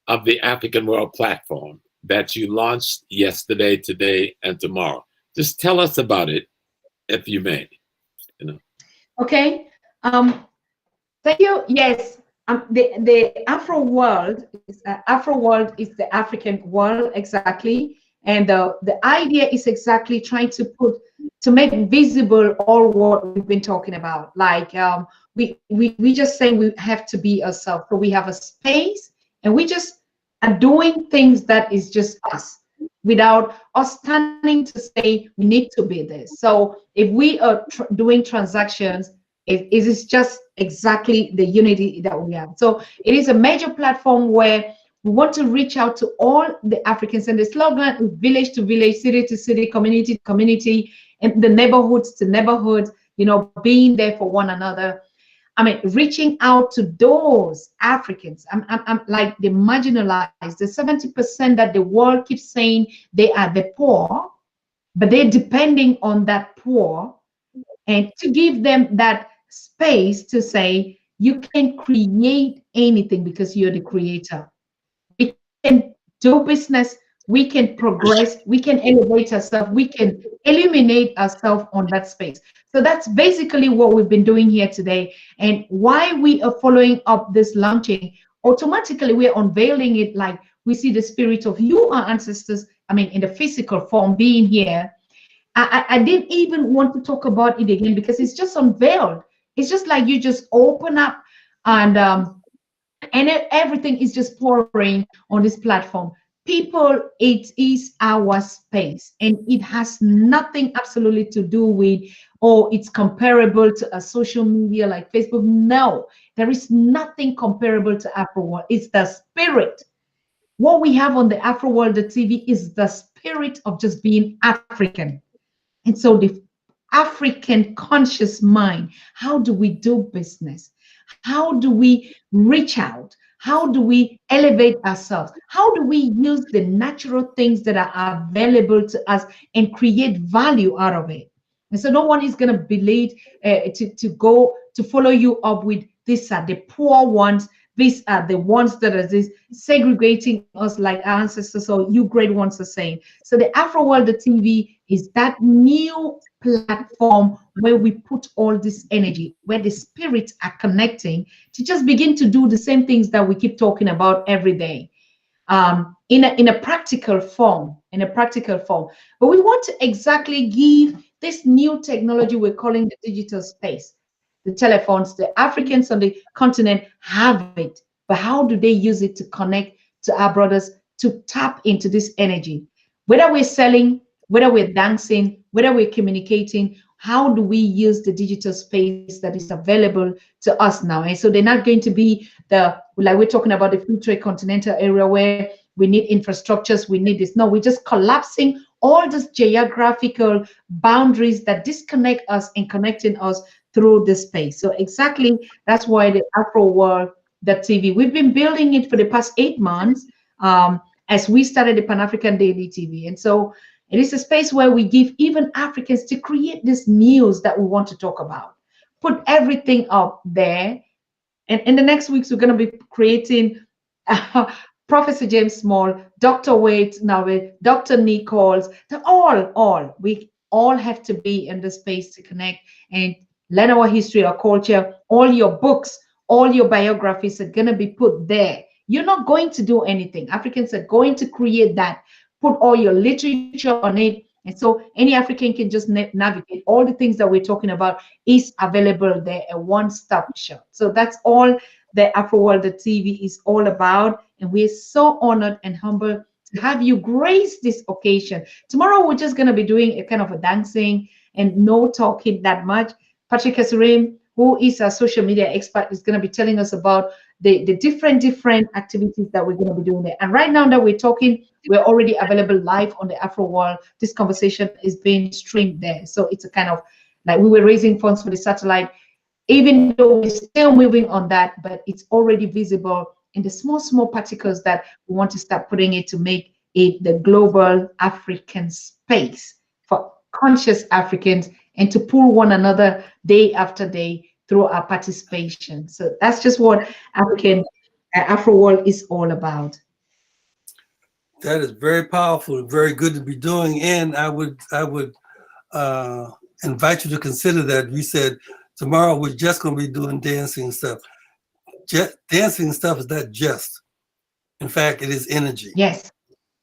[SPEAKER 8] of the African World Platform that you launched yesterday, today, and tomorrow. Just tell us about it, if you may.
[SPEAKER 1] Okay. Thank you. Yes. The Afro world is the African world, exactly. And the idea is exactly trying to make visible all what we've been talking about. Like we just say we have to be ourselves. So we have a space and we just are doing things that is just us without us standing to say we need to be this. So if we are doing transactions, it is just exactly the unity that we have. So it is a major platform where we want to reach out to all the Africans, and the slogan is village to village, city to city, community to community, and the neighborhoods to neighborhoods, you know, being there for one another. I mean, reaching out to those Africans, I'm like the marginalized, the 70% that the world keeps saying they are the poor, but they're depending on that poor, and to give them that space to say, you can create anything because you're the creator. We can do business, we can progress, we can elevate ourselves, we can illuminate ourselves on that space. So that's basically what we've been doing here today. And why we are following up this launching, automatically we're unveiling it, like we see the spirit of you, our ancestors, I mean, in the physical form being here. I didn't even want to talk about it again because it's just unveiled. It's just like you just open up and everything is just pouring on this platform. People, it is our space, and it has nothing absolutely to do with, oh, it's comparable to a social media like Facebook. No, there is nothing comparable to AfroWorld. It's the spirit. What we have on the AfroWorld TV is the spirit of just being African. And so the African conscious mind, how do we do business? How do we reach out? How do we elevate ourselves? How do we use the natural things that are available to us and create value out of it? And so no one is going to believe to go to follow you up with, these are the poor ones, these are the ones that are this segregating us like our ancestors, or you great ones are saying. So the AfroWorld TV is that new platform where we put all this energy, where the spirits are connecting to just begin to do the same things that we keep talking about every day, in a practical form, But we want to exactly give this new technology we're calling the digital space. The telephones, the Africans on the continent have it, but how do they use it to connect to our brothers, to tap into this energy? Whether we're selling, whether we're dancing, whether we're communicating, how do we use the digital space that is available to us now? And so they're not going to be like we're talking about the free trade continental area where we need infrastructures, we need this. No, we're just collapsing all these geographical boundaries that disconnect us and connecting us through this space. So exactly, that's why the AfroWorld TV, we've been building it for the past 8 months as we started the Pan-African Daily TV. And so it is a space where we give even Africans to create this news that we want to talk about, put everything up there. And in the next weeks, we're going to be creating Professor James Small, Dr. Wade Nawe, Dr. Nichols, we all have to be in the space to connect and learn our history, our culture. All your books, all your biographies are going to be put there. You're not going to do anything. Africans are going to create that, put all your literature on it. And so any African can just navigate. All the things that we're talking about is available there, a one-stop shop. So that's all the AfroWorld TV is all about. And we're so honored and humbled to have you grace this occasion. Tomorrow, we're just going to be doing a kind of a dancing and no talking that much. Patrick Kasurim, who is a social media expert, is going to be telling us about the different activities that we're going to be doing there. And right now that we're talking, we're already available live on the AfroWorld. This conversation is being streamed there. So it's a kind of like we were raising funds for the satellite, even though we're still moving on that, but it's already visible in the small particles that we want to start putting it to make it the global African space for conscious Africans and to pull one another day after day through our participation. So that's just what AfroWorld is all about.
[SPEAKER 6] That is very powerful and very good to be doing. And I would invite you to consider that. We said tomorrow we're just going to be doing dancing stuff. Dancing stuff is not just. In fact, it is energy.
[SPEAKER 1] Yes.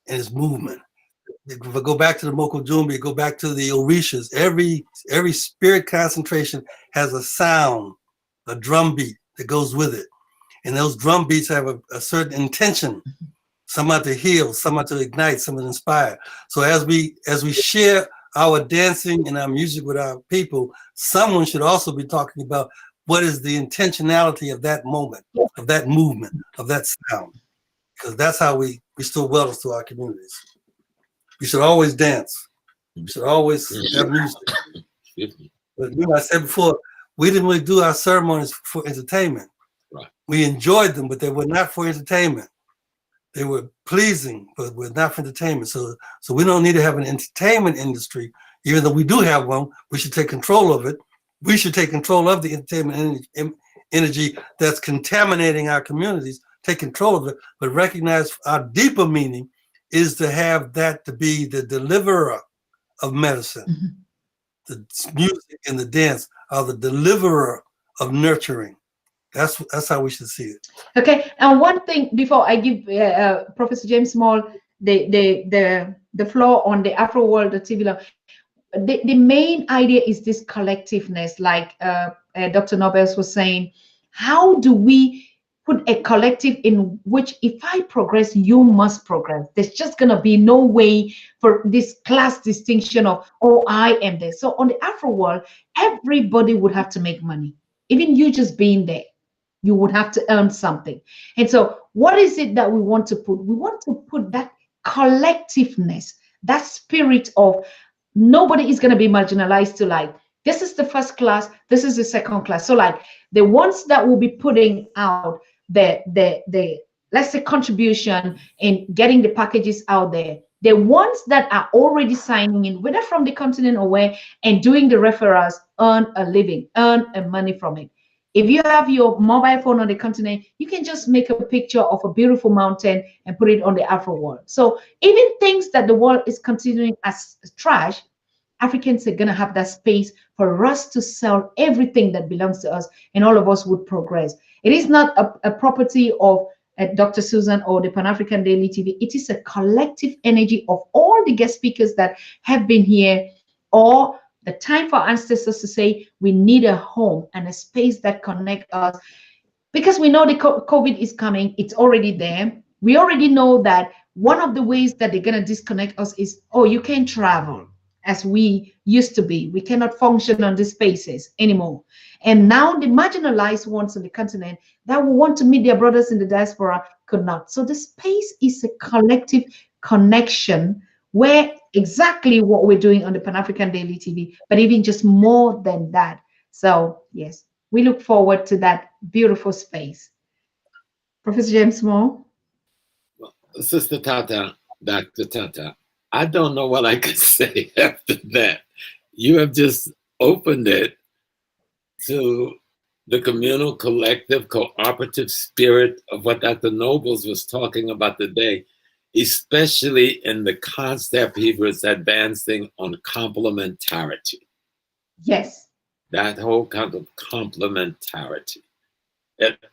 [SPEAKER 6] And it's movement. If I go back to the Moko Jumbi, go back to the Orishas, every spirit concentration has a sound, a drum beat that goes with it. And those drum beats have a certain intention. Some are to heal, some are to ignite, some are to inspire. So as we share our dancing and our music with our people, someone should also be talking about what is the intentionality of that moment, of that movement, of that sound. Because that's how we restore wellness to our communities. We should always dance. We should always have music. But I said before, we didn't really do our ceremonies for entertainment.
[SPEAKER 8] Right.
[SPEAKER 6] We enjoyed them, but they were not for entertainment. They were pleasing, but were not for entertainment. So we don't need to have an entertainment industry, even though we do have one. We should take control of it. We should take control of the entertainment energy that's contaminating our communities, take control of it, but recognize our deeper meaning is to have that to be the deliverer of medicine. Mm-hmm. The music and the dance are the deliverer of nurturing. That's how we should see it.
[SPEAKER 1] Okay, and one thing before I give Professor James Small the floor on the Afro World TV. The main idea is this collectiveness, like Dr. Nobles was saying. How do we put a collective in which if I progress, you must progress? There's just going to be no way for this class distinction of, oh, I am there. So on the Afro World, everybody would have to make money. Even you just being there, you would have to earn something. And so what is it that we want to put? We want to put that collectiveness, that spirit of nobody is going to be marginalized to like, this is the first class, this is the second class. So like the ones that will be putting out the let's say contribution in getting the packages out there, the ones that are already signing in, whether from the continent or where, and doing the referrals, earn a living, earn a money from it. If you have your mobile phone on the continent, you can just make a picture of a beautiful mountain and put it on the Afro World. So even things that the world is considering as trash, Africans are going to have that space for us to sell everything that belongs to us, and all of us would progress. It is not a property of Dr. Susan or the Pan-African Daily TV. It is a collective energy of all the guest speakers that have been here, or the time for ancestors to say we need a home and a space that connects us, because we know the COVID is coming. It's already there. We already know that one of the ways that they're going to disconnect us is, oh, you can't travel as we used to be. We cannot function on these spaces anymore. And now the marginalized ones on the continent that will want to meet their brothers in the diaspora could not. So the space is a collective connection where exactly what we're doing on the Pan-African Daily TV, but even just more than that. So yes, we look forward to that beautiful space. Professor James Moore.
[SPEAKER 8] Well, Sister Tata, Dr. Tata, I don't know what I could say after that. You have just opened it to the communal, collective, cooperative spirit of what Dr. Nobles was talking about today, especially in the concept he was advancing on complementarity.
[SPEAKER 1] Yes.
[SPEAKER 8] That whole kind of complementarity.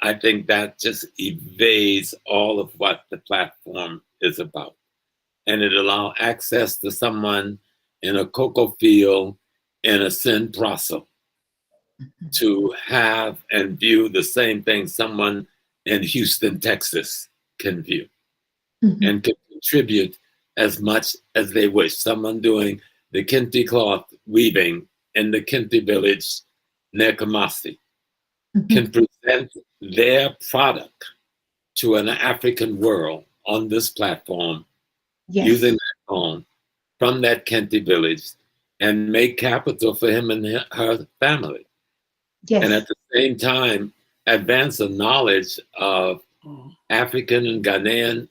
[SPEAKER 8] I think that just evades all of what the platform is about. And it allows access to someone in a cocoa field in a Sin Praso to have and view the same thing someone in Houston, Texas can view and can contribute as much as they wish. Someone doing the Kente cloth weaving in the Kente village near Kumasi can present their product to an African world on this platform using that phone from that Kente village and make capital for him and her family. Yes. And at the same time, advance the knowledge of African and Ghanaian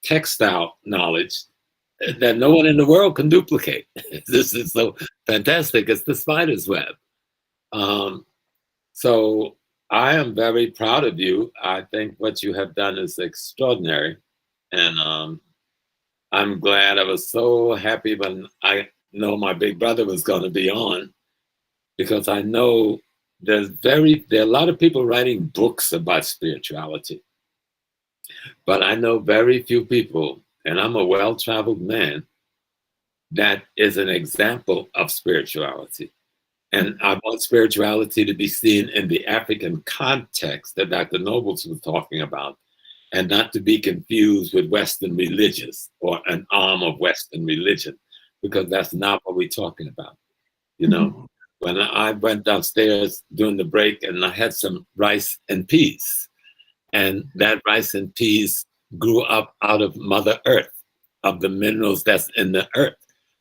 [SPEAKER 8] textile knowledge that no one in the world can duplicate. This is so fantastic. It's the spider's web. So I am very proud of you. I think what you have done is extraordinary. And I'm glad. I was so happy when I know my big brother was going to be on, because I know there are a lot of people writing books about spirituality, but I know very few people, and I'm a well-traveled man, that is an example of spirituality. And I want spirituality to be seen in the African context that Dr. Nobles was talking about, and not to be confused with Western religious or an arm of Western religion, because that's not what we're talking about. You know, when I went downstairs during the break and I had some rice and peas, and that rice and peas grew up out of Mother Earth, of the minerals that's in the earth.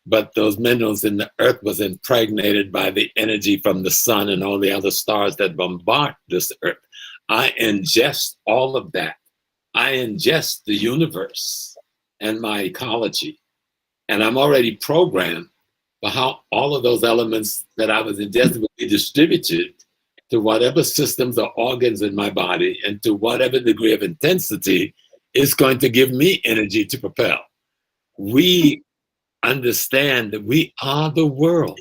[SPEAKER 8] but those minerals in the earth was impregnated by the energy from the sun and all the other stars that bombard this earth. I ingest all of that. I ingest the universe and my ecology. And I'm already programmed for how all of those elements that I was ingesting will be distributed to whatever systems or organs in my body and to whatever degree of intensity is going to give me energy to propel. We understand that we are the world.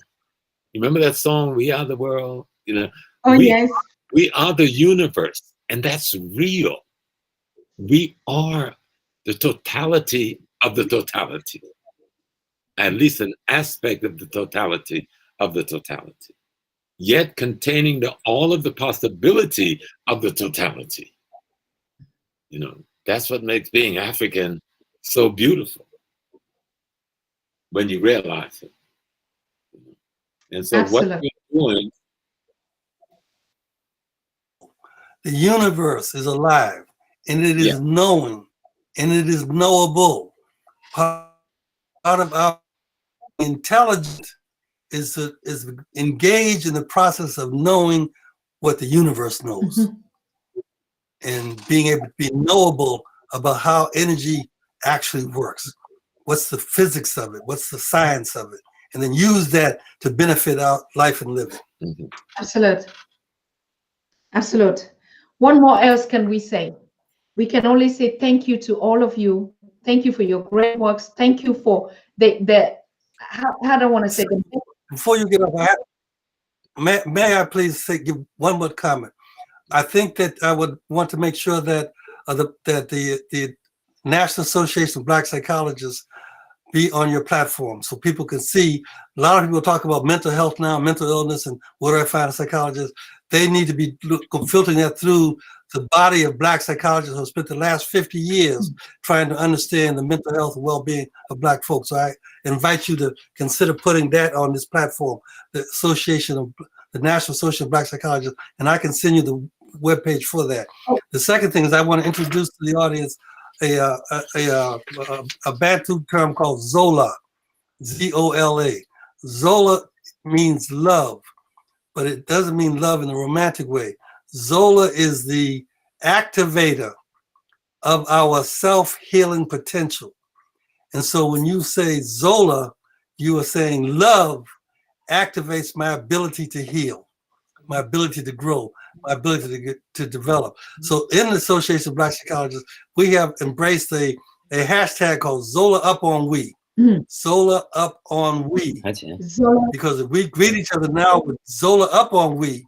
[SPEAKER 8] You remember that song, We Are the World? You know,
[SPEAKER 1] Yes.
[SPEAKER 8] We are the universe, and that's real. We are the totality of the totality, at least an aspect of the totality of the totality, yet containing all of the possibility of the totality. You know, that's what makes being African so beautiful when you realize it. And so
[SPEAKER 1] Absolutely.
[SPEAKER 8] what we're doing,
[SPEAKER 6] The universe is alive, and it is knowing, and it is knowable. Part of our intelligence is engaged in the process of knowing what the universe knows, and being able to be knowable about how energy actually works. What's the physics of it? What's the science of it? And then use that to benefit our life and living.
[SPEAKER 1] Absolute. Absolute. What more else can we say? We can only say thank you to all of you. Thank you for your great works. Thank you for how do I want to say the
[SPEAKER 6] Before you get up, may I please give one more comment? I think that I would want to make sure that the National Association of Black Psychologists be on your platform so people can see. A lot of people talk about mental health now, mental illness, and where do I find a psychologist? They need to be filtering that through the body of Black psychologists who have spent the last 50 years trying to understand the mental health and well-being of Black folks. So I invite you to consider putting that on this platform, the National Association of Black Psychologists, and I can send you the webpage for that. The second thing is I want to introduce to the audience a Bantu term called Zola, Z-O-L-A. Zola means love, but it doesn't mean love in a romantic way. Zola is the activator of our self-healing potential. And so when you say Zola, you are saying love activates my ability to heal, my ability to grow, my ability to develop. So in the Association of Black Psychologists, we have embraced a hashtag called Zola Up on We. Zola Up on We. Because if we greet each other now with Zola Up on We,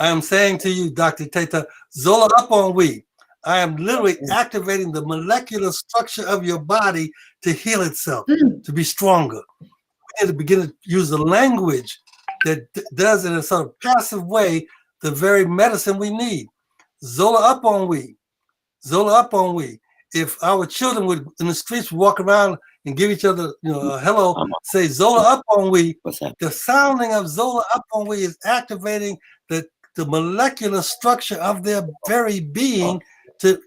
[SPEAKER 6] I am saying to you, Dr. Teta, Zola Up on We. I am literally activating the molecular structure of your body to heal itself, to be stronger. We need to begin to use the language that does in a sort of passive way the very medicine we need. Zola Up on We. Zola Up on We. If our children would in the streets would walk around and give each other, a hello, say Zola Up on We. The sounding of Zola Up on We is activating the molecular structure of their very being to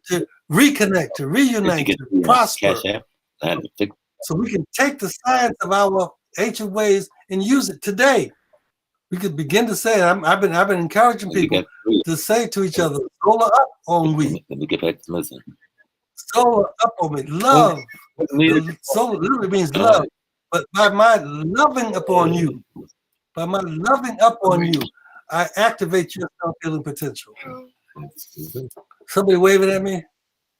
[SPEAKER 6] reconnect, to reunite, to prosper. So we can take the science of our ancient ways and use it today. We could begin to say, I've been encouraging people to say to each other, Zola Up on We.
[SPEAKER 8] Let me get back to listen.
[SPEAKER 6] Zola Up on Me. Love. Zola literally means love. But by my loving upon you, I activate your self-healing potential. Somebody waving at me?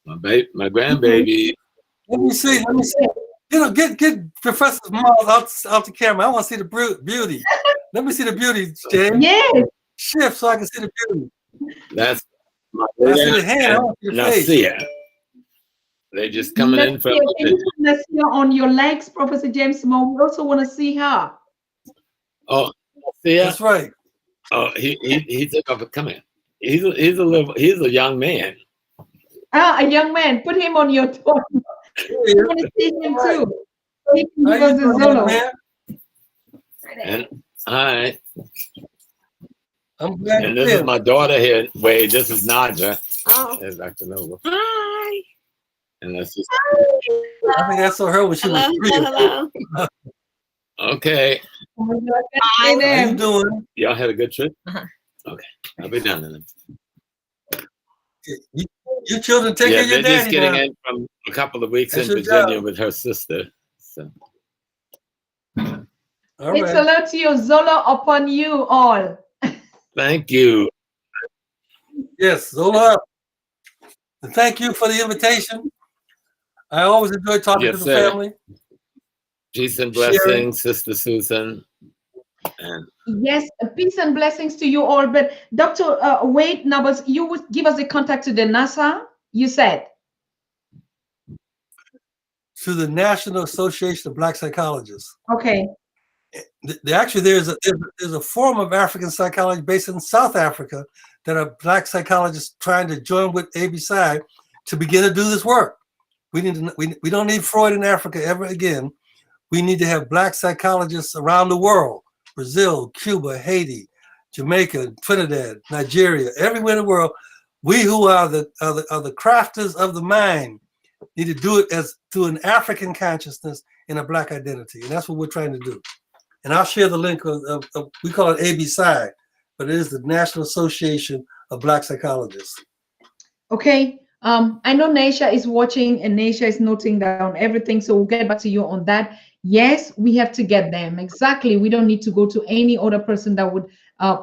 [SPEAKER 8] My grandbaby.
[SPEAKER 6] Let me see. Get Professor Miles out the camera. I want to see the beauty. Let me see the beauty, James.
[SPEAKER 1] Yes.
[SPEAKER 6] Shift so I can see the beauty.
[SPEAKER 8] That's my
[SPEAKER 6] I see the hand. I want to see the face.
[SPEAKER 8] see it. They're just coming in for
[SPEAKER 1] let's see her on your legs, Professor James Simone. We also want to see her.
[SPEAKER 8] Oh, see her?
[SPEAKER 6] That's right.
[SPEAKER 8] Oh, he took off. Come here. He's a young man.
[SPEAKER 1] A young man. Put him on your tour. We want to see him too. So he can give us the Zolo.
[SPEAKER 8] And hi.
[SPEAKER 6] I'm glad.
[SPEAKER 8] And this is my daughter here. Wade, this is Nadja. Oh. There's Dr. Nova.
[SPEAKER 9] Hi.
[SPEAKER 8] And that's just.
[SPEAKER 6] I think I saw her when she was 3.
[SPEAKER 9] Hello.
[SPEAKER 8] Okay.
[SPEAKER 1] Hey
[SPEAKER 6] How
[SPEAKER 1] there.
[SPEAKER 6] you doing?
[SPEAKER 8] Y'all had a good trip?
[SPEAKER 3] Uh-huh.
[SPEAKER 8] Okay. I'll be down in
[SPEAKER 6] You, your children take
[SPEAKER 8] Yeah,
[SPEAKER 6] care of your
[SPEAKER 8] they're just
[SPEAKER 6] daddy
[SPEAKER 8] getting
[SPEAKER 6] now.
[SPEAKER 8] in from a couple of weeks
[SPEAKER 6] That's
[SPEAKER 8] in
[SPEAKER 6] your
[SPEAKER 8] Virginia
[SPEAKER 6] job.
[SPEAKER 8] with her sister. So
[SPEAKER 6] All
[SPEAKER 1] It's a
[SPEAKER 6] right.
[SPEAKER 1] lot to you, Zola, upon you all.
[SPEAKER 8] thank you.
[SPEAKER 6] Yes, Zola. And thank you for the invitation. I always enjoy talking
[SPEAKER 8] Yes,
[SPEAKER 6] to the
[SPEAKER 8] sir.
[SPEAKER 6] family.
[SPEAKER 8] Peace and
[SPEAKER 6] Sharing.
[SPEAKER 8] blessings, Sister Susan. And
[SPEAKER 1] Yes, peace and blessings to you all. But Dr. Wade Nubbers, you would give us the contact to the NASA, you said.
[SPEAKER 6] To the National Association of Black Psychologists.
[SPEAKER 1] Okay.
[SPEAKER 6] Actually, there's a form of African psychology based in South Africa that are black psychologists trying to join with ABSI to begin to do this work. We don't need Freud in Africa ever again. We need to have black psychologists around the world: Brazil, Cuba, Haiti, Jamaica, Trinidad, Nigeria, everywhere in the world. We who are the crafters of the mind need to do it as through an African consciousness and a black identity, and that's what we're trying to do. And I'll share the link of we call it ABSI, but it is the National Association of Black Psychologists.
[SPEAKER 1] Okay. I know Naisha is watching and Naisha is noting down everything, so we'll get back to you on that. Yes, we have to get them. Exactly. We don't need to go to any other person that would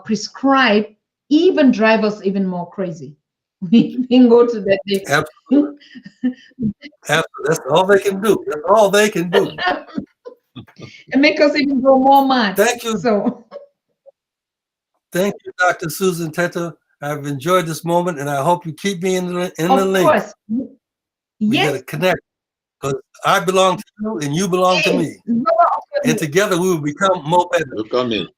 [SPEAKER 1] prescribe, even drive us even more crazy. We can go to that.
[SPEAKER 6] Absolutely. Absolutely. That's all they can do. That's all they can do.
[SPEAKER 1] And make us even go more mad.
[SPEAKER 6] Thank you.
[SPEAKER 1] So
[SPEAKER 6] Thank you, Dr. Susan Teta. I've enjoyed this moment, and I hope you keep me in the
[SPEAKER 1] of
[SPEAKER 6] link.
[SPEAKER 1] course.
[SPEAKER 6] We
[SPEAKER 1] Yes.
[SPEAKER 6] got to connect because I belong to you and you belong to me. And together we will become more better.
[SPEAKER 8] look on me.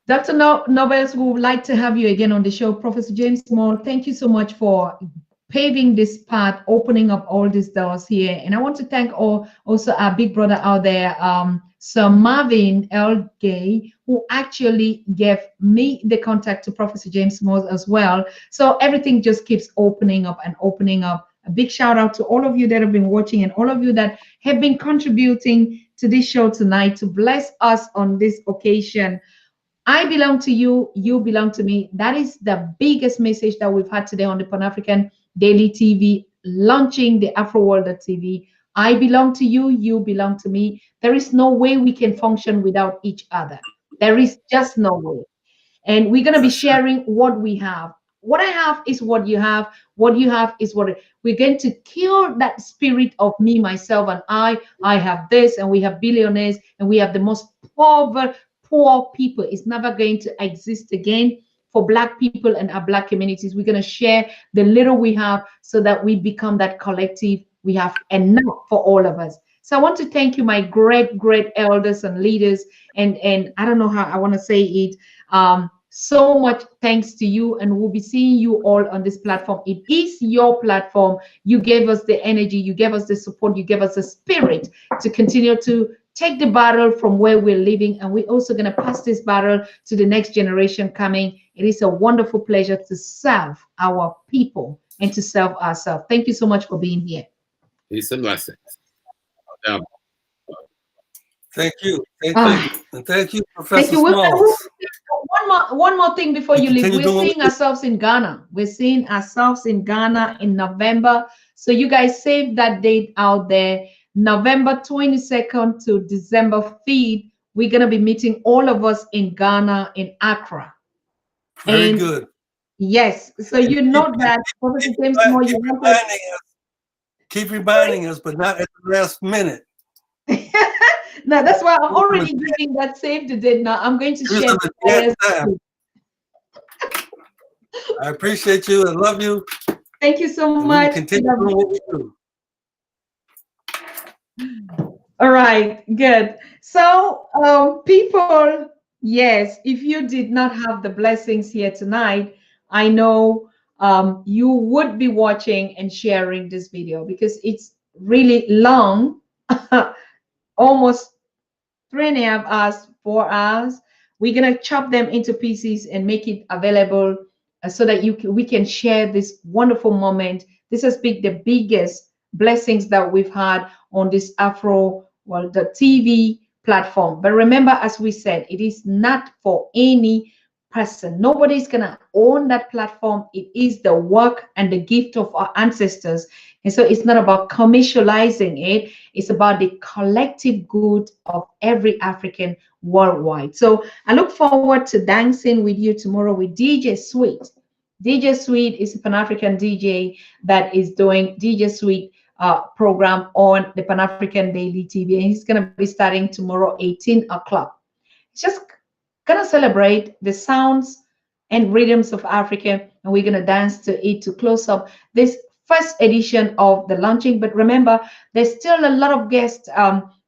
[SPEAKER 1] Dr. Nobles, we would like to have you again on the show. Professor James Small, thank you so much for paving this path, opening up all these doors here. And I want to thank also our big brother out there, Sir Marvin L. Gay, who actually gave me the contact to Professor James Small as well. So everything just keeps opening up and opening up. A big shout out to all of you that have been watching and all of you that have been contributing to this show tonight to bless us on this occasion. I belong to you, you belong to me. That is the biggest message that we've had today on the Pan-African Daily TV, launching the Afro World TV. I belong to you, you belong to me. There is no way we can function without each other. There is just no way. And we're going to be sharing what we have. What I have is what you have. What you have is what we're going to kill that spirit of me, myself, and I have this, and we have billionaires, and we have the most poor people. It's never going to exist again for Black people and our Black communities. We're going to share the little we have so that we become that collective. We have enough for all of us. So I want to thank you, my great elders and leaders. And I don't know how I want to say it. So much thanks to you, and we'll be seeing you all on this platform. It is your platform. You gave us the energy, you gave us the support, you gave us the spirit to continue to take the battle from where we're living, and we're also going to pass this battle to the next generation coming. It is a wonderful pleasure to serve our people and to serve ourselves. Thank you so much for being here.
[SPEAKER 8] Peace and blessings.
[SPEAKER 6] Thank you. Thank you. And thank you, Professor
[SPEAKER 1] Thank you.
[SPEAKER 6] Smalls.
[SPEAKER 1] One more thing before you leave.
[SPEAKER 6] Continue
[SPEAKER 1] We're seeing ourselves in Ghana. We're seeing ourselves in Ghana in November. So you guys save that date out there. November 22nd to December 5th. We're going to be meeting all of us in Ghana, in Accra.
[SPEAKER 6] Very good.
[SPEAKER 1] Yes. So you know that. Professor James Moore,
[SPEAKER 6] keep reminding us, but not at the last minute.
[SPEAKER 1] No, that's why I'm already giving that save the date now. I'm going to share.
[SPEAKER 6] I appreciate you. I love you.
[SPEAKER 1] Thank you so much.
[SPEAKER 6] Continue doing what we do.
[SPEAKER 1] All right, good. So, people, yes, if you did not have the blessings here tonight, I know you would be watching and sharing this video because it's really long, almost 3.5 hours, 4 hours. We're gonna chop them into pieces and make it available so that we can share this wonderful moment. This has been the biggest blessings that we've had on this Afro World TV platform. But remember, as we said, it is not for any person. Nobody's gonna own that platform. It is the work and the gift of our ancestors. And so it's not about commercializing it. It's about the collective good of every African worldwide. So I look forward to dancing with you tomorrow with DJ Sweet. DJ Sweet is a Pan-African DJ that is doing DJ Sweet program on the Pan-African Daily TV. And he's going to be starting tomorrow, 18 o'clock. It's just going to celebrate the sounds and rhythms of Africa. And we're going to dance to it to close up this first edition of the launching. But remember, there's still a lot of guests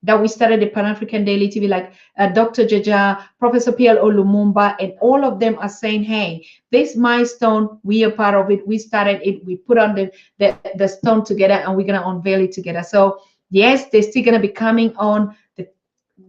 [SPEAKER 1] that we started the Pan-African Daily TV, like Dr. Jaja, Professor PLO Lumumba, and all of them are saying, hey, this milestone, we are part of it. We started it. We put on the stone together, and we're going to unveil it together. So yes, they're still going to be coming on the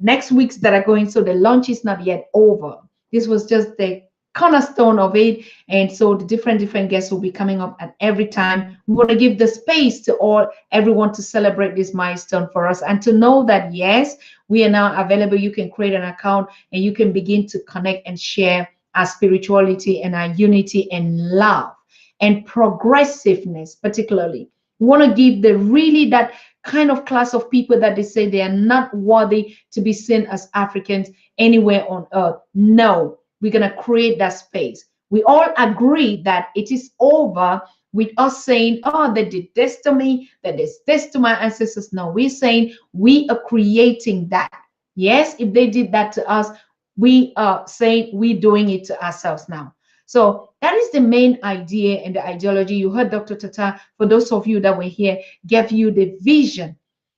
[SPEAKER 1] next weeks that are going. So the launch is not yet over. This was just the cornerstone of it, and so the different guests will be coming up at every time. We want to give the space to everyone to celebrate this milestone for us, and to know that yes, we are now available. You can create an account and you can begin to connect and share our spirituality and our unity and love and progressiveness. Particularly, we want to give that kind of class of people that they say they are not worthy to be seen as Africans anywhere on earth. No, we're going to create that space. We all agree that it is over with us saying, oh, they did this to me, that is this to my ancestors. No, we're saying we are creating that. Yes, if they did that to us, we are saying we're doing it to ourselves now. So that is the main idea and the ideology. You heard Dr. Tata, for those of you that were here, gave you the vision,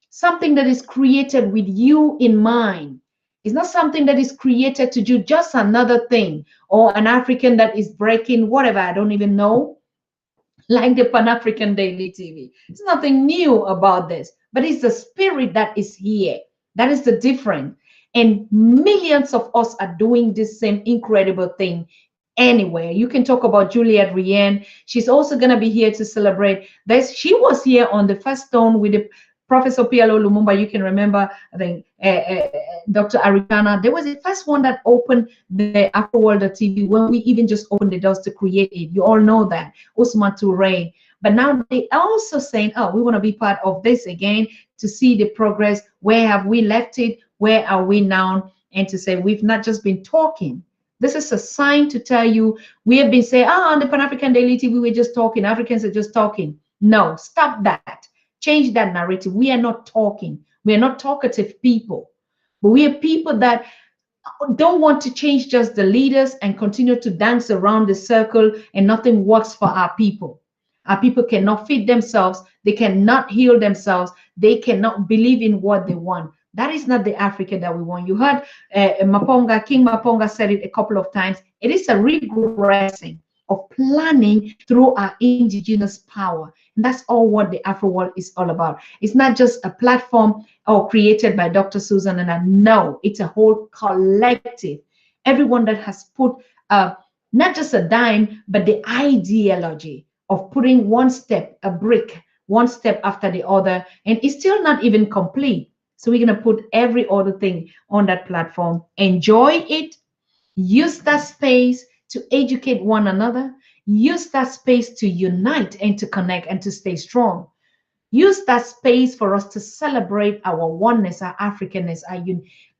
[SPEAKER 1] something that is created with you in mind. It's not something that is created to do just another thing, or an African that is breaking whatever, I don't even know, like the Pan-African Daily TV. It's nothing new about this, but it's the spirit that is here. That is the difference. And millions of us are doing this same incredible thing anywhere. You can talk about Juliet Rien. She's also going to be here to celebrate this. She was here on the first stone with the Professor PLO Lumumba. You can remember, I think, Dr. Arikana. There was the first one that opened the Afroworld TV when we even just opened the doors to create it. You all know that, Usman Toure. But now they are also saying, oh, we want to be part of this again, to see the progress. Where have we left it? Where are we now? And to say we've not just been talking. This is a sign to tell you, we have been saying, on the Pan-African Daily TV, we're just talking. Africans are just talking. No, stop that. Change that narrative. We are not talking. We are not talkative people, but we are people that don't want to change just the leaders and continue to dance around the circle and nothing works for our people. Our people cannot feed themselves. They cannot heal themselves. They cannot believe in what they want. That is not the Africa that we want. You heard Maponga, King Maponga said it a couple of times. It is a regressing of planning through our indigenous power. And that's all what the Afro World is all about. It's not just a platform created by Dr. Susan and I. No, it's a whole collective. Everyone that has put not just a dime, but the ideology of putting one step, a brick, one step after the other, and it's still not even complete. So we're going to put every other thing on that platform. Enjoy it. Use that space to educate one another. Use that space to unite and to connect and to stay strong. Use that space for us to celebrate our oneness, our Africanness,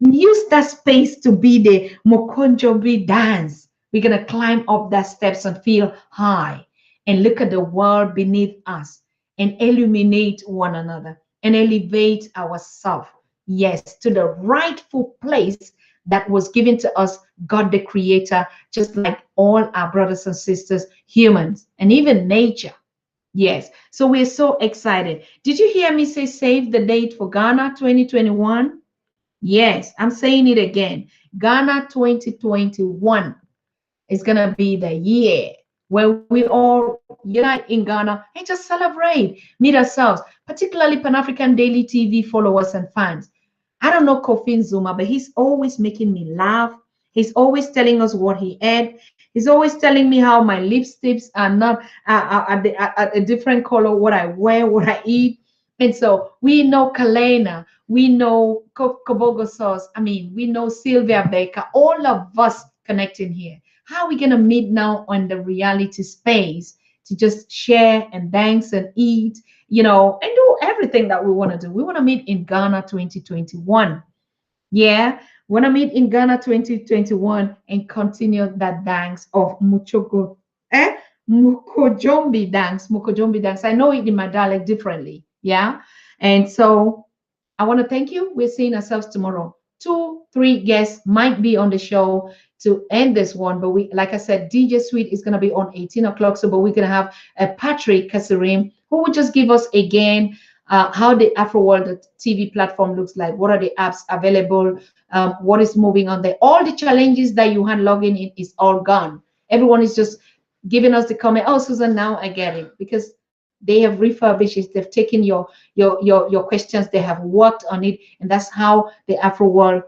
[SPEAKER 1] use that space to be the Mokonjobi dance. We're going to climb up that steps and feel high and look at the world beneath us and illuminate one another and elevate ourselves, yes, to the rightful place that was given to us, God the Creator, just like all our brothers and sisters, humans, and even nature. Yes, so we're so excited. Did you hear me say save the date for Ghana 2021? Yes, I'm saying it again. Ghana 2021 is going to be the year where we all unite in Ghana and just celebrate, meet ourselves, particularly Pan-African Daily TV followers and fans. I don't know Kofi Zuma, but he's always making me laugh. He's always telling us what he ate. He's always telling me how my lipsticks are not a different color, what I wear, what I eat. And so we know Kalena, we know Kobogo Sauce, I mean, we know Sylvia Baker, all of us connecting here. How are we going to meet now on the reality space to just share and dance and eat, you know, and do everything that we want to do? We want to meet in Ghana 2021. Yeah, we want to meet in Ghana 2021 and continue that dance of Muchoko, Mukojombi dance, Mukojombi dance. I know it in my dialect differently. Yeah. And so I want to thank you. We're seeing ourselves tomorrow. 2, 3 guests might be on the show to end this one, but we, like I said, DJ Sweet is going to be on 18 o'clock. So, but we're going to have Patrick Kasarim, who will just give us again how the AfroWorld TV platform looks like. What are the apps available? What is moving on there? All the challenges that you had logging in is all gone. Everyone is just giving us the comment. Oh, Susan, now I get it, because they have refurbished it. They've taken your questions. They have worked on it, and that's how the AfroWorld,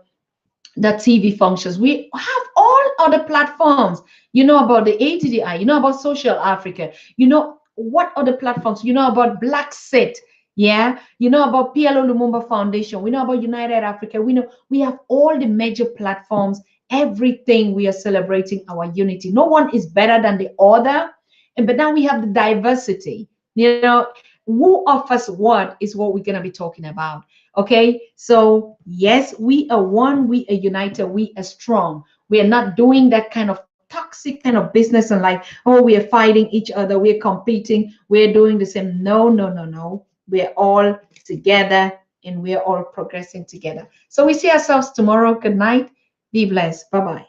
[SPEAKER 1] the TV functions. We have all other platforms. You know about the ATDI. You know about Social Africa. You know what other platforms. You know about Black Set. Yeah. You know about PLO Lumumba Foundation. We know about United Africa. We know we have all the major platforms. Everything, we are celebrating our unity. No one is better than the other. But now we have the diversity. You know, who offers what is what we're going to be talking about. Okay. So yes, we are one, we are united, we are strong. We are not doing that kind of toxic kind of business and like, oh, we are fighting each other, we're competing, we're doing the same. No, no, no, no. We're all together and we're all progressing together. So we see ourselves tomorrow. Good night. Be blessed. Bye-bye.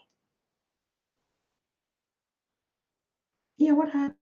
[SPEAKER 1] Yeah, what happened?